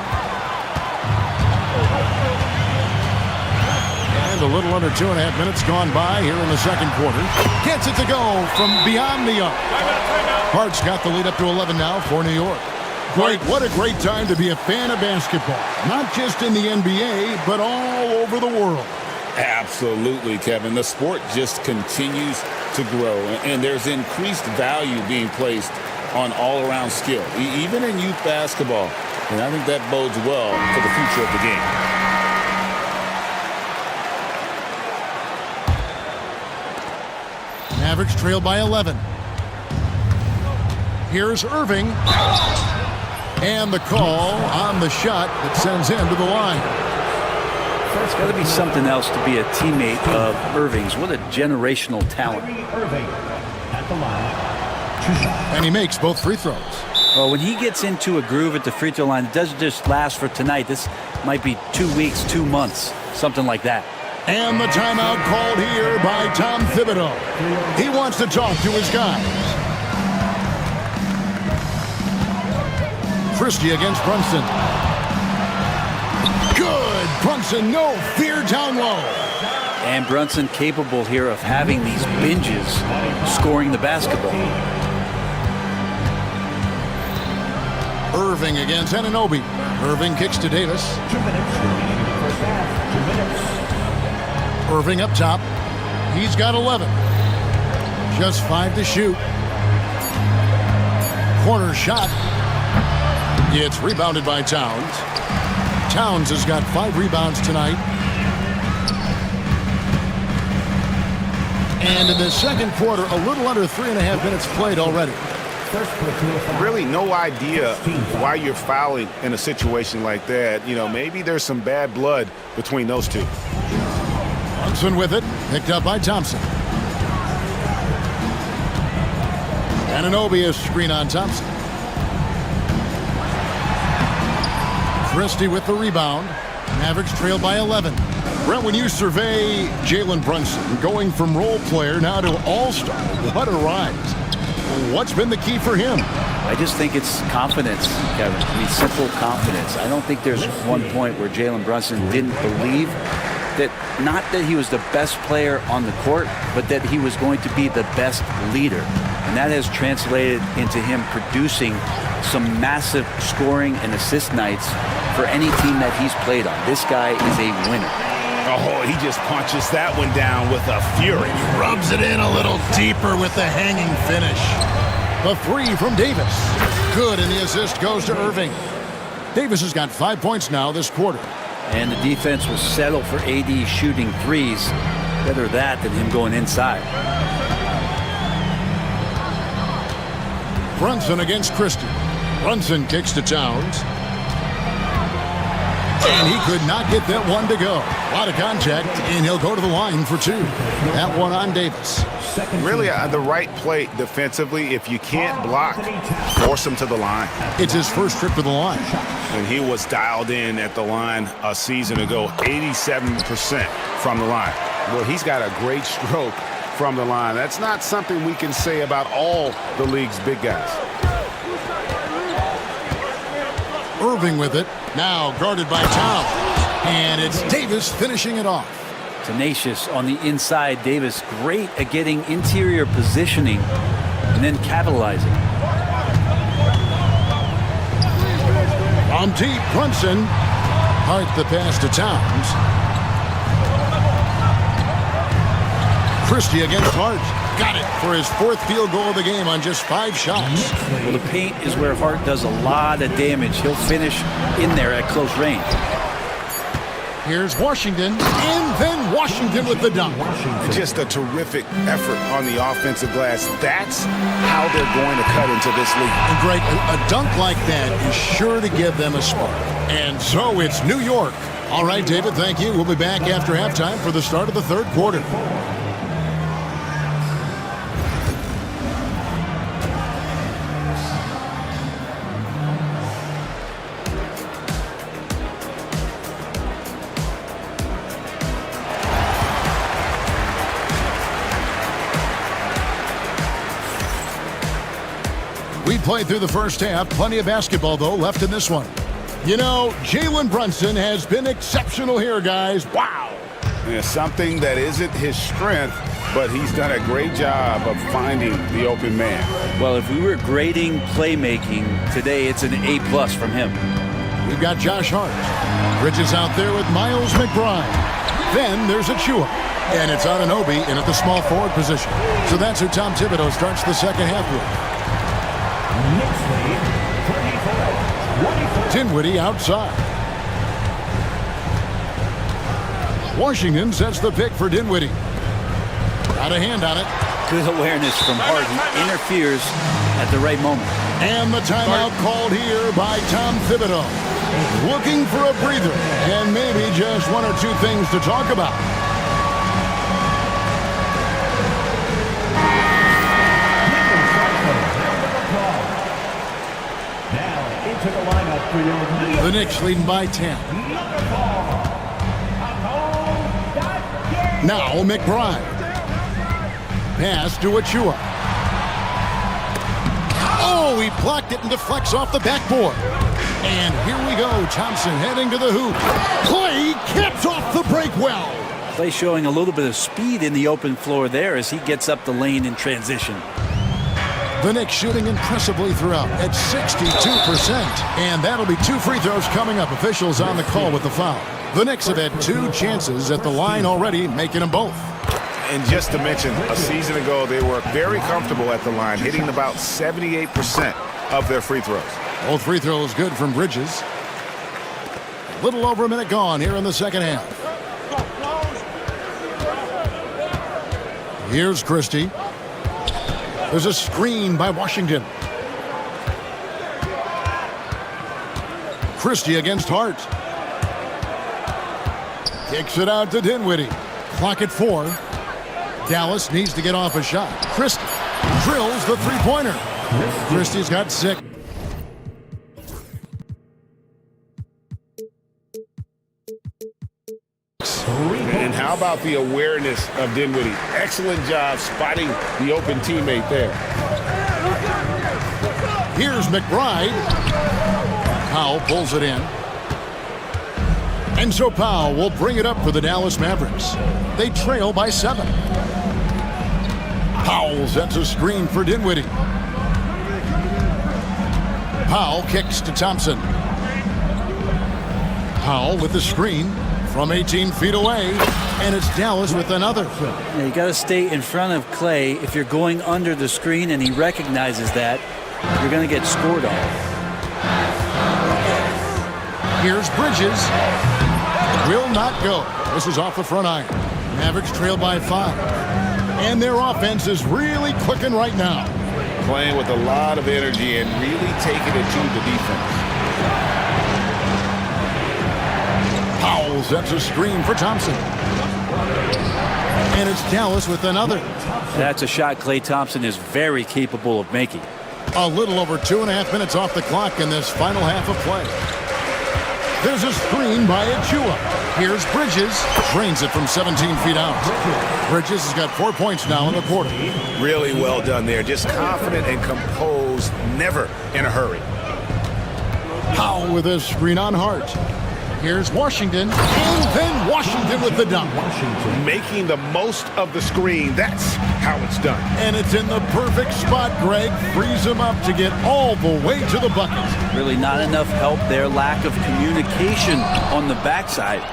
And a little under 2.5 minutes gone by here in the second quarter. Gets it to go from beyond the arc. Hart's got the lead up to 11 now for New York. Great, what a great time to be a fan of basketball. Not just in the NBA, but all over the world. Absolutely, Kevin. The sport just continues to grow, and there's increased value being placed on all-around skill, even in youth basketball. And I think that bodes well for the future of the game. Mavericks trail by 11. Here's Irving. And the call on the shot that sends him to the line. It's got to be something else to be a teammate of Irving's. What a generational talent. Irving at the line. And he makes both free throws. Well, when he gets into a groove at the free throw line, it doesn't just last for tonight. This might be 2 weeks, 2 months, something like that. And the timeout called here by Tom Thibodeau. He wants to talk to his guys. Christie against Brunson. Good. Brunson, no fear down low. And Brunson capable here of having these binges, scoring the basketball. Irving against Anunoby. Irving kicks to Davis. 2 minutes remaining in the first half. 2 minutes. Irving up top. He's got 11. Just 5 to shoot. Corner shot. It's rebounded by Towns. Towns has got 5 rebounds tonight. And in the second quarter, a little under 3.5 minutes played already. Really no idea why you're fouling in a situation like that. You know, maybe there's some bad blood between those two. Brunson with it, picked up by Thompson. Anunoby is screen on Thompson. Christie with the rebound. Mavericks trail by 11. Brent, when you survey Jalen Brunson, going from role player now to all-star, what a rise. What's been the key for him? I just think it's confidence, Kevin. I mean, simple confidence. I don't think there's one point where Jalen Brunson didn't believe that, not that he was the best player on the court, but that he was going to be the best leader. And that has translated into him producing some massive scoring and assist nights for any team that he's played on. This guy is a winner. Oh, he just punches that one down with a fury. Rubs it in a little deeper with the hanging finish. The 3 from Davis. Good, and the assist goes to Irving. Davis has got 5 points now this quarter. And the defense will settle for AD shooting threes. Better that than him going inside. Brunson against Christie. Brunson kicks to Towns. And he could not get that one to go. A lot of contact, and he'll go to the line for 2. That one on Davis. Really the right play defensively. If you can't block, force him to the line. It's his first trip to the line. When he was dialed in at the line a season ago, 87% from the line. Well, he's got a great stroke from the line. That's not something we can say about all the league's big guys. Irving with it. Now guarded by Towns. And it's Davis finishing it off. Tenacious on the inside. Davis great at getting interior positioning and then capitalizing. On deep, Brunson. Hart the pass to Towns. Christie against Hart. Got it for his 4th field goal of the game on just 5 shots. Well, the paint is where Hart does a lot of damage. He'll finish in there at close range. Here's Washington, and then Washington with the dunk. Just a terrific effort on the offensive glass. That's how they're going to cut into this league. And Greg, a dunk like that is sure to give them a spark. And so it's New York. All right, David, thank you. We'll be back after halftime for the start of the 3rd quarter. We played through the first half. Plenty of basketball, though, left in this one. You know, Jalen Brunson has been exceptional here, guys. Wow. Yeah, something that isn't his strength, but he's done a great job of finding the open man. Well, if we were grading playmaking today, it's an A+ from him. We've got Josh Hart. Bridges out there with Miles McBride. Then there's Achua. And it's Anunoby in at the small forward position. So that's who Tom Thibodeau starts the second half with. Dinwiddie outside. Washington sets the pick for Dinwiddie. Got a hand on it. Good awareness from Hart. He interferes at the right moment. And the timeout called here by Tom Thibodeau. Looking for a breather and maybe just one or two things to talk about. Now into the lineup for your The Knicks leading by 10. Now McBride. Pass to Achua. Oh, he blocked it and deflects off the backboard. And here we go. Thompson heading to the hoop. Clay caps off the break well. Clay showing a little bit of speed in the open floor there as he gets up the lane in transition. The Knicks shooting impressively throughout at 62%. And that'll be 2 free throws coming up. Officials on the call with the foul. The Knicks have had 2 chances at the line already, making them both. And just to mention, a season ago, they were very comfortable at the line, hitting about 78% of their free throws. Both free throws good from Bridges. A little over a minute gone here in the second half. Here's Christie. There's a screen by Washington. Christie against Hart. Kicks it out to Dinwiddie. Clock at 4. Dallas needs to get off a shot. Christie drills the three-pointer. Christie's got 6. And how about the awareness of Dinwiddie? Excellent job spotting the open teammate there. Here's McBride. Powell pulls it in. And so Powell will bring it up for the Dallas Mavericks. They trail by 7. Powell sets a screen for Dinwiddie. Powell kicks to Thompson. Powell with the screen from 18 feet away. And it's Dallas with another. Now you got to stay in front of Clay. If you're going under the screen and he recognizes that, you're going to get scored on. Here's Bridges. Will not go. This is off the front iron. Mavericks trail by 5. And their offense is really clicking right now. Playing with a lot of energy and really taking it to the defense. Powell sets a screen for Thompson. And it's Dallas with another. That's a shot Klay Thompson is very capable of making. A little over 2.5 minutes off the clock in this final half of play. There's a screen by Achua. Here's Bridges. Drains it from 17 feet out. Bridges has got 4 points now in the quarter. Really well done there. Just confident and composed, never in a hurry. Powell with a screen on Hart. Here's Washington. And then Washington with the dunk. Making the most of the screen. That's how it's done. And it's in the perfect spot, Greg. Frees him up to get all the way to the bucket. Really not enough help there. Lack of communication on the backside.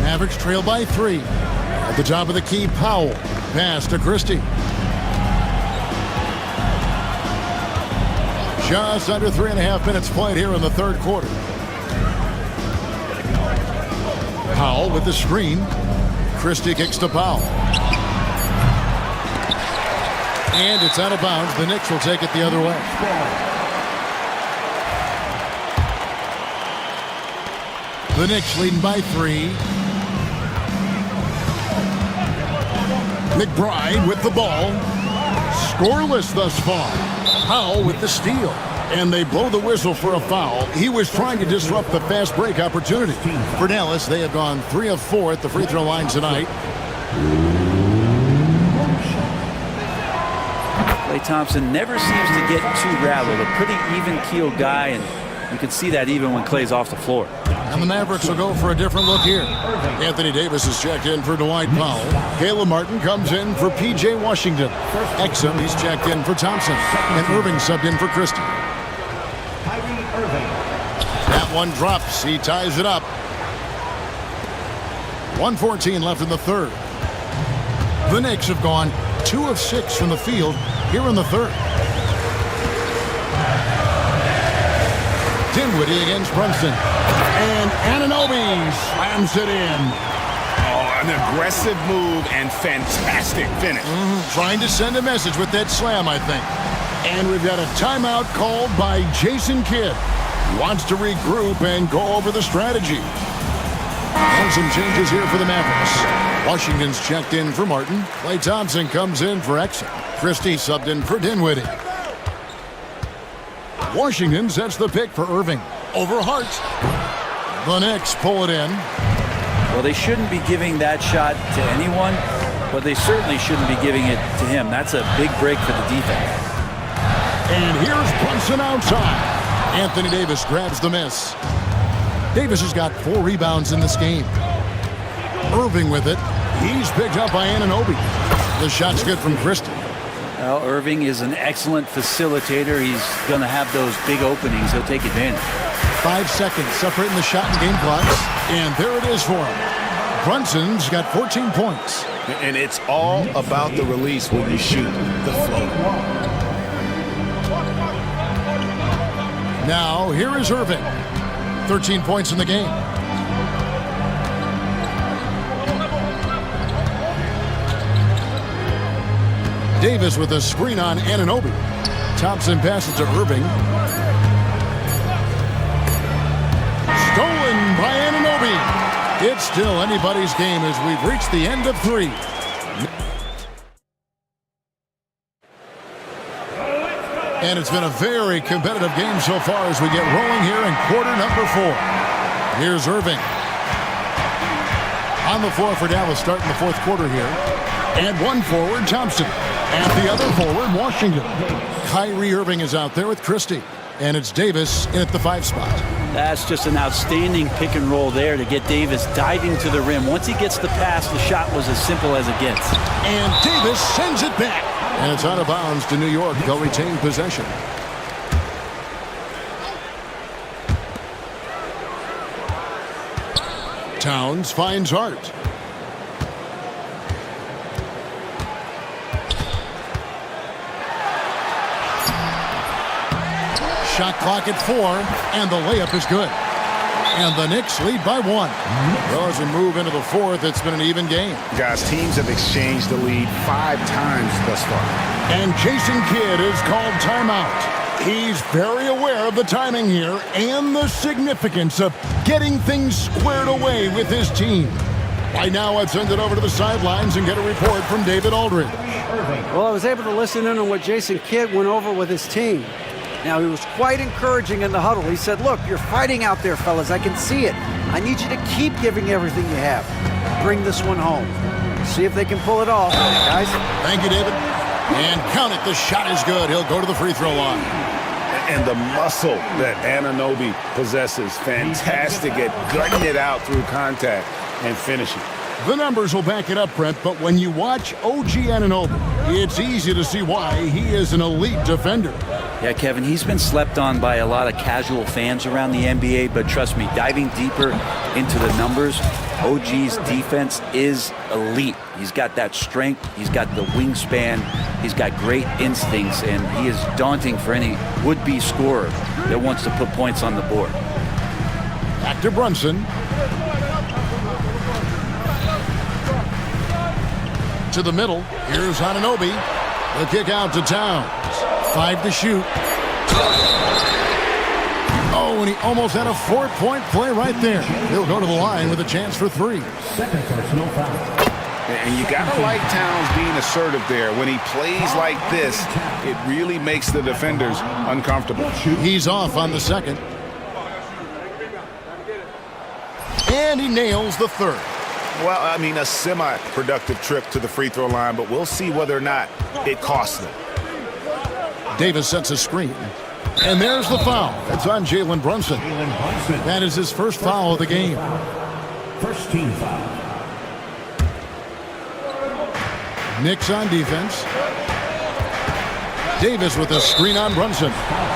Mavericks trail by 3. At the top of the key, Powell. Pass to Christie. Just under 3.5 minutes played here in the third quarter. Powell with the screen. Christie kicks to Powell. And it's out of bounds. The Knicks will take it the other way. The Knicks leading by 3. McBride with the ball. Scoreless thus far. Powell with the steal. And they blow the whistle for a foul. He was trying to disrupt the fast break opportunity. For Dallas, they have gone 3 of 4 at the free throw line tonight. Klay Thompson never seems to get too rattled. A pretty even-keeled guy, and you can see that even when Klay's off the floor. And the Mavericks will go for a different look here. Anthony Davis is checked in for Dwight Powell. Caleb Martin comes in for P.J. Washington. Exum, he's checked in for Thompson. And Irving subbed in for Christie. That one drops. He ties it up. 1:14 left in the third. The Knicks have gone 2 of 6 from the field here in the third. Dinwiddie against Brunson. And Anunoby slams it in. Oh, An aggressive move and fantastic finish. Trying to send a message with that slam, I think. And we've got a timeout called by Jason Kidd. He wants to regroup and go over the strategy. And some changes here for the Mavericks. Washington's checked in for Martin. Klay Thompson comes in for Exum. Christie subbed in for Dinwiddie. Washington sets the pick for Irving. Over Hart. The Knicks pull it in. Well, they shouldn't be giving that shot to anyone, but they certainly shouldn't be giving it to him. That's a big break for the defense. And here's Brunson outside. Anthony Davis grabs the miss. Davis has got 4 rebounds in this game. Irving with it. He's picked up by Anunoby. The shot's good from Christie. Well, Irving is an excellent facilitator. He's going to have those big openings. He'll take advantage. 5 seconds separating the shot and game clocks. And there it is for him. Brunson's got 14 points. And it's all about the release when you shoot the floater. Now, here is Irving. 13 points in the game. Davis with a screen on Anunoby. Thompson passes to Irving. Stolen by Anunoby. It's still anybody's game as we've reached the end of 3. And it's been a very competitive game so far as we get rolling here in quarter number 4. Here's Irving. On the floor for Dallas starting the 4th quarter here. And one forward, Thompson. And the other forward, Washington. Kyrie Irving is out there with Christie. And it's Davis in at the 5 spot. That's just an outstanding pick and roll there to get Davis diving to the rim. Once he gets the pass, the shot was as simple as it gets. And Davis sends it back. And it's out of bounds to New York. They'll retain possession. Towns finds Hart. Shot clock at 4, and the layup is good. And the Knicks lead by 1. Well, as we move into the 4th, it's been an even game. Guys, teams have exchanged the lead 5 times thus far. And Jason Kidd is called timeout. He's very aware of the timing here and the significance of getting things squared away with his team. Right now, let's send it over to the sidelines and get a report from David Aldridge. Well, I was able to listen in on what Jason Kidd went over with his team. Now, he was quite encouraging in the huddle. He said, look, you're fighting out there, fellas. I can see it. I need you to keep giving everything you have. Bring this one home. See if they can pull it off, guys. Thank you, David. And count it. The shot is good. He'll go to the free throw line. And the muscle that Anunoby possesses, fantastic at gutting it out through contact and finishing. The numbers will back it up, Brent, but when you watch OG Anunoby, it's easy to see why he is an elite defender. Yeah, Kevin, he's been slept on by a lot of casual fans around the NBA, but trust me, diving deeper into the numbers, OG's defense is elite. He's got that strength, he's got the wingspan, he's got great instincts, and he is daunting for any would-be scorer that wants to put points on the board. Back to Brunson. To the middle. Here's Anunoby. The kick out to Towns. 5 to shoot. Oh, and he almost had a 4-point play right there. He'll go to the line with a chance for 3. Second personal foul. And you got to like Towns being assertive there. When he plays like this, it really makes the defenders uncomfortable. He's off on the second. And he nails the 3rd. Well, I mean, a semi-productive trip to the free throw line, but we'll see whether or not it costs them. Davis sets a screen. And there's the foul. It's on Jalen Brunson. That is his first foul of the game. First team foul. Knicks on defense. Davis with a screen on Brunson.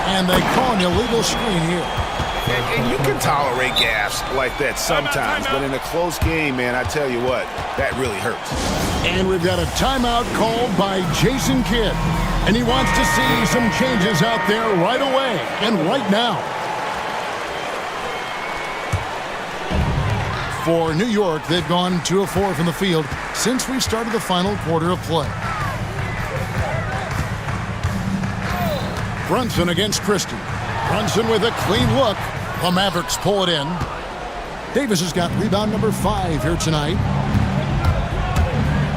And they call an illegal screen here. And you can tolerate gaffes like that sometimes, but in a close game, man, I tell you what, that really hurts. And we've got a timeout called by Jason Kidd. And he wants to see some changes out there right away and right now. For New York, they've gone 2 of 4 from the field since we started the final quarter of play. Brunson against Christie. Brunson with a clean look. The Mavericks pull it in. Davis has got rebound number 5 here tonight.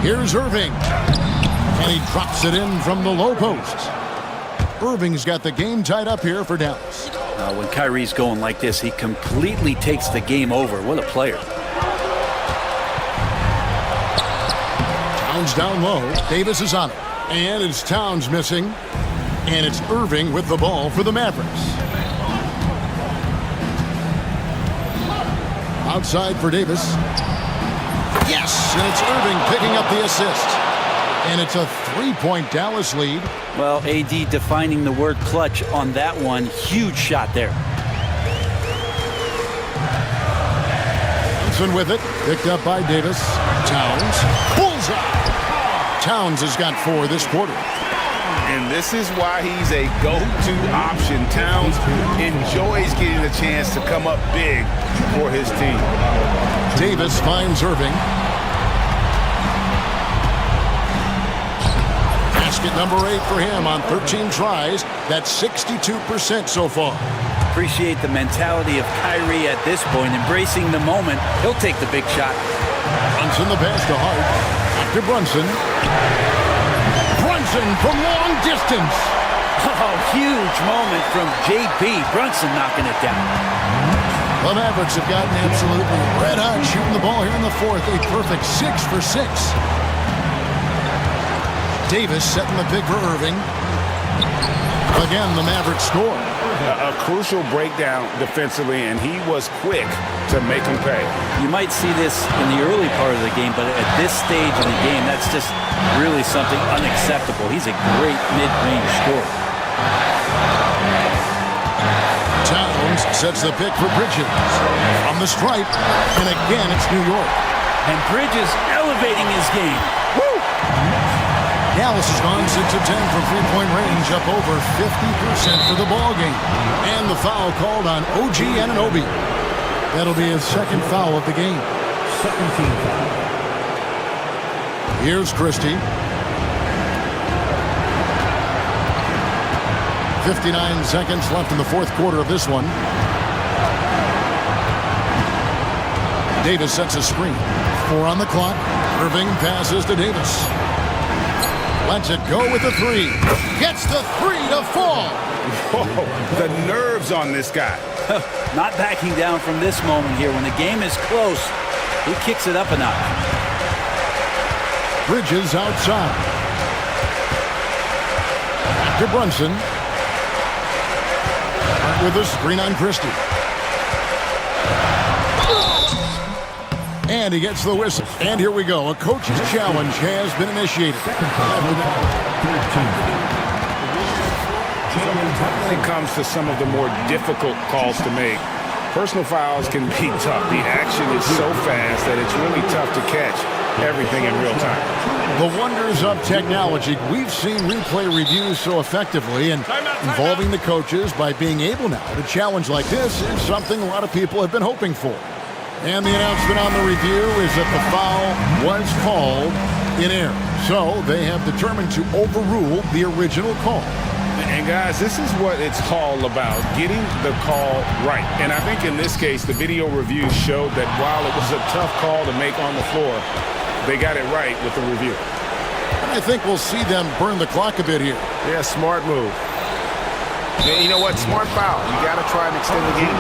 Here's Irving. And he drops it in from the low post. Irving's got the game tied up here for Dallas. When Kyrie's going like this, he completely takes the game over. What a player. Towns down low. Davis is on it. And it's Towns missing. And it's Irving with the ball for the Mavericks. Outside for Davis. Yes! And it's Irving picking up the assist. And it's a 3-point Dallas lead. Well, AD defining the word clutch on that one. Huge shot there. Johnson with it. Picked up by Davis. Towns. Bullseye! Towns has got 4 this quarter. And this is why he's a go-to option. Towns enjoys getting a chance to come up big for his team. Davis finds Irving. Basket number 8 for him on 13 tries. That's 62% so far. Appreciate the mentality of Kyrie at this point, embracing the moment. He'll take the big shot. Brunson the pass to Hart. After Brunson. Brunson from long distance. Oh, huge moment from JB. Brunson knocking it down. The Mavericks have gotten absolutely red hot shooting the ball here in the 4th. A perfect 6 for 6. Davis setting the pick for Irving. Again, the Mavericks score. A crucial breakdown defensively, and he was quick to make him pay. You might see this in the early part of the game, but at this stage in the game, that's just really something unacceptable. He's a great mid-range scorer. Towns sets the pick for Bridges. From the stripe, and again, it's New York. And Bridges elevating his game. Woo! Dallas has gone 6 of 10 from three-point range, up over 50% for the ball game. And the foul called on OG Anunoby. That'll be his 2nd foul of the game. Second team foul. Here's Christie. 59 seconds left in the 4th quarter of this one. Davis sets a screen. 4 on the clock. Irving passes to Davis. Lets it go with the 3. Gets the 3 to fall. Whoa, the nerves on this guy. Not backing down from this moment here. When the game is close, he kicks it up a notch. Bridges outside. After Brunson. With a screen on Christie. And he gets the whistle. And here we go. A coach's challenge has been initiated. When it comes to some of the more difficult calls to make, personal fouls can be tough. The action is so fast that it's really tough to catch everything in real time. The wonders of technology. We've seen replay reviews so effectively, and involving the coaches by being able now to challenge like this is something a lot of people have been hoping for. And the announcement on the review is that the foul was called in error. So they have determined to overrule the original call. And guys, this is what it's all about, getting the call right. And I think in this case, the video review showed that while it was a tough call to make on the floor, they got it right with the review. And I think we'll see them burn the clock a bit here. Yeah, smart move. And you know what? Smart foul. You got to try and extend the game.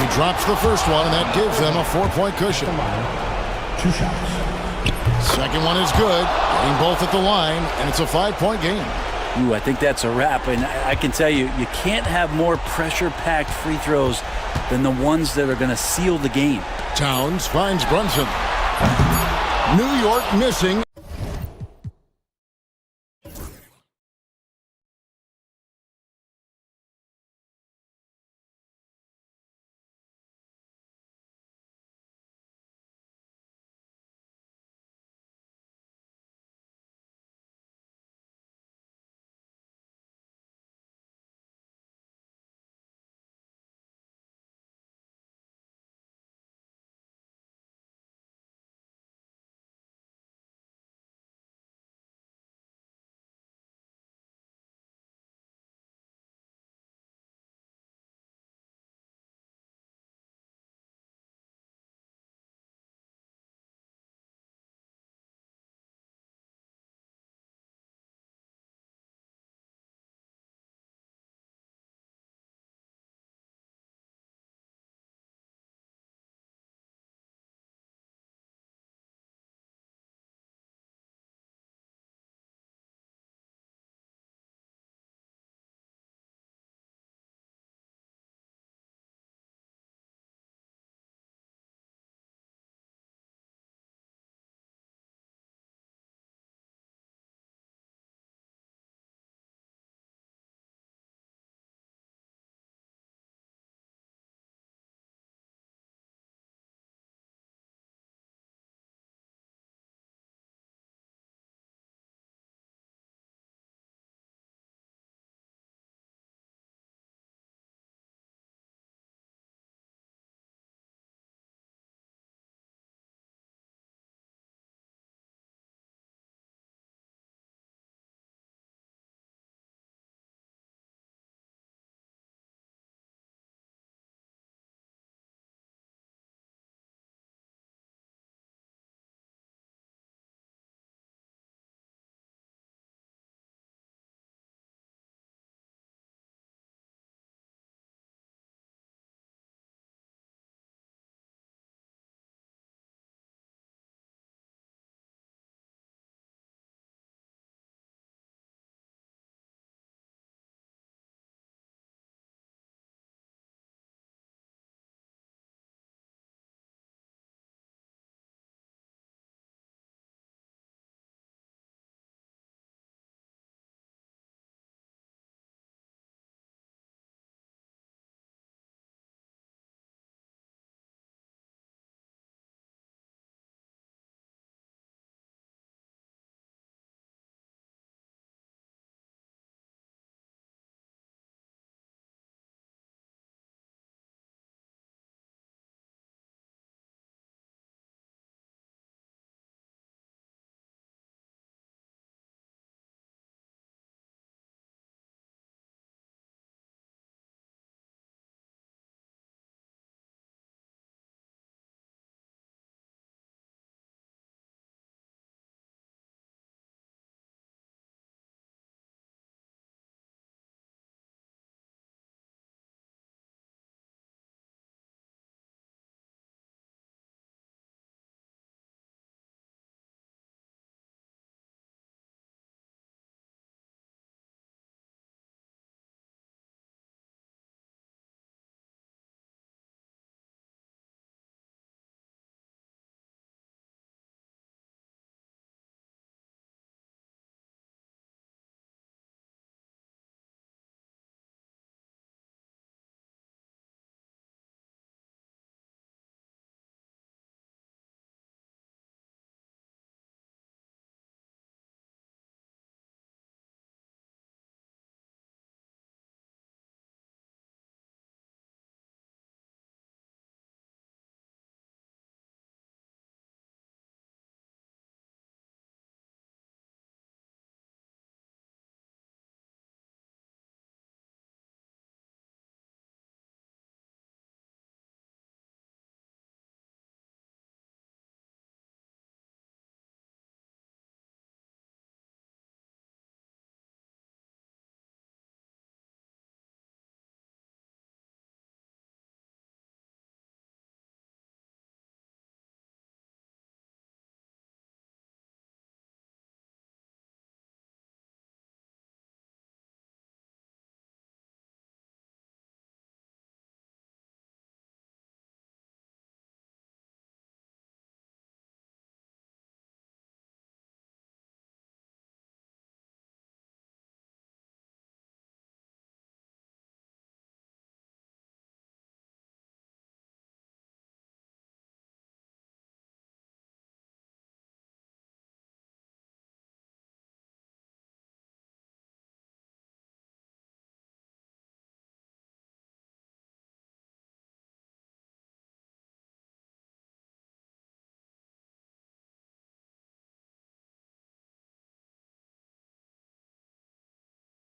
He drops the first one, and that gives them a 4-point cushion. 2 shots. Second one is good. Getting both at the line, and it's a 5-point game. Ooh, I think that's a wrap. And I can tell you, you can't have more pressure-packed free throws than the ones that are going to seal the game. Towns finds Brunson. New York missing.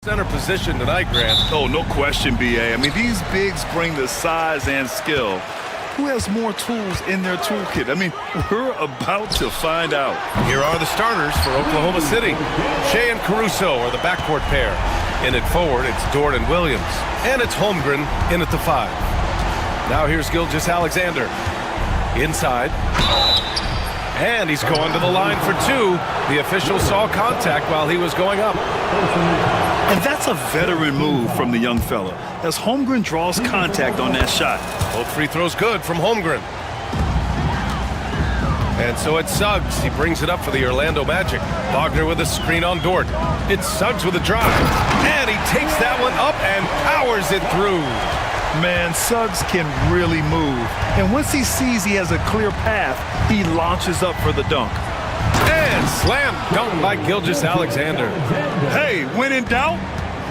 Center position tonight, Grant. Oh, no question, B.A. I mean, these bigs bring the size and skill. Who has more tools in their toolkit? I mean, we're about to find out. Here are the starters for Oklahoma City. Shea and Caruso are the backcourt pair. In at forward, it's Dort and Williams. And it's Holmgren in at the 5. Now here's Gilgeous-Alexander. Inside. And he's going to the line for 2. The official saw contact while he was going up. And that's a veteran move from the young fella, as Holmgren draws contact on that shot. Both free throws good from Holmgren. And so it's Suggs. He brings it up for the Orlando Magic. Wagner with a screen on Dort. It's Suggs with a drive. And he takes that one up and powers it through. Man, Suggs can really move. And once he sees he has a clear path, he launches up for the dunk. And slam dunk by Gilgeous-Alexander. Hey, when in doubt,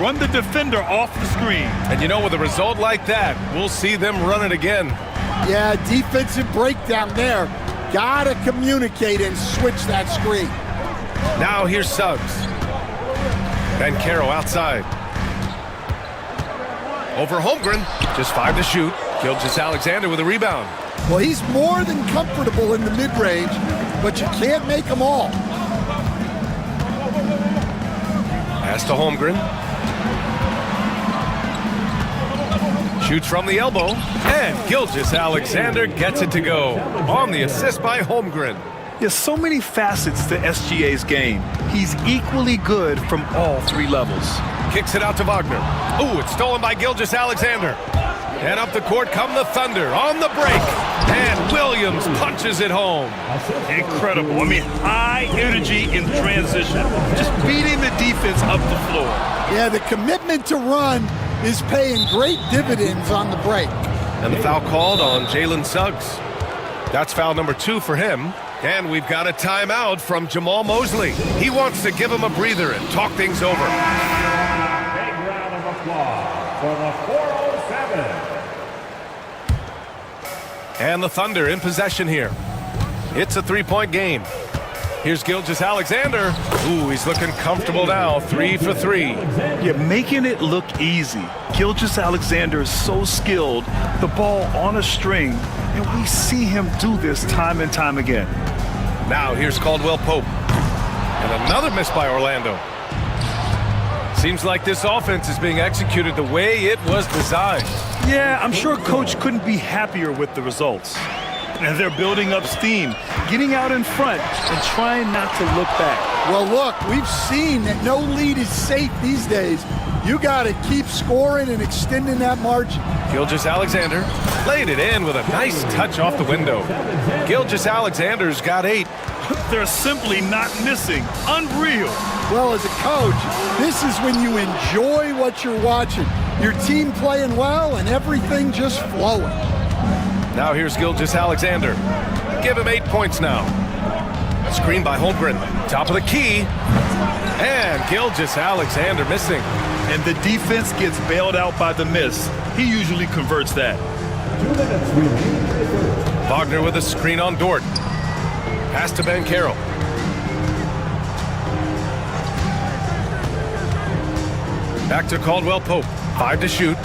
run the defender off the screen. And you know, with a result like that, we'll see them run it again. Yeah, defensive breakdown there. Gotta communicate and switch that screen. Now here's Suggs. Banchero outside. Over Holmgren, just 5 to shoot. Gilgeous-Alexander with a rebound. Well, he's more than comfortable in the mid-range, but you can't make them all. Pass to Holmgren. Shoots from the elbow, and Gilgeous-Alexander gets it to go. On the assist by Holmgren. There's so many facets to SGA's game. He's equally good from all 3 levels. Kicks it out to Wagner. Ooh, it's stolen by Gilgeous-Alexander. And up the court come the Thunder on the break. And Williams punches it home. Incredible. I mean, high energy in transition. Just beating the defense up the floor. Yeah, the commitment to run is paying great dividends on the break. And the foul called on Jalen Suggs. That's foul number 2 for him. And we've got a timeout from Jamal Mosley. He wants to give him a breather and talk things over. Big round of applause for the 407. And the Thunder in possession here. It's a 3-point game. Here's Gilgeous-Alexander. Ooh, he's looking comfortable now. 3 for 3. Yeah, making it look easy. Gilgeous-Alexander is so skilled. The ball on a string. And we see him do this time and time again. Now here's Caldwell Pope. And another miss by Orlando. Seems like this offense is being executed the way it was designed. Yeah, I'm sure Coach couldn't be happier with the results. And they're building up steam, getting out in front, and trying not to look back. Well, look, we've seen that no lead is safe these days. You got to keep scoring and extending that margin. Gilgeous-Alexander laid it in with a nice touch off the window. Gilgeous-Alexander's got 8. They're simply not missing. Unreal. Well, as a coach, this is when you enjoy what you're watching. Your team playing well and everything just flowing. Now here's Gilgeous-Alexander. Give him 8 points now. Screen by Holmgren. Top of the key. And Gilgeous-Alexander missing. And the defense gets bailed out by the miss. He usually converts that. Wagner with a screen on Dort. Pass to Banchero. Back to Caldwell Pope. 5 to shoot.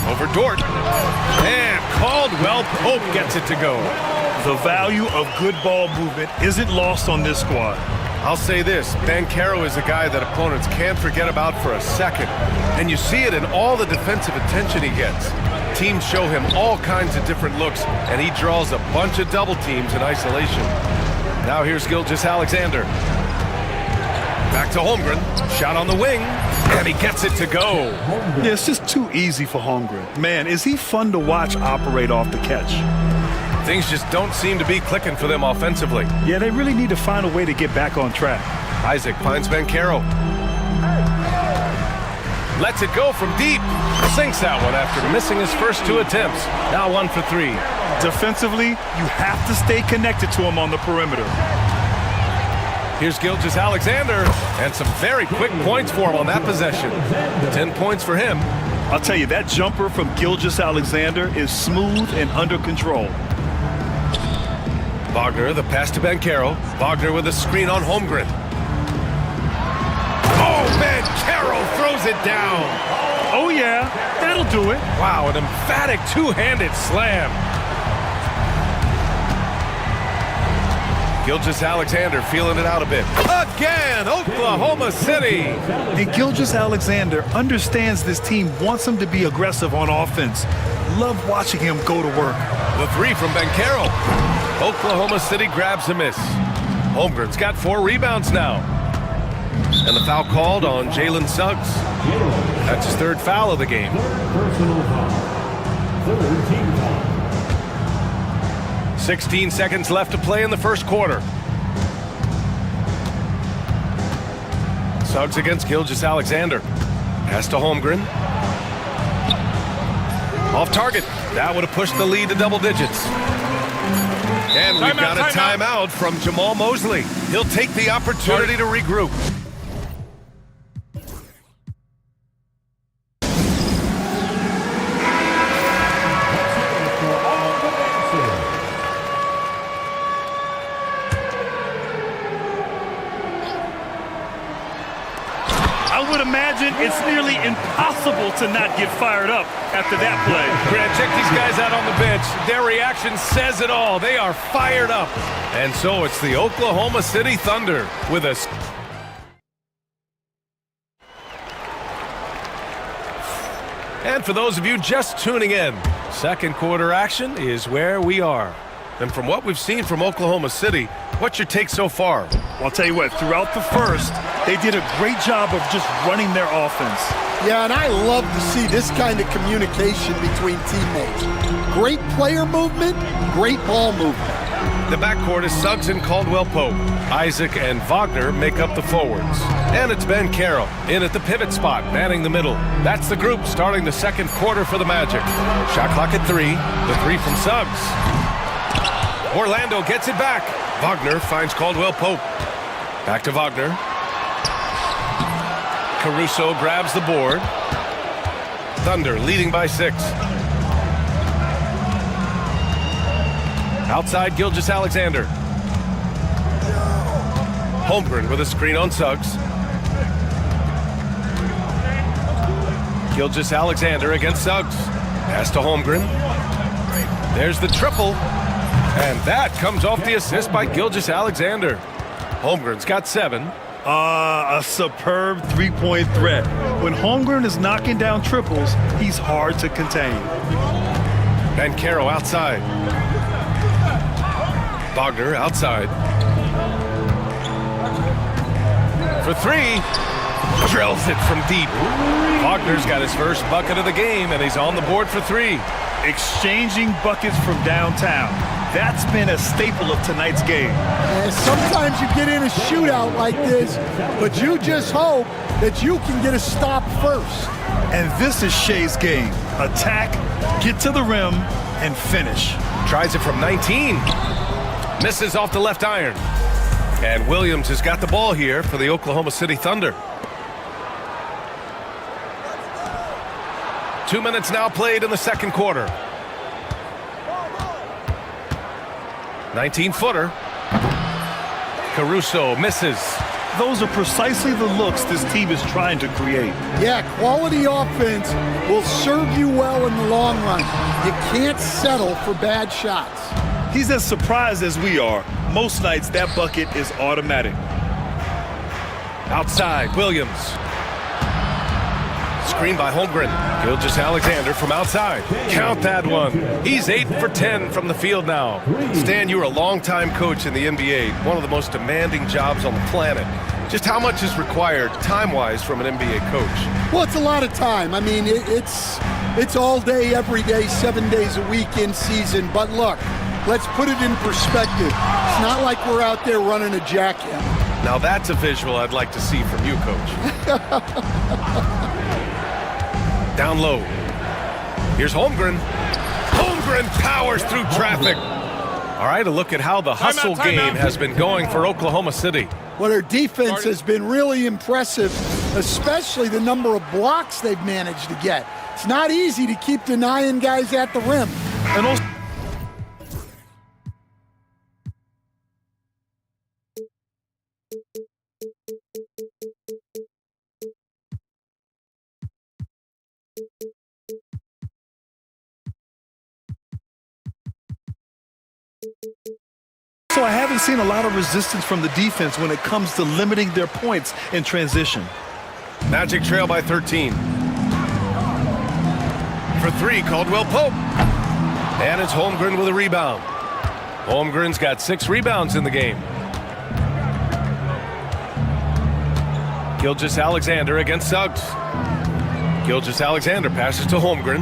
Over Dort. And Caldwell Pope gets it to go. The value of good ball movement isn't lost on this squad. I'll say this, Banchero is a guy that opponents can't forget about for a second. And you see it in all the defensive attention he gets. Teams show him all kinds of different looks, and he draws a bunch of double teams in isolation. Now here's Gilgeous-Alexander. Back to Holmgren. Shot on the wing, and he gets it to go. Yeah, it's just too easy for Holmgren. Man, is he fun to watch operate off the catch. Things just don't seem to be clicking for them offensively. Yeah, they really need to find a way to get back on track. Isaac finds Banchero. Lets it go from deep. Sinks that one after missing his first 2 attempts. Now 1 for 3. Defensively, you have to stay connected to him on the perimeter. Here's Gilgeous-Alexander, and some very quick points for him on that possession. 10 points for him. I'll tell you, that jumper from Gilgeous-Alexander is smooth and under control. Wagner, the pass to Banchero. Wagner with a screen on Holmgren. Oh, Bancaro throws it down. Oh, yeah, that'll do it. Wow, an emphatic two-handed slam. Gilgeous-Alexander feeling it out a bit. Again, Oklahoma City. And Gilgeous-Alexander understands this team wants him to be aggressive on offense. Love watching him go to work. The three from Bancaro. Oklahoma City grabs a miss. Holmgren's got 4 rebounds now. And the foul called on Jalen Suggs. That's his 3rd foul of the game. Personal foul. 3rd team foul. 16 seconds left to play in the first quarter. Suggs against Gilgeous-Alexander. Pass to Holmgren. Off target. That would have pushed the lead to double digits. And we've got a timeout from Jamal Mosley. He'll take the opportunity to regroup. I would imagine it's nearly impossible to not get fired up after that play. Grant, check these guys out on the bench. Their reaction says it all. They are fired up. And so it's the Oklahoma City Thunder with a... And for those of you just tuning in, second quarter action is where we are. And from what we've seen from Oklahoma City, what's your take so far? Well, I'll tell you what, throughout the first, they did a great job of just running their offense. Yeah, and I love to see this kind of communication between teammates. Great player movement, great ball movement. The backcourt is Suggs and Caldwell-Pope. Isaac and Wagner make up the forwards. And it's Bancaro in at the pivot spot, manning the middle. That's the group starting the second quarter for the Magic. Shot clock at 3. The 3 from Suggs. Orlando gets it back. Wagner finds Caldwell-Pope. Back to Wagner. Caruso grabs the board. Thunder leading by 6. Outside Gilgeous-Alexander. Holmgren with a screen on Suggs. Gilgeous-Alexander against Suggs. Pass to Holmgren. There's the triple. And that comes off the assist by Gilgeous-Alexander. Holmgren's got 7. A superb three-point threat. When Holmgren is knocking down triples, he's hard to contain. Bancaro outside. Wagner outside. For 3. Drills it from deep. Wagner's got his first bucket of the game, and he's on the board for 3. Exchanging buckets from downtown. That's been a staple of tonight's game. And sometimes you get in a shootout like this, but you just hope that you can get a stop first. And this is Shea's game. Attack, get to the rim, and finish. Tries it from 19. Misses off the left iron. And Williams has got the ball here for the Oklahoma City Thunder. 2 minutes now played in the second quarter. 19-footer. Caruso misses. Those are precisely the looks this team is trying to create. Yeah, quality offense will serve you well in the long run. You can't settle for bad shots. He's as surprised as we are. Most nights, that bucket is automatic. Outside, Williams. Screen by Holmgren. Gilgeous-Alexander from outside. Count that one. He's 8 for 10 from the field now. Stan, you were a longtime coach in the NBA, one of the most demanding jobs on the planet. Just how much is required time-wise from an NBA coach? Well, it's a lot of time. I mean, it's all day, every day, 7 days a week in season. But look, let's put it in perspective. It's not like we're out there running a jackhammer. Now that's a visual I'd like to see from you, Coach. Down low. Here's Holmgren. Holmgren powers through traffic. All right, a look at how the hustle game has been going for Oklahoma City. Well, their defense has been really impressive, especially the number of blocks they've managed to get. It's not easy to keep denying guys at the rim. And also Also, I haven't seen a lot of resistance from the defense when it comes to limiting their points in transition. Magic trail by 13. For three, Caldwell Pope. And it's Holmgren with a rebound. Holmgren's got 6 rebounds in the game. Gilgeous-Alexander against Suggs. Gilgeous-Alexander passes to Holmgren.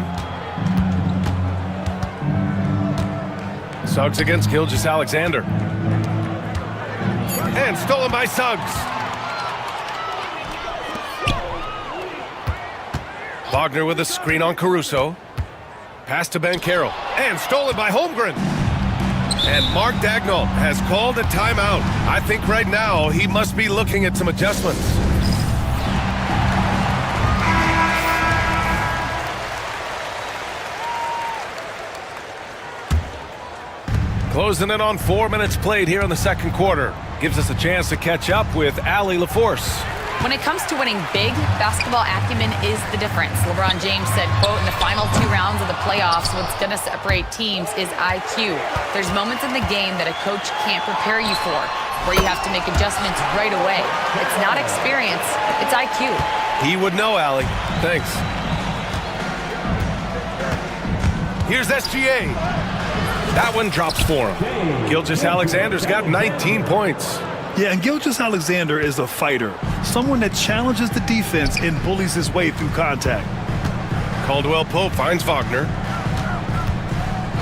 Suggs against Gilgeous-Alexander. And stolen by Suggs. Wagner with a screen on Caruso. Pass to Banchero. And stolen by Holmgren. And Mark Dagnall has called a timeout. I think right now he must be looking at some adjustments. Closing in on 4 minutes played here in the second quarter. Gives us a chance to catch up with Allie LaForce. When it comes to winning big, basketball acumen is the difference. LeBron James said, quote, in the final 2 rounds of the playoffs, what's going to separate teams is IQ. There's moments in the game that a coach can't prepare you for, where you have to make adjustments right away. It's not experience, it's IQ. He would know, Allie. Thanks. Here's SGA. That one drops for him. Gilgeous-Alexander's got 19 points. Yeah, and Gilgeous-Alexander is a fighter, someone that challenges the defense and bullies his way through contact. Caldwell Pope finds Wagner.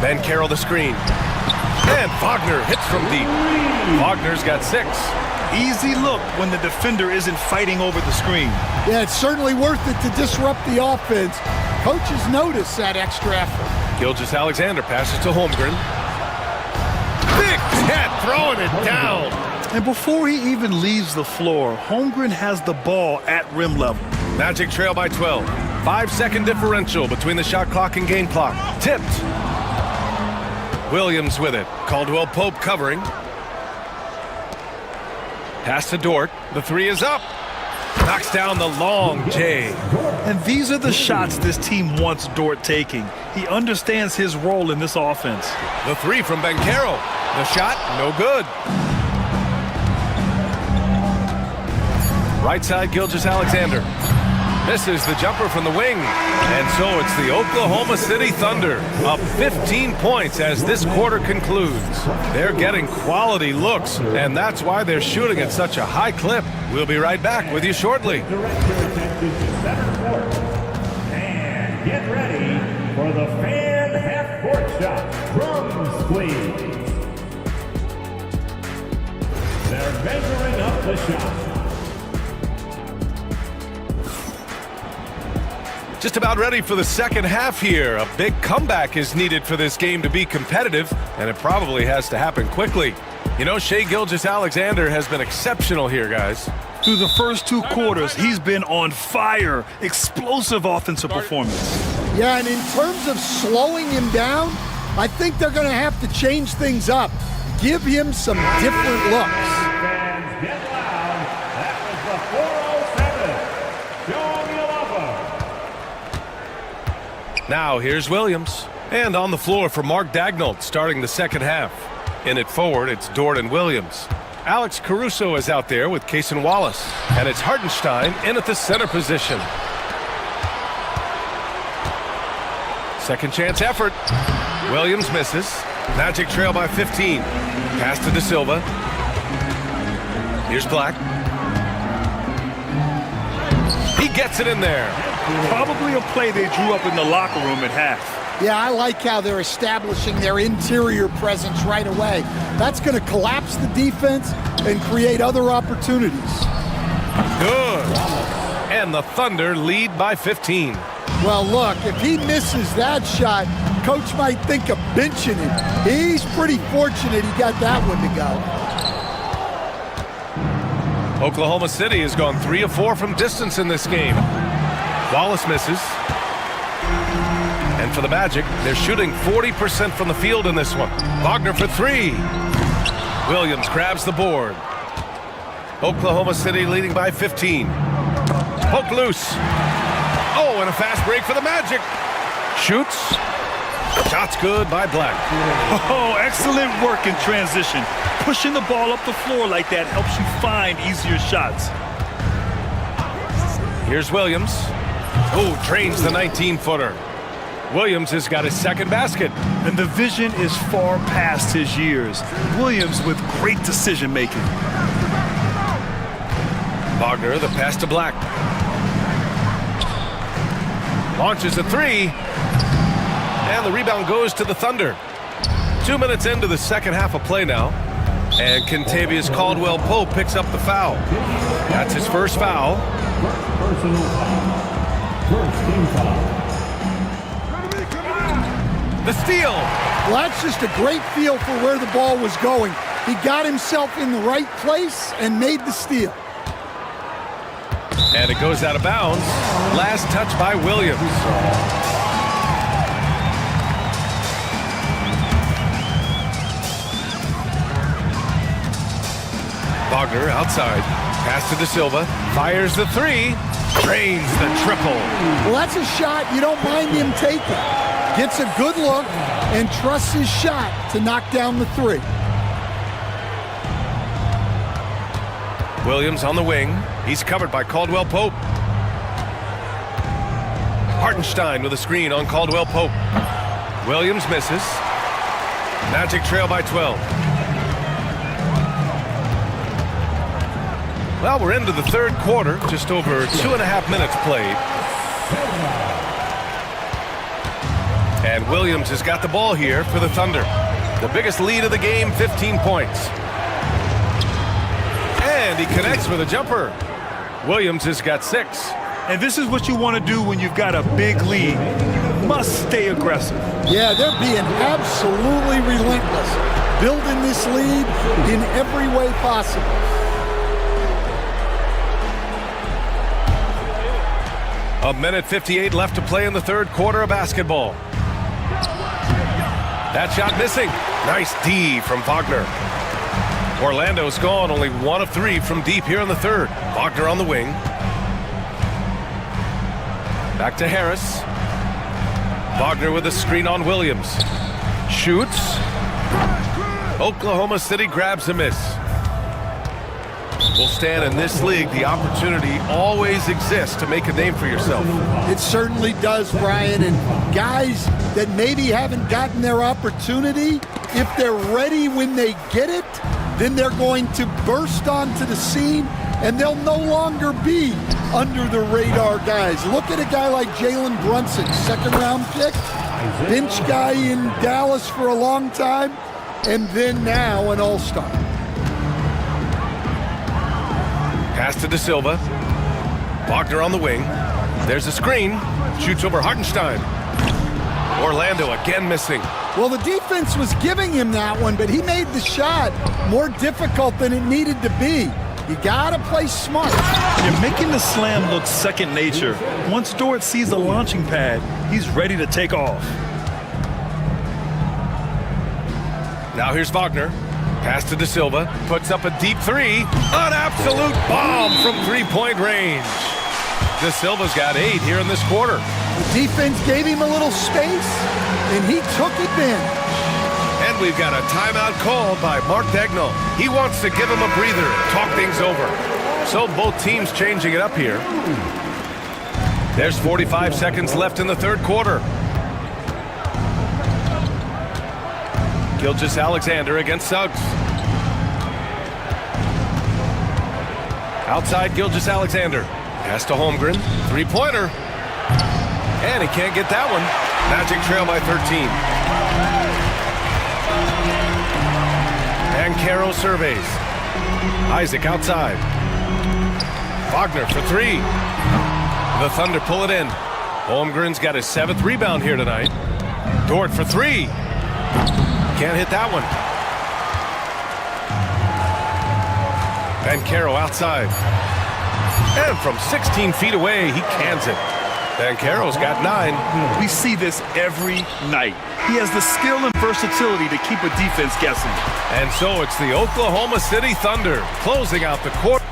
Banchero the screen. And Wagner hits from deep. Wagner's got 6. Easy look when the defender isn't fighting over the screen. Yeah, it's certainly worth it to disrupt the offense. Coaches notice that extra effort. Gilgeous-Alexander passes to Holmgren. Big Ted throwing it down. And before he even leaves the floor, Holmgren has the ball at rim level. Magic trail by 12. 5-second differential between the shot clock and game clock. Tipped. Williams with it. Caldwell Pope covering. Pass to Dort. The 3 is up. Knocks down the long J. And these are the shots this team wants Dort taking. He understands his role in this offense. The 3 from Banchero. The shot, no good. Right side, Gilgeous-Alexander. Misses the jumper from the wing. And so it's the Oklahoma City Thunder up 15 points as this quarter concludes. They're getting quality looks, and that's why they're shooting at such a high clip. We'll be right back with you shortly. And get ready for the fan half-court shot. Drums, please. They're measuring up the shot. Just about ready for the second half here. A big comeback is needed for this game to be competitive, and it probably has to happen quickly. You know, Shai Gilgeous-Alexander has been exceptional here, guys. Through the first 2 quarters, he's been on fire. Explosive offensive performance. Yeah, and in terms of slowing him down, I think they're going to have to change things up. Give him some different looks. Fans, get loud. That was the 407. Show me a lover. Now here's Williams. And on the floor for Mark Dagnall starting the second half. In it forward, it's Dort and Williams. Alex Caruso is out there with Cason Wallace. And it's Hartenstein in at the center position. Second chance effort. Williams misses. Magic trail by 15. Pass to De Silva. Here's Black. He gets it in there. Probably a play they drew up in the locker room at half. Yeah, I like how they're establishing their interior presence right away. That's going to collapse the defense and create other opportunities. Good. And the Thunder lead by 15. Well, look, if he misses that shot, coach might think of benching him. He's pretty fortunate he got that one to go. Oklahoma City has gone 3 of 4 from distance in this game. Wallace misses. And for the Magic, they're shooting 40% from the field in this one. Wagner for 3. Williams grabs the board. Oklahoma City leading by 15. Poke loose. Oh, and a fast break for the Magic. Shoots. Shot's good by Black. Oh, excellent work in transition. Pushing the ball up the floor like that helps you find easier shots. Here's Williams. Oh, trains the 19-footer. Williams has got his second basket. And the vision is far past his years. Williams with great decision-making. Wagner, the pass to Black. Launches a three. And the rebound goes to the Thunder. 2 minutes into the second half of play now. And Kentavious Caldwell-Pope picks up the foul. That's his first foul. Personal foul. First team foul. The steal. Well, that's just a great feel for where the ball was going. He got himself in the right place and made the steal. And it goes out of bounds. Last touch by Williams. Wagner outside. Pass to De Silva. Fires the three. Drains the triple. Well, that's a shot you don't mind him taking. Gets a good look and trusts his shot to knock down the three. Williams on the wing. He's covered by Caldwell-Pope. Hartenstein with a screen on Caldwell-Pope. Williams misses. Magic trail by 12. Well, we're into the third quarter. Just over 2.5 minutes played. And Williams has got the ball here for the Thunder. The biggest lead of the game, 15 points. And he connects with a jumper. Williams has got 6. And this is what you want to do when you've got a big lead. Must stay aggressive. Yeah, they're being absolutely relentless. Building this lead in every way possible. A minute 58 left to play in the third quarter of basketball. That shot missing. Nice D from Wagner. Orlando's gone only 1 of 3 from deep here in the third. Wagner on the wing. Back to Harris. Wagner with a screen on Williams. Shoots. Oklahoma City grabs a miss. Well, Stan, in this league, the opportunity always exists to make a name for yourself. It certainly does, Brian. And guys that maybe haven't gotten their opportunity, if they're ready when they get it, then they're going to burst onto the scene and they'll no longer be under the radar guys. Look at a guy like Jalen Brunson, second-round pick, bench guy in Dallas for a long time, and then now an all-star. Pass to De Silva. Wagner on the wing. There's a screen. Shoots over Hartenstein. Orlando again missing. Well, the defense was giving him that one, but he made the shot more difficult than it needed to be. You gotta play smart. You're making the slam look second nature. Once Dort sees the launching pad, he's ready to take off. Now here's Wagner. Pass to De Silva. Puts up a deep three. An absolute bomb from three-point range. De Silva's got 8 here in this quarter. The defense gave him a little space, and he took advantage. And we've got a timeout called by Mark Dagnall. He wants to give him a breather and talk things over. So both teams changing it up here. There's 45 seconds left in the third quarter. Gilgeous-Alexander against Suggs. Outside Gilgeous-Alexander. Pass to Holmgren. Three-pointer. And he can't get that one. Magic trail by 13. And Caro surveys. Isaac outside. Wagner for 3. The Thunder pull it in. Holmgren's got his 7th rebound here tonight. Dort for 3. Can't hit that one. And Caro outside. And from 16 feet away, he cans it. And Caro's got 9. We see this every night. He has the skill and versatility to keep a defense guessing. And so it's the Oklahoma City Thunder closing out the quarter.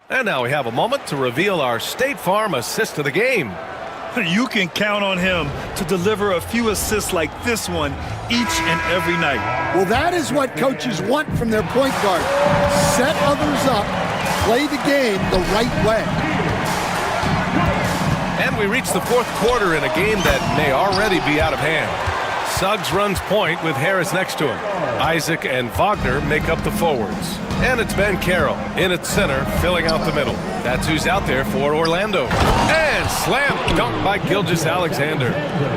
And now we have a moment to reveal our State Farm assist of the game. You can count on him to deliver a few assists like this one each and every night. Well, that is what coaches want from their point guard. Set others up, play the game the right way. And we reach the fourth quarter in a game that may already be out of hand. Suggs runs point with Harris next to him. Isaac and Wagner make up the forwards. And it's Ben Carroll in at center, filling out the middle. That's who's out there for Orlando. And slam dunk by Gilgeous-Alexander.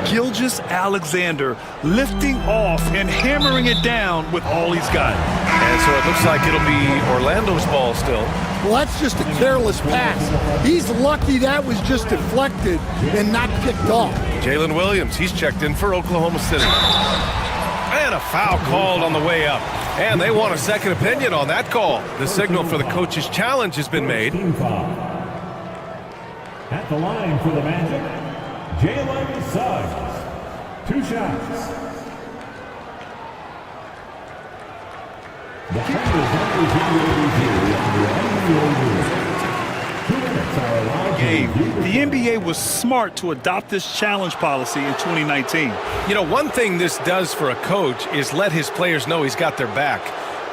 Gilgeous-Alexander lifting off and hammering it down with all he's got. And so it looks like it'll be Orlando's ball still. Well, that's just a careless pass. He's lucky that was just deflected and not picked off. Jalen Williams, he's checked in for Oklahoma City. And a foul called on the way up. And they want a second opinion on that call. The signal for the coach's challenge has been made. At the line for the Magic, Jalen Suggs. 2 shots. The The NBA was smart to adopt this challenge policy in 2019. You know, one thing this does for a coach is let his players know he's got their back.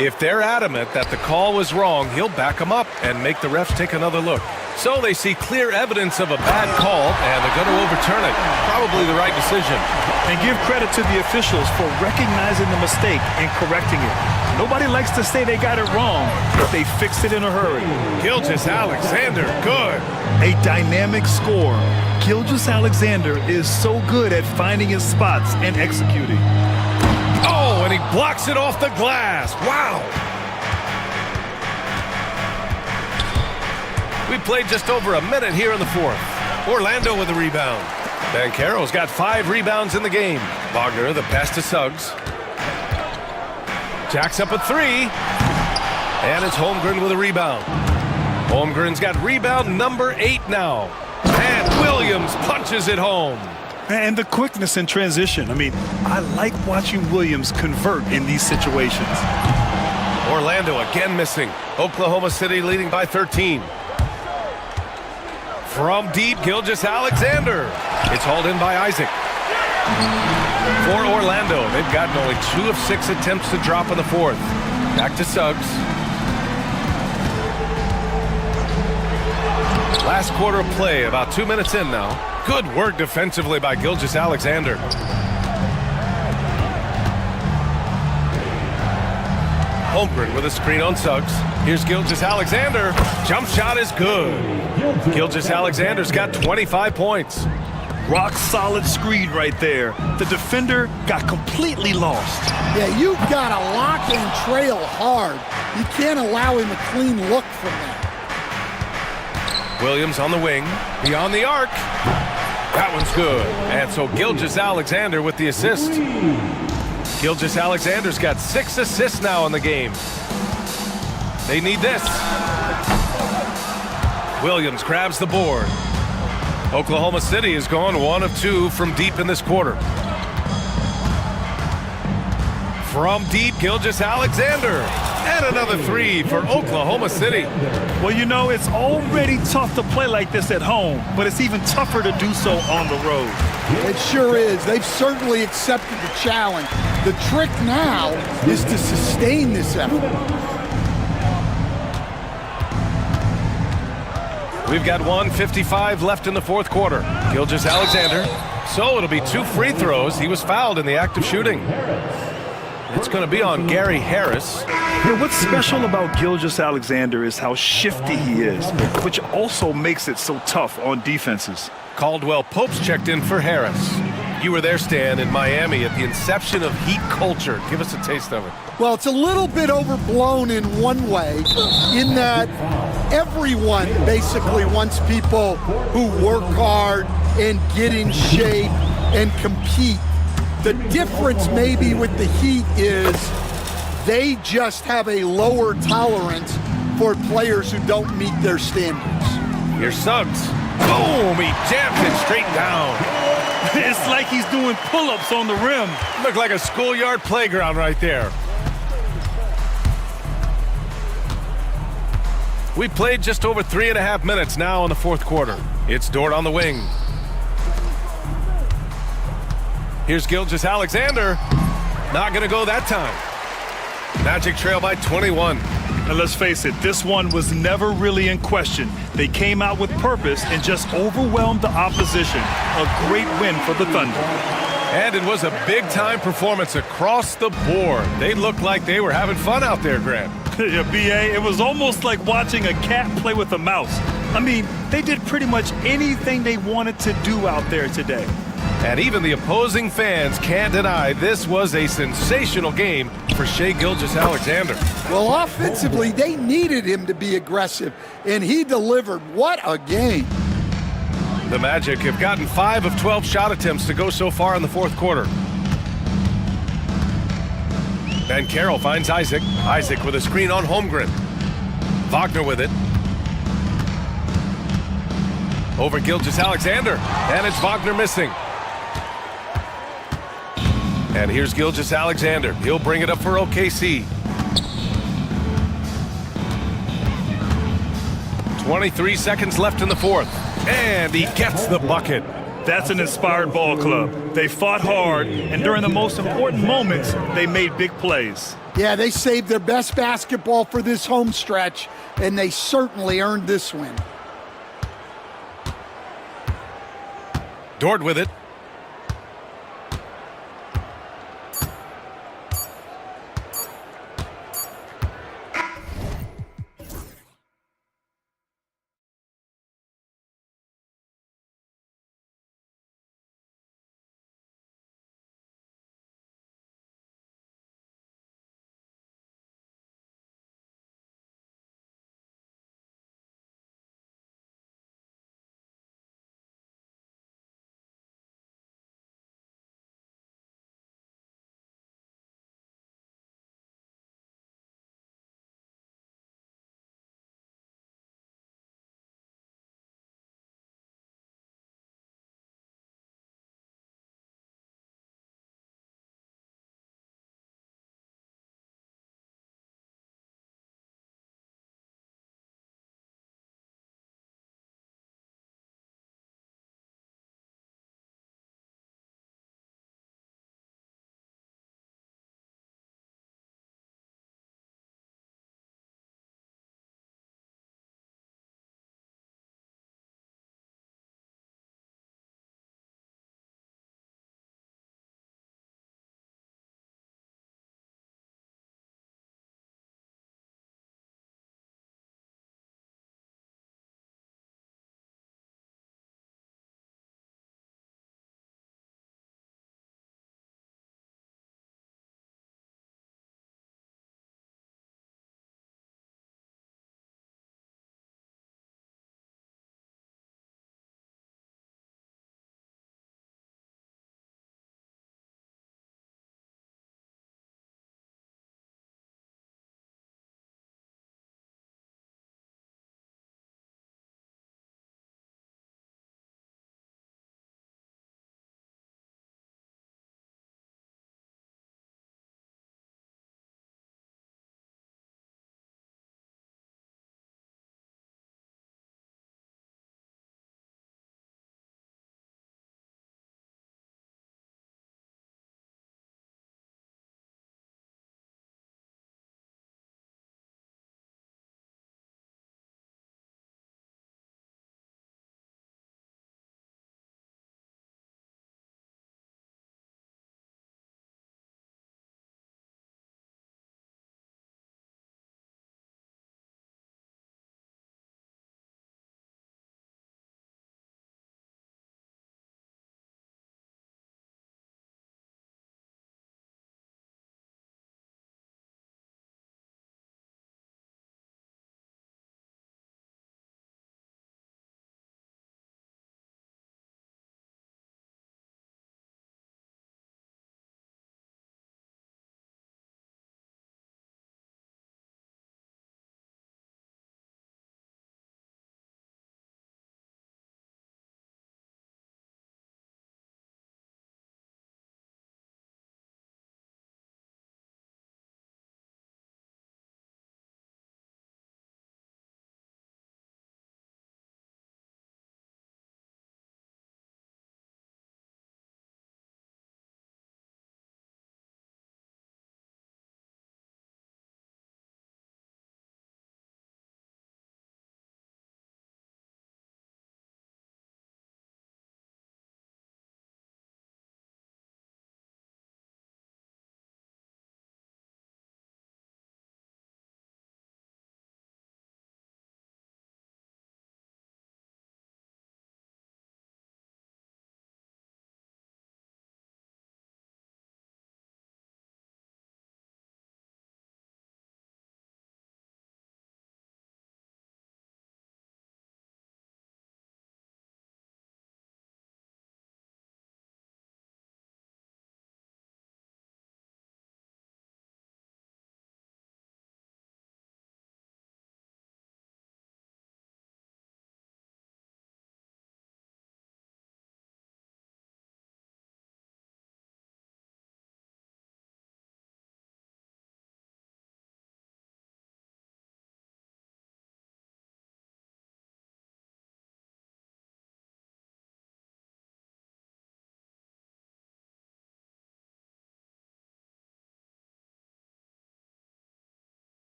If they're adamant that the call was wrong, he'll back them up and make the refs take another look. So they see clear evidence of a bad call, and they're going to overturn it. Probably the right decision. And give credit to the officials for recognizing the mistake and correcting it. Nobody likes to say they got it wrong, but they fixed it in a hurry. Gilgeous-Alexander, good. A dynamic scorer. Gilgeous-Alexander is so good at finding his spots and executing. Oh, and he blocks it off the glass. Wow. We played just over a minute here in the fourth. Orlando with a rebound. Ben Carroll's got 5 rebounds in the game. Wagner, the pass to Suggs. Jacks up a 3. And it's Holmgren with a rebound. Holmgren's got rebound number 8 now. And Williams punches it home. And the quickness in transition. I mean, I like watching Williams convert in these situations. Orlando again missing. Oklahoma City leading by 13. From deep, Gilgeous-Alexander. It's hauled in by Isaac. For Orlando, they've gotten only 2 of 6 attempts to drop in the fourth. Back to Suggs. Last quarter of play, about 2 minutes in now. Good work defensively by Gilgeous-Alexander. Holmgren with a screen on Suggs. Here's Gilgeous-Alexander. Jump shot is good. Gilgeous-Alexander's got 25 points. Rock solid screen right there. The defender got completely lost. Yeah, you've got to lock and trail hard. You can't allow him a clean look from that. Williams on the wing, beyond the arc. That one's good. And so Gilgeous-Alexander with the assist. Gilgeous-Alexander's got 6 assists now in the game. They need this. Williams grabs the board. Oklahoma City has gone 1 of 2 from deep in this quarter. From deep, Gilgeous-Alexander. And another 3 for Oklahoma City. Well, you know, it's already tough to play like this at home, but it's even tougher to do so on the road. It sure is. They've certainly accepted the challenge. The trick now is to sustain this effort. We've got 1:55 left in the fourth quarter. Gilgeous-Alexander. So it'll be 2 free throws. He was fouled in the act of shooting. It's going to be on Gary Harris. Yeah, what's special about Gilgeous-Alexander is how shifty he is, which also makes it so tough on defenses. Caldwell Pope's checked in for Harris. You were there, Stan, in Miami at the inception of Heat culture. Give us a taste of it. Well, it's a little bit overblown in one way, in that everyone basically wants people who work hard and get in shape and compete. The difference maybe with the Heat is they just have a lower tolerance for players who don't meet their standards. Here's Suggs. Boom! He jams it straight down. It's like he's doing pull-ups on the rim. Looked like a schoolyard playground right there. We played just over 3.5 minutes now in the fourth quarter. It's Dort on the wing. Here's Gilgeous Alexander. Not going to go that time. Magic trail by 21. And let's face it, this one was never really in question. They came out with purpose and just overwhelmed the opposition. A great win for the Thunder. And it was a big-time performance across the board. They looked like they were having fun out there, Grant. Yeah, B.A., it was almost like watching a cat play with a mouse. I mean, they did pretty much anything they wanted to do out there today. And even the opposing fans can't deny this was a sensational game for Shai Gilgeous-Alexander. Well, offensively, they needed him to be aggressive, and he delivered. What a game. The Magic have gotten 5 of 12 shot attempts to go so far in the fourth quarter. And Carroll finds Isaac. Isaac with a screen on Holmgren. Wagner with it. Over Gilgeous-Alexander. And it's Wagner missing. And here's Gilgeous-Alexander. He'll bring it up for OKC. 23 seconds left in the fourth. And he gets the bucket. That's an inspired ball club. They fought hard, and during the most important moments, they made big plays. Yeah, they saved their best basketball for this home stretch, and they certainly earned this win. Dort with it.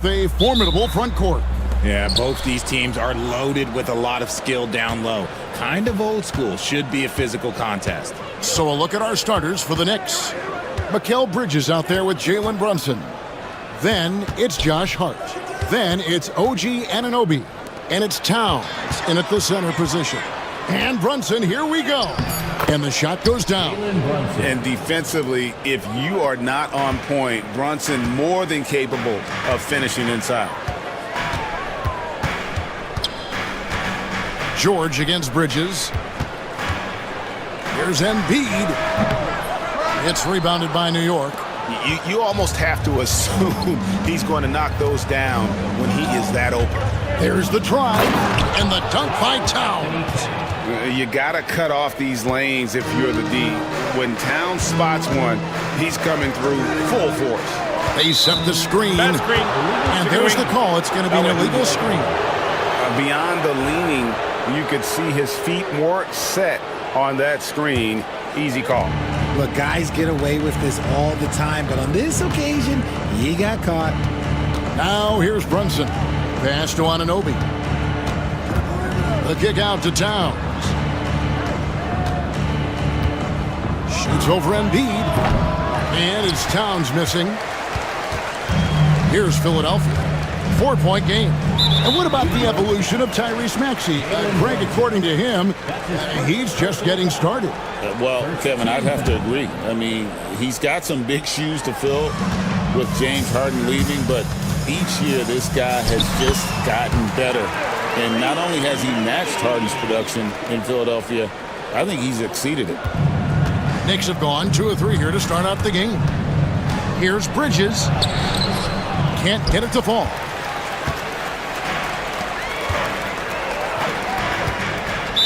with a formidable front court. Yeah, both these teams are loaded with a lot of skill down low. Kind of old school. Should be a physical contest. So a look at our starters for the Knicks. Mikal Bridges out there with Jalen Brunson. Then it's Josh Hart. Then it's OG Anunoby. And it's Towns in at the center position. And Brunson, here we go. And the shot goes down. And defensively, if you are not on point, Brunson more than capable of finishing inside. George against Bridges. Here's Embiid. It's rebounded by New York. You almost have to assume he's going to knock those down when he is that open. There's the drive and the dunk by Towns. You got to cut off these lanes if you're the D. When Towns spots one, he's coming through full force. They set the screen. And there's the call. It's going to be an illegal screen. Beyond the leaning, you could see his feet weren't set on that screen. Easy call. Look, guys get away with this all the time, but on this occasion, he got caught. Now here's Brunson. Pass to Anunoby. The kick out to Towns. Shoots over Embiid. And it's Towns missing. Here's Philadelphia. 4-point game. And what about the evolution of Tyrese Maxey? Greg, according to him, he's just getting started. Well, Kevin, I'd have to agree. I mean, he's got some big shoes to fill with James Harden leaving, but each year this guy has just gotten better. And not only has he matched Harden's production in Philadelphia, I think he's exceeded it. Knicks have gone 2 of 3 here to start out the game. Here's Bridges. Can't get it to fall.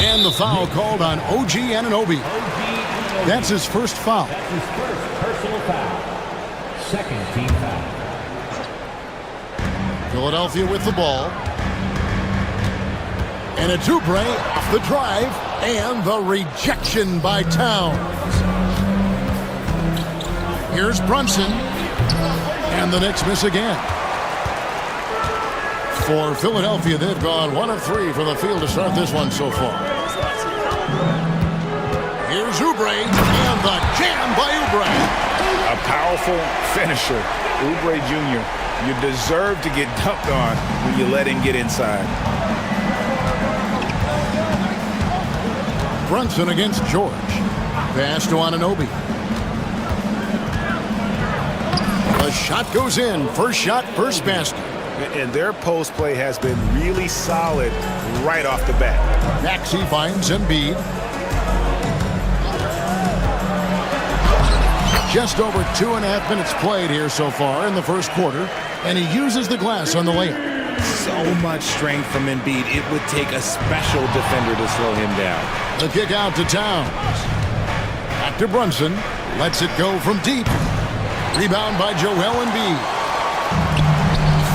And the foul called on OG Anunoby. That's his first foul. That's his first personal foul. Second team foul. Philadelphia with the ball. And it's Oubre off the drive. And the rejection by Towns. Here's Brunson. And the Knicks miss again. For Philadelphia, they've gone 1 of 3 from the field to start this one so far. Here's Oubre, and the jam by Oubre. A powerful finisher, Oubre Jr. You deserve to get dunked on when you let him get inside. Brunson against George. Pass to Anunoby. The shot goes in. First shot, first basket. And their post play has been really solid right off the bat. Maxey finds Embiid. Just over 2.5 minutes played here so far in the first quarter, and he uses the glass on the layup. So much strength from Embiid. It would take a special defender to slow him down. The kick out to Towns. Back to Brunson. Lets it go from deep. Rebound by Joel Embiid.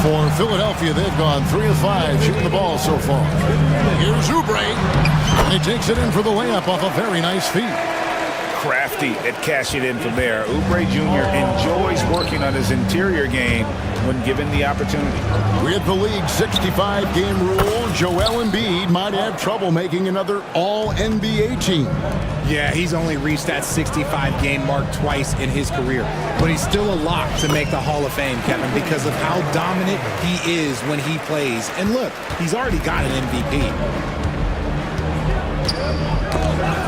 For Philadelphia, they've gone 3 of 5 shooting the ball so far. Here's Oubre. And he takes it in for the layup off a very nice feed. Crafty at cashing in from there. Oubre Jr. enjoys working on his interior game when given the opportunity. With the league's 65-game rule, Joel Embiid might have trouble making another All-NBA team. Yeah, he's only reached that 65-game mark twice in his career. But he's still a lock to make the Hall of Fame, Kevin, because of how dominant he is when he plays. And look, he's already got an MVP.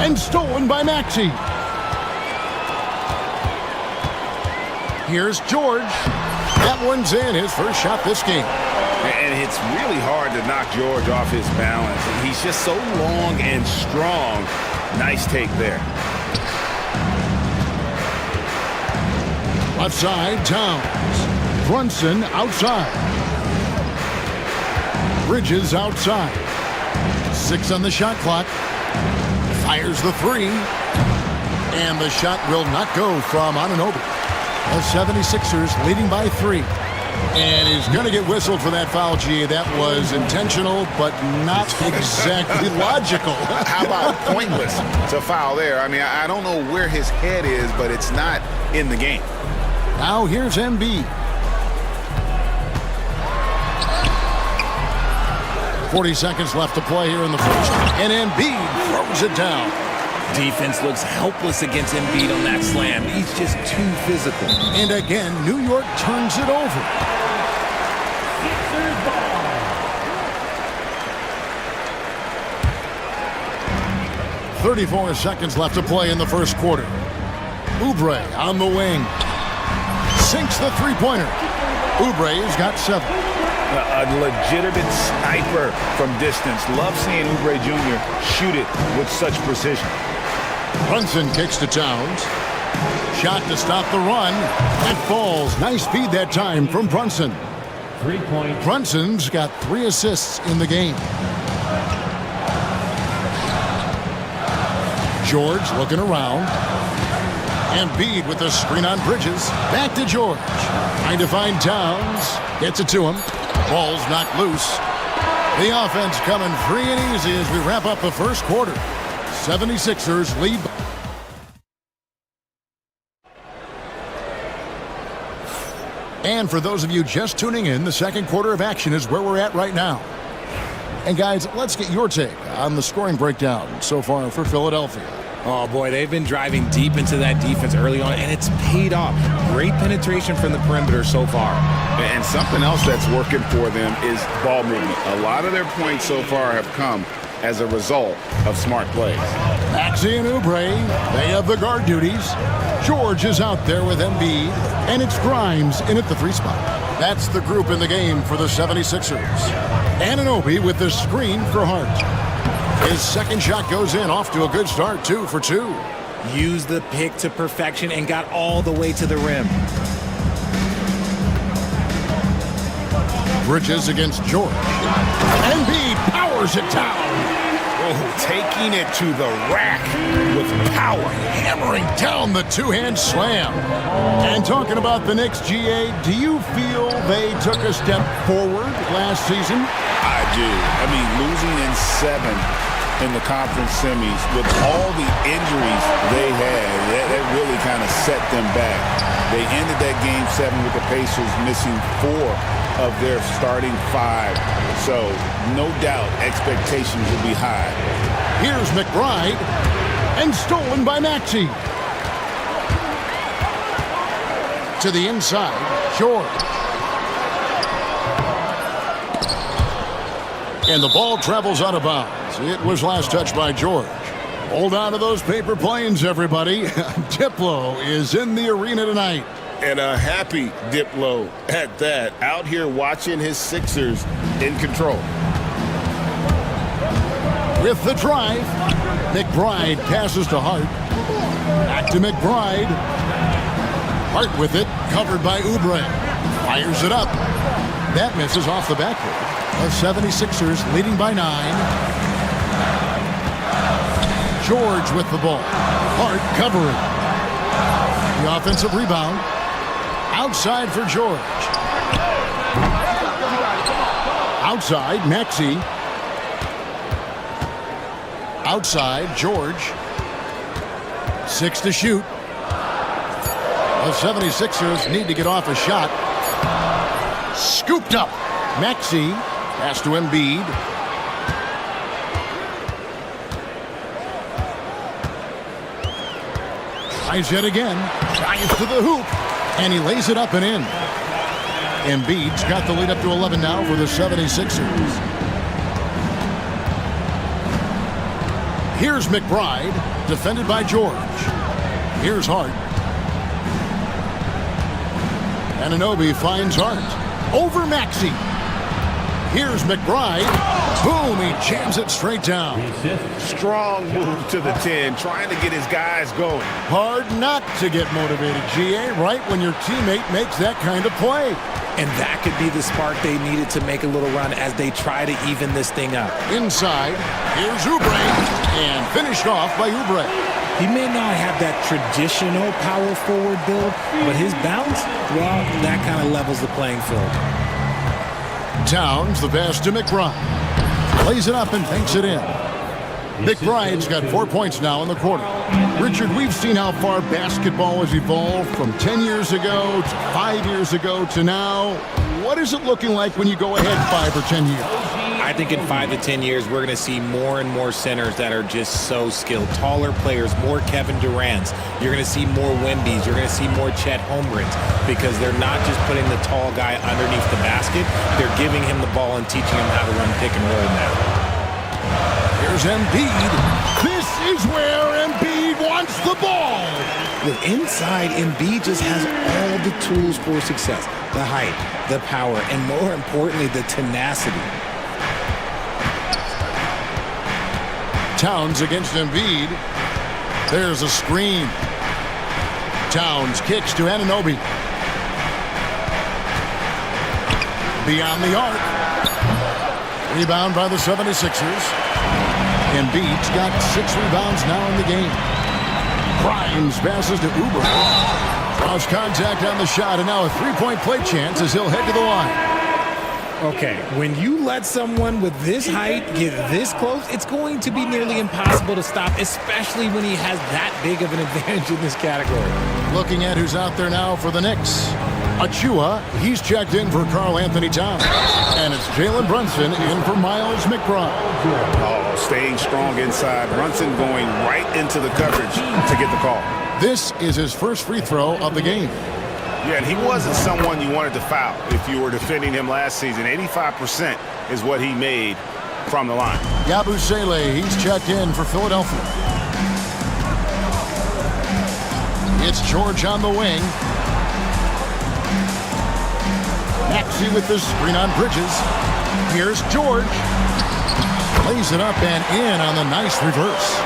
And stolen by Maxey. Here's George. That one's in, his first shot this game. And it's really hard to knock George off his balance. He's just so long and strong. Nice take there. Left side, Towns. Brunson outside. Bridges outside. 6 on the shot clock. Fires the 3. And the shot will not go from Anunoby. The 76ers leading by 3. And he's going to get whistled for that foul, G. That was intentional, but not exactly logical. How about pointless to foul there? I mean, I don't know where his head is, but it's not in the game. Now here's Embiid. 40 seconds left to play here in the first. And Embiid throws it down. Defense looks helpless against Embiid on that slam. He's just too physical. And again, New York turns it over. 34 seconds left to play in the first quarter. Oubre on the wing. Sinks the three-pointer. Oubre has got 7. A legitimate sniper from distance. Love seeing Oubre Jr. shoot it with such precision. Brunson kicks to Towns. Shot to stop the run. It falls. Nice feed that time from Brunson. 3 points. Brunson's got 3 assists in the game. George looking around. Embiid with the screen on Bridges. Back to George. Trying to find Towns. Gets it to him. Ball's knocked loose. The offense coming free and easy as we wrap up the first quarter. 76ers lead. And for those of you just tuning in, the second quarter of action is where we're at right now. And guys, let's get your take on the scoring breakdown so far for Philadelphia. Oh boy, they've been driving deep into that defense early on, and it's paid off. Great penetration from the perimeter so far. And something else that's working for them is ball movement. A lot of their points so far have come as a result of smart plays. Maxey and Oubre, they have the guard duties. George is out there with Embiid, and it's Grimes in at the 3 spot. That's the group in the game for the 76ers. Anunoby with the screen for Hart. His second shot goes in, off to a good start, 2 for 2. Used the pick to perfection and got all the way to the rim. Bridges against George. Embiid powers it down. Oh, taking it to the rack with power. Hammering down the two-hand slam. And talking about the Knicks, GA, do you feel they took a step forward last season? I do. I mean, losing in 7 in the conference semis with all the injuries they had, that really kind of set them back. They ended that game 7 with the Pacers missing 4 of their starting 5. So, no doubt, expectations will be high. Here's McBride, and stolen by Maxey. To the inside, George. And the ball travels out of bounds. It was last touched by George. Hold on to those paper planes, everybody. Diplo is in the arena tonight. And a happy Diplo at that, out here watching his Sixers in control. With the drive, McBride passes to Hart. Back to McBride. Hart with it, covered by Oubre. Fires it up. That misses off the backboard. The 76ers leading by 9. George with the ball. Hart covering. The offensive rebound. Outside for George. Outside, Maxey. Outside, George. 6 to shoot. The 76ers need to get off a shot. Scooped up. Maxey. Pass to Embiid. Tries it again. Drives to the hoop. And he lays it up and in. Embiid's got the lead up to 11 now for the 76ers. Here's McBride, defended by George. Here's Hart. Anunoby finds Hart. Over Maxey. Here's McBride. Boom, he jams it straight down. Strong move to the 10, trying to get his guys going. Hard not to get motivated, GA, right when your teammate makes that kind of play. And that could be the spark they needed to make a little run as they try to even this thing up. Inside, here's Oubre, and finished off by Oubre. He may not have that traditional power forward build, but his bounce, well, that kind of levels the playing field. Towns, the pass to McBride. Lays it up and banks it in. McBride's got 4 points now in the quarter. Richard, we've seen how far basketball has evolved from 10 years ago to 5 years ago to now. What is it looking like when you go ahead 5 or 10 years? I think in 5 to 10 years, we're going to see more and more centers that are just so skilled. Taller players, more Kevin Durant's. You're going to see more Wemby's. You're going to see more Chet Holmgrens because they're not just putting the tall guy underneath the basket. They're giving him the ball and teaching him how to run pick and roll now. Here's Embiid. This is where Embiid wants the ball. With inside, Embiid just has all the tools for success. The height, the power, and more importantly, the tenacity. Towns against Embiid. There's a screen. Towns kicks to Anunoby. Beyond the arc. Rebound by the 76ers. Embiid's got 6 rebounds now in the game. Grimes passes to Oubre. Draws contact on the shot, and now a three-point play chance as he'll head to the line. Okay, when you let someone with this height get this close, it's going to be nearly impossible to stop, especially when he has that big of an advantage in this category. Looking at who's out there now for the Knicks. Achua, he's checked in for Karl Anthony Towns. And it's Jalen Brunson in for Miles McBride. Oh, staying strong inside. Brunson going right into the coverage to get the call. This is his first free throw of the game. Yeah, and he wasn't someone you wanted to foul if you were defending him last season. 85% is what he made from the line. Yabusele, he's checked in for Philadelphia. It's George on the wing. Maxey with the screen on Bridges. Here's George. Lays it up and in on the nice reverse.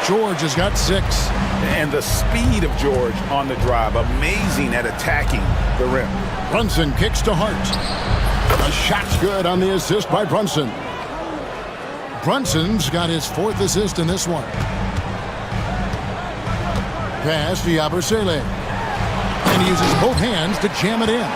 George has got 6. And the speed of George on the drive, amazing at attacking the rim. Brunson kicks to Hart. The shot's good on the assist by Brunson. Brunson's got his 4th assist in this one. Pass to Yabusele. And he uses both hands to jam it in.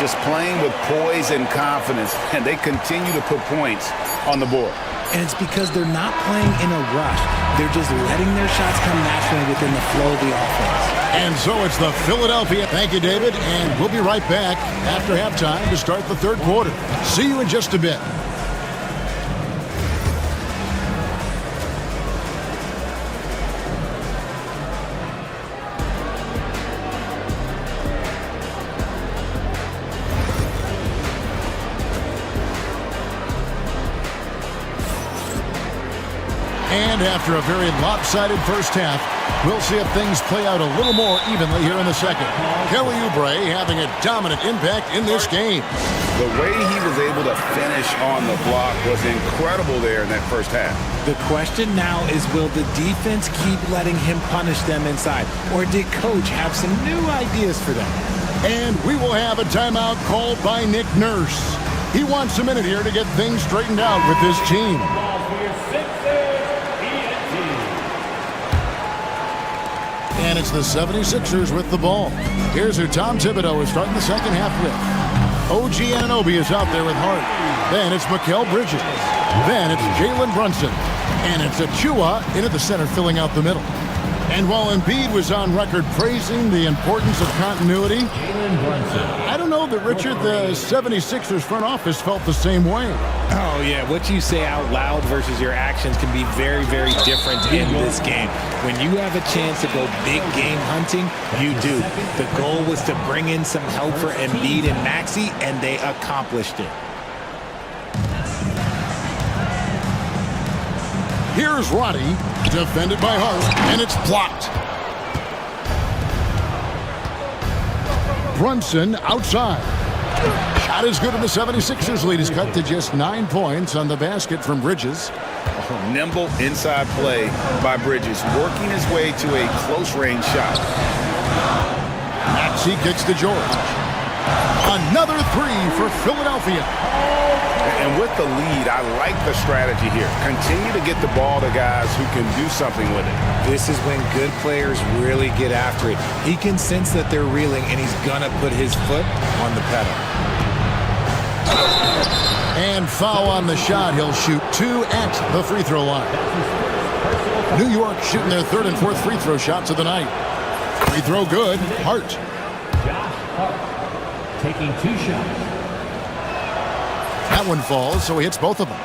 Just playing with poise and confidence, and they continue to put points on the board. And it's because they're not playing in a rush. They're just letting their shots come naturally within the flow of the offense. And so it's the Philadelphia. Thank you, David. And we'll be right back after halftime to start the third quarter. See you in just a bit. And after a very lopsided first half, we'll see if things play out a little more evenly here in the second. Kelly Oubre having a dominant impact in this game. The way he was able to finish on the block was incredible there in that first half. The question now is, will the defense keep letting him punish them inside? Or did Coach have some new ideas for them? And we will have a timeout called by Nick Nurse. He wants a minute here to get things straightened out with his team. And it's the 76ers with the ball. Here's who Tom Thibodeau is starting the second half with. OG Anunoby is out there with Hart. Then it's Mikal Bridges. Then it's Jalen Brunson. And it's Achua into the center filling out the middle. And while Embiid was on record praising the importance of continuity, I don't know that, Richard, the 76ers front office felt the same way. Oh, yeah. What you say out loud versus your actions can be very, very different in this game. When you have a chance to go big game hunting, you do. The goal was to bring in some help for Embiid and Maxey, and they accomplished it. Here's Roddy, defended by Hart, and it's blocked. Brunson outside. Shot is good, and the 76ers lead is cut to just 9 points on the basket from Bridges. Oh, nimble inside play by Bridges, working his way to a close-range shot. Maxey kicks to George. Another 3 for Philadelphia. And with the lead, I like the strategy here. Continue to get the ball to guys who can do something with it. This is when good players really get after it. He can sense that they're reeling, and he's going to put his foot on the pedal. And foul on the shot. He'll shoot 2 at the free throw line. New York shooting their 3rd and 4th free throw shots of the night. Free throw good. Hart. Josh Hart taking 2 shots. That one falls, so he hits both of them.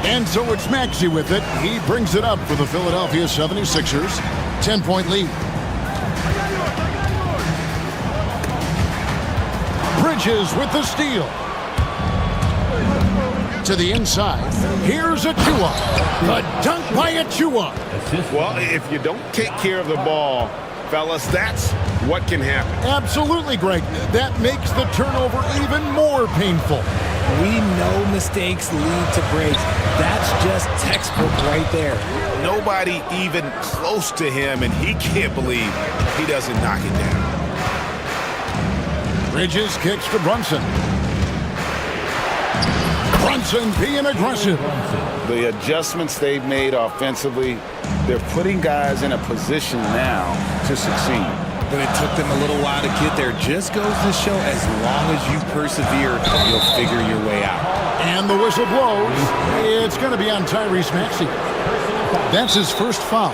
And so it's Maxey with it. He brings it up for the Philadelphia 76ers. 10-point lead. Bridges with the steal. To the inside. Here's Achua. The dunk by Achua. Well, if you don't take care of the ball, fellas, that's what can happen. Absolutely, Greg. That makes the turnover even more painful. We know mistakes lead to breaks. That's just textbook right there. Nobody even close to him, and he can't believe he doesn't knock it down. Bridges kicks to Brunson. Brunson being aggressive. The adjustments they've made offensively, they're putting guys in a position now to succeed. But it took them a little while to get there. Just goes to show as long as you persevere, you'll figure your way out. And the whistle blows. It's going to be on Tyrese Maxey. That's his first foul.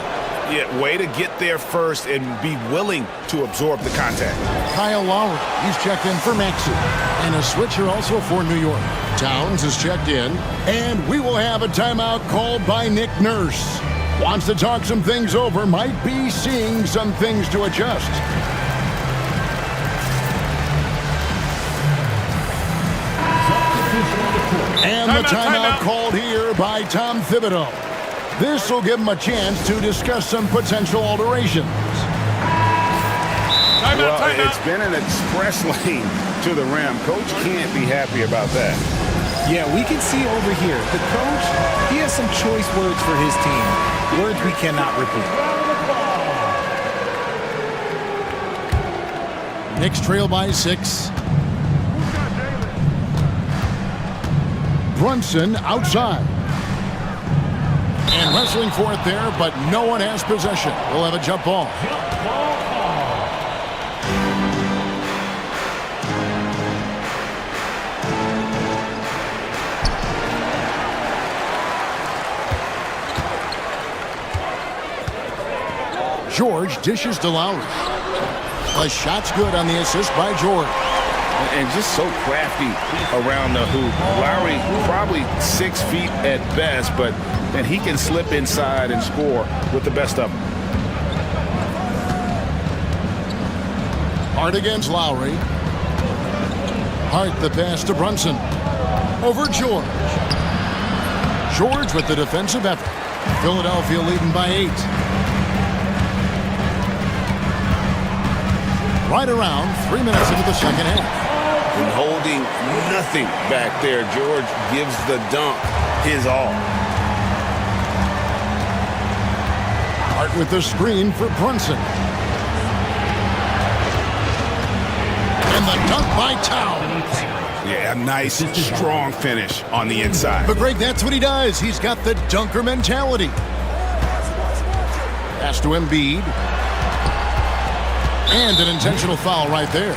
Yeah, way to get there first and be willing to absorb the contact. Kyle Lowry, he's checked in for Maxey. And a switcher also for New York. Towns is checked in. And we will have a timeout called by Nick Nurse. Wants to talk some things over, might be seeing some things to adjust. And the timeout called here by Tom Thibodeau. This will give him a chance to discuss some potential alterations. Well, it's been an express lane to the rim. Coach can't be happy about that. Yeah, we can see over here, the coach, he has some choice words for his team. Words we cannot repeat. Knicks trail by 6. Brunson outside. And wrestling for it there, but no one has possession. We'll have a jump ball. George dishes to Lowry. A shot's good on the assist by George. And just so crafty around the hoop. Lowry probably 6 feet at best, but then he can slip inside and score with the best of them. Hart against Lowry. Hart the pass to Brunson. Over George. George with the defensive effort. Philadelphia leading by 8. Right around 3 minutes into the second half. And holding nothing back there. George gives the dunk his all. Hart with the screen for Brunson. And the dunk by Towns. Yeah, a nice, strong finish on the inside. But Greg, that's what he does. He's got the dunker mentality. Pass to Embiid. And an intentional foul right there.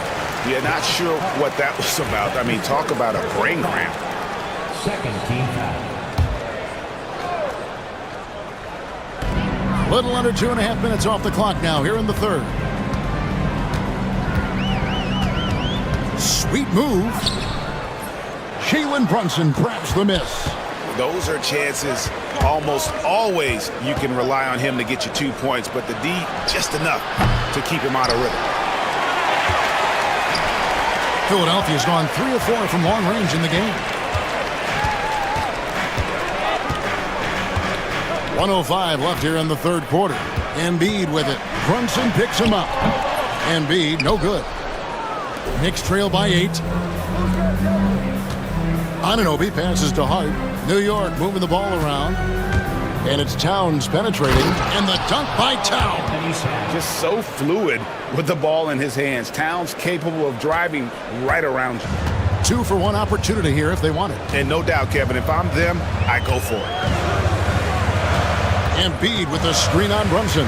Yeah, not sure what that was about. I mean, talk about a brain cramp. Second team foul. Little under 2.5 minutes off the clock now here in the third. Sweet move. Jalen Brunson grabs the miss. Those are chances almost always you can rely on him to get you 2 points, but the D just enough to keep him out of rhythm. Philadelphia's gone 3 of 4 from long range in the game. 1:05 left here in the third quarter. Embiid with it. Brunson picks him up. Embiid, no good. Knicks trail by 8. Anunoby passes to Hart. New York moving the ball around. And it's Towns penetrating. And the dunk by Towns. Just so fluid with the ball in his hands. Towns capable of driving right around you. 2 for 1 opportunity here if they want it. And no doubt, Kevin, if I'm them, I go for it. Embiid with a screen on Brunson.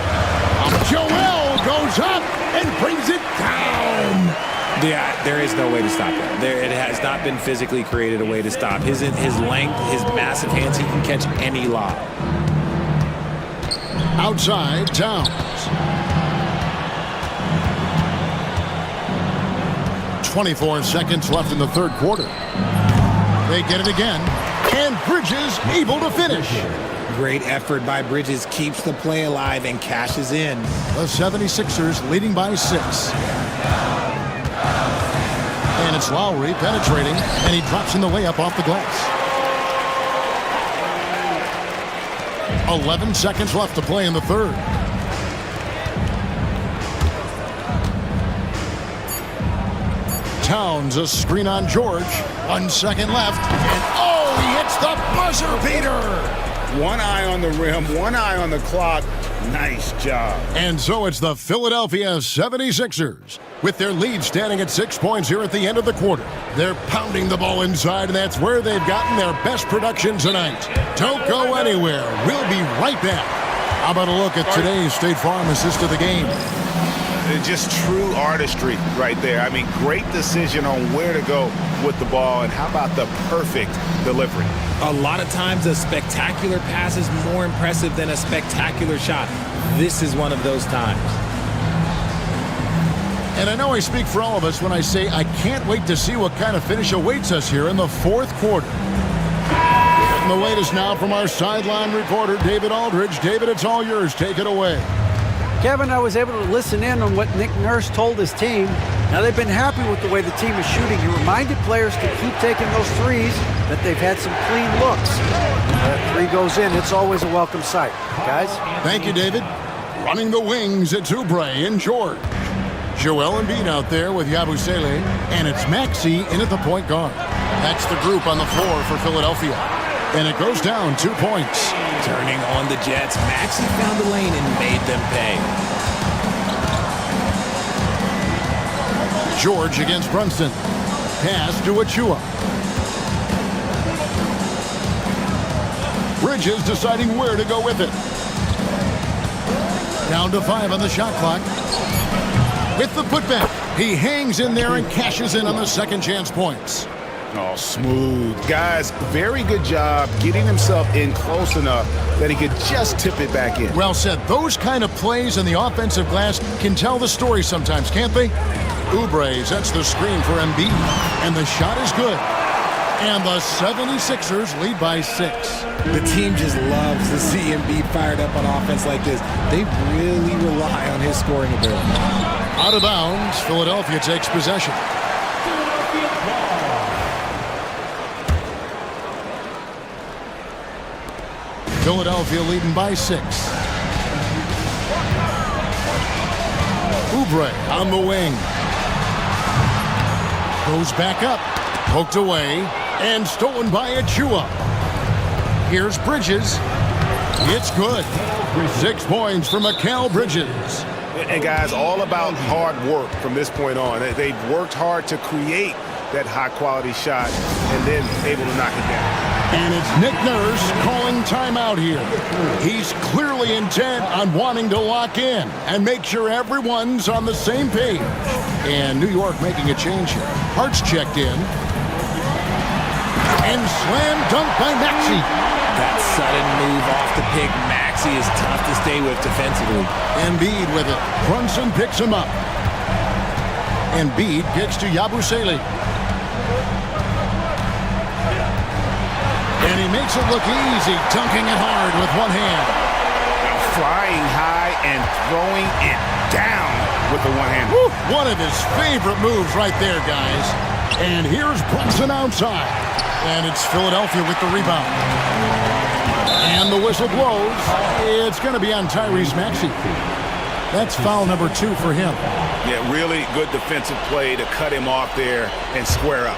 Joel goes up and brings it down. Yeah, there is no way to stop that. It has not been physically created a way to stop. His length, his massive hands, he can catch any lob. Outside, Towns. 24 seconds left in the third quarter. They get it again, and Bridges able to finish. Great effort by Bridges, keeps the play alive and cashes in. The 76ers leading by 6. And it's Lowry penetrating, and he drops in the layup off the glass. 11 seconds left to play in the third. Towns a screen on George. 1 second left. And oh, he hits the buzzer beater. One eye on the rim, one eye on the clock. Nice job. And so it's the Philadelphia 76ers with their lead standing at 6 points here at the end of the quarter. They're pounding the ball inside, and that's where they've gotten their best production tonight. Don't go anywhere. We'll be right back. How about a look at today's State Farm assist of the game? Just true artistry right there. I mean, great decision on where to go with the ball, and how about the perfect delivery? A lot of times a spectacular pass is more impressive than a spectacular shot. This is one of those times. And I know I speak for all of us when I say I can't wait to see what kind of finish awaits us here in the fourth quarter. And the latest now from our sideline reporter, David Aldridge. David, it's all yours. Take it away. Kevin, I was able to listen in on what Nick Nurse told his team. Now, they've been happy with the way the team is shooting. He reminded players to keep taking those threes, that they've had some clean looks. That three goes in, it's always a welcome sight. Guys? Thank you, David. Running the wings, it's Oubre and George. Joel Embiid out there with Yabusele, and it's Maxey in at the point guard. That's the group on the floor for Philadelphia. And it goes down 2 points. Turning on the Jets, Maxey found the lane and made them pay. George against Brunson. Pass to Achua. Bridges deciding where to go with it. Down to 5 on the shot clock. With the putback, he hangs in there and cashes in on the second chance points. Oh, smooth. Guys, very good job getting himself in close enough that he could just tip it back in. Well said. Those kind of plays in the offensive glass can tell the story sometimes, can't they? Oubre sets the screen for Embiid, and the shot is good. And the 76ers lead by 6. The team just loves to see Embiid fired up on offense like this. They really rely on his scoring ability. Out of bounds, Philadelphia takes possession. Philadelphia leading by 6. Oubre on the wing. Goes back up. Poked away. And stolen by Achua. Here's Bridges. It's good. 6 points for Mikal Bridges. And guys, all about hard work from this point on. They've worked hard to create that high-quality shot and then able to knock it down. And it's Nick Nurse calling timeout here. He's clearly intent on wanting to lock in and make sure everyone's on the same page. And New York making a change here. Hart's checked in. And slam dunk by Maxey. That sudden move off the pick, Maxey, is tough to stay with defensively. Embiid with it. Brunson picks him up. Embiid gets to Yabusele. And he makes it look easy, dunking it hard with one hand. Flying high and throwing it down with the one hand. Woo, one of his favorite moves right there, guys. And here's Brunson outside. And it's Philadelphia with the rebound. And the whistle blows. It's going to be on Tyrese Maxey. That's foul number 2 for him. Yeah, really good defensive play to cut him off there and square up.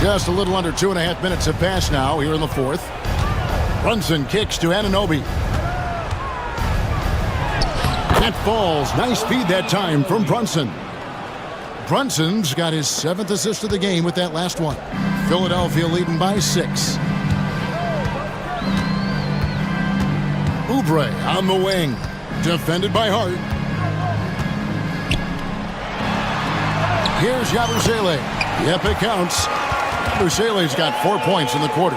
Just a little under 2.5 minutes have passed now here in the fourth. Brunson kicks to Anunoby. That falls. Nice feed that time from Brunson. Brunson's got his 7th assist of the game with that last one. Philadelphia leading by 6. Oubre on the wing. Defended by Hart. Here's Yabusele. Yep, it counts. Yabusele's got 4 points in the quarter.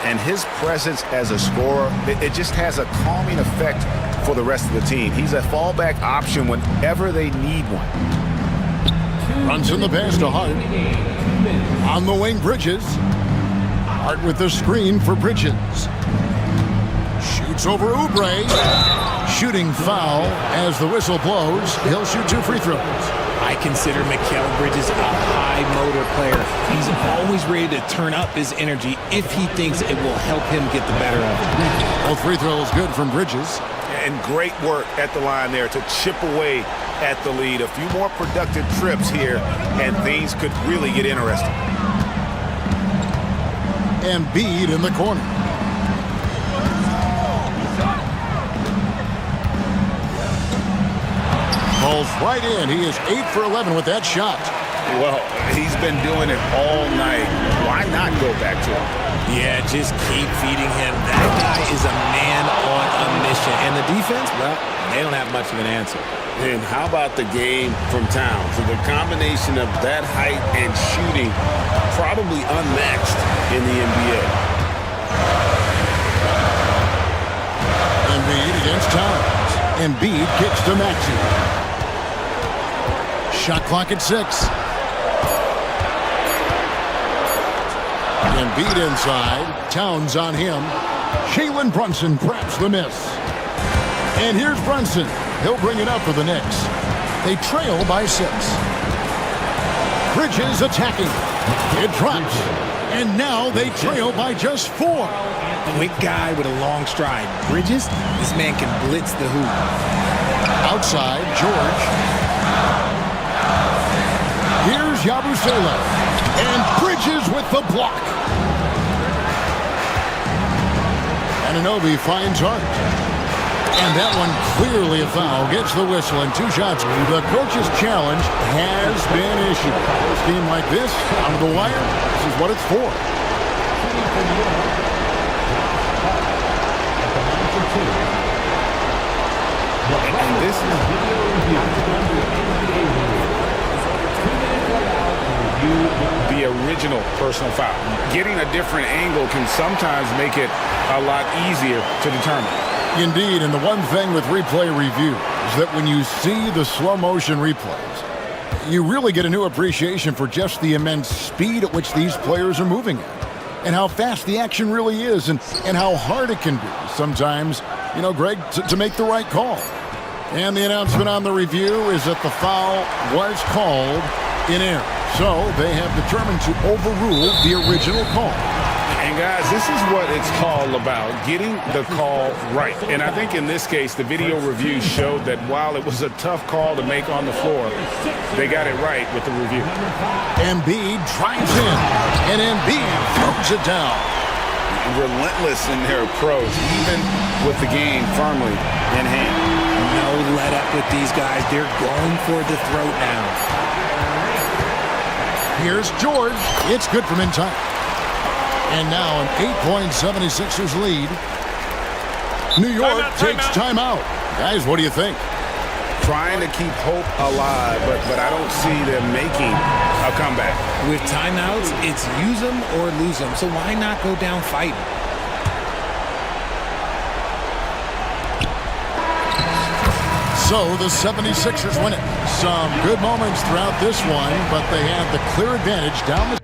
And his presence as a scorer, it just has a calming effect for the rest of the team. He's a fallback option whenever they need one. Brunson the pass to Hart. On the wing, Bridges. Hart with the screen for Bridges. Shoots over Oubre. Shooting foul as the whistle blows. He'll shoot 2 free throws. I consider Mikal Bridges a high motor player. He's always ready to turn up his energy if he thinks it will help him get the better of it. Both free throws good from Bridges. And great work at the line there to chip away at the lead. A few more productive trips here, and things could really get interesting. Embiid in the corner. Falls right in. He is 8 for 11 with that shot. Well, he's been doing it all night. Why not go back to him? Yeah, just keep feeding him. That guy is a man on a mission. And the defense, well, they don't have much of an answer. And how about the game from town? So the combination of that height and shooting, probably unmatched in the NBA. Embiid against Towns. Embiid kicks to Maxey. Shot clock at 6. Embiid inside. Towns on him. Jalen Brunson traps the miss. And here's Brunson. He'll bring it up for the Knicks. They trail by 6. Bridges attacking. It drops. And now they trail by just 4. Quick guy with a long stride. Bridges, this man can blitz the hoop. Outside, George. Here's Yabusele. And Bridges with the block. Anunoby finds Hart. And that one clearly a foul. Gets the whistle and 2 shots. The coach's challenge has been issued. A team like this, out of the wire, this is what it's for. And this is the original personal foul. Getting a different angle can sometimes make it a lot easier to determine. Indeed, and the one thing with replay review is that when you see the slow motion replays, you really get a new appreciation for just the immense speed at which these players are moving at, and how fast the action really is, and how hard it can be sometimes, you know, Greg, to make the right call. And the announcement on the review is that the foul was called in error. So they have determined to overrule the original call. And guys, this is what it's all about, getting the call right. And I think in this case, the video review showed that while it was a tough call to make on the floor, they got it right with the review. Embiid drives in, and Embiid throws it down. Relentless in their approach, even with the game firmly in hand. No let up with these guys. They're going for the throat now. Here's George. It's good from inside. And now an 8-point 76ers lead. New York takes timeout. Guys, what do you think? Trying to keep hope alive, but I don't see them making a comeback. With timeouts, it's use them or lose them. So why not go down fighting? So the 76ers win it. Some good moments throughout this one, but they had the clear advantage down the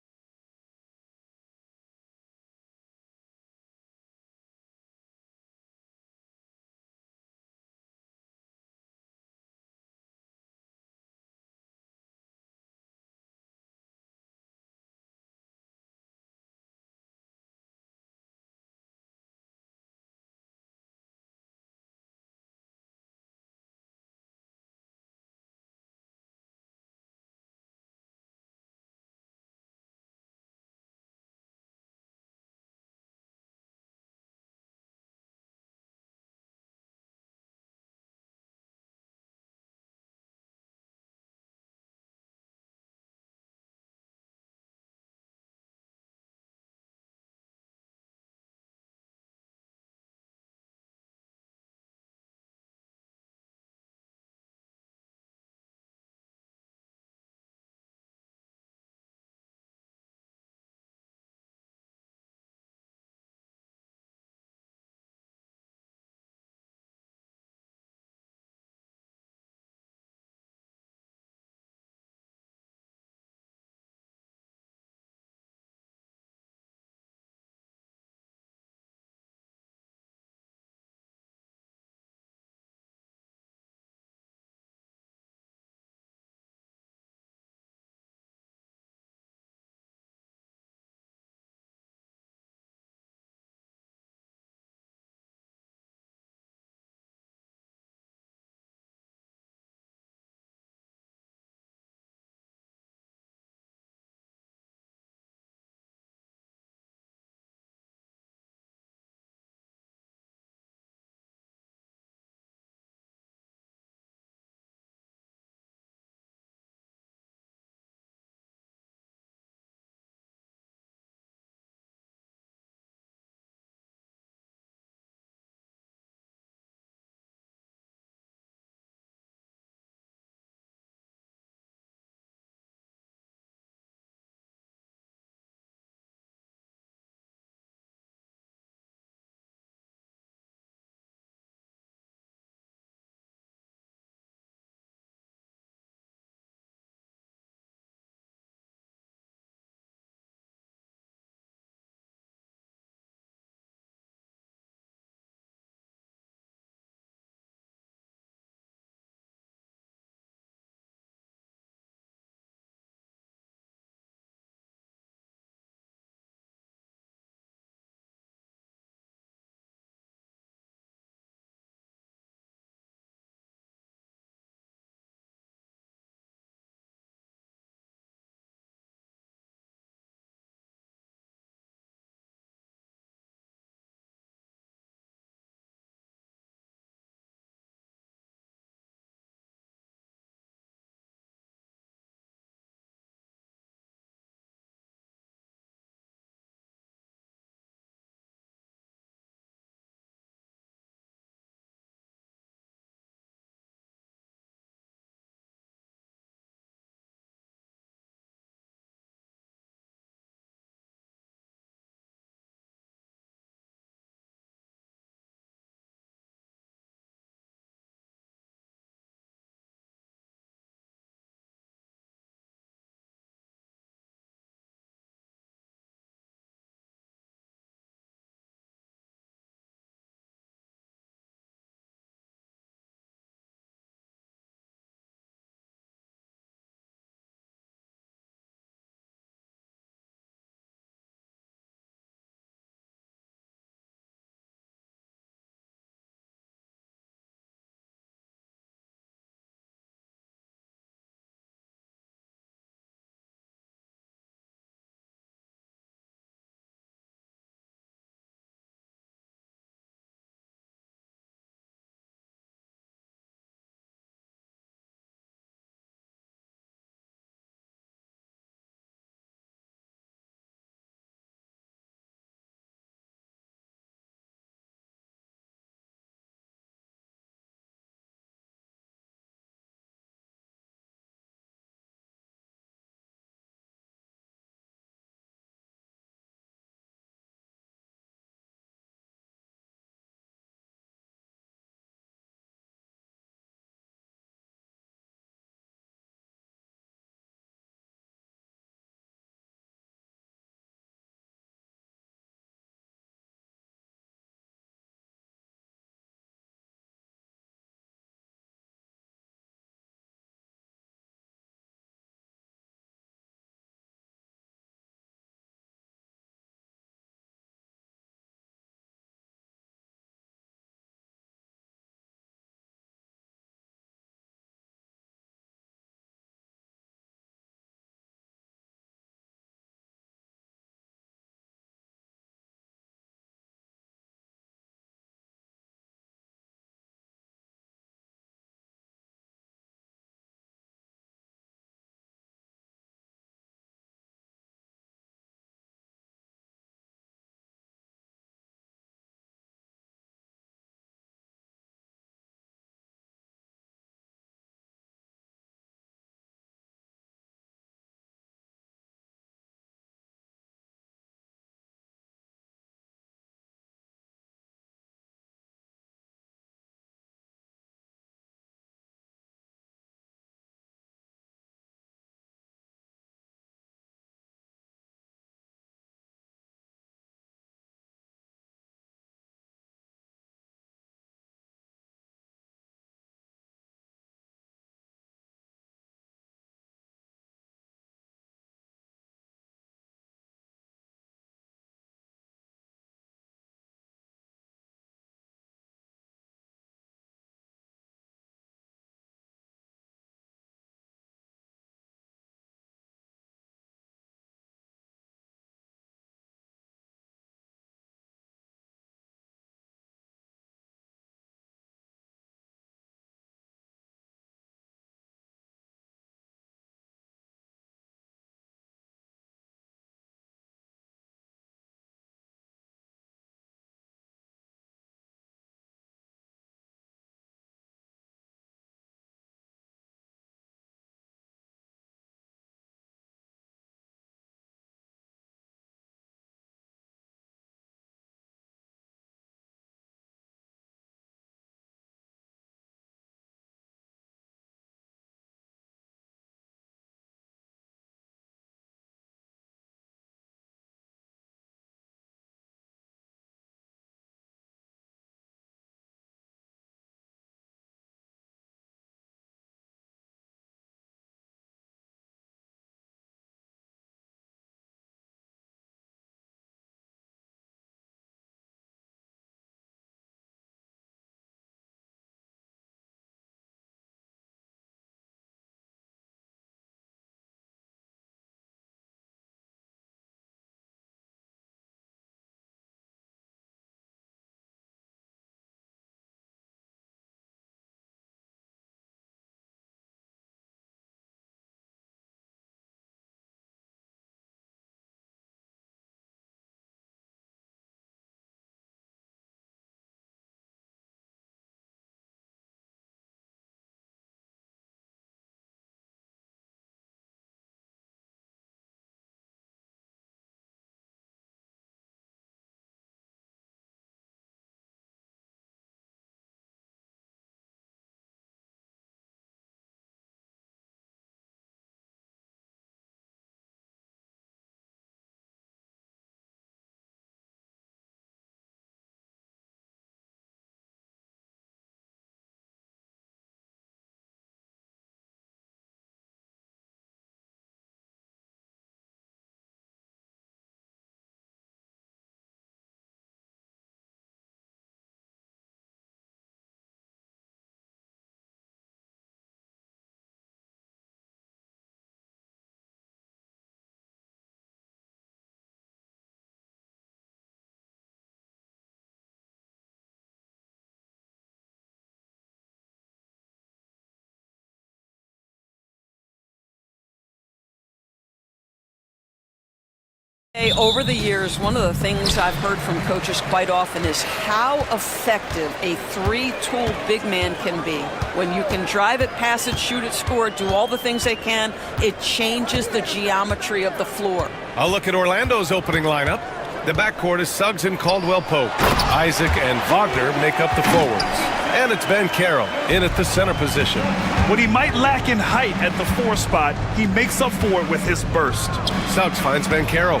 Over the years, one of the things I've heard from coaches quite often is how effective a three-tool big man can be. When you can drive it, pass it, shoot it, score it, do all the things they can, it changes the geometry of the floor. I'll look at Orlando's opening lineup. The backcourt is Suggs and Caldwell-Pope. Isaac and Wagner make up the forwards. And it's Ben Carroll in at the center position. What he might lack in height at the 4 spot, he makes up for it with his burst. Suggs finds Ben Carroll.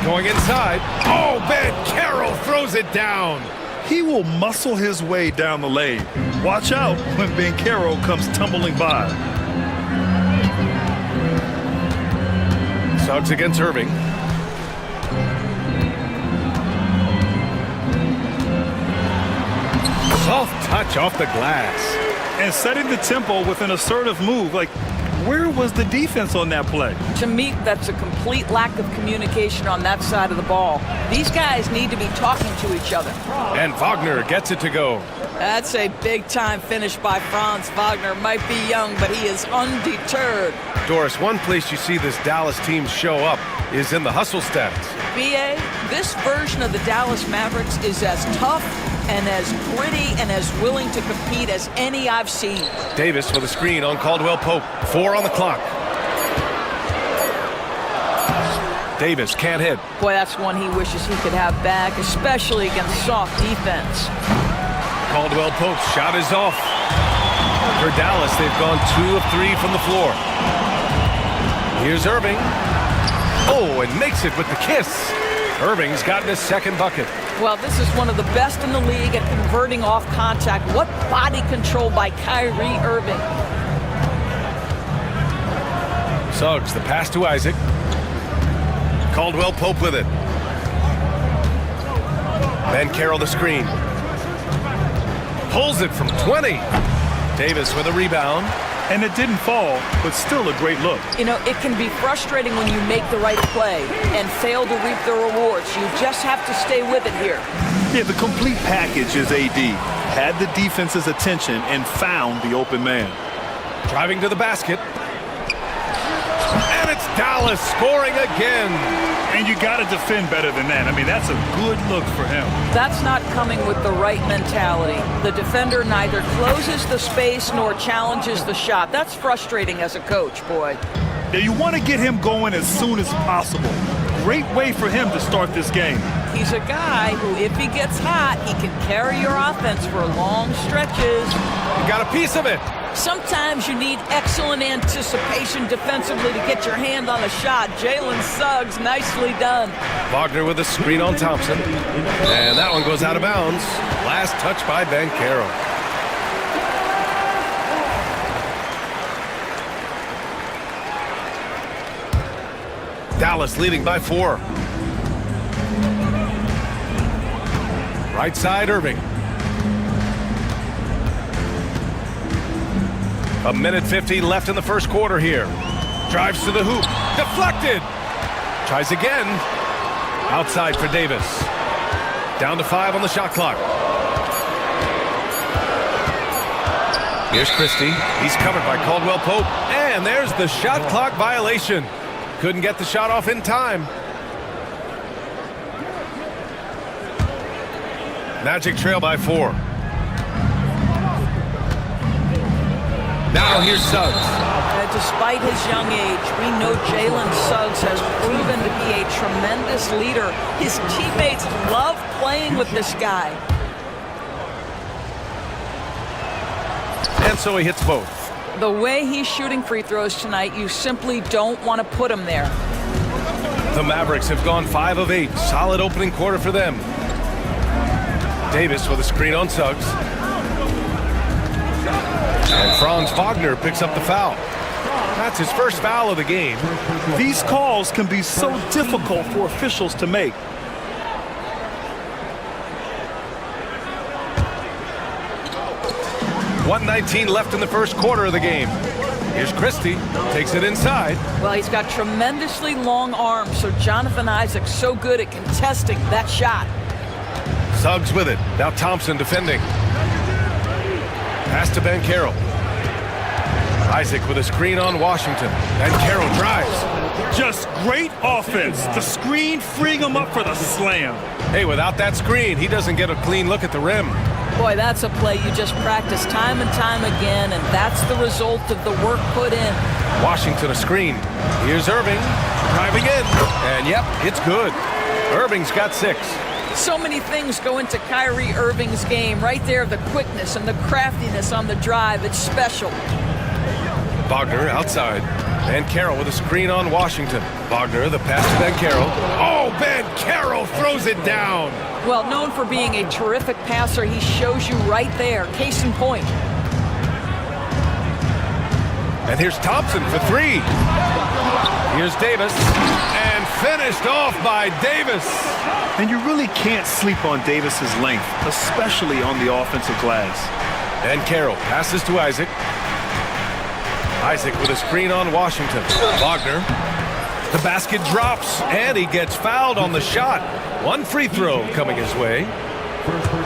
Going inside. Oh, Ben Carroll throws it down. He will muscle his way down the lane. Watch out when Ben Carroll comes tumbling by. Suggs against Irving. Soft touch off the glass. And setting the tempo with an assertive move. Like, where was the defense on that play? To me, that's a complete lack of communication on that side of the ball. These guys need to be talking to each other. And Wagner gets it to go. That's a big-time finish by Franz Wagner. Might be young, but he is undeterred. Doris, one place you see this Dallas team show up is in the hustle stats. B.A., this version of the Dallas Mavericks is as tough and as gritty and as willing to compete as any I've seen. Davis with a screen on Caldwell-Pope. 4 on the clock. Davis can't hit. Boy, that's one he wishes he could have back, especially against soft defense. Caldwell-Pope's shot is off. For Dallas, they've gone 2 of 3 from the floor. Here's Irving. Oh, and makes it with the kiss. Irving's gotten his second bucket. Well, this is one of the best in the league at converting off contact. What body control by Kyrie Irving. Suggs, the pass to Isaac. Caldwell-Pope with it. Ben Carroll the screen. Pulls it from 20. Davis with a rebound. And it didn't fall, but still a great look. You know, it can be frustrating when you make the right play and fail to reap the rewards. You just have to stay with it here. Yeah, the complete package is AD. Had the defense's attention and found the open man. Driving to the basket. And it's Dallas scoring again. And you got to defend better than that. I mean, that's a good look for him. That's not coming with the right mentality. The defender neither closes the space nor challenges the shot. That's frustrating as a coach, boy. Yeah, you want to get him going as soon as possible. Great way for him to start this game. He's a guy who, if he gets hot, he can carry your offense for long stretches. You got a piece of it. Sometimes you need excellent anticipation defensively to get your hand on a shot. Jalen Suggs, nicely done. Wagner with a screen on Thompson. And that one goes out of bounds. Last touch by Ben Carroll. Dallas leading by 4. Right side, Irving. 1:50 left in the first quarter here. Drives to the hoop. Deflected. Tries again. Outside for Davis. Down to 5 on the shot clock. Here's Christie. He's covered by Caldwell-Pope. And there's the shot clock violation. Couldn't get the shot off in time. Magic trail by 4. Now here's Suggs. Despite his young age, we know Jalen Suggs has proven to be a tremendous leader. His teammates love playing with this guy. And so he hits both. The way he's shooting free throws tonight, you simply don't want to put him there. The Mavericks have gone 5 of 8. Solid opening quarter for them. Davis with a screen on Suggs. And Franz Wagner picks up the foul. That's his first foul of the game. These calls can be so difficult for officials to make. .119 left in the first quarter of the game. Here's Christie. Takes it inside. Well, he's got tremendously long arms, so Jonathan Isaac's so good at contesting that shot. Suggs with it. Now Thompson defending. Pass to Ben Carroll. Isaac with a screen on Washington. And Carroll drives. Just great offense. The screen freeing him up for the slam. Hey, without that screen, he doesn't get a clean look at the rim. Boy, that's a play you just practice time and time again, and that's the result of the work put in. Washington a screen. Here's Irving, driving in, and yep, it's good. Irving's got 6. So many things go into Kyrie Irving's game. Right there, the quickness and the craftiness on the drive. It's special. Wagner outside. Van Carroll with a screen on Washington. Wagner, the pass to Van Carroll. Oh, Van Carroll throws it down. Well, known for being a terrific passer, he shows you right there. Case in point. And here's Thompson for 3. Here's Davis. And finished off by Davis. And you really can't sleep on Davis's length, especially on the offensive glass. Van Carroll passes to Isaac. Isaac with a screen on Washington. Wagner. The basket drops, and he gets fouled on the shot. 1 free throw coming his way.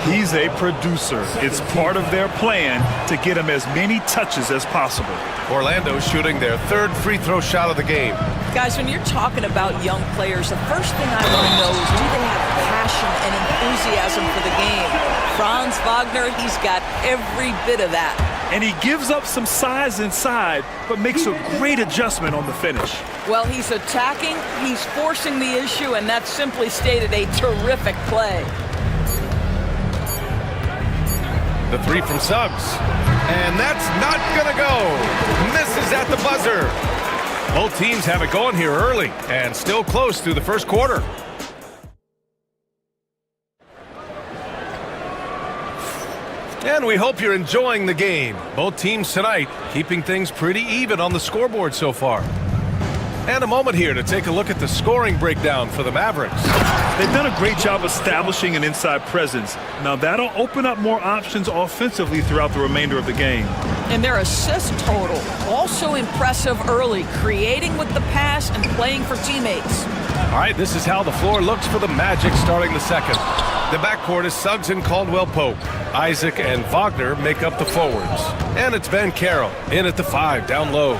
He's a producer. It's part of their plan to get him as many touches as possible. Orlando shooting their 3rd free throw shot of the game. Guys, when you're talking about young players, the first thing I want to know is do they have passion and enthusiasm for the game? Franz Wagner, he's got every bit of that. And he gives up some size inside, but makes a great adjustment on the finish. Well, he's attacking, he's forcing the issue, and that's simply stated a terrific play. The 3 from Suggs. And that's not gonna go. Misses at the buzzer. Both teams have it going here early and still close through the first quarter. And we hope you're enjoying the game. Both teams tonight keeping things pretty even on the scoreboard so far. And a moment here to take a look at the scoring breakdown for the Mavericks. They've done a great job establishing an inside presence. Now that'll open up more options offensively throughout the remainder of the game. And their assist total, also impressive early, creating with the pass and playing for teammates. All right, this is how the floor looks for the Magic starting the second. The backcourt is Suggs and Caldwell Pope. Isaac and Wagner make up the forwards. And it's Van Carroll in at the 5, down low.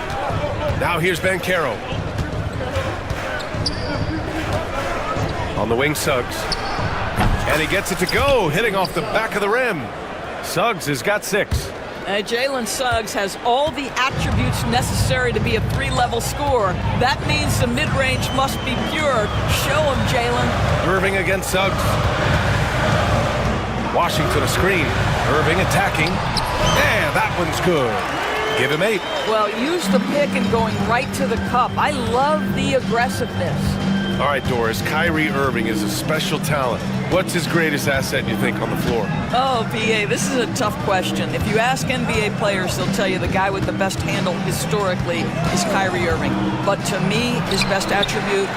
Now here's Van Carroll. On the wing, Suggs. And he gets it to go, hitting off the back of the rim. Suggs has got 6. Jalen Suggs has all the attributes necessary to be a 3-level scorer. That means the mid-range must be pure. Show him, Jalen. Irving against Suggs. Washington a screen. Irving attacking. And that one's good. Give him 8. Well, use the pick and going right to the cup. I love the aggressiveness. All right, Doris, Kyrie Irving is a special talent. What's his greatest asset, you think, on the floor? Oh, B.A., this is a tough question. If you ask NBA players, they'll tell you the guy with the best handle historically is Kyrie Irving. But to me, his best attribute,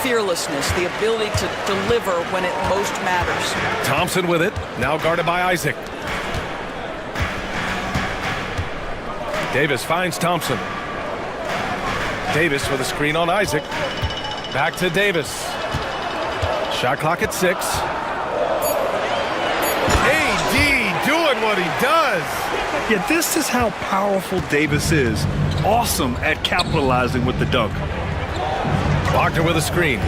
fearlessness, the ability to deliver when it most matters. Thompson with it, now guarded by Isaac. Davis finds Thompson. Davis with a screen on Isaac. Back to Davis. Shot clock at 6. AD doing what he does. Yeah, this is how powerful Davis is. Awesome at capitalizing with the dunk. Wagner with a screen.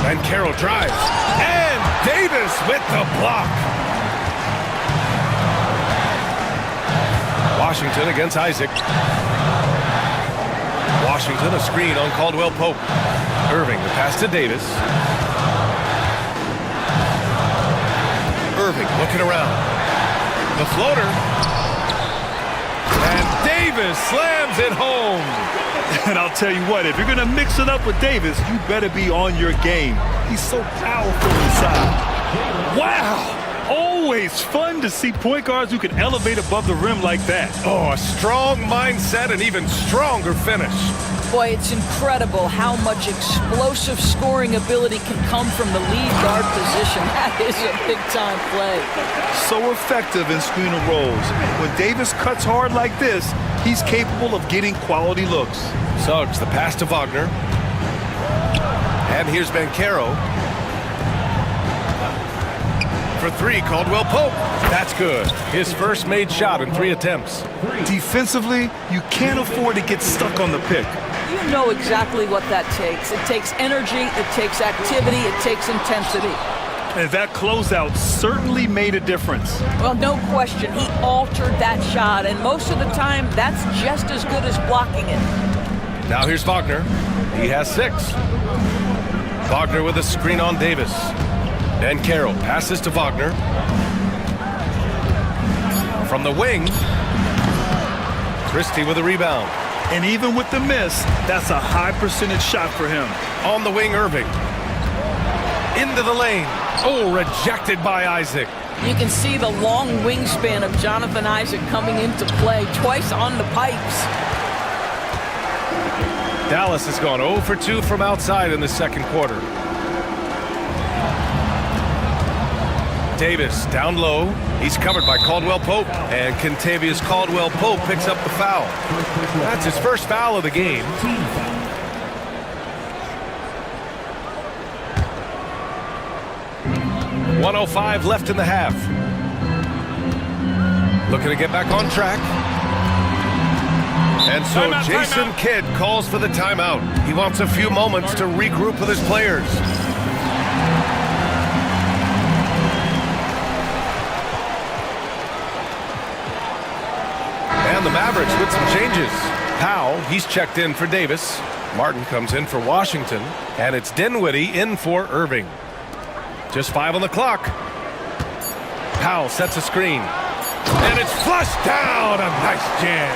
Van Carroll drives. And Davis with the block. Washington against Isaac. Washington a screen on Caldwell Pope. Irving the pass to Davis. Irving looking around. The floater. And Davis slams it home. And I'll tell you what, if you're going to mix it up with Davis, you better be on your game. He's so powerful inside. Wow! Always fun to see point guards who can elevate above the rim like that. Oh, a strong mindset and even stronger finish. Boy, it's incredible how much explosive scoring ability can come from the lead guard position. That is a big-time play. So effective in screen and rolls. When Davis cuts hard like this, he's capable of getting quality looks. Suggs, the pass to Wagner. And here's Van Carroll. for three, Caldwell Pope. That's good. His first made shot in 3 attempts. Defensively, you can't afford to get stuck on the pick. You know exactly what that takes. It takes energy, it takes activity, it takes intensity. And that closeout certainly made a difference. Well, no question. He altered that shot, and most of the time, that's just as good as blocking it. Now here's Wagner. He has 6. Wagner with a screen on Davis. Then Carroll passes to Wagner. From the wing, Christie with a rebound. And even with the miss, that's a high percentage shot for him. On the wing, Irving. Into the lane. Oh, rejected by Isaac. You can see the long wingspan of Jonathan Isaac coming into play, twice on the pipes. Dallas has gone 0 for 2 from outside in the second quarter. Davis down low. He's covered by Caldwell Pope. And Kentavious Caldwell Pope picks up the foul. That's his first foul of the game. .105 left in the half. Looking to get back on track. And so Jason Kidd calls for the timeout. He wants a few moments to regroup with his players. And the Mavericks with some changes. Powell, he's checked in for Davis. Martin comes in for Washington. And it's Dinwiddie in for Irving. Just 5 on the clock. Powell sets a screen. And it's flushed down. A nice jam.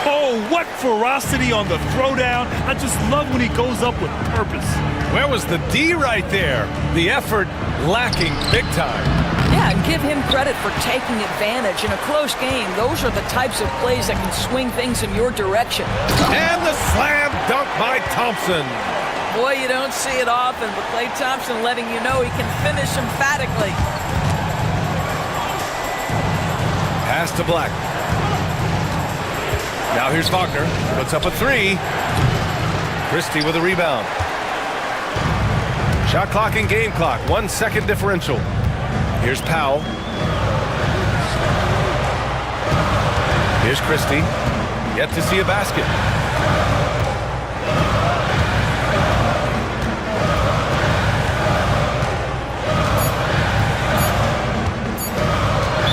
Oh, what ferocity on the throwdown. I just love when he goes up with purpose. Where was the D right there? The effort lacking big time. Yeah, and give him credit for taking advantage. In a close game, those are the types of plays that can swing things in your direction. And the slam dunk by Thompson. Boy, you don't see it often, but Klay Thompson letting you know he can finish emphatically. Pass to Black. Now here's Wagner. Puts up a 3. Christie with a rebound. Shot clock and game clock. 1 second differential. Here's Powell. Here's Christie. Yet to see a basket.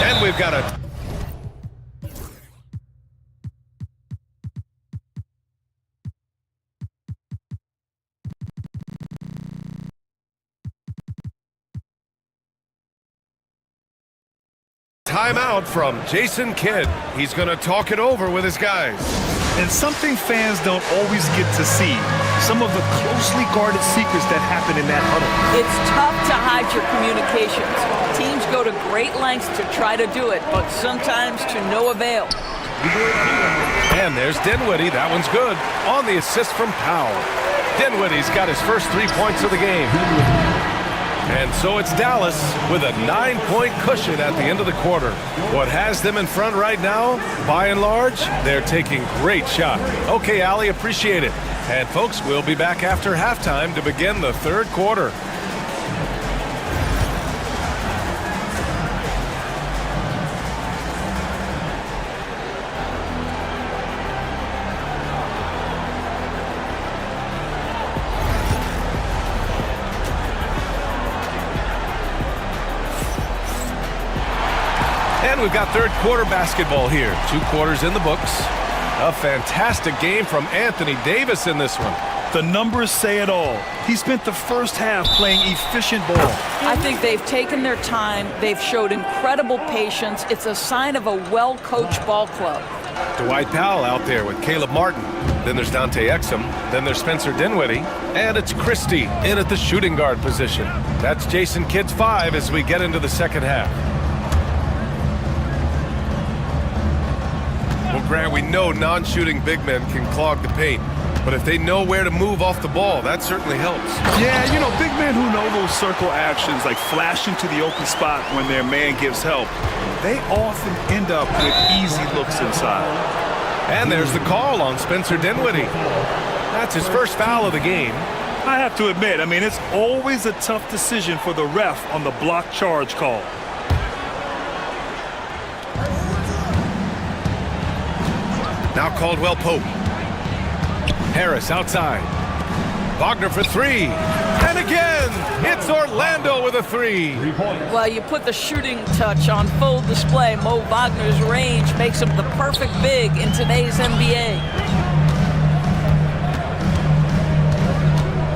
And we've got a timeout from Jason Kidd. He's going to talk it over with his guys. And something fans don't always get to see. Some of the closely guarded secrets that happen in that huddle. It's tough to hide your communications. Teams go to great lengths to try to do it, but sometimes to no avail. And there's Dinwiddie. That one's good. On the assist from Powell. Dinwiddie's got his first 3 points of the game. And so it's Dallas with a 9-point cushion at the end of the quarter. What has them in front right now, by and large, they're taking great shot. Okay, Allie, appreciate it. And folks, we'll be back after halftime to begin the third quarter. And we've got third quarter basketball here. 2 quarters in the books. A fantastic game from Anthony Davis in this one. The numbers say it all. He spent the first half playing efficient ball. I think they've taken their time. They've showed incredible patience. It's a sign of a well-coached ball club. Dwight Powell out there with Caleb Martin. Then there's Dante Exum. Then there's Spencer Dinwiddie. And it's Christie in at the shooting guard position. That's Jason Kidd's 5 as we get into the second half. Well, Grant, we know non-shooting big men can clog the paint. But if they know where to move off the ball, that certainly helps. Yeah, you know, big men who know those circle actions, like flashing to the open spot when their man gives help, they often end up with easy looks inside. And there's the call on Spencer Dinwiddie. That's his first foul of the game. I have to admit, I mean, it's always a tough decision for the ref on the block charge call. Now Caldwell Pope. Harris outside. Wagner for three. And again, it's Orlando with a three. Well, you put the shooting touch on full display. Mo Wagner's range makes him the perfect big in today's NBA.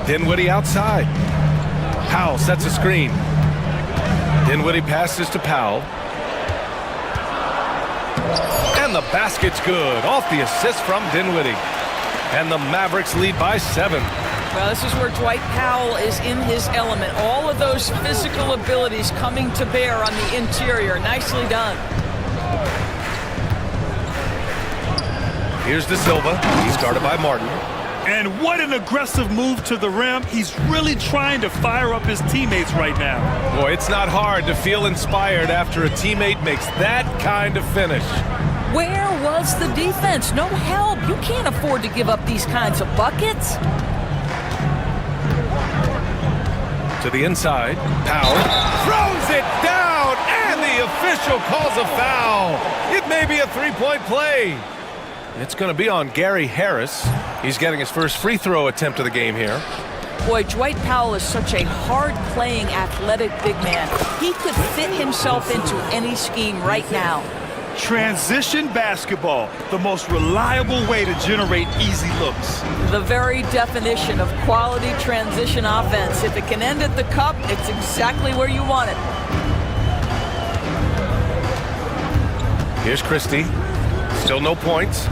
Dinwiddie outside. Powell sets a screen. Dinwiddie passes to Powell. And the basket's good. Off the assist from Dinwiddie. And the Mavericks lead by 7. Well, this is where Dwight Powell is in his element. All of those physical abilities coming to bear on the interior. Nicely done. Here's De Silva. He's guarded by Martin. And what an aggressive move to the rim. He's really trying to fire up his teammates right now. Boy, it's not hard to feel inspired after a teammate makes that kind of finish. Where was the defense? No help. You can't afford to give up these kinds of buckets. To the inside. Powell throws it down, and the official calls a foul. It may be a three-point play. It's going to be on Gary Harris. He's getting his first free throw attempt of the game here. Boy, Dwight Powell is such a hard-playing, athletic big man. He could fit himself into any scheme right now. Transition basketball, the most reliable way to generate easy looks. The very definition of quality transition offense. If it can end at the cup, it's exactly where you want it. Here's Christie. Still no points.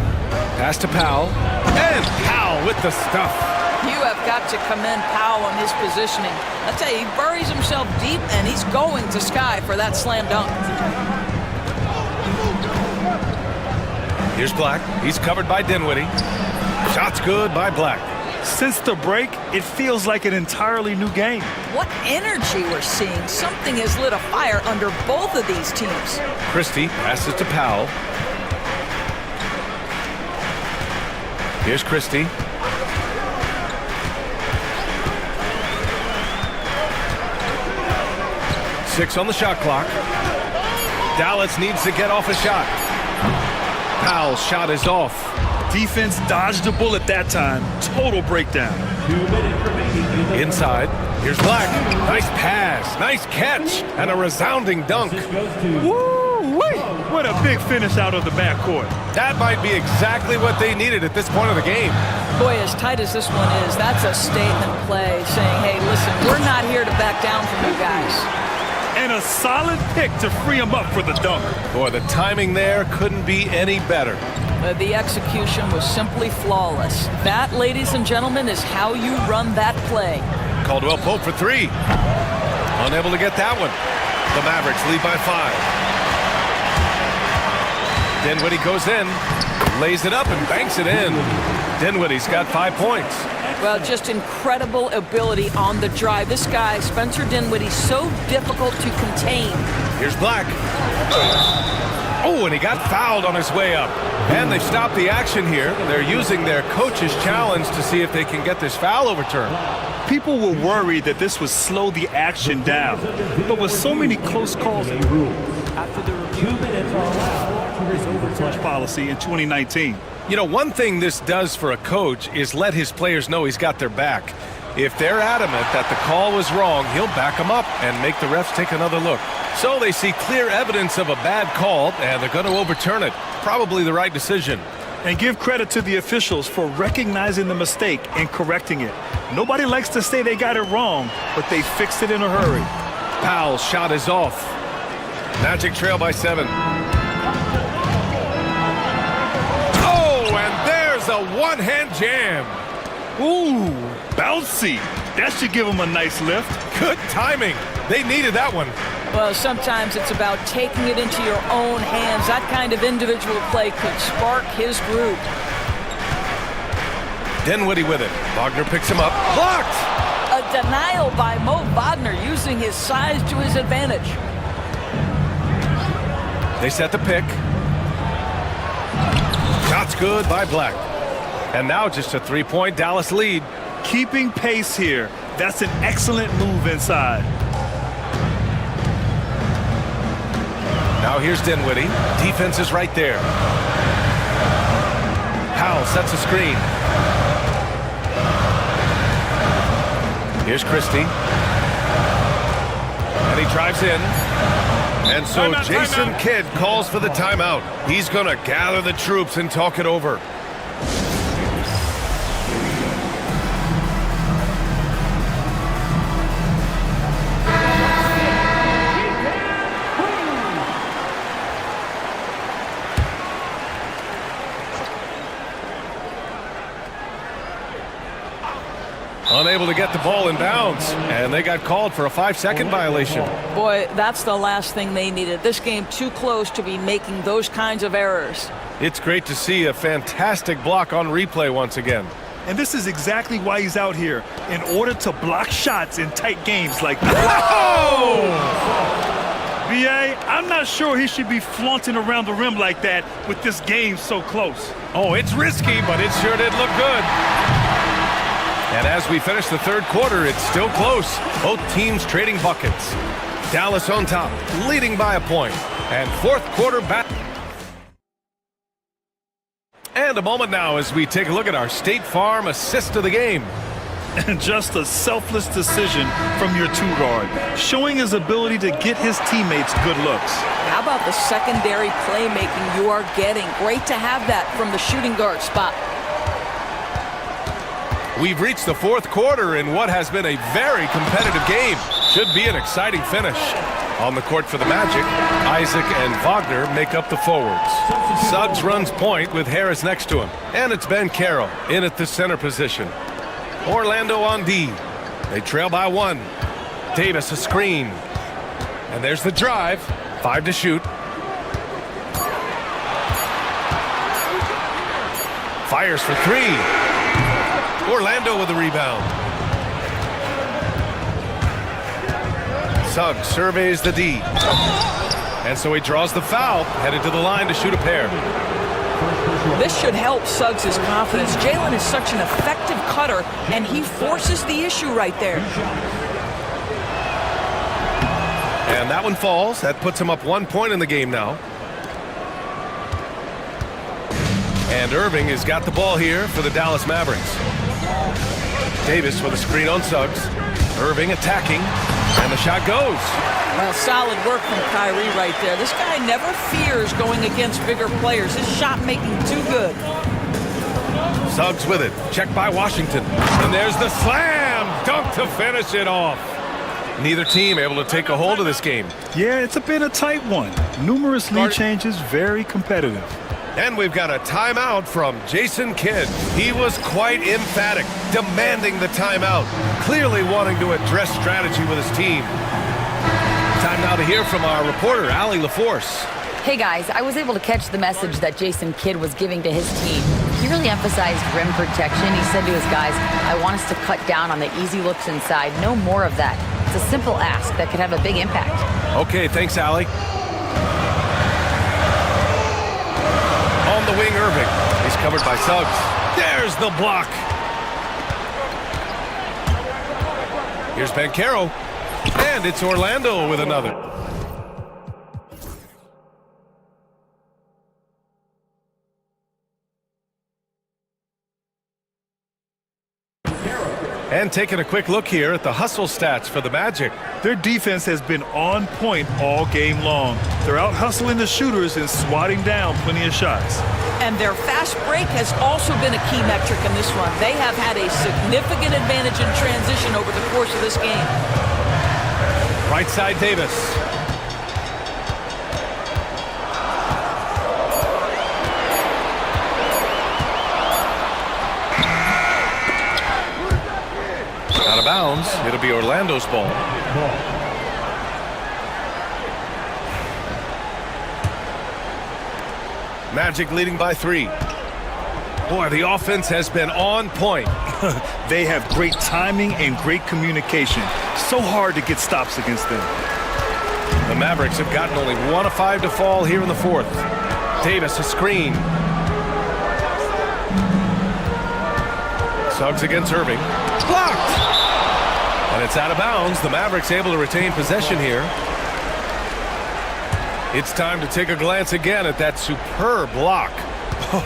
Pass to Powell. And Powell with the stuff. You have got to commend Powell on his positioning. I tell you, he buries himself deep, and he's going to sky for that slam dunk. Here's Black. He's covered by Dinwiddie. Shot's good by Black. Since the break, it feels like an entirely new game. What energy we're seeing. Something has lit a fire under both of these teams. Christie passes to Powell. Here's Christie. Six on the shot clock. Dallas needs to get off a shot. Powell's shot is off. Defense dodged a bullet that time. Total breakdown. Inside. Here's Black. Nice pass. Nice catch. And a resounding dunk. Woo-wee! What a big finish out of the backcourt. That might be exactly what they needed at this point of the game. Boy, as tight as this one is, that's a statement play saying, hey, listen, we're not here to back down from you guys. And a solid pick to free him up for the dunk. Boy, the timing there couldn't be any better. The execution was simply flawless. That, ladies and gentlemen, is how you run that play. Caldwell Pope for three. Unable to get that one. The Mavericks lead by 5. Dinwiddie goes in, lays it up and banks it in. Dinwiddie's got 5 points. Well, just incredible ability on the drive. This guy, Spencer Dinwiddie, so difficult to contain. Here's Black. Oh, and he got fouled on his way up. And they've stopped the action here. They're using their coach's challenge to see if they can get this foul overturned. People were worried that this would slow the action down. But with so many close calls and rules, after the review, overtime policy in 2019. You know, one thing this does for a coach is let his players know he's got their back. If they're adamant that the call was wrong, he'll back them up and make the refs take another look. So they see clear evidence of a bad call, and they're going to overturn it. Probably the right decision. And give credit to the officials for recognizing the mistake and correcting it. Nobody likes to say they got it wrong, but they fixed it in a hurry. Powell's shot is off. Magic trail by 7. A one-hand jam. Ooh, bouncy. That should give them a nice lift. Good timing. They needed that one. Well, sometimes it's about taking it into your own hands. That kind of individual play could spark his group. Dinwiddie with it. Wagner picks him up. Blocked! A denial by Mo Wagner using his size to his advantage. They set the pick. Shot's good by Black. And now just a 3-point Dallas lead. keeping pace here. That's an excellent move inside. Now here's Dinwiddie. Defense is right there. Howell sets a screen. Here's Christie. And he drives in. And so Jason Kidd calls for the timeout. He's going to gather the troops and talk it over. Unable to get the ball in bounds, and they got called for a 5-second violation. Boy, that's the last thing they needed. This game too close to be making those kinds of errors. It's great to see a fantastic block on replay once again. And this is exactly why he's out here, in order to block shots in tight games like that. Oh! B.A., I'm not sure he should be flaunting around the rim like that with this game so close. Oh, it's risky, but it sure did look good. And as we finish the third quarter, it's still close. Both teams trading buckets. Dallas on top, leading by a point. And fourth quarter back. And a moment now as we take a look at our State Farm assist of the game. And just a selfless decision from your two-guard, showing his ability to get his teammates good looks. How about the secondary playmaking you are getting? Great to have that from the shooting guard spot. We've reached the fourth quarter in what has been a very competitive game. Should be an exciting finish. On the court for the Magic, Isaac and Wagner make up the forwards. Suggs runs point with Harris next to him. And it's Ben Carroll in at the center position. Orlando on D. They trail by 1. Davis a screen. And there's the drive. 5 to shoot. Fires for 3. Orlando with the rebound. Suggs surveys the D. And so he draws the foul, headed to the line to shoot a pair. This should help Suggs' confidence. Jalen is such an effective cutter, and he forces the issue right there. And that one falls. That puts him up 1 point in the game now. And Irving has got the ball here for the Dallas Mavericks. Davis with a screen on Suggs. Irving attacking, and the shot goes. Well, solid work from Kyrie right there. This guy never fears going against bigger players. His shot making too good. Suggs with it. Checked by Washington. And there's the slam dunk to finish it off. Neither team able to take a hold of this game. Yeah, it's been a tight one. Numerous lead changes, very competitive. And we've got a timeout from Jason Kidd. He was quite emphatic, demanding the timeout, clearly wanting to address strategy with his team. Time now to hear from our reporter, Allie LaForce. Hey guys, I was able to catch the message that Jason Kidd was giving to his team. He really emphasized rim protection. He said to his guys, I want us to cut down on the easy looks inside. No more of that. It's a simple ask that could have a big impact. Okay, thanks, Allie. On the wing, Irving. He's covered by Suggs. There's the block. Here's Bancaro. And it's Orlando with another. And taking a quick look here at the hustle stats for the Magic. Their defense has been on point all game long. They're out hustling the shooters and swatting down plenty of shots. And their fast break has also been a key metric in this one. They have had a significant advantage in transition over the course of this game. Right side, Davis. Out of bounds. It'll be Orlando's ball. Magic leading by 3. Boy, the offense has been on point. They have great timing and great communication. So hard to get stops against them. The Mavericks have gotten only 1 of 5 to fall here in the fourth. Davis a screen. Suggs against Irving. Blocked! And it's out of bounds. The Mavericks able to retain possession here. It's time to take a glance again at that superb block.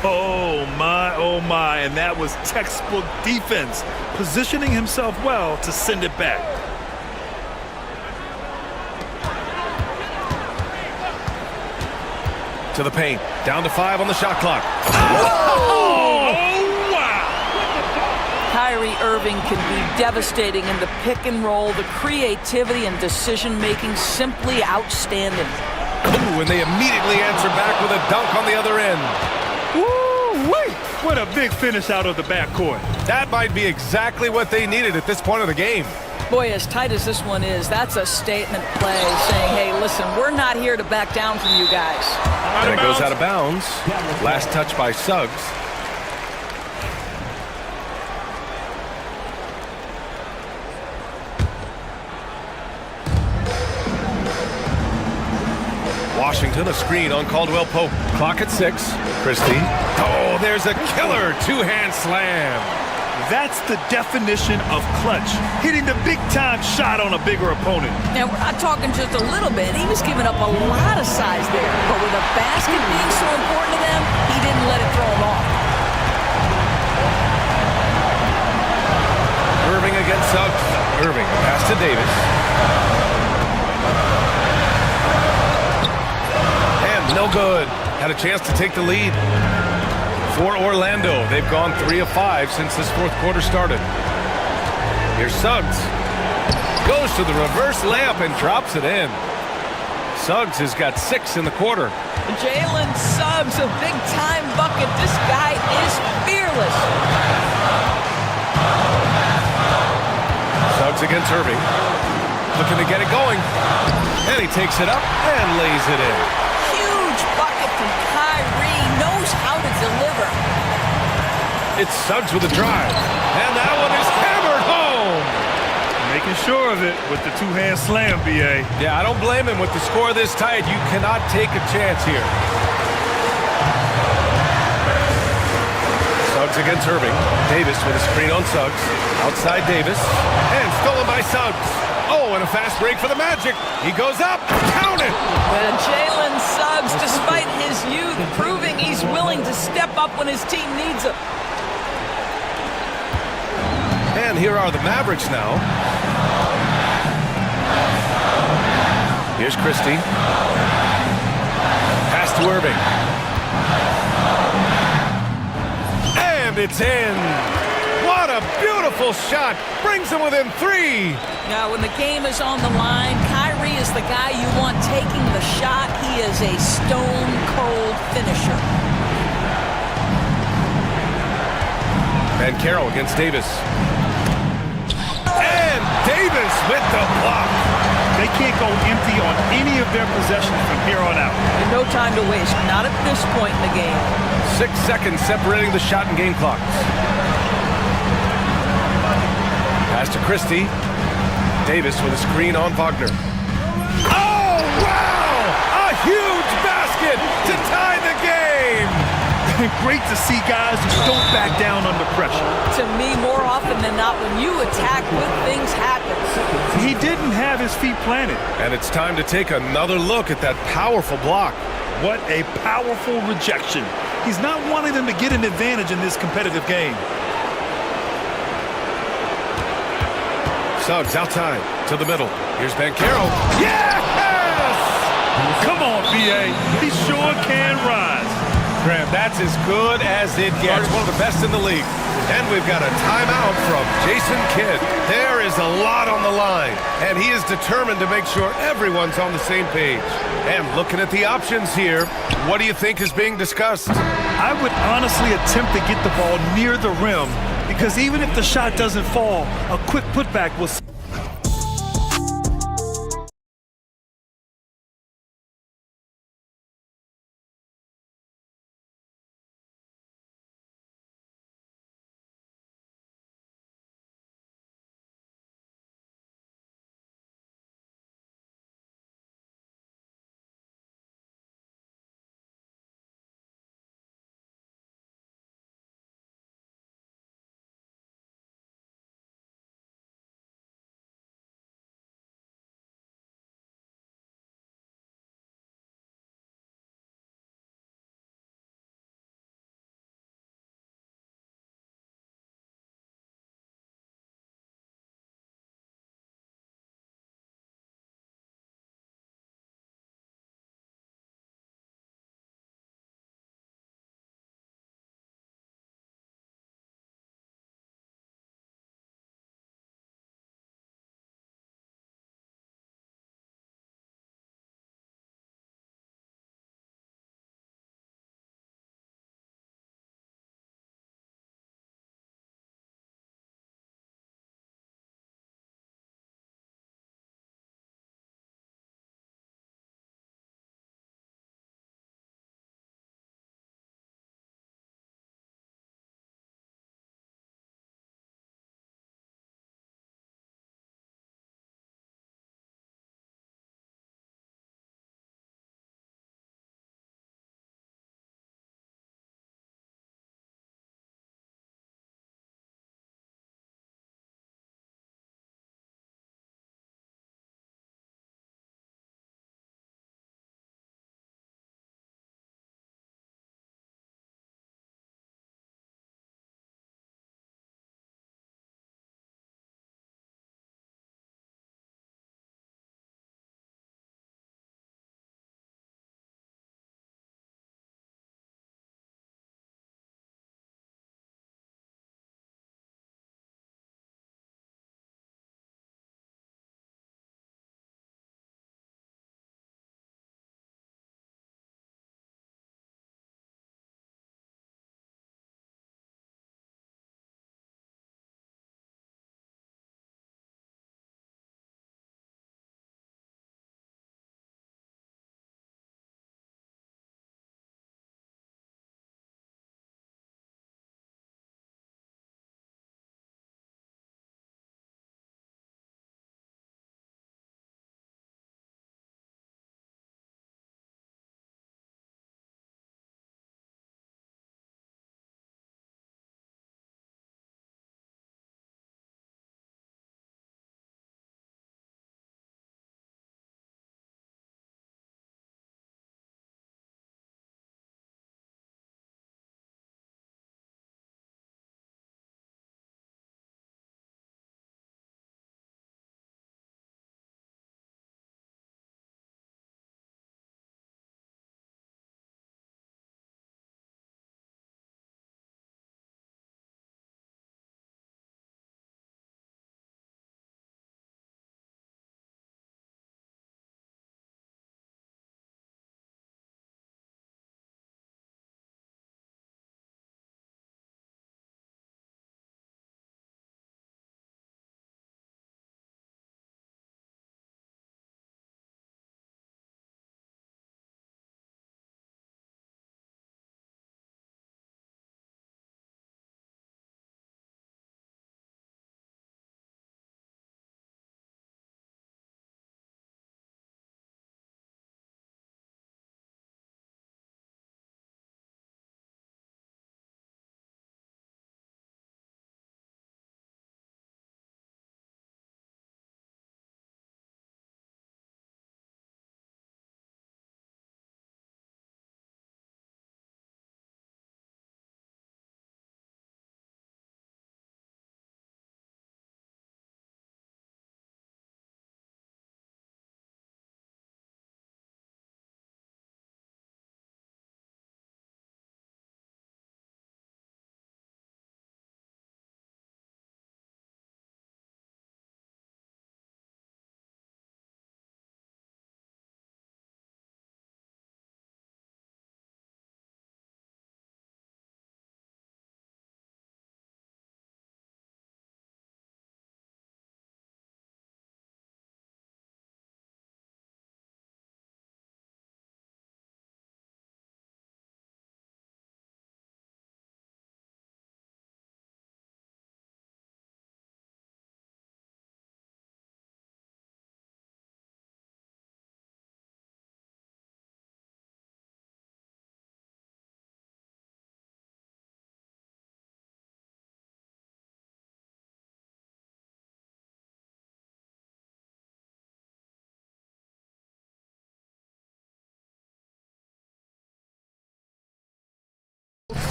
Oh my, and that was textbook defense, positioning himself well to send it back. To the paint, down to 5 on the shot clock. Oh, wow! Kyrie Irving can be devastating in the pick and roll. The creativity and decision-making simply outstanding. Ooh, and they immediately answer back with a dunk on the other end. Woo-wee! What a big finish out of the backcourt. That might be exactly what they needed at this point of the game. Boy, as tight as this one is, that's a statement play saying, hey, listen, we're not here to back down from you guys. And it goes out of bounds. Last touch by Suggs. Washington, a screen on Caldwell Pope. Clock at 6. Christie. Oh, there's a killer two-hand slam. That's the definition of clutch. Hitting the big-time shot on a bigger opponent. Now, we're not talking just a little bit. He was giving up a lot of size there. But with a basket being so important to them, he didn't let it throw him off. Irving against Suggs. Irving, pass to Davis. No good. Had a chance to take the lead. For Orlando, they've gone 3 of 5 since this fourth quarter started. Here's Suggs. Goes to the reverse layup and drops it in. Suggs has got 6 in the quarter. Jalen Suggs, a big-time bucket. This guy is fearless. Suggs against Irving. Looking to get it going. And he takes it up and lays it in. Knows how to deliver. It's Suggs with a drive. And that one is hammered home. Making sure of it with the two-hand slam, B.A. Yeah, I don't blame him. With the score this tight, you cannot take a chance here. Suggs against Irving. Davis with a screen on Suggs. Outside Davis. And stolen by Suggs. Oh, and a fast break for the Magic. He goes up. Count it. And Jalen Suggs, despite his youth, proving he's willing to step up when his team needs him. And here are the Mavericks now. Here's Christie. Pass to Irving. And it's in. What a beautiful shot. Brings him within 3. Now, when the game is on the line, Kyrie is the guy you want taking the shot. He is a stone-cold finisher. And Carroll against Davis. And Davis with the block. They can't go empty on any of their possessions from here on out. And no time to waste, not at this point in the game. 6 seconds separating the shot and game clocks. Pass to Christie. Davis with a screen on Wagner. Oh, wow! A huge basket to tie the game! Great to see guys who don't back down under pressure. To me, more often than not, when you attack, good things happen. He didn't have his feet planted. And it's time to take another look at that powerful block. What a powerful rejection. He's not wanting them to get an advantage in this competitive game. Suggs outside to the middle. Here's Banchero. Yes! Come on, B.A. He sure can rise. Graham, that's as good as it gets. One of the best in the league. And we've got a timeout from Jason Kidd. There is a lot on the line, and he is determined to make sure everyone's on the same page. And looking at the options here, what do you think is being discussed? I would honestly attempt to get the ball near the rim, because even if the shot doesn't fall, a quick putback will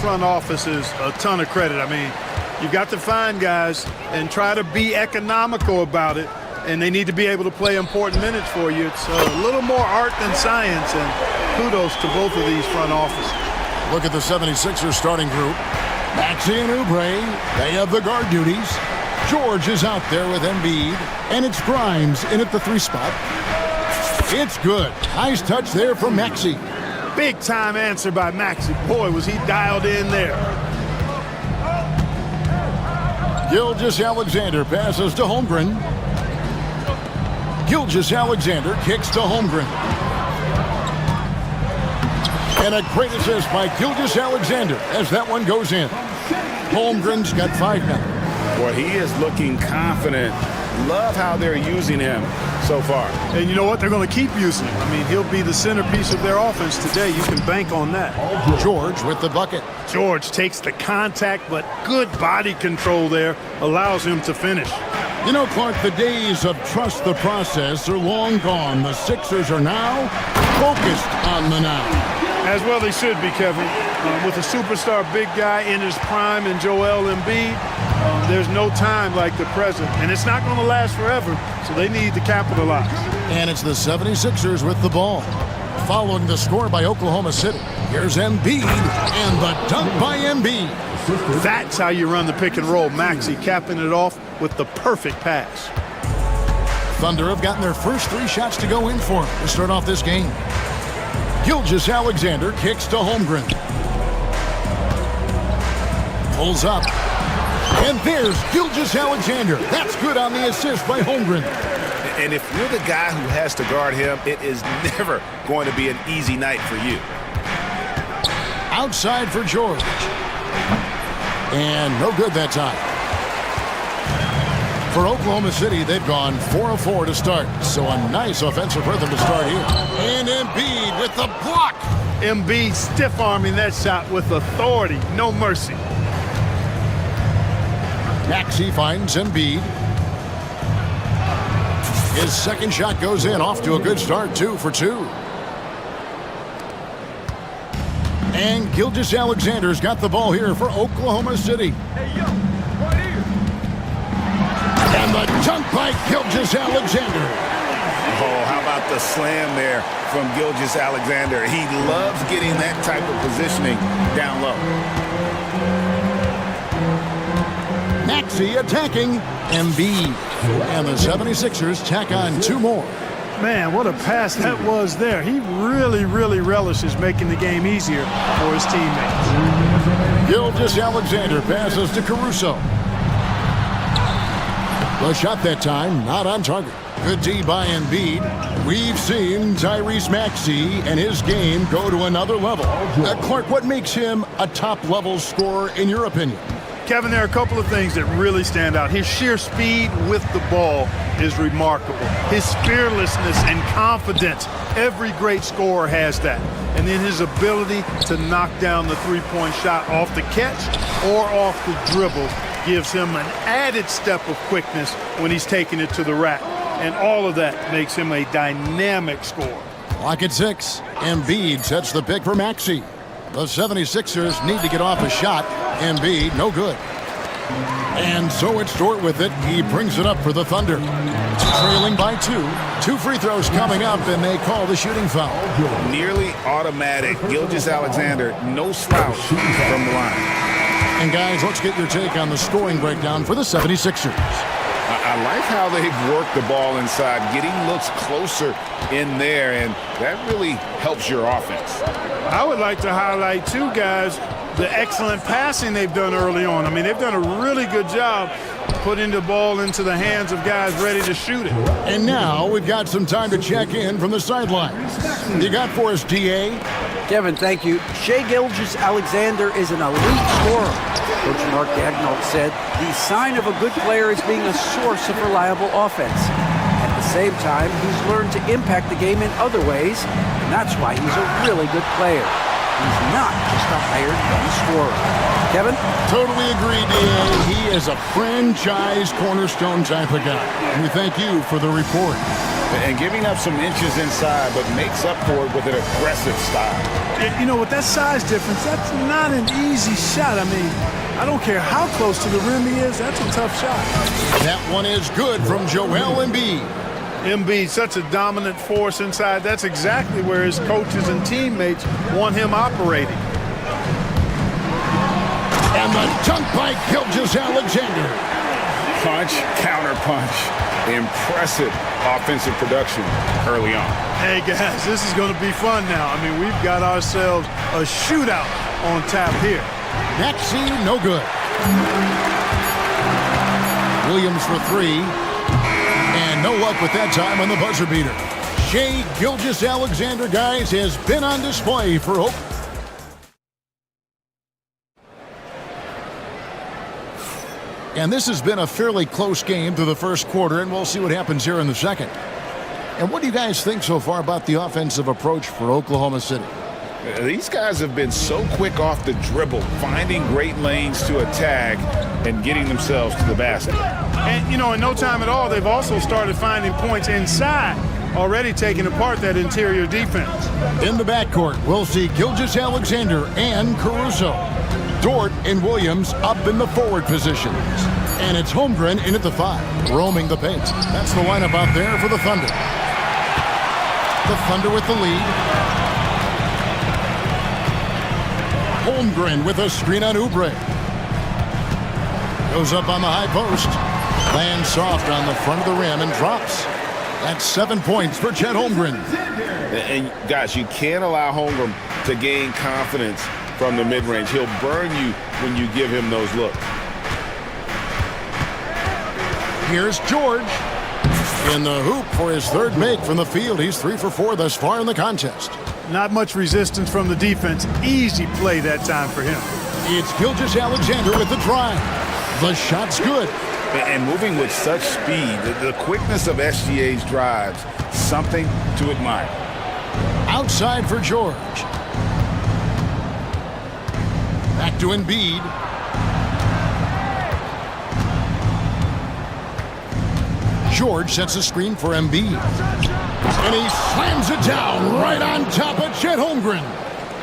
front offices a ton of credit. I mean, you got to find guys and try to be economical about it, and they need to be able to play important minutes for you. It's a little more art than science, and kudos to both of these front offices. Look at the 76ers starting group. Maxey and Oubre, they have the guard duties. George is out there with Embiid, and it's Grimes in at the 3 spot. It's good. Nice touch there from Maxey. Big time answer by Maxey. Boy, was he dialed in there. Gilgeous-Alexander passes to Holmgren. Gilgeous-Alexander kicks to Holmgren. And a great assist by Gilgeous-Alexander as that one goes in. Holmgren's got 5 now. Boy, he is looking confident. Love how they're using him so far. And you know what? They're going to keep using him. I mean, he'll be the centerpiece of their offense today. You can bank on that. George with the bucket. George takes the contact, but good body control there allows him to finish. You know, Clark, the days of trust the process are long gone. The Sixers are now focused on the now. As well they should be, Kevin. With a superstar big guy in his prime and Joel Embiid, there's no time like the present. And it's not going to last forever, so they need to capitalize. And it's the 76ers with the ball. Following the score by Oklahoma City. Here's Embiid, and the dunk by Embiid. That's how you run the pick and roll. Maxey capping it off with the perfect pass. Thunder have gotten their first 3 shots to go in for him to start off this game. Gilgeous-Alexander kicks to Holmgren. Pulls up. And there's Gilgeous-Alexander. That's good on the assist by Holmgren. And if you're the guy who has to guard him, it is never going to be an easy night for you. Outside for George. And no good that time. For Oklahoma City, they've gone 4 of 4 to start. So a nice offensive rhythm to start here. And Embiid with the block. Embiid stiff-arming that shot with authority. No mercy. Maxey finds Embiid. His second shot goes in, off to a good start, 2 for 2. And Gilgeous-Alexander's got the ball here for Oklahoma City. And the dunk by Gilgeous-Alexander. Oh, how about the slam there from Gilgeous-Alexander? He loves getting that type of positioning down low. Maxey attacking Embiid. And the 76ers tack on 2 more. Man, what a pass that was there. He really, really relishes making the game easier for his teammates. Gilgeous-Alexander passes to Caruso. The shot that time, not on target. Good D by Embiid. We've seen Tyrese Maxey and his game go to another level. Clark, what makes him a top-level scorer in your opinion? Kevin, there are a couple of things that really stand out. His sheer speed with the ball is remarkable. His fearlessness and confidence, every great scorer has that. And then his ability to knock down the three-point shot off the catch or off the dribble gives him an added step of quickness when he's taking it to the rack. And all of that makes him a dynamic scorer. Clock at 6. Embiid sets the pick for Maxey. The 76ers need to get off a shot. Embiid, no good. And so it's Dort with it. He brings it up for the Thunder. Trailing by 2. 2 free throws coming up, and they call the shooting foul. Nearly automatic. Gilgeous-Alexander, no slouch from the line. And guys, let's get your take on the scoring breakdown for the 76ers. I like how they've worked the ball inside, getting looks closer in there, and that really helps your offense. I would like to highlight, too, guys, the excellent passing they've done early on. I mean, they've done a really good job putting the ball into the hands of guys ready to shoot it. And now we've got some time to check in from the sidelines. You got for us, DA? Kevin, thank you. Shai Gilgeous-Alexander is an elite scorer. Coach Mark Daigneault said the sign of a good player is being a source of reliable offense. At the same time, he's learned to impact the game in other ways, and that's why he's a really good player. He's not just a hired gun scorer. Kevin? Totally agree, DA. He is a franchise cornerstone type of guy. We thank you for the report. And giving up some inches inside, but makes up for it with an aggressive style. You know, with that size difference, that's not an easy shot. I mean, I don't care how close to the rim he is, that's a tough shot. That one is good from Joel Embiid. Embiid, such a dominant force inside. That's exactly where his coaches and teammates want him operating. And the dunk by Gilgeous-Alexander. Punch, counter punch. Impressive offensive production early on. Hey guys, this is going to be fun now. I mean, we've got ourselves a shootout on tap here. Maxey, no good. Williams for three. And no luck with that time on the buzzer beater. Shai Gilgeous-Alexander, guys, has been on display for Oklahoma. And this has been a fairly close game through the first quarter, and we'll see what happens here in the second. And what do you guys think so far about the offensive approach for Oklahoma City? These guys have been so quick off the dribble, finding great lanes to attack and getting themselves to the basket. And, you know, in no time at all, they've also started finding points inside, already taking apart that interior defense. In the backcourt, we'll see Gilgeous-Alexander and Caruso. Dort and Williams up in the forward positions. And it's Holmgren in at the 5, roaming the paint. That's the lineup out there for the Thunder. The Thunder with the lead. Holmgren with a screen on Oubre. Goes up on the high post. Lands soft on the front of the rim and drops. That's 7 points for Chet Holmgren. And guys, you can't allow Holmgren to gain confidence from the mid-range. He'll burn you when you give him those looks. Here's George in the hoop for his third make from the field. He's 3 for 4 thus far in the contest. Not much resistance from the defense. Easy play that time for him. It's Gilgeous-Alexander with the drive. The shot's good. And moving with such speed, the quickness of SGA's drives, something to admire. Outside for George. Back to Embiid. George sets a screen for Embiid. And he slams it down right on top of Chet Holmgren.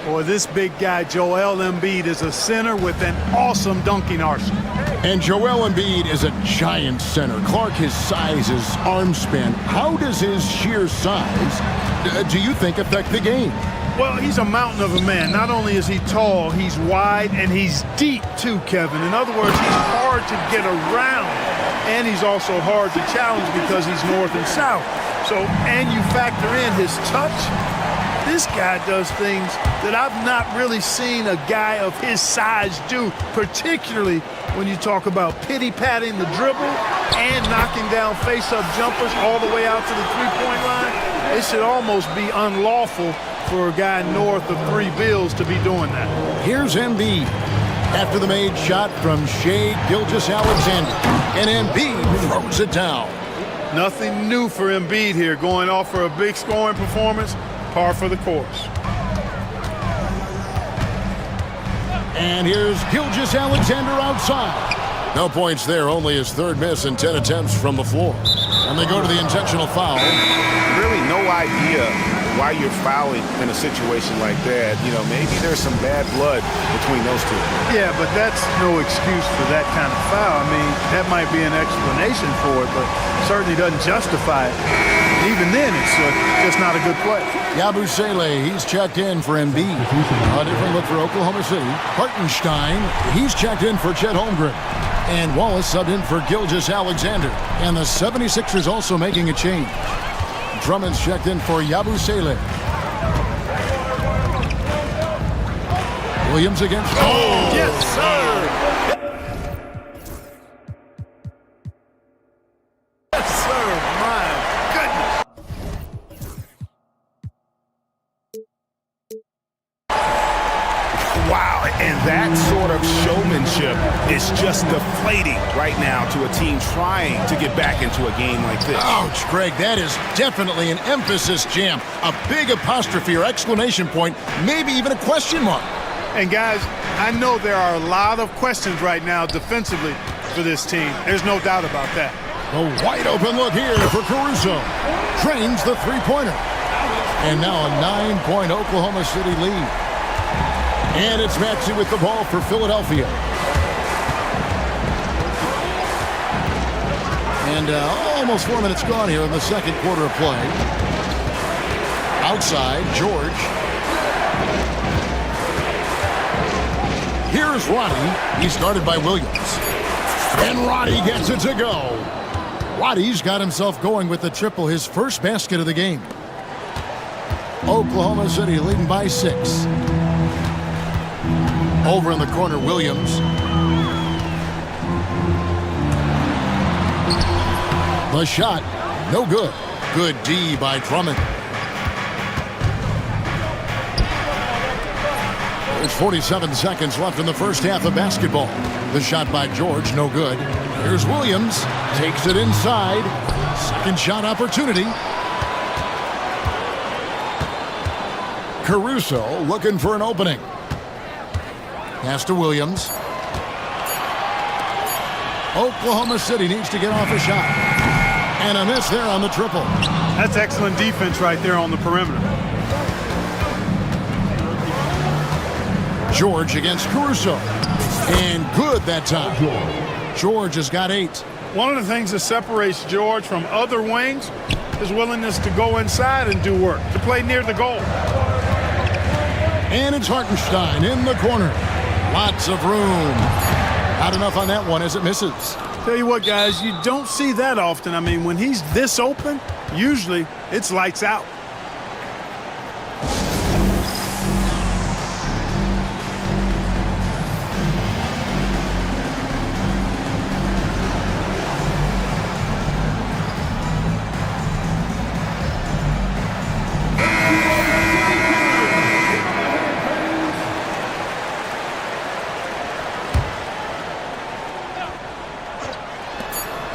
Boy, this big guy, Joel Embiid, is a center with an awesome dunking arsenal. And Joel Embiid is a giant center. Clark, his size, his arm span. How does his sheer size, do you think, affect the game? Well, he's a mountain of a man. Not only is he tall, he's wide, and he's deep too, Kevin. In other words, he's hard to get around. And he's also hard to challenge because he's north and south. So, and you factor in his touch. This guy does things that I've not really seen a guy of his size do, particularly when you talk about pity-patting the dribble and knocking down face-up jumpers all the way out to the three-point line. It should almost be unlawful for a guy north of 3 bills to be doing that. Here's Embiid after the made shot from Shai Gilgeous-Alexander. And Embiid throws it down. Nothing new for Embiid here, going off for a big scoring performance, par for the course. And here's Gilgeous-Alexander outside. No points there, only his third miss in 10 attempts from the floor. And they go to the intentional foul. Really no idea why you're fouling in a situation like that. You know, maybe there's some bad blood between those two. Yeah, but that's no excuse for that kind of foul. I mean, that might be an explanation for it, but certainly doesn't justify it. Even then, it's just not a good play. Yabusele, he's checked in for Embiid. A different look for Oklahoma City. Hartenstein, he's checked in for Chet Holmgren. And Wallace subbed in for Gilgeous-Alexander. And the 76ers also making a change. Drummond's checked in for Yabusele. Williams against... Oh! Yes, sir! Yes, sir! My goodness! Wow, and that sort of showmanship is just deflating right now to a team trying to get back into a game like this. Ouch, Greg, that is definitely an emphasis jam. A big apostrophe or exclamation point, maybe even a question mark. And guys, I know there are a lot of questions right now defensively for this team. There's no doubt about that. The wide open look here for Caruso. Drains the three-pointer. And now a 9-point Oklahoma City lead. And it's Maxey with the ball for Philadelphia. And almost 4 minutes gone here in the second quarter of play. Outside, George. Here's Roddy. He's guarded by Williams. And Roddy gets it to go. Roddy's got himself going with the triple, his first basket of the game. Oklahoma City leading by 6. Over in the corner, Williams. The shot, no good. Good D by Drummond. There's 47 seconds left in the first half of basketball. The shot by George, no good. Here's Williams, takes it inside. Second shot opportunity. Caruso looking for an opening. Pass to Williams. Oklahoma City needs to get off a shot. And a miss there on the triple. That's excellent defense right there on the perimeter. George against Caruso. And good that time. George has got 8. One of the things that separates George from other wings is willingness to go inside and do work, to play near the goal. And it's Hartenstein in the corner. Lots of room. Not enough on that one as it misses. Tell you what, guys, you don't see that often. I mean, when he's this open, usually it's lights out.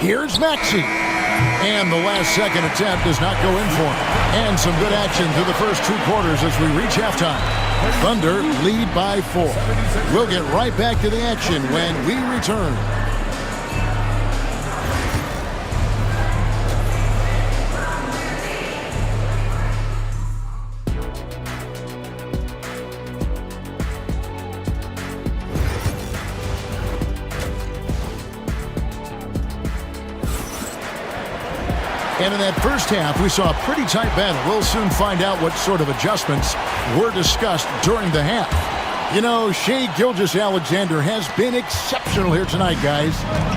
Here's Maxey. And the last second attempt does not go in for him. And some good action through the first 2 quarters as we reach halftime. Thunder lead by 4. We'll get right back to the action when we return. And in that first half, we saw a pretty tight battle. We'll soon find out what sort of adjustments were discussed during the half. You know, Shai Gilgeous-Alexander has been exceptional here tonight, guys.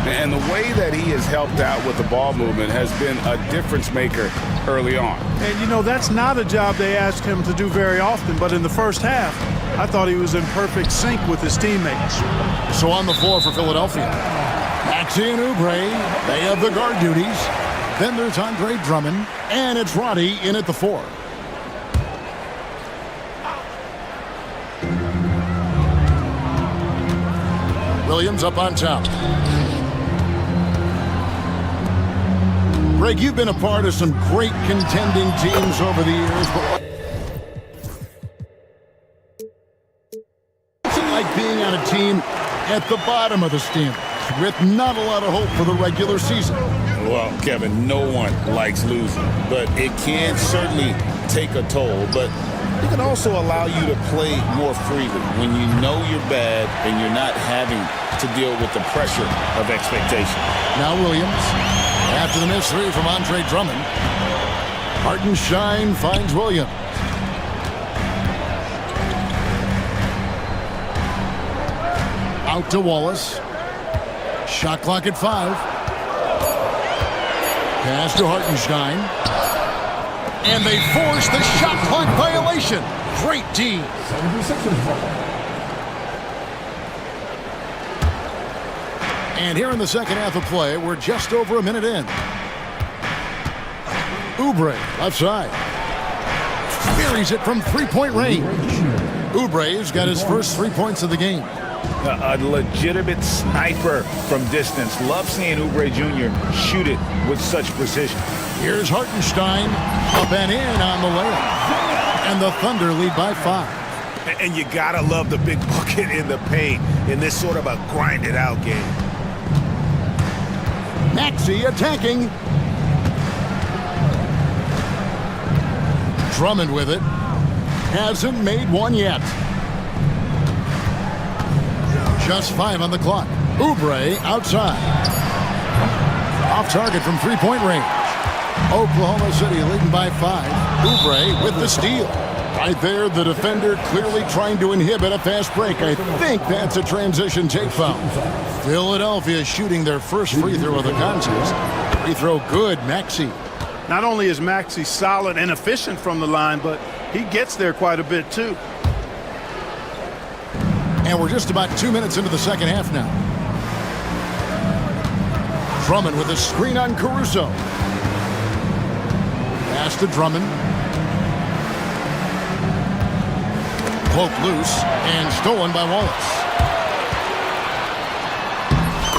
And the way that he has helped out with the ball movement has been a difference maker early on. And, you know, that's not a job they ask him to do very often. But in the first half, I thought he was in perfect sync with his teammates. So on the floor for Philadelphia, Maxey and Oubre, they have the guard duties. Then there's Andre Drummond, and it's Roddy in at the 4. Williams up on top. Greg, you've been a part of some great contending teams over the years, but what's it like being on a team at the bottom of the standings with not a lot of hope for the regular season? Well, Kevin, no one likes losing, but it can certainly take a toll. But it can also allow you to play more freely when you know you're bad and you're not having to deal with the pressure of expectation. Now Williams, after the missed 3 from Andre Drummond. Hartenstein finds Williams. Out to Wallace. Shot clock at 5. Pass to Hartenstein. And they force the shot clock violation. Great D. And here in the second half of play, we're just over a minute in. Oubre, left side. Buries it from three-point range. Oubre's got his first 3 points of the game. A legitimate sniper from distance. Love seeing Oubre Jr. shoot it with such precision. Here's Hartenstein up and in on the layup. And the Thunder lead by 5. And you gotta love the big bucket in the paint in this sort of a grinded out game. Maxey attacking. Drummond with it. Hasn't made one yet. Just 5 on the clock. Oubre outside. Off target from three-point range. Oklahoma City leading by 5. Oubre with the steal. Right there, the defender clearly trying to inhibit a fast break. I think that's a transition take foul. Philadelphia shooting their first free throw of the contest. Free throw good, Maxey. Not only is Maxey solid and efficient from the line, but he gets there quite a bit too. And we're just about 2 minutes into the second half now. Drummond with a screen on Caruso. Pass to Drummond. Cloak loose and stolen by Wallace.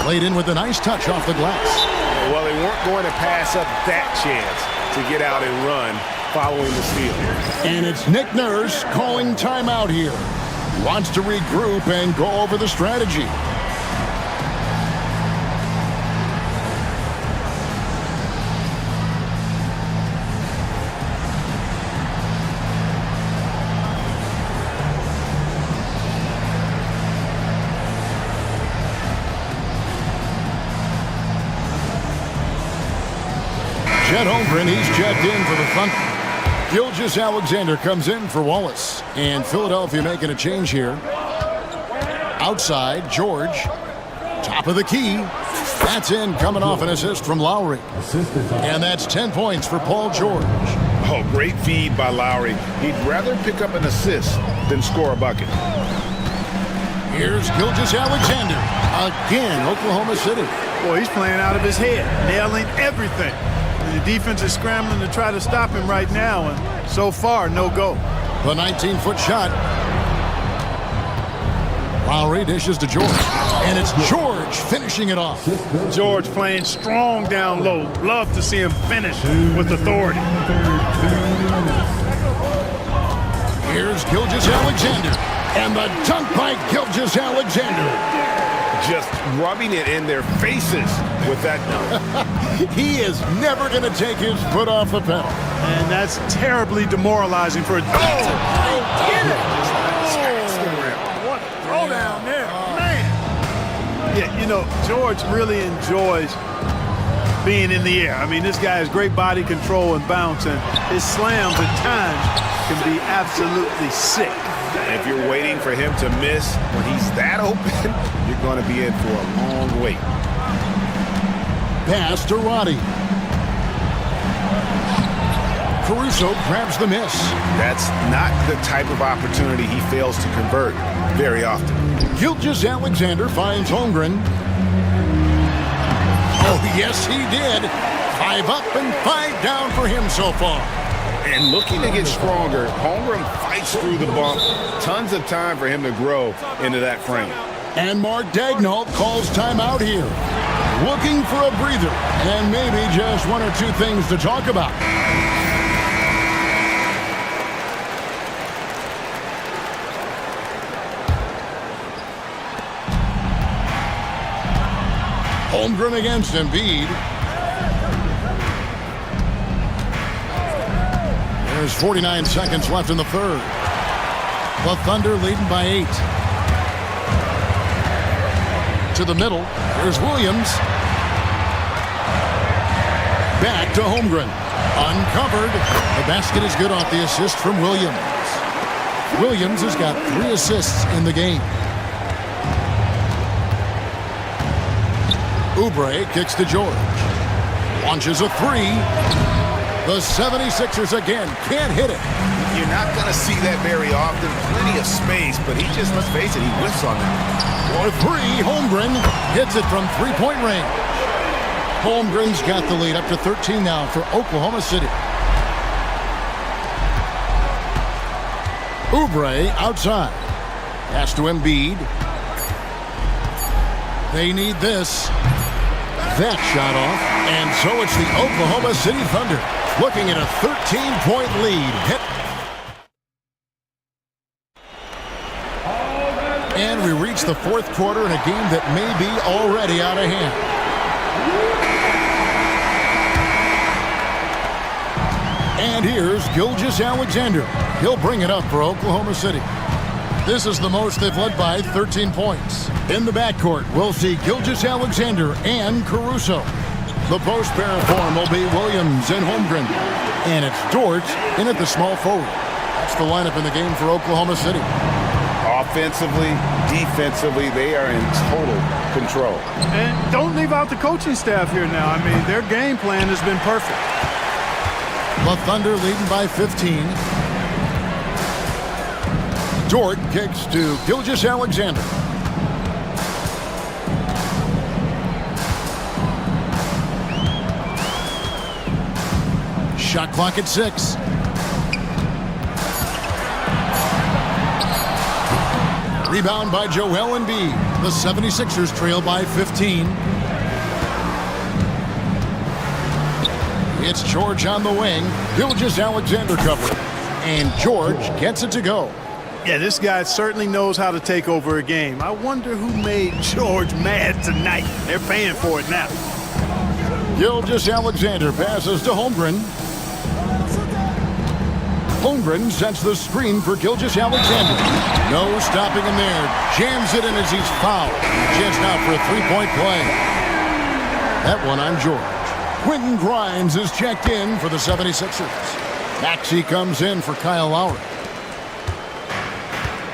Laid in with a nice touch off the glass. Well, they weren't going to pass up that chance to get out and run following the steal. And it's Nick Nurse calling timeout here. Wants to regroup and go over the strategy. Chet Holmgren, he's checked in for the Thunder. Gilgeous-Alexander comes in for Wallace. And Philadelphia making a change here. Outside, George. Top of the key. That's in, coming off an assist from Lowry. And that's 10 points for Paul George. Oh, great feed by Lowry. He'd rather pick up an assist than score a bucket. Here's Gilgeous-Alexander. Again, Oklahoma City. Boy, he's playing out of his head, nailing everything. The defense is scrambling to try to stop him right now, and so far, no go. The 19-foot shot. Lowry dishes to George. And it's George finishing it off. George playing strong down low. Love to see him finish with authority. Here's Gilgeous-Alexander. And the dunk by Gilgeous-Alexander. Just rubbing it in their faces with that dunk. He is never going to take his foot off the pedal. And that's terribly demoralizing for a... What throw down there, man. Yeah, you know, George really enjoys being in the air. I mean, this guy has great body control and bounce, and his slams at times can be absolutely sick. If you're waiting for him to miss when he's that open, you're going to be in for a long wait. Pass to Roddy. Caruso grabs the miss. That's not the type of opportunity he fails to convert very often. Gilgeous-Alexander finds Holmgren. Oh, yes, he did. 5 up and 5 down for him so far. And looking to get stronger, Holmgren fights through the bump. Tons of time for him to grow into that frame. And Mark Daigneault calls timeout here. Looking for a breather and maybe just 1 or 2 things to talk about. Holmgren against Embiid. There's 49 seconds left in the third. The Thunder leading by 8. To the middle. There's Williams. Back to Holmgren. Uncovered. The basket is good off the assist from Williams. Williams has got 3 assists in the game. Oubre kicks to George. Launches a 3. The 76ers again can't hit it. You're not going to see that very often. Plenty of space, but he just, let's face it, he whiffs on that. For 3, Holmgren hits it from three-point range. Holmgren's got the lead up to 13 now for Oklahoma City. Oubre outside. Pass to Embiid. They need this. That shot off. And so it's the Oklahoma City Thunder looking at a 13-point lead. And we reach the fourth quarter in a game that may be already out of hand. And here's Gilgeous-Alexander. He'll bring it up for Oklahoma City. This is the most they've led by 13 points. In the backcourt, we'll see Gilgeous-Alexander and Caruso. The post pair of form will be Williams and Holmgren. And it's Dort in at the small forward. That's the lineup in the game for Oklahoma City. Offensively, defensively, they are in total control. And don't leave out the coaching staff here now. I mean, their game plan has been perfect. The Thunder leading by 15. Dort kicks to Gilgeous-Alexander. Shot clock at 6. Rebound by Joel Embiid. The 76ers trail by 15. It's George on the wing. Gilgeous-Alexander covered. And George gets it to go. Yeah, this guy certainly knows how to take over a game. I wonder who made George mad tonight. They're paying for it now. Gilgeous-Alexander passes to Holmgren. Holmgren sets the screen for Gilgeous-Alexander. No stopping him there. Jams it in as he's fouled. Chance now for a three-point play. That one on George. Quentin Grimes is checked in for the 76ers. Maxey comes in for Kyle Lowry.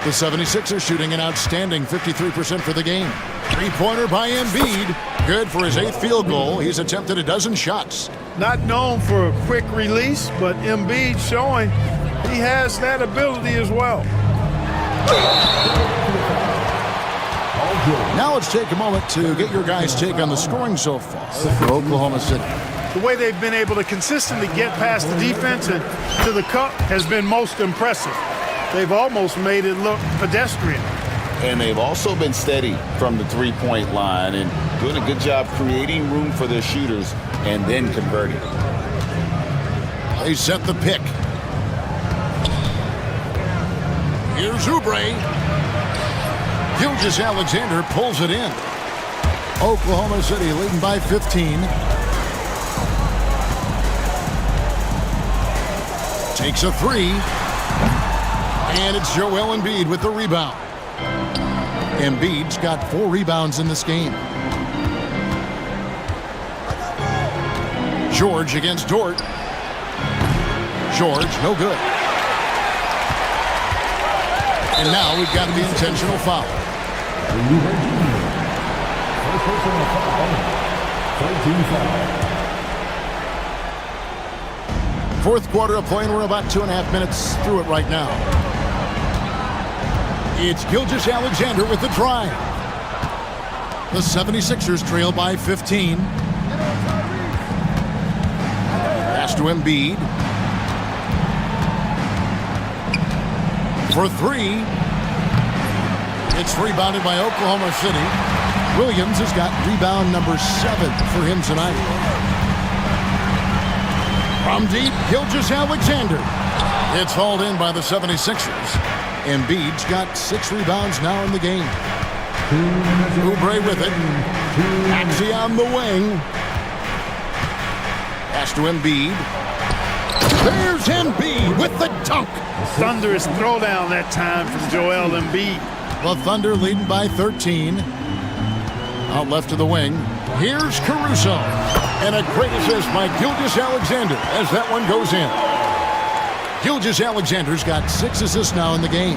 The 76ers shooting an outstanding 53% for the game. Three-pointer by Embiid. Good for his 8th field goal. He's attempted a dozen shots. Not known for a quick release, but Embiid showing he has that ability as well. Now let's take a moment to get your guys' take on the scoring so far for Oklahoma City. The way they've been able to consistently get past the defense and to the cup has been most impressive. They've almost made it look pedestrian. And they've also been steady from the three-point line and doing a good job creating room for their shooters and then converting. They set the pick. Here's Oubre. Gilgeous-Alexander pulls it in. Oklahoma City leading by 15. Takes a three. And it's Joel Embiid with the rebound. Embiid's got 4 rebounds in this game. George against Dort. George, no good. And now we've got the intentional foul. Fourth quarter of play, and we're about 2.5 minutes through it right now. It's Gilgeous-Alexander with the drive. The 76ers trail by 15. Pass to Embiid. For 3. It's rebounded by Oklahoma City. Williams has got rebound number 7 for him tonight. From deep, Gilgeous-Alexander. It's hauled in by the 76ers. Embiid's got 6 rebounds now in the game. Oubre with it. Maxey on the wing. Pass to Embiid. There's Embiid with the dunk. Thunderous throwdown that time from Joel Embiid. The Thunder leading by 13. Out left to the wing. Here's Caruso. And a great assist by Gilgeous-Alexander as that one goes in. Gilgeous-Alexander's got 6 assists now in the game.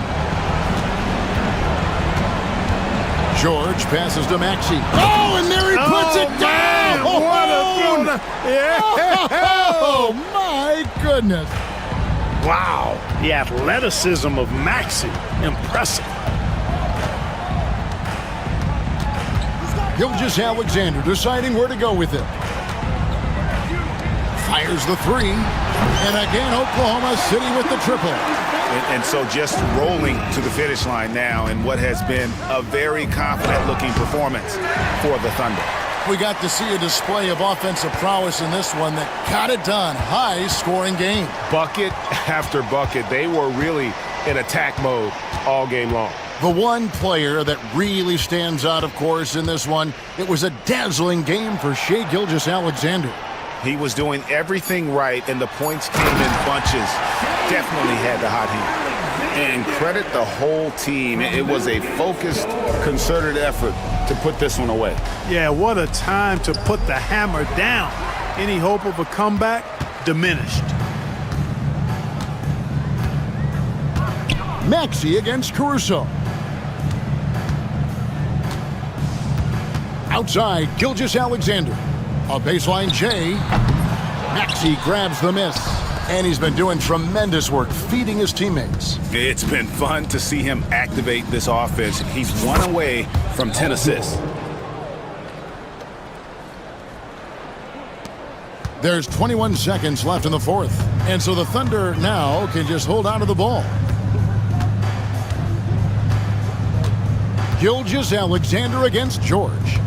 George passes to Maxey. Oh, and there he puts it down! Man, what a throwdown! Yeah. Oh, my goodness. Wow, the athleticism of Maxey, impressive. Gilgeous-Alexander deciding where to go with it. Fires the 3. And again, Oklahoma City with the triple. And so just rolling to the finish line now in what has been a very confident-looking performance for the Thunder. We got to see a display of offensive prowess in this one that got it done. High-scoring game. Bucket after bucket. They were really in attack mode all game long. The one player that really stands out, of course, in this one, it was a dazzling game for Shai Gilgeous-Alexander. He was doing everything right, and the points came in bunches. Definitely had the hot hand. And credit the whole team. It was a focused, concerted effort to put this one away. Yeah, what a time to put the hammer down. Any hope of a comeback diminished. Maxey against Caruso. Outside, Gilgeous-Alexander. A baseline J. Maxey grabs the miss. And he's been doing tremendous work feeding his teammates. It's been fun to see him activate this offense. He's 1 away from 10 assists. There's 21 seconds left in the fourth. And so the Thunder now can just hold on to the ball. Gilgeous-Alexander against George.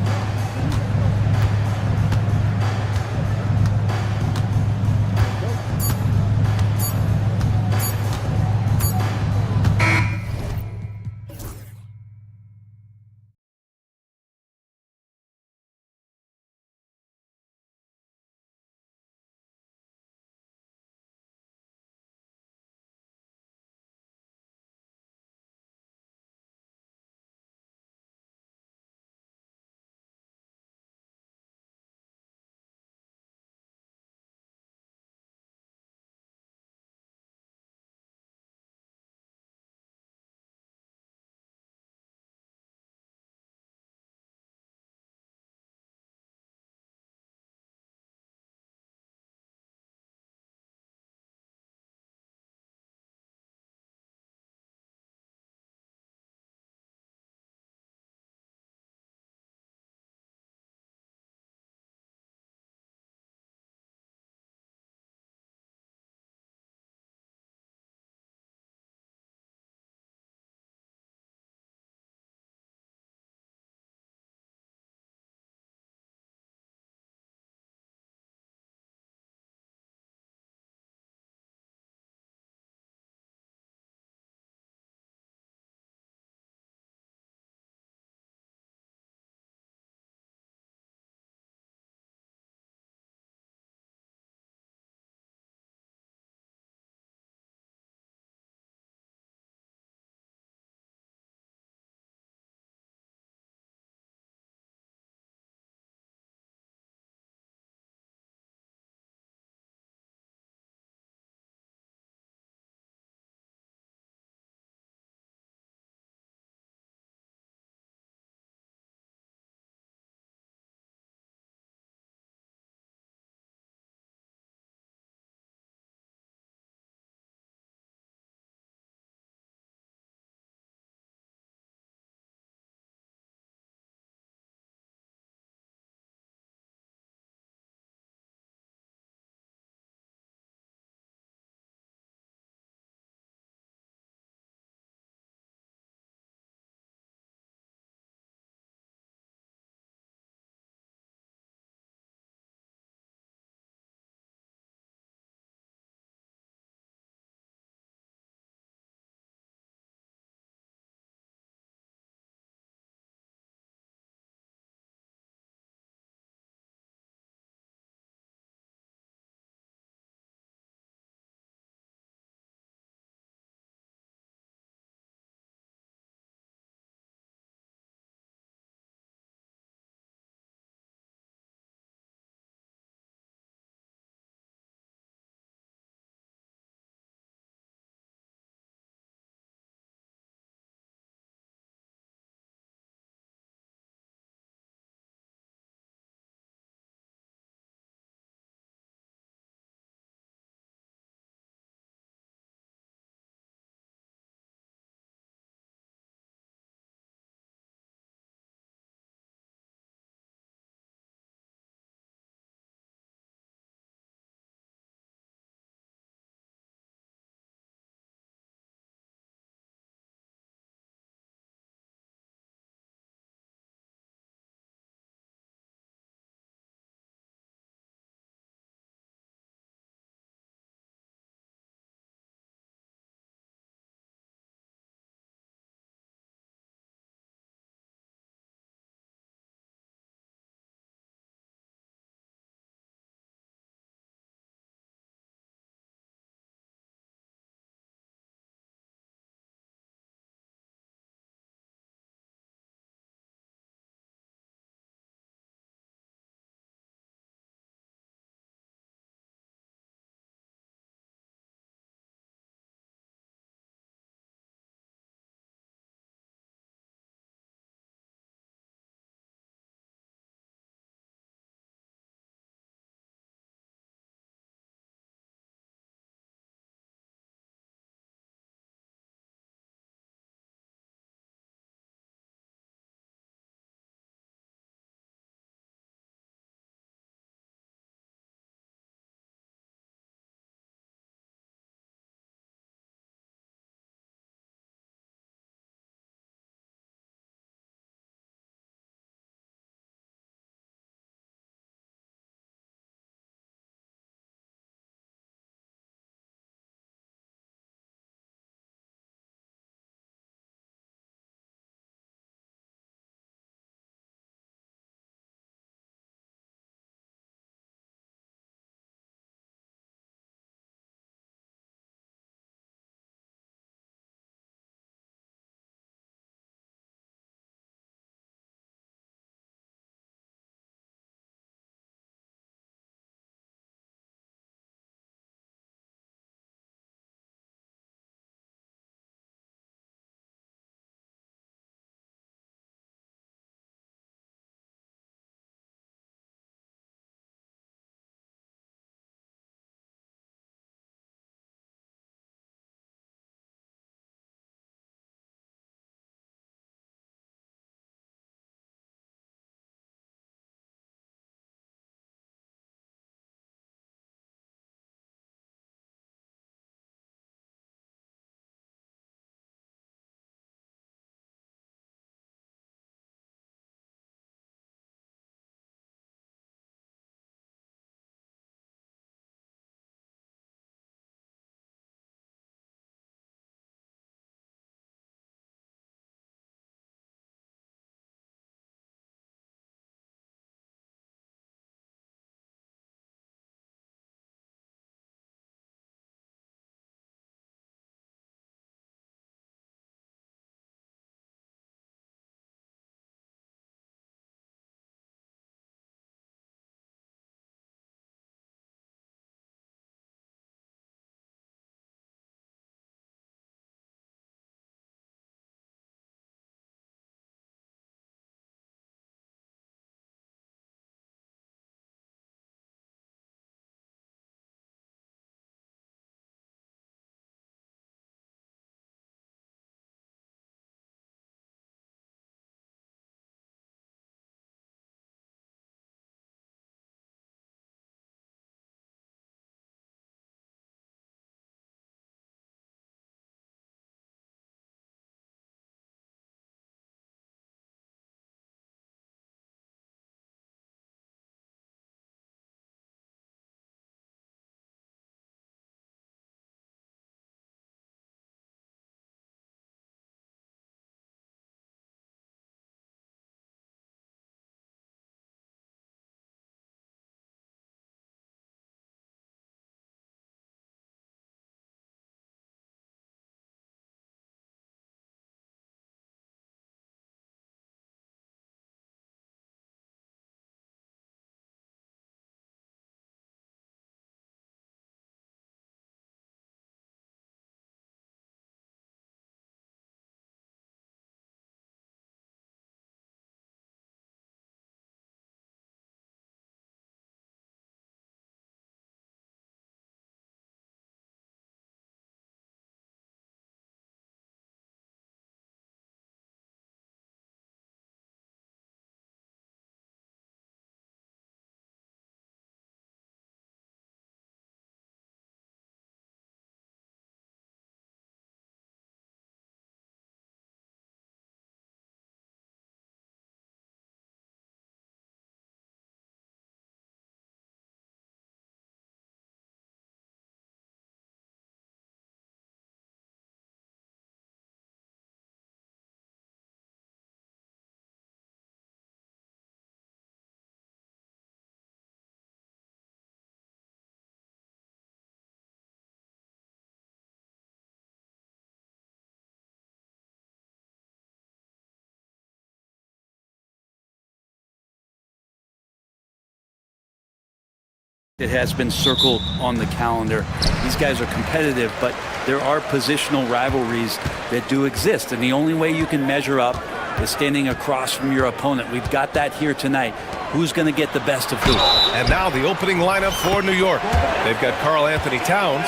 It has been circled on the calendar. These guys are competitive, but there are positional rivalries that do exist, and the only way you can measure up is standing across from your opponent. We've got that here tonight. Who's going to get the best of who? And now the opening lineup for New York. They've got Karl Anthony Towns,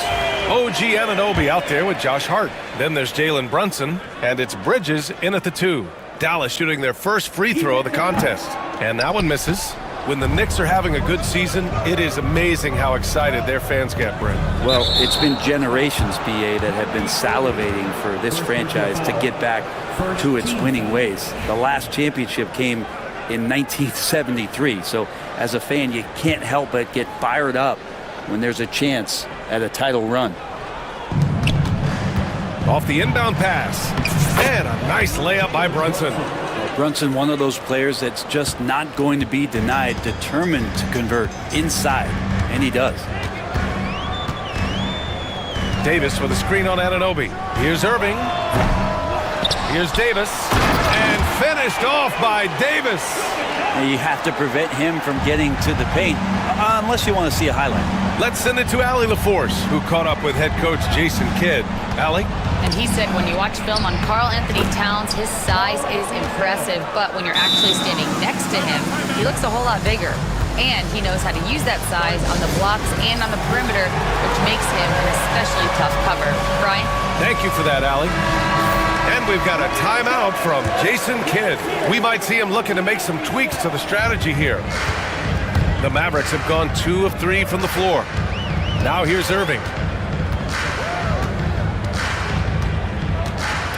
OG Anunoby out there with Josh Hart. Then there's Jalen Brunson, and it's Bridges in at the 2. Dallas shooting their first free throw of the contest. And that one misses. When the Knicks are having a good season, it is amazing how excited their fans get, Brent. Well, it's been generations, BA, that have been salivating for this franchise to get back to its winning ways. The last championship came in 1973. So as a fan, you can't help but get fired up when there's a chance at a title run. Off the inbound pass. And a nice layup by Brunson. Brunson, one of those players that's just not going to be denied, determined to convert inside, and he does. Davis with a screen on Anunoby. Here's Irving. Here's Davis. And finished off by Davis. Now you have to prevent him from getting to the paint, unless you want to see a highlight. Let's send it to Allie LaForce, who caught up with head coach Jason Kidd. Allie? And he said when you watch film on Karl Anthony Towns, his size is impressive, but when you're actually standing next to him, he looks a whole lot bigger. And he knows how to use that size on the blocks and on the perimeter, which makes him an especially tough cover. Brian? Thank you for that, Allie. And we've got a timeout from Jason Kidd. We might see him looking to make some tweaks to the strategy here. The Mavericks have gone 2 of 3 from the floor. Now here's Irving.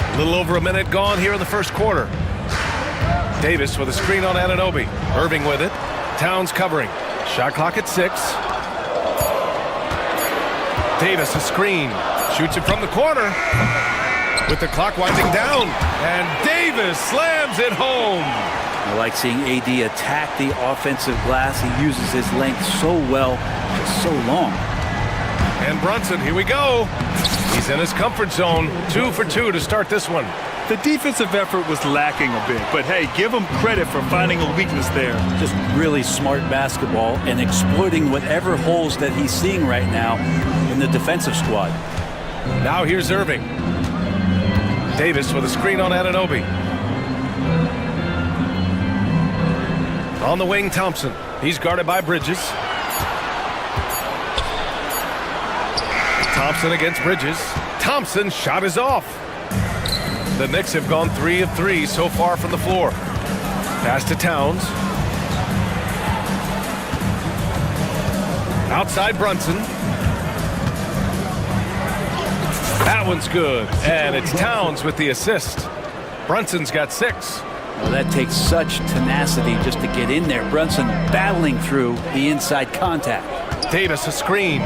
A little over a minute gone here in the first quarter. Davis with a screen on Anunoby. Irving with it. Towns covering. Shot clock at 6. Davis a screen. Shoots it from the corner. With the clock winding down. And Davis slams it home. I like seeing AD attack the offensive glass. He uses his length so well, just so long. And Brunson, here we go. He's in his comfort zone. 2 for 2 to start this one. The defensive effort was lacking a bit, but hey, give him credit for finding a weakness there. Just really smart basketball and exploiting whatever holes that he's seeing right now in the defensive squad. Now here's Irving. Davis with a screen on Anunoby. On the wing, Thompson. He's guarded by Bridges. Thompson against Bridges. Thompson's shot is off. The Knicks have gone 3 of 3 so far from the floor. Pass to Towns. Outside Brunson. That one's good. And it's Towns with the assist. Brunson's got 6. Well, that takes such tenacity just to get in there. Brunson battling through the inside contact. Davis a screen.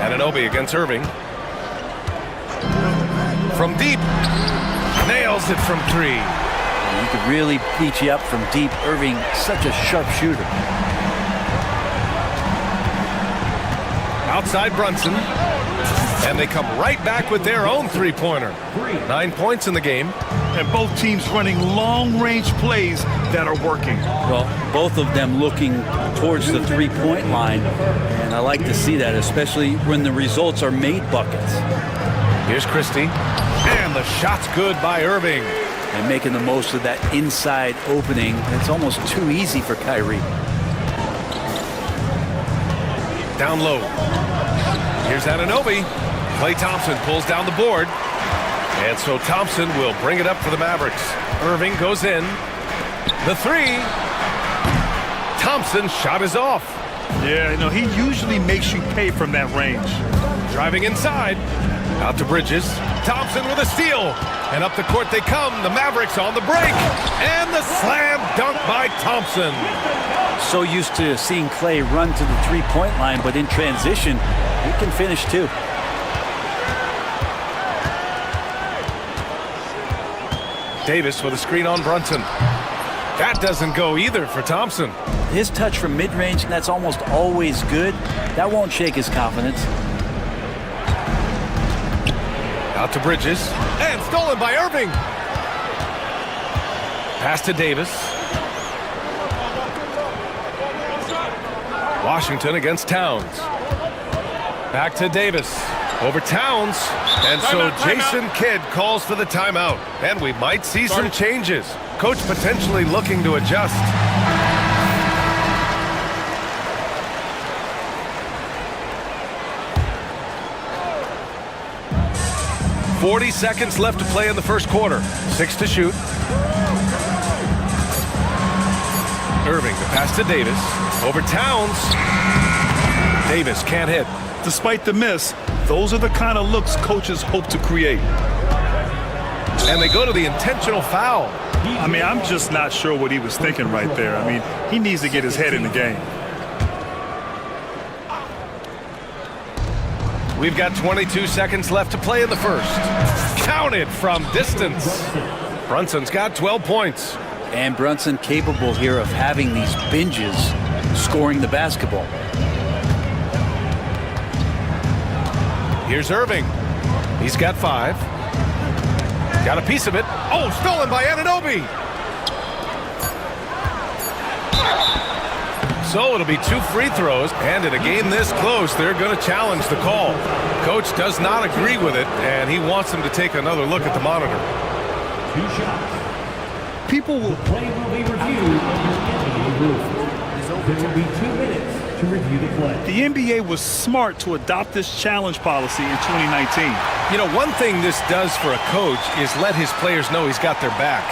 Anunoby against Irving. From deep. Nails it from 3. You could really beat you up from deep. Irving, such a sharp shooter. Outside Brunson. And they come right back with their own three-pointer. 9 points in the game. And both teams running long-range plays that are working. Well, both of them looking towards the three-point line. And I like to see that, especially when the results are made buckets. Here's Christie. And the shot's good by Irving. And making the most of that inside opening. It's almost too easy for Kyrie. Down low. Here's Anunoby. Klay Thompson pulls down the board. And so Thompson will bring it up for the Mavericks. Irving goes in. The 3. Thompson's shot is off. Yeah, you know, he usually makes you pay from that range. Driving inside. Out to Bridges. Thompson with a steal. And up the court they come. The Mavericks on the break. And the slam dunk by Thompson. So used to seeing Klay run to the three-point line, but in transition, he can finish too. Davis with a screen on Brunson. That doesn't go either for Thompson. His touch from mid-range, that's almost always good. That won't shake his confidence. Out to Bridges. And stolen by Irving. Pass to Davis. Washington against Towns. Back to Davis. Over Towns. And so Jason Kidd calls for the timeout. And we might see some changes. Coach potentially looking to adjust. "40 seconds left to play in the first quarter. 6 to shoot. Irving, the pass to Davis. Over Towns. Davis can't hit. Despite the miss, those are the kind of looks coaches hope to create. And they go to the intentional foul. I mean, I'm just not sure what he was thinking right there. I mean, he needs to get his head in the game. We've got 22 seconds left to play in the first. Counted from distance. Brunson's got 12 points. And Brunson capable here of having these binges scoring the basketball. Here's Irving. He's got 5. Got a piece of it. Oh, stolen by Anunoby. So it'll be 2 free throws, and in a game this close, they're going to challenge the call. Coach does not agree with it, and he wants them to take another look at the monitor. 2 shots. People will... The play will be reviewed under NBA rules. There will be 2 minutes to review the play. The NBA was smart to adopt this challenge policy in 2019. You know, one thing this does for a coach is let his players know he's got their back.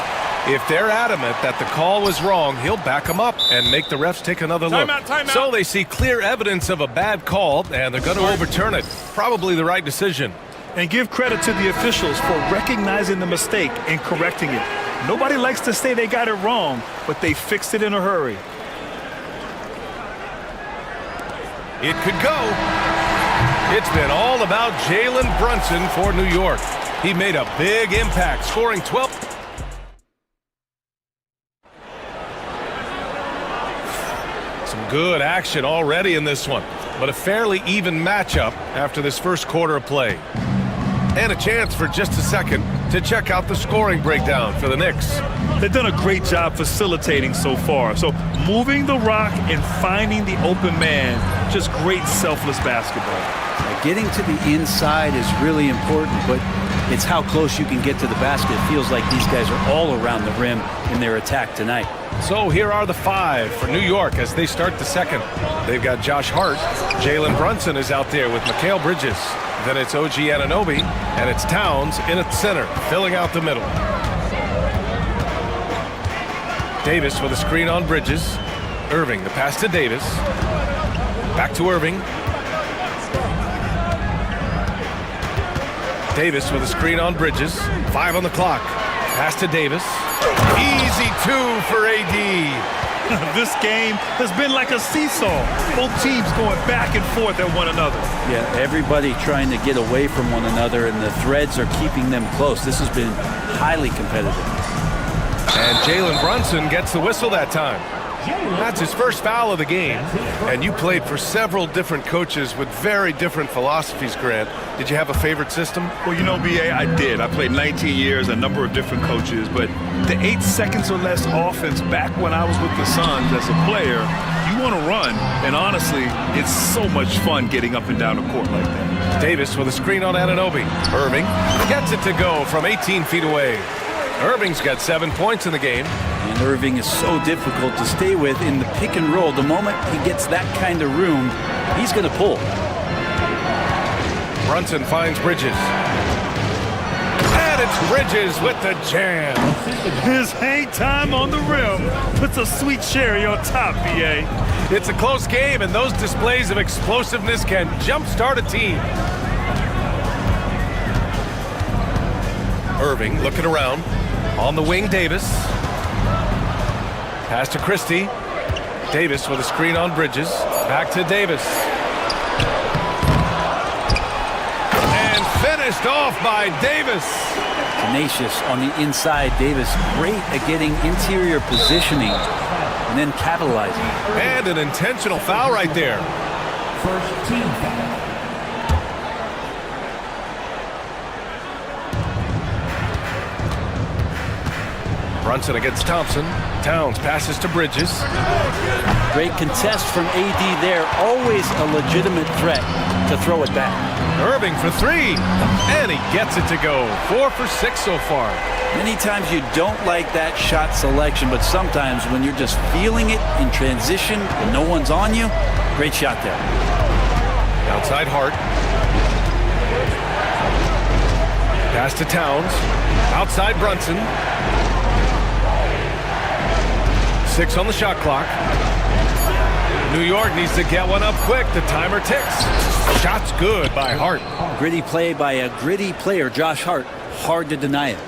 If they're adamant that the call was wrong, he'll back them up and make the refs take another look. Timeout. So they see clear evidence of a bad call, and they're going to overturn it. Probably the right decision. And give credit to the officials for recognizing the mistake and correcting it. Nobody likes to say they got it wrong, but they fixed it in a hurry. It could go. It's been all about Jalen Brunson for New York. He made a big impact, scoring 12. Some good action already in this one, but a fairly even matchup after this first quarter of play. And a chance for just a second to check out the scoring breakdown for the Knicks. They've done a great job facilitating so far. So moving the rock and finding the open man, just great selfless basketball. Getting to the inside is really important, but it's how close you can get to the basket. It feels like these guys are all around the rim in their attack tonight. So here are the 5 for New York as they start the second. They've got Josh Hart. Jalen Brunson is out there with Mikal Bridges. Then it's OG Anunoby, and it's Towns in at center, filling out the middle. Davis with a screen on Bridges. Irving, the pass to Davis. Back to Irving. Davis with a screen on Bridges. 5 on the clock. Pass to Davis. Easy 2 for AD. This game has been like a seesaw. Both teams going back and forth at one another. Yeah, everybody trying to get away from one another, and the threads are keeping them close. This has been highly competitive. And Jalen Brunson gets the whistle that time. That's his first foul of the game. And you played for several different coaches with very different philosophies, Grant. Did you have a favorite system? Well, you know, BA, I did. I played 19 years, a number of different coaches, but the 8 seconds or less offense back when I was with the Suns as a player, you want to run. And honestly, it's so much fun getting up and down the court like that. Davis with a screen on Anunoby. Irving gets it to go from 18 feet away. Irving's got 7 points in the game. And Irving is so difficult to stay with in the pick and roll. The moment he gets that kind of room, he's going to pull. Brunson finds Bridges. And it's Bridges with the jam. His hang time on the rim puts a sweet cherry on top, BA. It's a close game, and those displays of explosiveness can jumpstart a team. Irving looking around. On the wing, Davis. Pass to Christie. Davis with a screen on Bridges. Back to Davis. And finished off by Davis. Tenacious on the inside. Davis great at getting interior positioning and then capitalizing. And an intentional foul right there. First team foul. Brunson against Thompson. Towns passes to Bridges. Great contest from AD there. Always a legitimate threat to throw it back. Irving for three, and he gets it to go. 4 for 6 so far. Many times you don't like that shot selection, but sometimes when you're just feeling it in transition and no one's on you, great shot there. Outside Hart. Pass to Towns. Outside Brunson. 6 on the shot clock. New York needs to get one up quick. The timer ticks. Shot's good by Hart. Gritty play by a gritty player, Josh Hart. Hard to deny it.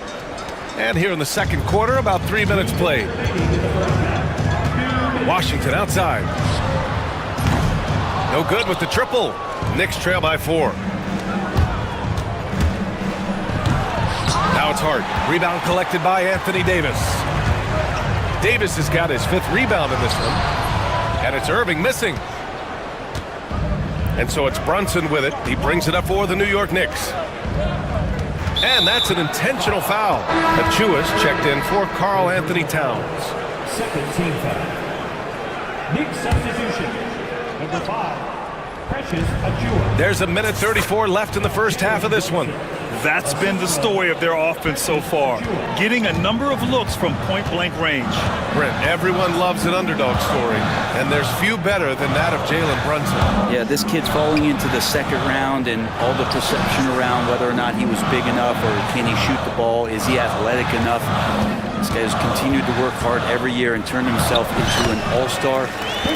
And here in the second quarter, about 3 minutes played. Washington outside. No good with the triple. Knicks trail by 4. Now it's Hart. Rebound collected by Anthony Davis. Davis has got his 5th rebound in this one. And it's Irving missing. And so it's Brunson with it. He brings it up for the New York Knicks. And that's an intentional foul. Achua's checked in for Karl Anthony Towns. Second team foul. Knicks substitution. Number 5, Precious Achua. There's a minute 34 left in the first half of this one. That's been the story of their offense so far. Getting a number of looks from point-blank range. Brent, everyone loves an underdog story, and there's few better than that of Jalen Brunson. Yeah, this kid's falling into the second round, and all the perception around whether or not he was big enough or can he shoot the ball, is he athletic enough. This guy has continued to work hard every year and turn himself into an all-star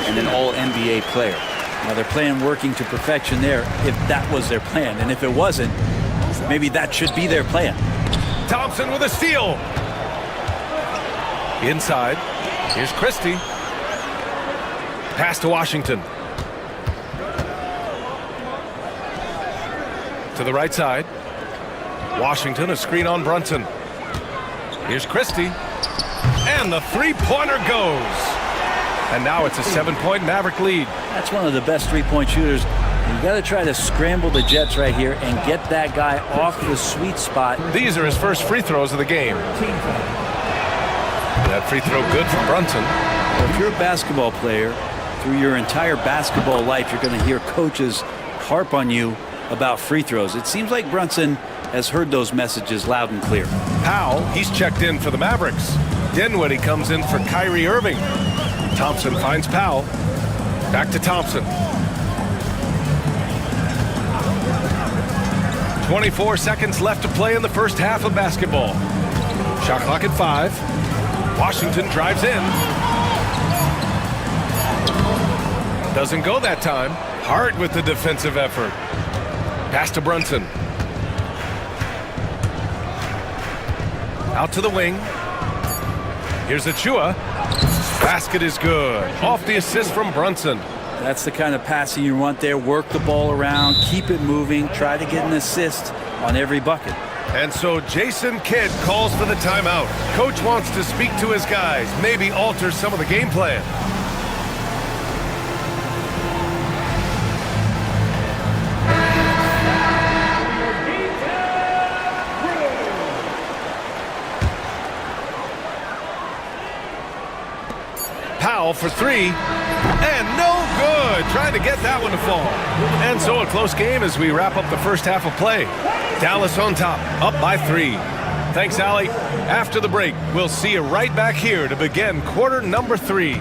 and an all-NBA player. Now they're playing working to perfection there if that was their plan, and if it wasn't, maybe that should be their plan. Thompson with a steal. Inside. Here's Christie. Pass to Washington. To the right side. Washington, a screen on Brunson. Here's Christie. And the three-pointer goes. And now it's a 7-point Maverick lead. That's one of the best three-point shooters. You got to try to scramble the Jets right here and get that guy off the sweet spot. These are his first free throws of the game. That free throw good for Brunson. Well, if you're a basketball player, through your entire basketball life, you're going to hear coaches harp on you about free throws. It seems like Brunson has heard those messages loud and clear. Powell, he's checked in for the Mavericks. Dinwiddie comes in for Kyrie Irving. Thompson finds Powell. Back to Thompson. 24 seconds left to play in the first half of basketball. Shot clock at 5. Washington drives in. Doesn't go that time. Hart with the defensive effort. Pass to Brunson. Out to the wing. Here's Achua. Basket is good. Off the assist from Brunson. That's the kind of passing you want there. Work the ball around, keep it moving, try to get an assist on every bucket. And so Jason Kidd calls for the timeout. Coach wants to speak to his guys, maybe alter some of the game plan. Powell for 3, and no good. Trying to get that one to fall. And so a close game as we wrap up the first half of play. Dallas on top, up by 3. Thanks, Allie. After the break, we'll see you right back here to begin quarter number 3.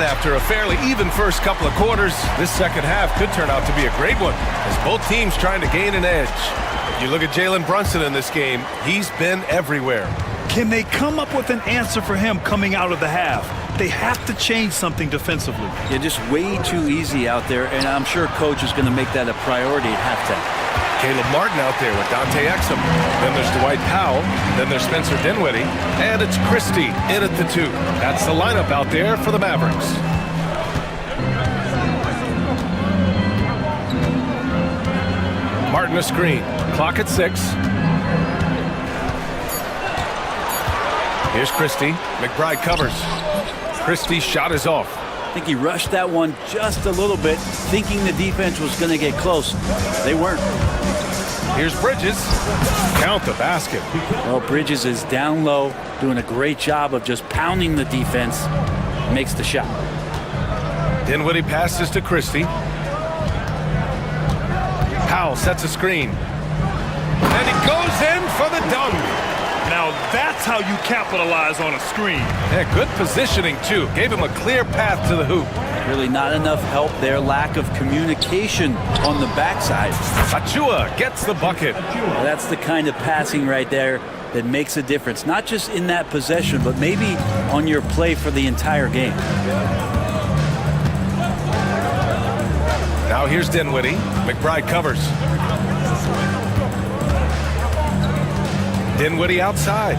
After a fairly even first couple of quarters, this second half could turn out to be a great one as both teams trying to gain an edge. If you look at Jalen Brunson in this game, he's been everywhere. Can they come up with an answer for him coming out of the half? They have to change something defensively. Yeah, just way too easy out there, and I'm sure coach is going to make that a priority at halftime. Caleb Martin out there with Dante Exum. Then there's Dwight Powell. Then there's Spencer Dinwiddie. And it's Christie in at the 2. That's the lineup out there for the Mavericks. Martin a screen. Clock at 6. Here's Christie. McBride covers. Christie's shot is off. I think he rushed that one just a little bit, thinking the defense was going to get close. They weren't. Here's Bridges. Count the basket. Well, Bridges is down low, doing a great job of just pounding the defense. Makes the shot. Dinwiddie passes to Christie. Powell sets a screen. And he goes in for the dunk. Now that's how you capitalize on a screen. Yeah, good positioning, too. Gave him a clear path to the hoop. Really not enough help there. Lack of communication on the backside. Achua gets the bucket. Well, that's the kind of passing right there that makes a difference. Not just in that possession, but maybe on your play for the entire game. Now here's Dinwiddie. McBride covers. Dinwiddie outside.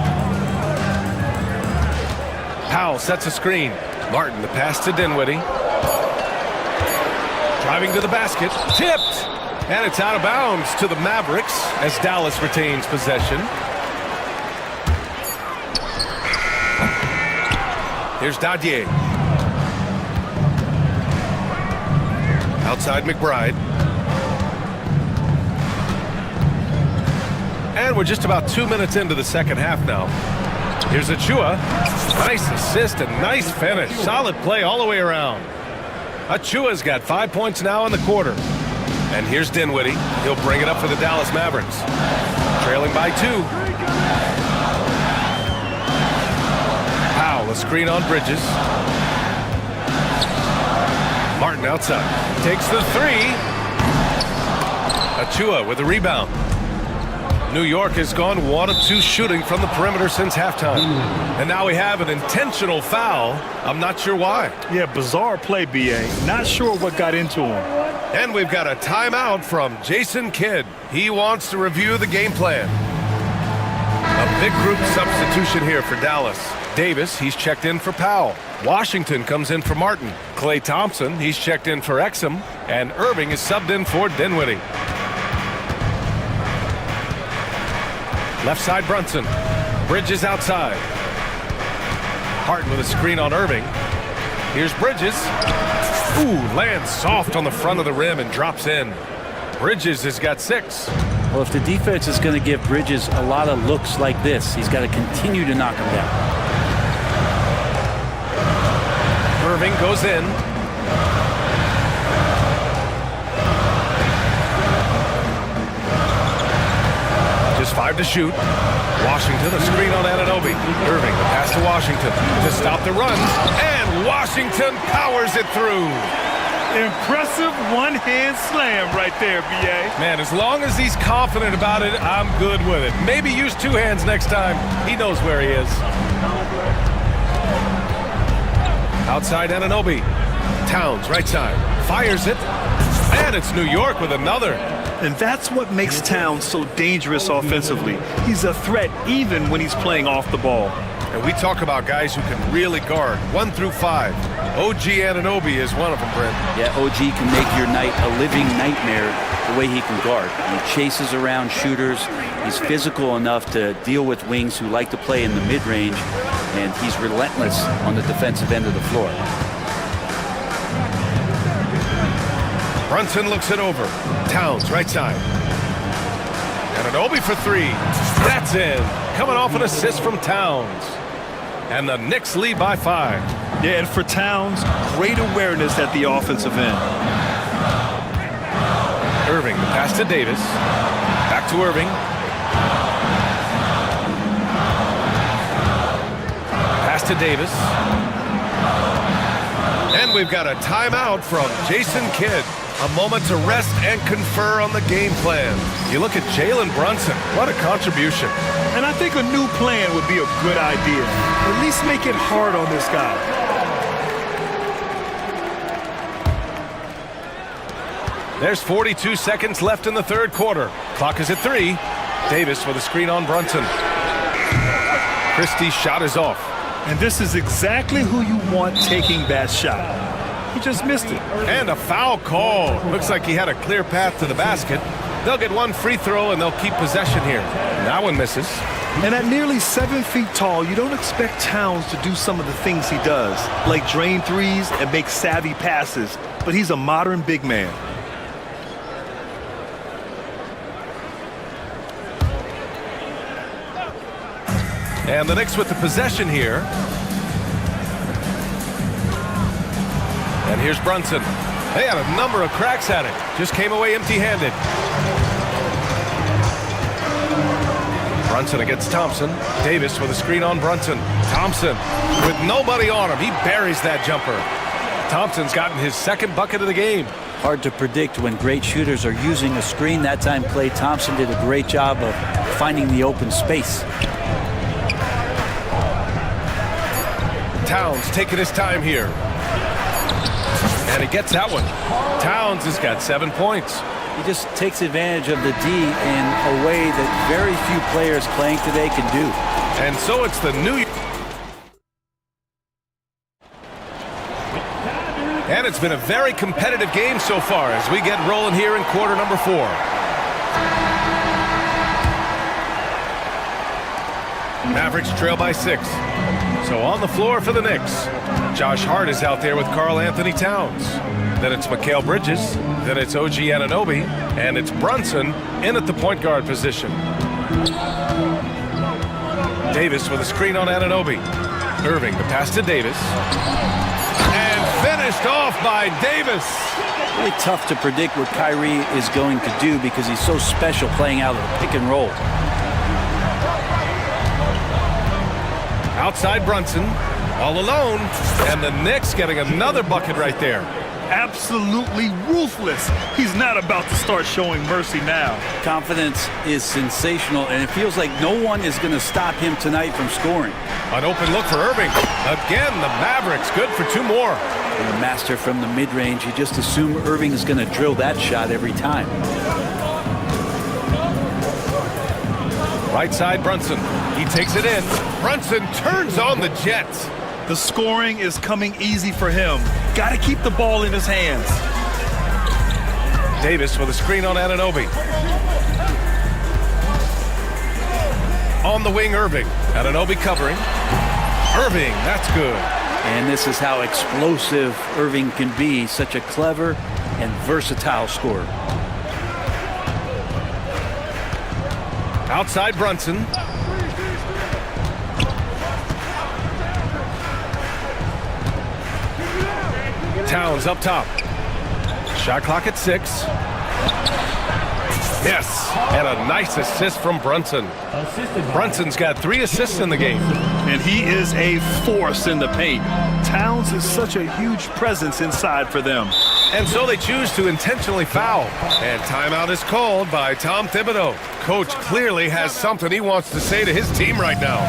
Powell sets a screen. Martin, the pass to Dinwiddie. Driving to the basket. Tipped! And it's out of bounds to the Mavericks as Dallas retains possession. Here's Dadier. Outside McBride. And we're just about 2 minutes into the second half now. Here's Achua. Nice assist and nice finish. Solid play all the way around. Achua's got 5 points now in the quarter. And here's Dinwiddie. He'll bring it up for the Dallas Mavericks. Trailing by 2. Powell, a screen on Bridges. Martin outside. Takes the 3. Achua with a rebound. New York has gone 1 of 2 shooting from the perimeter since halftime. And now we have an intentional foul. I'm not sure why. Yeah, bizarre play, B.A. Not sure what got into him. And we've got a timeout from Jason Kidd. He wants to review the game plan. A big group substitution here for Dallas. Davis, he's checked in for Powell. Washington comes in for Martin. Klay Thompson, he's checked in for Exum. And Irving is subbed in for Dinwiddie. Left side Brunson. Bridges outside. Harden with a screen on Irving. Here's Bridges. Ooh, lands soft on the front of the rim and drops in. Bridges has got 6. Well, if the defense is going to give Bridges a lot of looks like this, he's got to continue to knock him down. Irving goes in. Just 5 to shoot. Washington, a screen on Anunoby. Irving, the pass to Washington to stop the run. And Washington powers it through. Impressive one-hand slam right there, B.A. Man, as long as he's confident about it, I'm good with it. Maybe use 2 hands next time. He knows where he is. Outside Anunoby. Towns, right side. Fires it. And it's New York with another. And that's what makes Towns so dangerous offensively. He's a threat even when he's playing off the ball. And we talk about guys who can really guard 1 through 5. OG Anunoby is one of them, Brent. Yeah, OG can make your night a living nightmare the way he can guard. He chases around shooters. He's physical enough to deal with wings who like to play in the mid-range, and he's relentless on the defensive end of the floor. Brunson looks it over. Towns, right side. Anunoby for 3. That's in. Coming off an assist from Towns. And the Knicks lead by 5. Yeah, and for Towns, great awareness at the offensive end. Irving, the pass to Davis. Back to Irving. Pass to Davis. And we've got a timeout from Jason Kidd. A moment to rest and confer on the game plan. You look at Jalen Brunson. What a contribution. And I think a new plan would be a good idea. At least make it hard on this guy. There's 42 seconds left in the third quarter. Clock is at 3. Davis with a screen on Brunson. Christie's shot is off. And this is exactly who you want taking that shot. He just missed it. And a foul call. Looks like he had a clear path to the basket. They'll get 1 free throw and they'll keep possession here. That one misses. And at nearly 7 feet tall, you don't expect Towns to do some of the things he does, like drain threes and make savvy passes, but he's a modern big man. And the Knicks with the possession here. And here's Brunson. They had a number of cracks at it. Just came away empty-handed. Brunson against Thompson. Davis with a screen on Brunson. Thompson with nobody on him. He buries that jumper. Thompson's gotten his second bucket of the game. Hard to predict when great shooters are using a screen. That time Klay Thompson did a great job of finding the open space. Towns taking his time here. And he gets that one. Towns has got 7 points. He just takes advantage of the D in a way that very few players playing today can do. And so it's the New York. And it's been a very competitive game so far as we get rolling here in quarter number 4. Mavericks trail by 6. So on the floor for the Knicks, Josh Hart is out there with Karl Anthony Towns. Then it's Mikal Bridges. Then it's OG Anunoby. And it's Brunson in at the point guard position. Davis with a screen on Anunoby. Irving, the pass to Davis. And finished off by Davis. Really tough to predict what Kyrie is going to do because he's so special playing out of the pick and roll. Outside Brunson, all alone, and the Knicks getting another bucket right there. Absolutely ruthless. He's not about to start showing mercy now. Confidence is sensational, and it feels like no one is going to stop him tonight from scoring. An open look for Irving. Again, the Mavericks good for 2 more. And a master from the mid-range. You just assume Irving is going to drill that shot every time. Right side Brunson. He takes it in. Brunson turns on the Jets. The scoring is coming easy for him. Got to keep the ball in his hands. Davis with a screen on Anunoby. On the wing, Irving. Anunoby covering. Irving, that's good. And this is how explosive Irving can be. Such a clever and versatile scorer. Outside Brunson. Towns up top. Shot clock at 6. Yes, and a nice assist from Brunson. Brunson's got 3 assists in the game. And he is a force in the paint. Towns is such a huge presence inside for them. And so they choose to intentionally foul. And timeout is called by Tom Thibodeau. Coach clearly has something he wants to say to his team right now.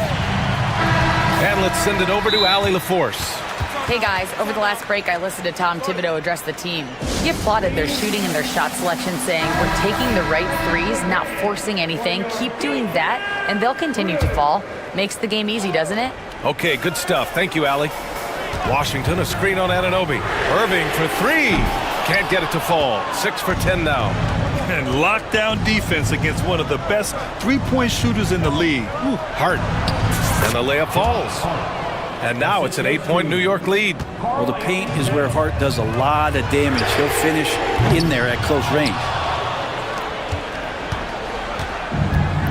And let's send it over to Allie LaForce. Hey guys, over the last break I listened to Tom Thibodeau address the team. He applauded their shooting and their shot selection, saying, we're taking the right threes, not forcing anything. Keep doing that, and they'll continue to fall. Makes the game easy, doesn't it? Okay, good stuff. Thank you, Allie. Washington, a screen on Anunoby. Irving for 3. Can't get it to fall. 6 for 10 now. And lockdown defense against one of the best three-point shooters in the league. Ooh, Hart. And the layup falls. And now it's an 8-point New York lead. Well, the paint is where Hart does a lot of damage. He'll finish in there at close range.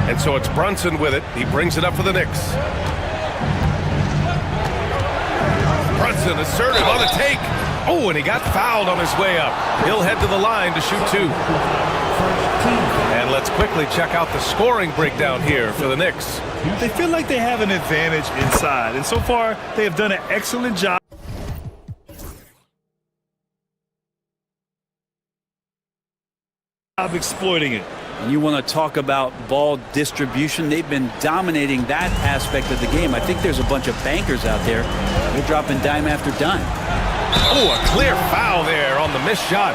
And so it's Brunson with it. He brings it up for the Knicks. Brunson assertive on the take. Oh, and he got fouled on his way up. He'll head to the line to shoot 2. And let's quickly check out the scoring breakdown here for the Knicks. They feel like they have an advantage inside, and so far they have done an excellent job exploiting it. And you want to talk about ball distribution. They've been dominating that aspect of the game. I think there's a bunch of bankers out there. They're dropping dime after dime. Oh, a clear foul there on the missed shot.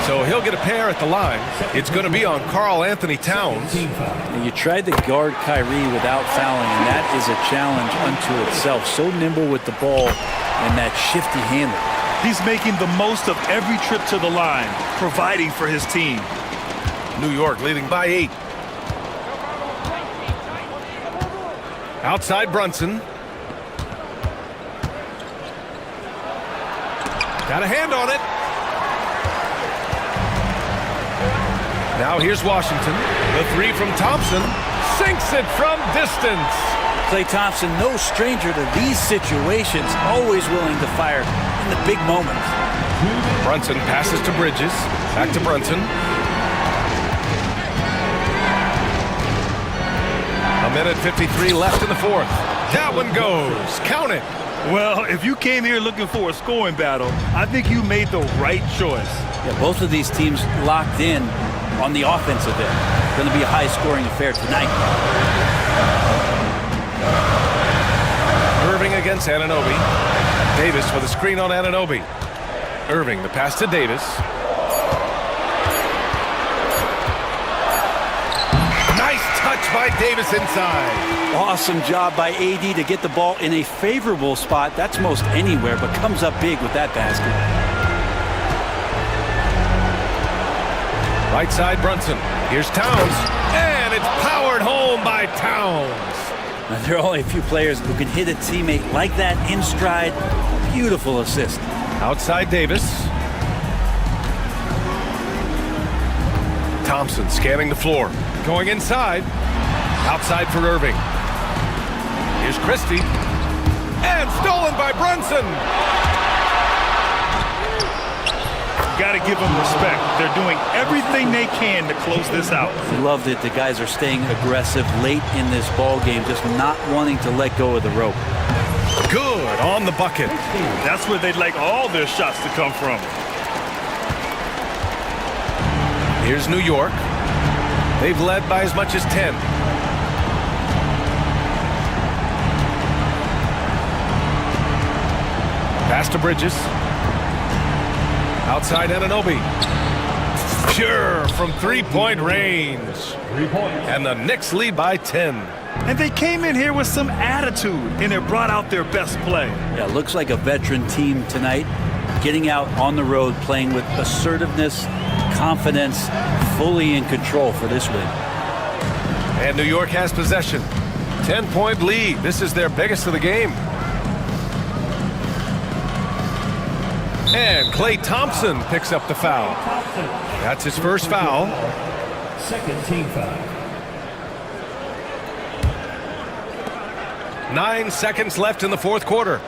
So he'll get a pair at the line. It's going to be on Karl Anthony Towns. And you tried to guard Kyrie without fouling, and that is a challenge unto itself. So nimble with the ball and that shifty handle. He's making the most of every trip to the line, providing for his team. New York leading by 8. Outside Brunson. Got a hand on it. Now here's Washington. The three from Thompson. Sinks it from distance. Klay Thompson, no stranger to these situations, always willing to fire in the big moments. Brunson passes to Bridges. Back to Brunson. A minute 53 left in the fourth. That one goes. Count it. Well, if you came here looking for a scoring battle, I think you made the right choice. Yeah, both of these teams locked in on the offensive end. Going to be a high-scoring affair tonight. Irving against Anunoby. Davis with a screen on Anunoby. Irving, the pass to Davis. Nice touch by Davis inside. Awesome job by AD to get the ball in a favorable spot. That's most anywhere, but comes up big with that basket. Right side Brunson. Here's Towns. And it's powered home by Towns. Now, there are only a few players who can hit a teammate like that in stride. Beautiful assist. Outside Davis. Thompson scanning the floor. Going inside. Outside for Irving. Here's Christie. And stolen by Brunson. Got to give them respect. They're doing everything they can to close this out. Love that the guys are staying aggressive late in this ball game, just not wanting to let go of the rope. Good on the bucket. That's where they'd like all their shots to come from. Here's New York. They've led by as much as 10. Pass to Bridges. Outside Anunoby. Pure from three-point range. 3 points. And the Knicks lead by 10. And they came in here with some attitude, and they brought out their best play. Yeah, looks like a veteran team tonight. Getting out on the road, playing with assertiveness, confidence, fully in control for this win. And New York has possession. 10-point lead. This is their biggest of the game. And Klay Thompson picks up the foul. That's his first foul. Second team foul. 9 seconds left in the fourth quarter.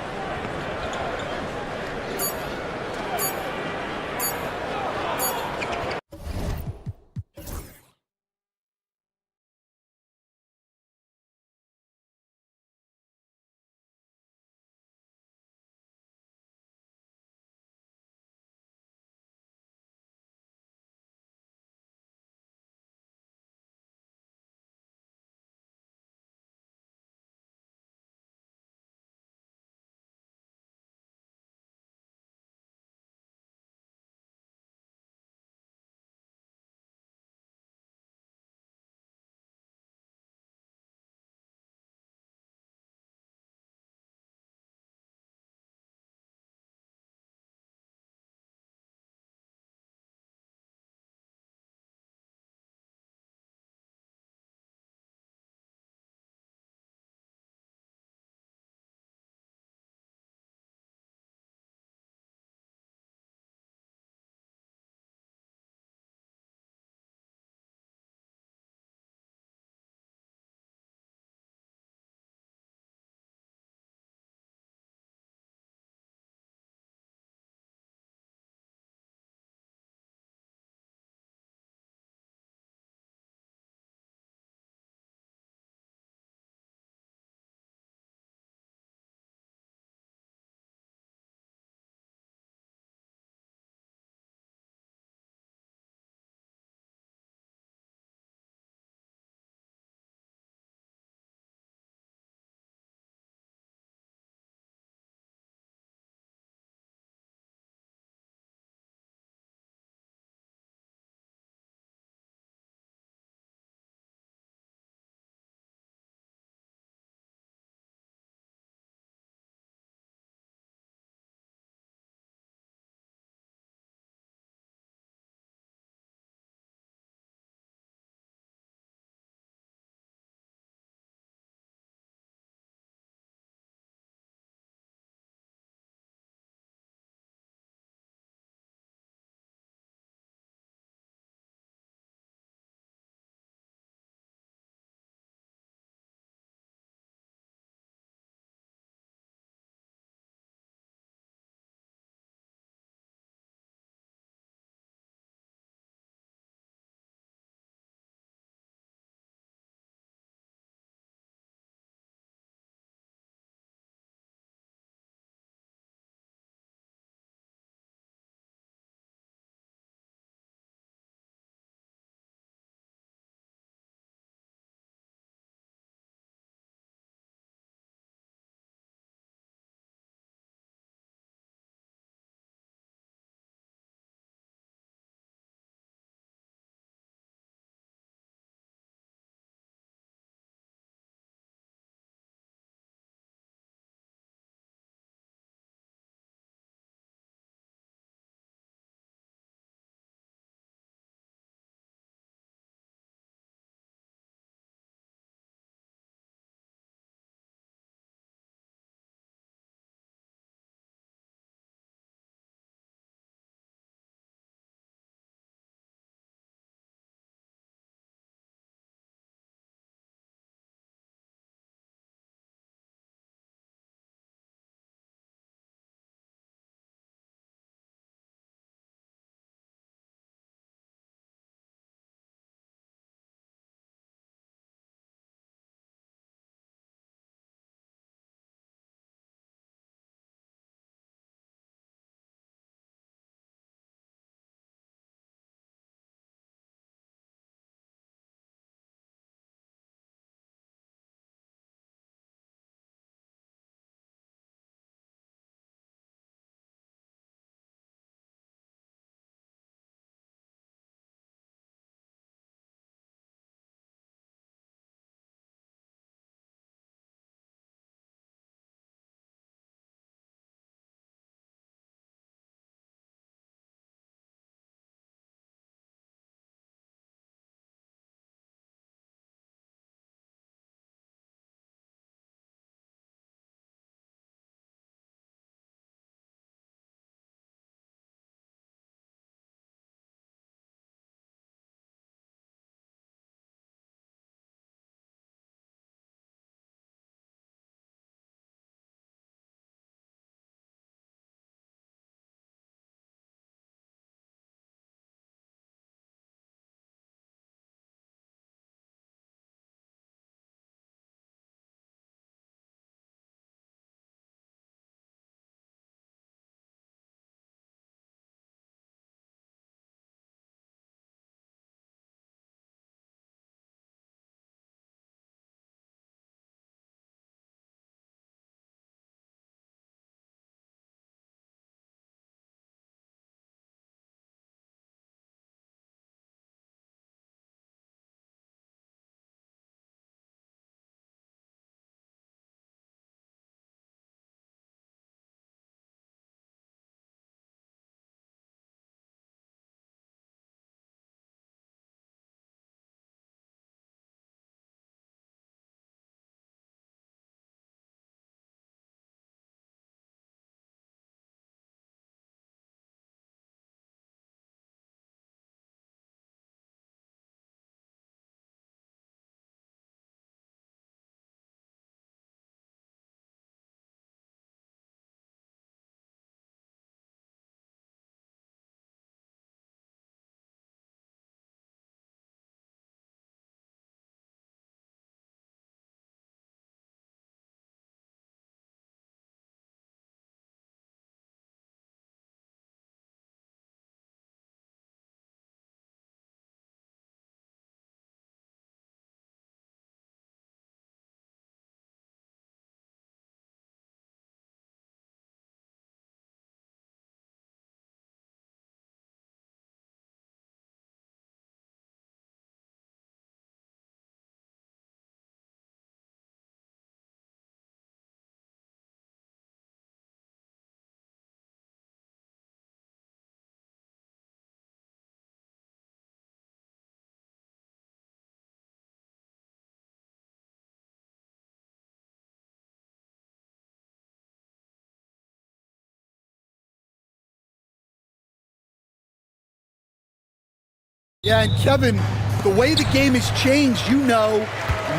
Yeah, and Kevin, the way the game has changed, you know,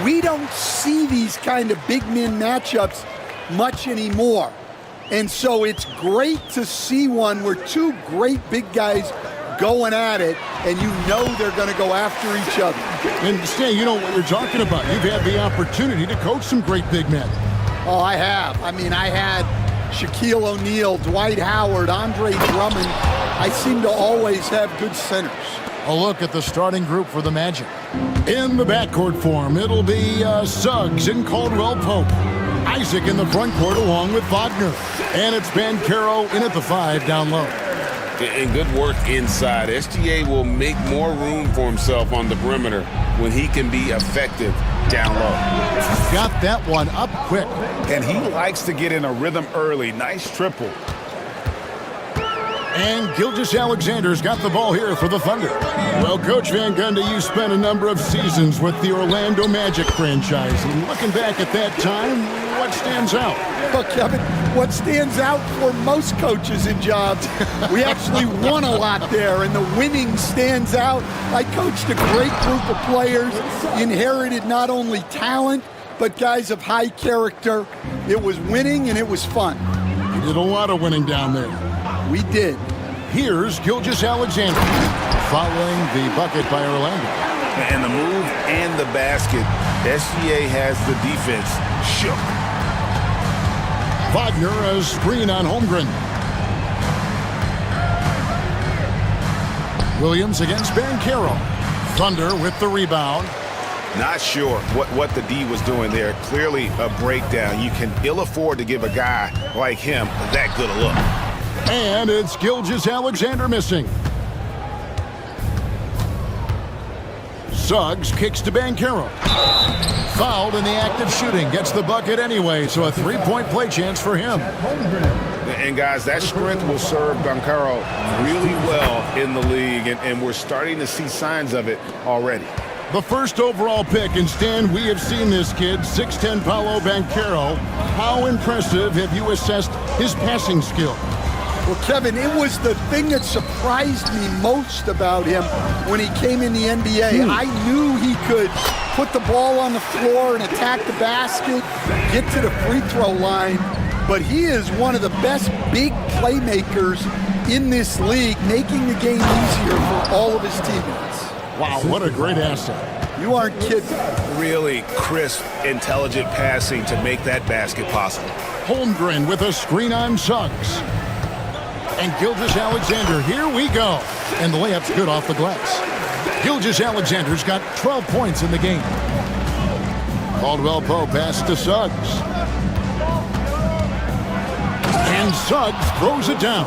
we don't see these kind of big men matchups much anymore. And so it's great to see one where two great big guys going at it, and you know they're going to go after each other. And Stan, you know what you're talking about. You've had the opportunity to coach some great big men. Oh, I have. I mean, I had Shaquille O'Neal, Dwight Howard, Andre Drummond. I seem to always have good centers. A look at the starting group for the Magic. In the backcourt form, it'll be Suggs and Caldwell Pope. Isaac in the front court along with Wagner. And it's Banchero in at the 5 down low. And good work inside. SGA will make more room for himself on the perimeter when he can be effective down low. Got that one up quick. And he likes to get in a rhythm early. Nice triple. And Gilgeous-Alexander's got the ball here for the Thunder. Well, Coach Van Gundy, you spent a number of seasons with the Orlando Magic franchise. And looking back at that time, what stands out? Well, Kevin, what stands out for most coaches in jobs, we actually won a lot there, and the winning stands out. I coached a great group of players, inherited not only talent, but guys of high character. It was winning, and it was fun. You did a lot of winning down there. We did. Here's Gilgeous-Alexander following the bucket by Orlando. And the move and the basket, SGA has the defense shook. Wagner, a screen on Holmgren. Williams against Banchero. Thunder with the rebound. Not sure what the D was doing there. Clearly a breakdown. You can ill afford to give a guy like him that good a look. And it's Gilgeous-Alexander missing. Suggs kicks to Banchero. Fouled in the act of shooting. Gets the bucket anyway, so a three-point play chance for him. And guys, that strength will serve Banchero really well in the league, and we're starting to see signs of it already. The first overall pick, and Stan, we have seen this kid, 6'10" Paolo Banchero. How impressive have you assessed his passing skill? Well, Kevin, it was the thing that surprised me most about him when he came in the NBA. I knew he could put the ball on the floor and attack the basket, get to the free throw line, but he is one of the best big playmakers in this league, making the game easier for all of his teammates. Wow, what a great asset. You aren't kidding. Really crisp, intelligent passing to make that basket possible. Holmgren with a screen on Suggs. And Gilgeous-Alexander, here we go. And the layup's good off the glass. Gilgeous-Alexander's got 12 points in the game. Caldwell Pope pass to Suggs. And Suggs throws it down.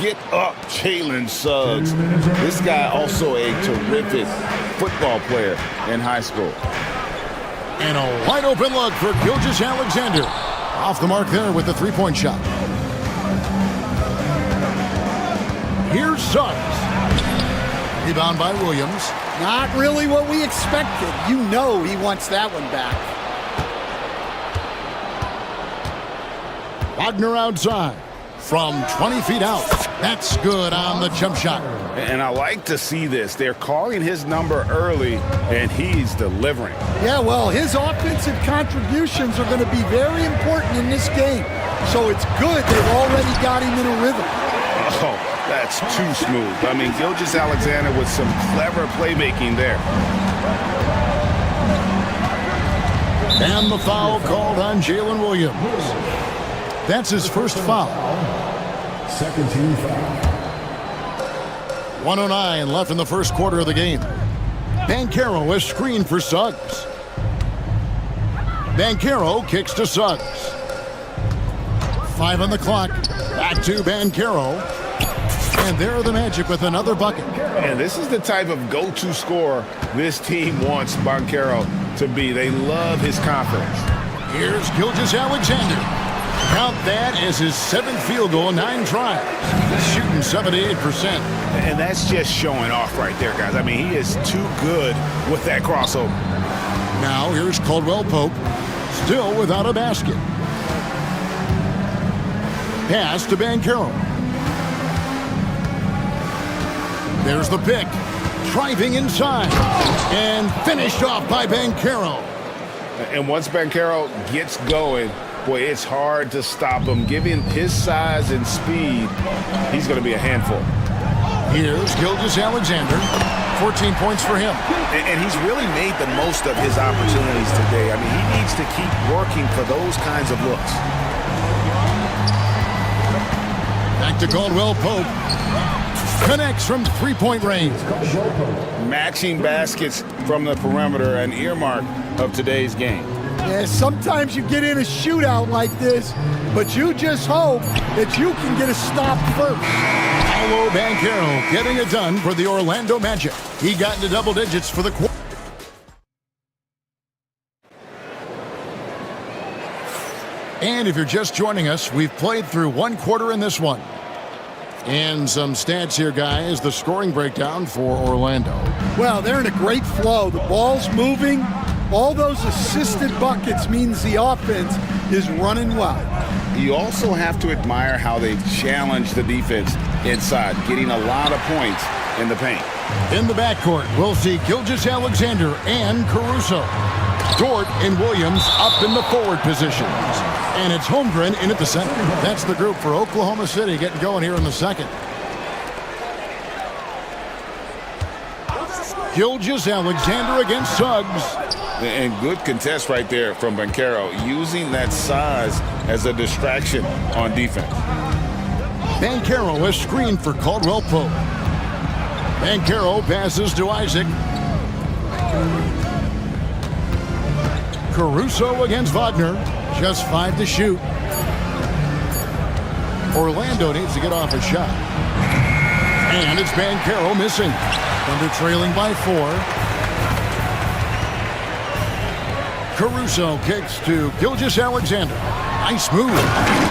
Get up, Jalen Suggs. This guy also a terrific football player in high school. And a wide open look for Gilgeous-Alexander. Off the mark there with the three-point shot. Here's Suggs. Rebound by Williams. Not really what we expected. You know he wants that one back. Wagner outside from 20 feet out. That's good on the jump shot. And I like to see this. They're calling his number early, and he's delivering. Yeah, well, his offensive contributions are going to be very important in this game. So it's good they've already got him in a rhythm. Oh, that's too smooth. I mean, Gilgeous-Alexander with some clever playmaking there. And the foul called on Jalen Williams. That's his first foul. Second team foul. 1:09 left in the first quarter of the game. Banchero is screened for Suggs. Banchero kicks to Suggs. 5 on the clock. Back to Banchero. And there are the Magic with another bucket. And this is the type of go-to scorer this team wants Banchero to be. They love his confidence. Here's Gilgeous-Alexander. Count that as his 7th field goal in 9 tries. He's shooting 78%. And that's just showing off right there, guys. I mean, he is too good with that crossover. Now here's Caldwell Pope, still without a basket. Pass to Banchero. There's the pick. driving inside. And finished off by Banchero. And once Banchero gets going, boy, it's hard to stop him. Given his size and speed, he's going to be a handful. Here's Gilgeous-Alexander. 14 points for him. And he's really made the most of his opportunities today. I mean, he needs to keep working for those kinds of looks. Back to Caldwell Pope. Connects from three-point range. Matching baskets from the perimeter, an earmark of today's game. Yeah, sometimes you get in a shootout like this, but you just hope that you can get a stop first. Paolo Banchero getting it done for the Orlando Magic. He got into double digits for the quarter. And if you're just joining us, we've played through one quarter in this one. And some stats here, guys. The scoring breakdown for Orlando. Well, they're in a great flow. The ball's moving. All those assisted buckets means the offense is running well. You also have to admire how they've challenged the defense inside, getting a lot of points in the paint. In the backcourt, we'll see Gilgeous-Alexander and Caruso. Dort and Williams up in the forward positions. And it's Holmgren in at the center. That's the group for Oklahoma City getting going here in the second. Gilgeous-Alexander against Suggs. And good contest right there from Banchero, using that size as a distraction on defense. Banchero is screened for Caldwell Pope. Banchero passes to Isaac. Caruso against Wagner. Just 5 to shoot. Orlando needs to get off a shot. And it's Banchero missing. Thunder trailing by 4. Caruso kicks to Gilgeous-Alexander. Nice move.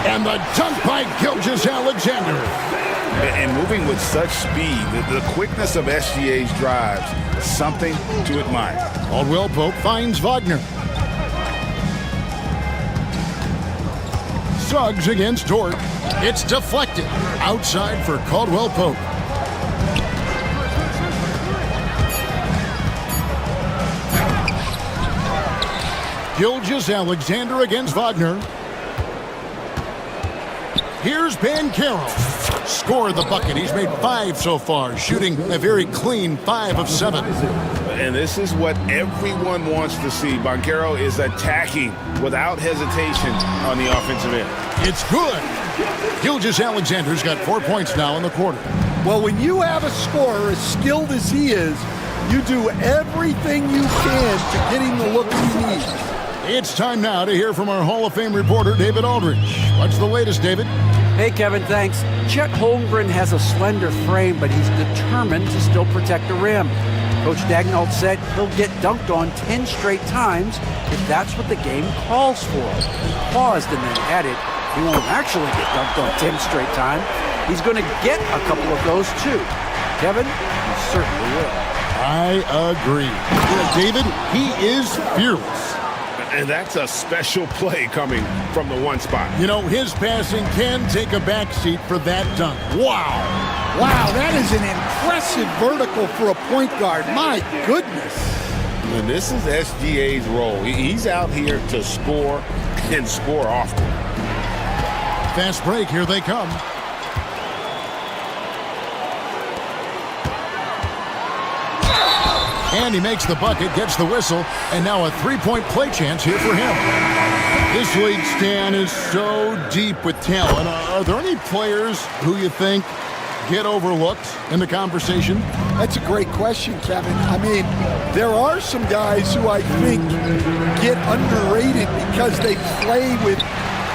And the dunk by Gilgeous-Alexander. And moving with such speed, the quickness of SGA's drives, something to admire. Caldwell Pope finds Wagner. Suggs against Dort. It's deflected. Outside for Caldwell Pope. Gilgeous-Alexander against Wagner. Here's Banchero. Scored the bucket. He's made 5 so far, shooting a very clean 5 of 7. And this is what everyone wants to see. Banchero is attacking without hesitation on the offensive end. It's good. Gilgeous-Alexander's got 4 points now in the quarter. Well, when you have a scorer as skilled as he is, you do everything you can to get him the look he needs. It's time now to hear from our Hall of Fame reporter, David Aldridge. What's the latest, David? Hey, Kevin, thanks. Chet Holmgren has a slender frame, but he's determined to still protect the rim. Coach Dagnall said he'll get dunked on 10 straight times if that's what the game calls for. He paused and then added, he won't actually get dunked on 10 straight times. He's going to get a couple of those, too. Kevin, he certainly will. I agree. David, he is fearless. And that's a special play coming from the one spot. You know, his passing can take a backseat for that dunk. Wow. Wow, that is an impressive vertical for a point guard. My goodness. And this is SGA's role. He's out here to score and score often. Fast break, here they come. And he makes the bucket, gets the whistle, and now a three-point play chance here for him. This league, Stan, is so deep with talent. Are there any players who you think get overlooked in the conversation? That's a great question, Kevin. I mean, there are some guys who I think get underrated because they play with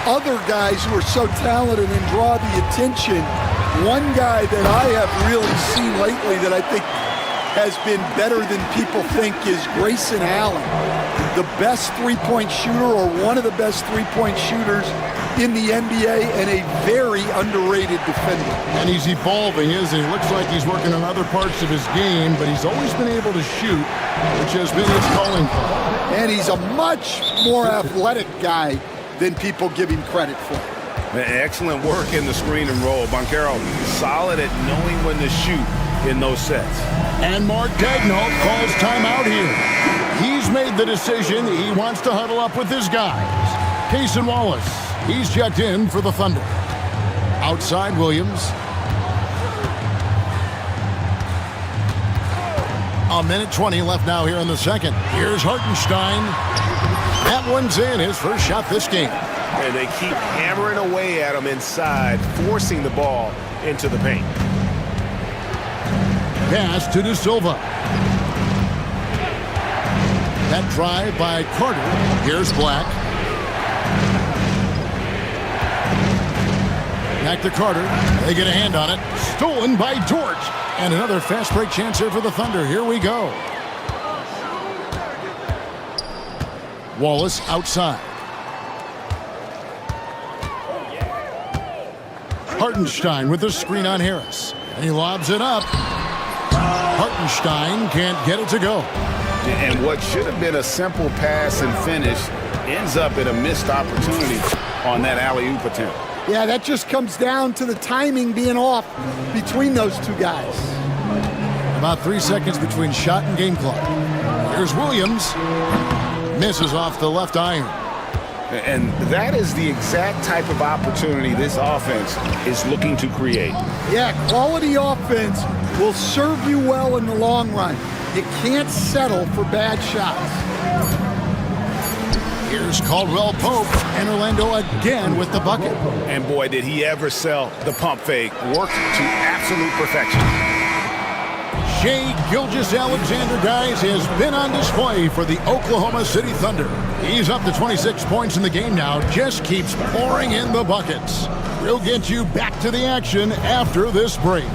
other guys who are so talented and draw the attention. One guy that I have really seen lately that I think has been better than people think is Grayson Allen, the best three-point shooter or one of the best three-point shooters in the NBA and a very underrated defender. And he's evolving, isn't he? Looks like he's working on other parts of his game, but he's always been able to shoot, which has been his calling card. And he's a much more athletic guy than people give him credit for. Excellent work in the screen and roll. Banchero solid at knowing when to shoot in those sets. And Mark Daigneault calls timeout here. He's made the decision he wants to huddle up with his guys. Cason Wallace, he's checked in for the Thunder. Outside Williams. A minute 20 left now here in the second. Here's Hartenstein. That one's in, his first shot this game. And they keep hammering away at him inside, forcing the ball into the paint. Pass to De Silva. That drive by Carter. Here's Black. Back to Carter. They get a hand on it. Stolen by Dort. And another fast break chance here for the Thunder. Here we go. Wallace outside. Hartenstein with the screen on Harris. And he lobs it up. Hartenstein can't get it to go. And what should have been a simple pass and finish ends up in a missed opportunity on that alley-oop attempt. Yeah, that just comes down to the timing being off between those two guys. About 3 seconds between shot and game clock. Here's Williams. Misses off the left iron. And that is the exact type of opportunity this offense is looking to create. Yeah, quality offense will serve you well in the long run. You can't settle for bad shots. Here's Caldwell Pope, and Orlando again with the bucket. And boy, did he ever sell the pump fake. Worked to absolute perfection. Shai Gilgeous-Alexander, guys, has been on display for the Oklahoma City Thunder. He's up to 26 points in the game now, just keeps pouring in the buckets. We'll get you back to the action after this break.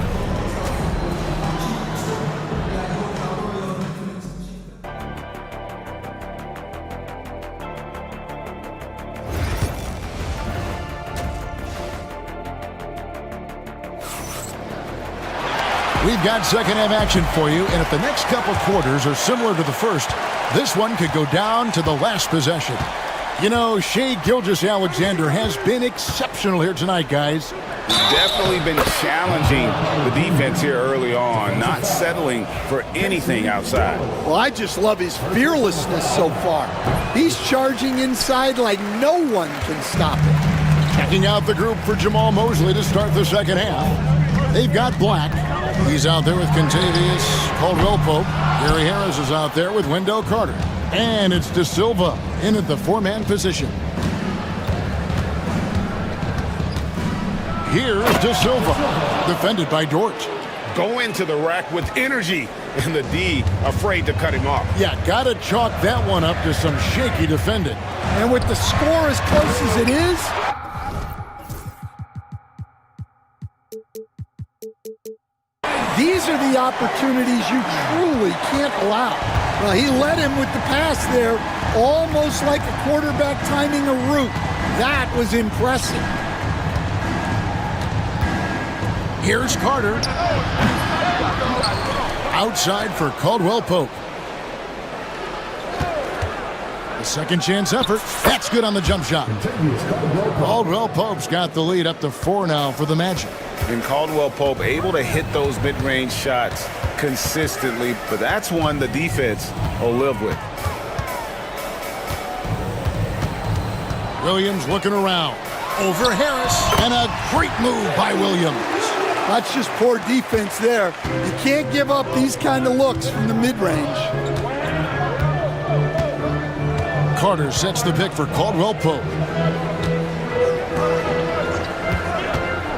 We've got second half action for you, and if the next couple quarters are similar to the first, this one could go down to the last possession. You know, Shai Gilgeous-Alexander has been exceptional here tonight, guys. Definitely been challenging the defense here early on, not settling for anything outside. Well, I just love his fearlessness so far. He's charging inside like no one can stop him. Checking out the group for Jamal Mosley to start the second half. They've got Black. He's out there with Contavious Caldwell Pope. Gary Harris is out there with Wendell Carter. And it's De Silva in at the four-man position. Here's De Silva, defended by Dort. Go into the rack with energy, and the D afraid to cut him off. Yeah, gotta chalk that one up to some shaky defending. And with the score as close as it is, these are the opportunities you truly can't allow. Well, he led him with the pass there, almost like a quarterback timing a route. That was impressive. Here's Carter. Outside for Caldwell Pope. The second chance effort. That's good on the jump shot. Caldwell Pope's got the lead up to 4 now for the Magic. And Caldwell Pope able to hit those mid-range shots consistently, but that's one the defense will live with. Williams looking around. Over Harris. And a great move by Williams. That's just poor defense there. You can't give up these kind of looks from the mid-range. Carter sets the pick for Caldwell Pope.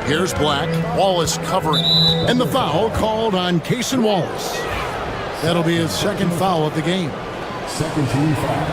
Here's Black. Wallace covering. And the foul called on Cason Wallace. That'll be his second foul of the game. Second team foul.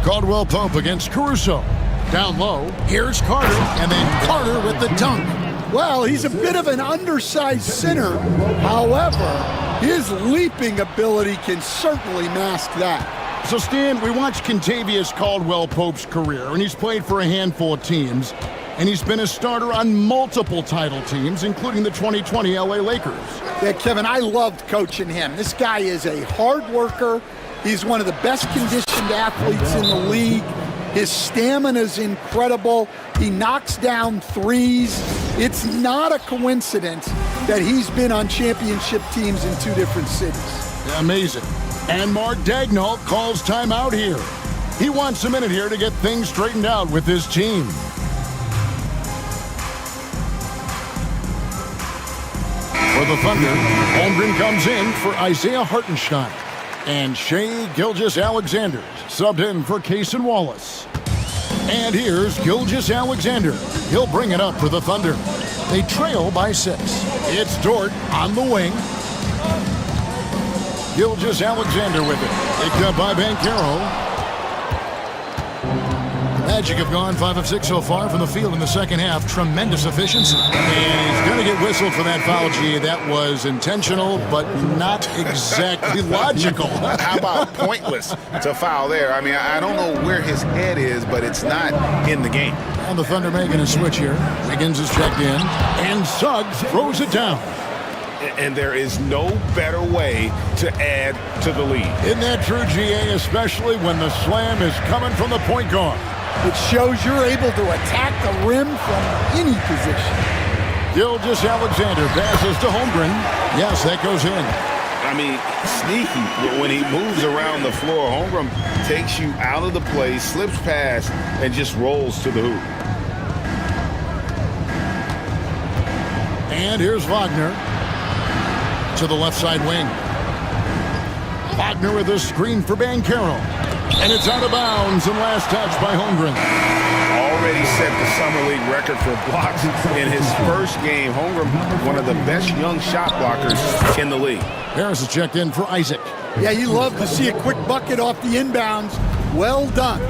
Caldwell Pope against Caruso. Down low. Here's Carter. And then Carter with the dunk. Well, he's a bit of an undersized center. However, his leaping ability can certainly mask that. So, Stan, we watched Contavious Caldwell Pope's career, and he's played for a handful of teams, and he's been a starter on multiple title teams, including the 2020 LA Lakers. Yeah, Kevin, I loved coaching him. This guy is a hard worker. He's one of the best conditioned athletes in the league. His stamina is incredible. He knocks down threes. It's not a coincidence that he's been on championship teams in 2 different cities. Amazing. And Mark Daignault calls timeout here. He wants a minute here to get things straightened out with his team. For the Thunder, Holmgren comes in for Isaiah Hartenstein. And Shai Gilgeous-Alexander subbed in for Cason Wallace. And here's Gilgeous-Alexander. He'll bring it up for the Thunder. They trail by 6. It's Dort on the wing. Gilgeous-Alexander with it. Picked up by Banchero. Magic have gone 5 of 6 so far from the field in the second half. Tremendous efficiency. And he's going to get whistled for that foul, G. That was intentional, but not exactly logical. How about pointless to foul there? I mean, I don't know where his head is, but it's not in the game. And the Thunder making a switch here. Wiggins is checked in. And Suggs throws it down. And there is no better way to add to the lead. Isn't that true, GA, especially when the slam is coming from the point guard? It shows you're able to attack the rim from any position. Gilgeous-Alexander passes to Holmgren. Yes, that goes in. I mean, sneaky. When he moves around the floor, Holmgren takes you out of the play, slips past, and just rolls to the hoop. And here's Wagner to the left side wing. Wagner with a screen for Banchero. And it's out of bounds and last touch by Holmgren. Already set the Summer League record for blocks in his first game. Holmgren, one of the best young shot blockers in the league. Harris is checked in for Isaac. Yeah, you love to see a quick bucket off the inbounds. Well done.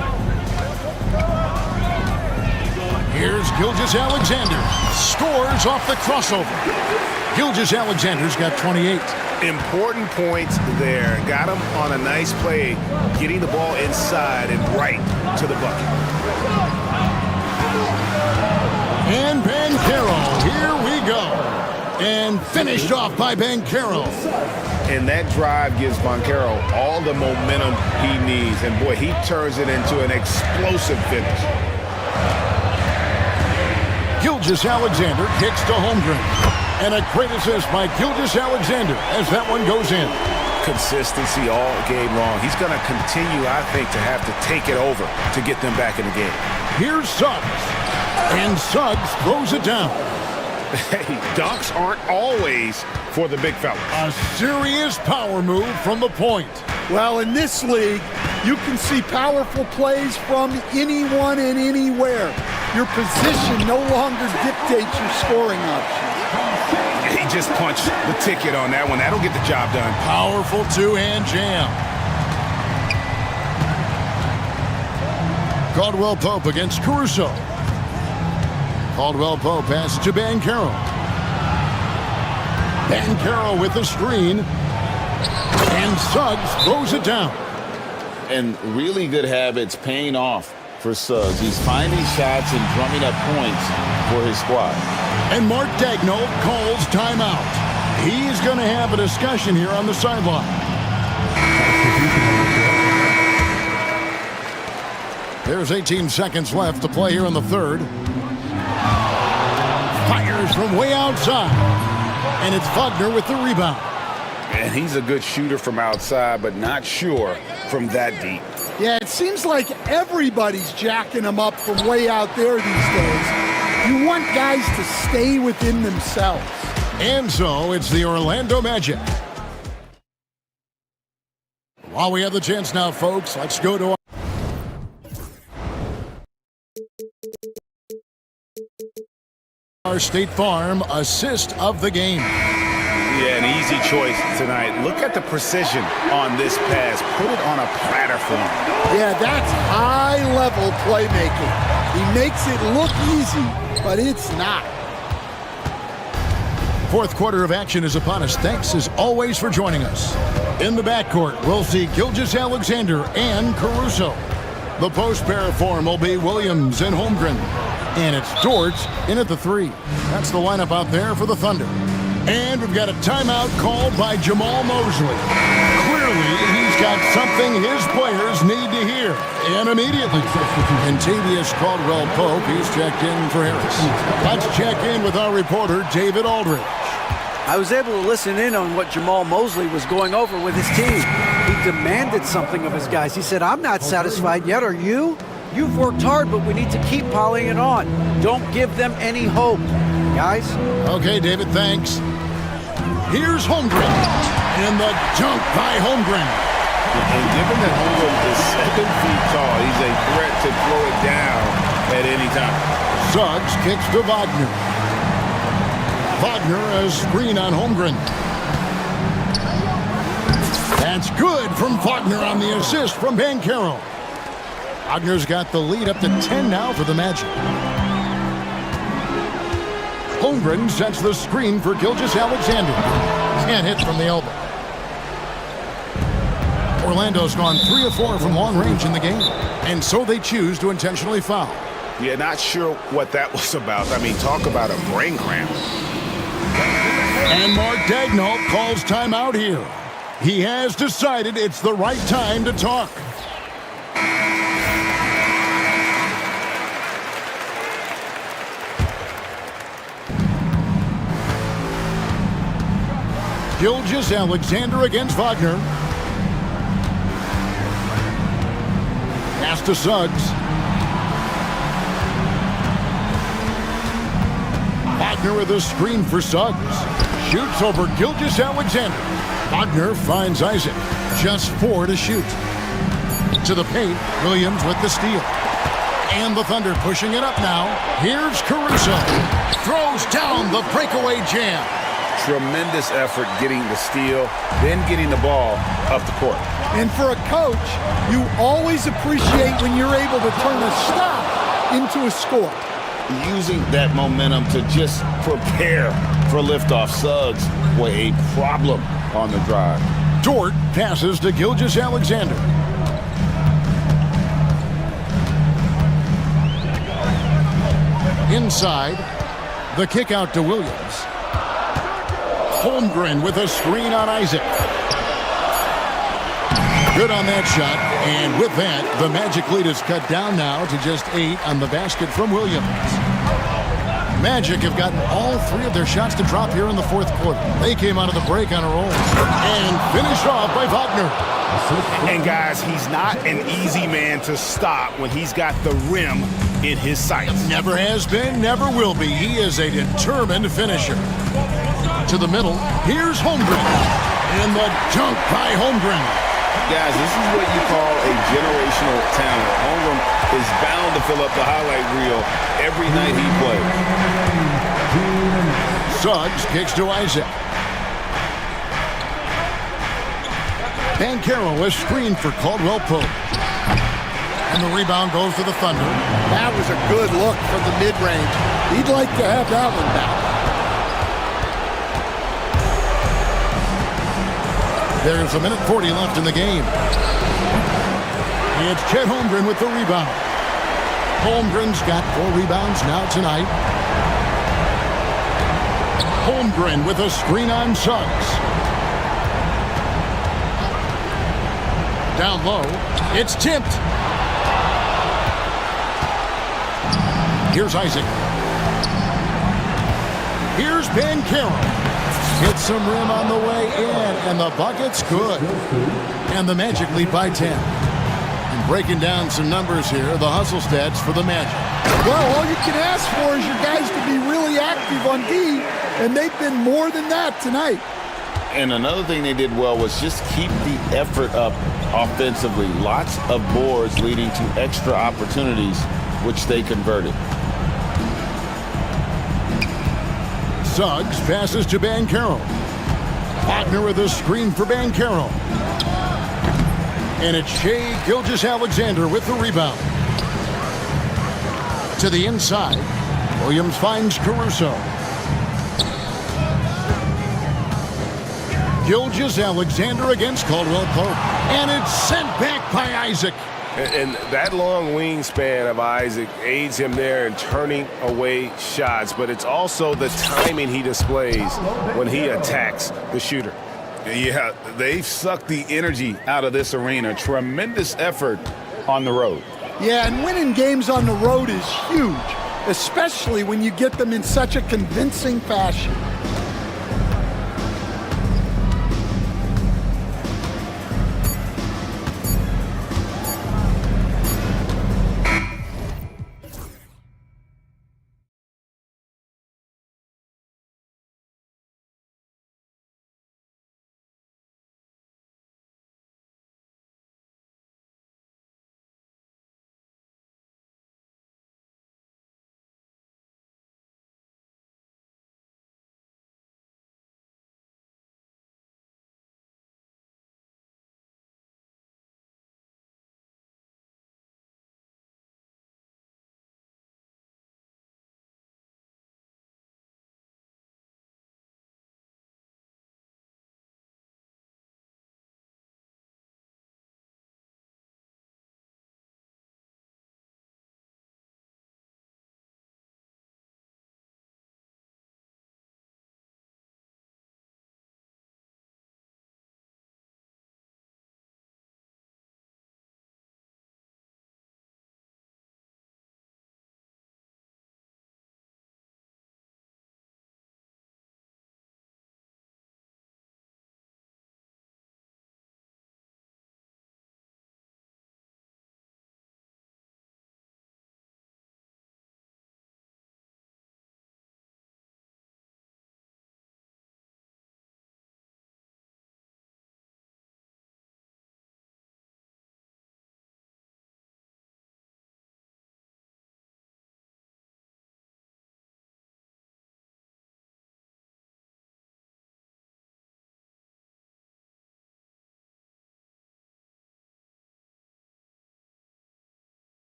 Here's Gilgeous-Alexander. Scores off the crossover. Gilgeous-Alexander's got 28. Important points there. Got him on a nice play, getting the ball inside and right to the bucket. And Banchero, here we go. And finished off by Banchero. And that drive gives Banchero all the momentum he needs. And boy, he turns it into an explosive finish. Gilgeous-Alexander kicks to Holmgren. And a great assist by Gilgeous-Alexander as that one goes in. Consistency all game long. He's going to continue, I think, to have to take it over to get them back in the game. Here's Suggs. And Suggs throws it down. Hey, dunks aren't always for the big fella. A serious power move from the point. Well, in this league, you can see powerful plays from anyone and anywhere. Your position no longer dictates your scoring options. He just punched the ticket on that one. That'll get the job done. Powerful two-hand jam. Caldwell Pope against Caruso. Caldwell Pope passes to Banchero. Banchero with the screen. And Suggs throws it down. And really good habits paying off for Suggs. He's finding shots and drumming up points for his squad. And Mark Daignault calls timeout. He's going to have a discussion here on the sideline. There's 18 seconds left to play here in the third. Fires from way outside. And it's Wagner with the rebound. And he's a good shooter from outside, but not sure from that deep. Yeah, it seems like everybody's jacking him up from way out there these days. You want guys to stay within themselves. And so it's the Orlando Magic. While we have the chance now, folks, let's go to our State Farm assist of the game. Yeah, an easy choice tonight. Look at the precision on this pass. Put it on a platter for him. Yeah, that's high-level playmaking. He makes it look easy, but it's not. Fourth quarter of action is upon us. Thanks, as always, for joining us. In the backcourt, we'll see Gilgeous-Alexander and Caruso. The post pair form will be Williams and Holmgren. And it's Dort in at the 3. That's the lineup out there for the Thunder. And we've got a timeout called by Jamal Mosley. Clearly, he's got something his players need to hear. And immediately, Contavious Caldwell-Pope, he's checked in for Harris. Let's check in with our reporter, David Aldridge. I was able to listen in on what Jamal Mosley was going over with his team. He demanded something of his guys. He said, I'm not satisfied yet, are you? You've worked hard, but we need to keep piling it on. Don't give them any hope, guys. Okay, David, thanks. Here's Holmgren. And the dunk by Holmgren. And given that Holmgren is 7 feet tall, he's a threat to throw it down at any time. Suggs kicks to Wagner. Wagner, a screen on Holmgren. That's good from Wagner on the assist from Banchero. Wagner's got the lead up to 10 now for the Magic. Holmgren sets the screen for Gilgeous-Alexander. Can't hit from the elbow. Orlando's gone 3 of 4 from long range in the game, and so they choose to intentionally foul. Yeah, not sure what that was about. I mean, talk about a brain cramp. And Mark Daigneault calls timeout here. He has decided it's the right time to talk. Gilgeous-Alexander against Wagner. Pass to Suggs. Wagner with a screen for Suggs. Shoots over Gilgeous-Alexander. Wagner finds Isaac. Just 4 to shoot. To the paint. Williams with the steal. And the Thunder pushing it up now. Here's Caruso. Throws down the breakaway jam. Tremendous effort getting the steal, then getting the ball up the court. And for a coach, you always appreciate when you're able to turn a stop into a score. Using that momentum to just prepare for liftoff. Suggs were a problem on the drive. Dort passes to Gilgeous-Alexander. Inside, the kick out to Williams. Holmgren with a screen on Isaac. Good on that shot, and with that, the Magic lead is cut down now to just 8 on the basket from Williams. Magic have gotten all 3 of their shots to drop here in the 4th quarter. They came out of the break on a roll and finished off by Wagner. And guys, he's not an easy man to stop when he's got the rim in his sights. Never has been, never will be. He is a determined finisher. To the middle, here's Holmgren. And the dunk by Holmgren. Guys, this is what you call a generational talent. Holmgren is bound to fill up the highlight reel every night he plays. Suggs kicks to Isaac. Banchero is screened for Caldwell-Pope. And the rebound goes to the Thunder. That was a good look from the mid-range. He'd like to have that one back. There's a minute 40 left in the game. It's Chet Holmgren with the rebound. Holmgren's got 4 rebounds now tonight. Holmgren with a screen on Suggs. Down low, it's tipped. Here's Isaac. Here's Banchero. Hits some rim on the way in, and the bucket's good. And the Magic lead by 10. And breaking down some numbers here, the hustle stats for the Magic. Well, all you can ask for is your guys to be really active on D, and they've been more than that tonight. And another thing they did well was just keep the effort up offensively. Lots of boards leading to extra opportunities, which they converted. Suggs passes to Banchero. Wagner with a screen for Banchero. And it's Shai Gilgeous-Alexander with the rebound. To the inside, Williams finds Caruso. Gilgeous-Alexander against Caldwell-Pope. And it's sent back by Isaac. And that long wingspan of Isaac aids him there in turning away shots, but it's also the timing he displays when he attacks the shooter. Yeah, they've sucked the energy out of this arena. Tremendous effort on the road. Yeah, and winning games on the road is huge, especially when you get them in such a convincing fashion.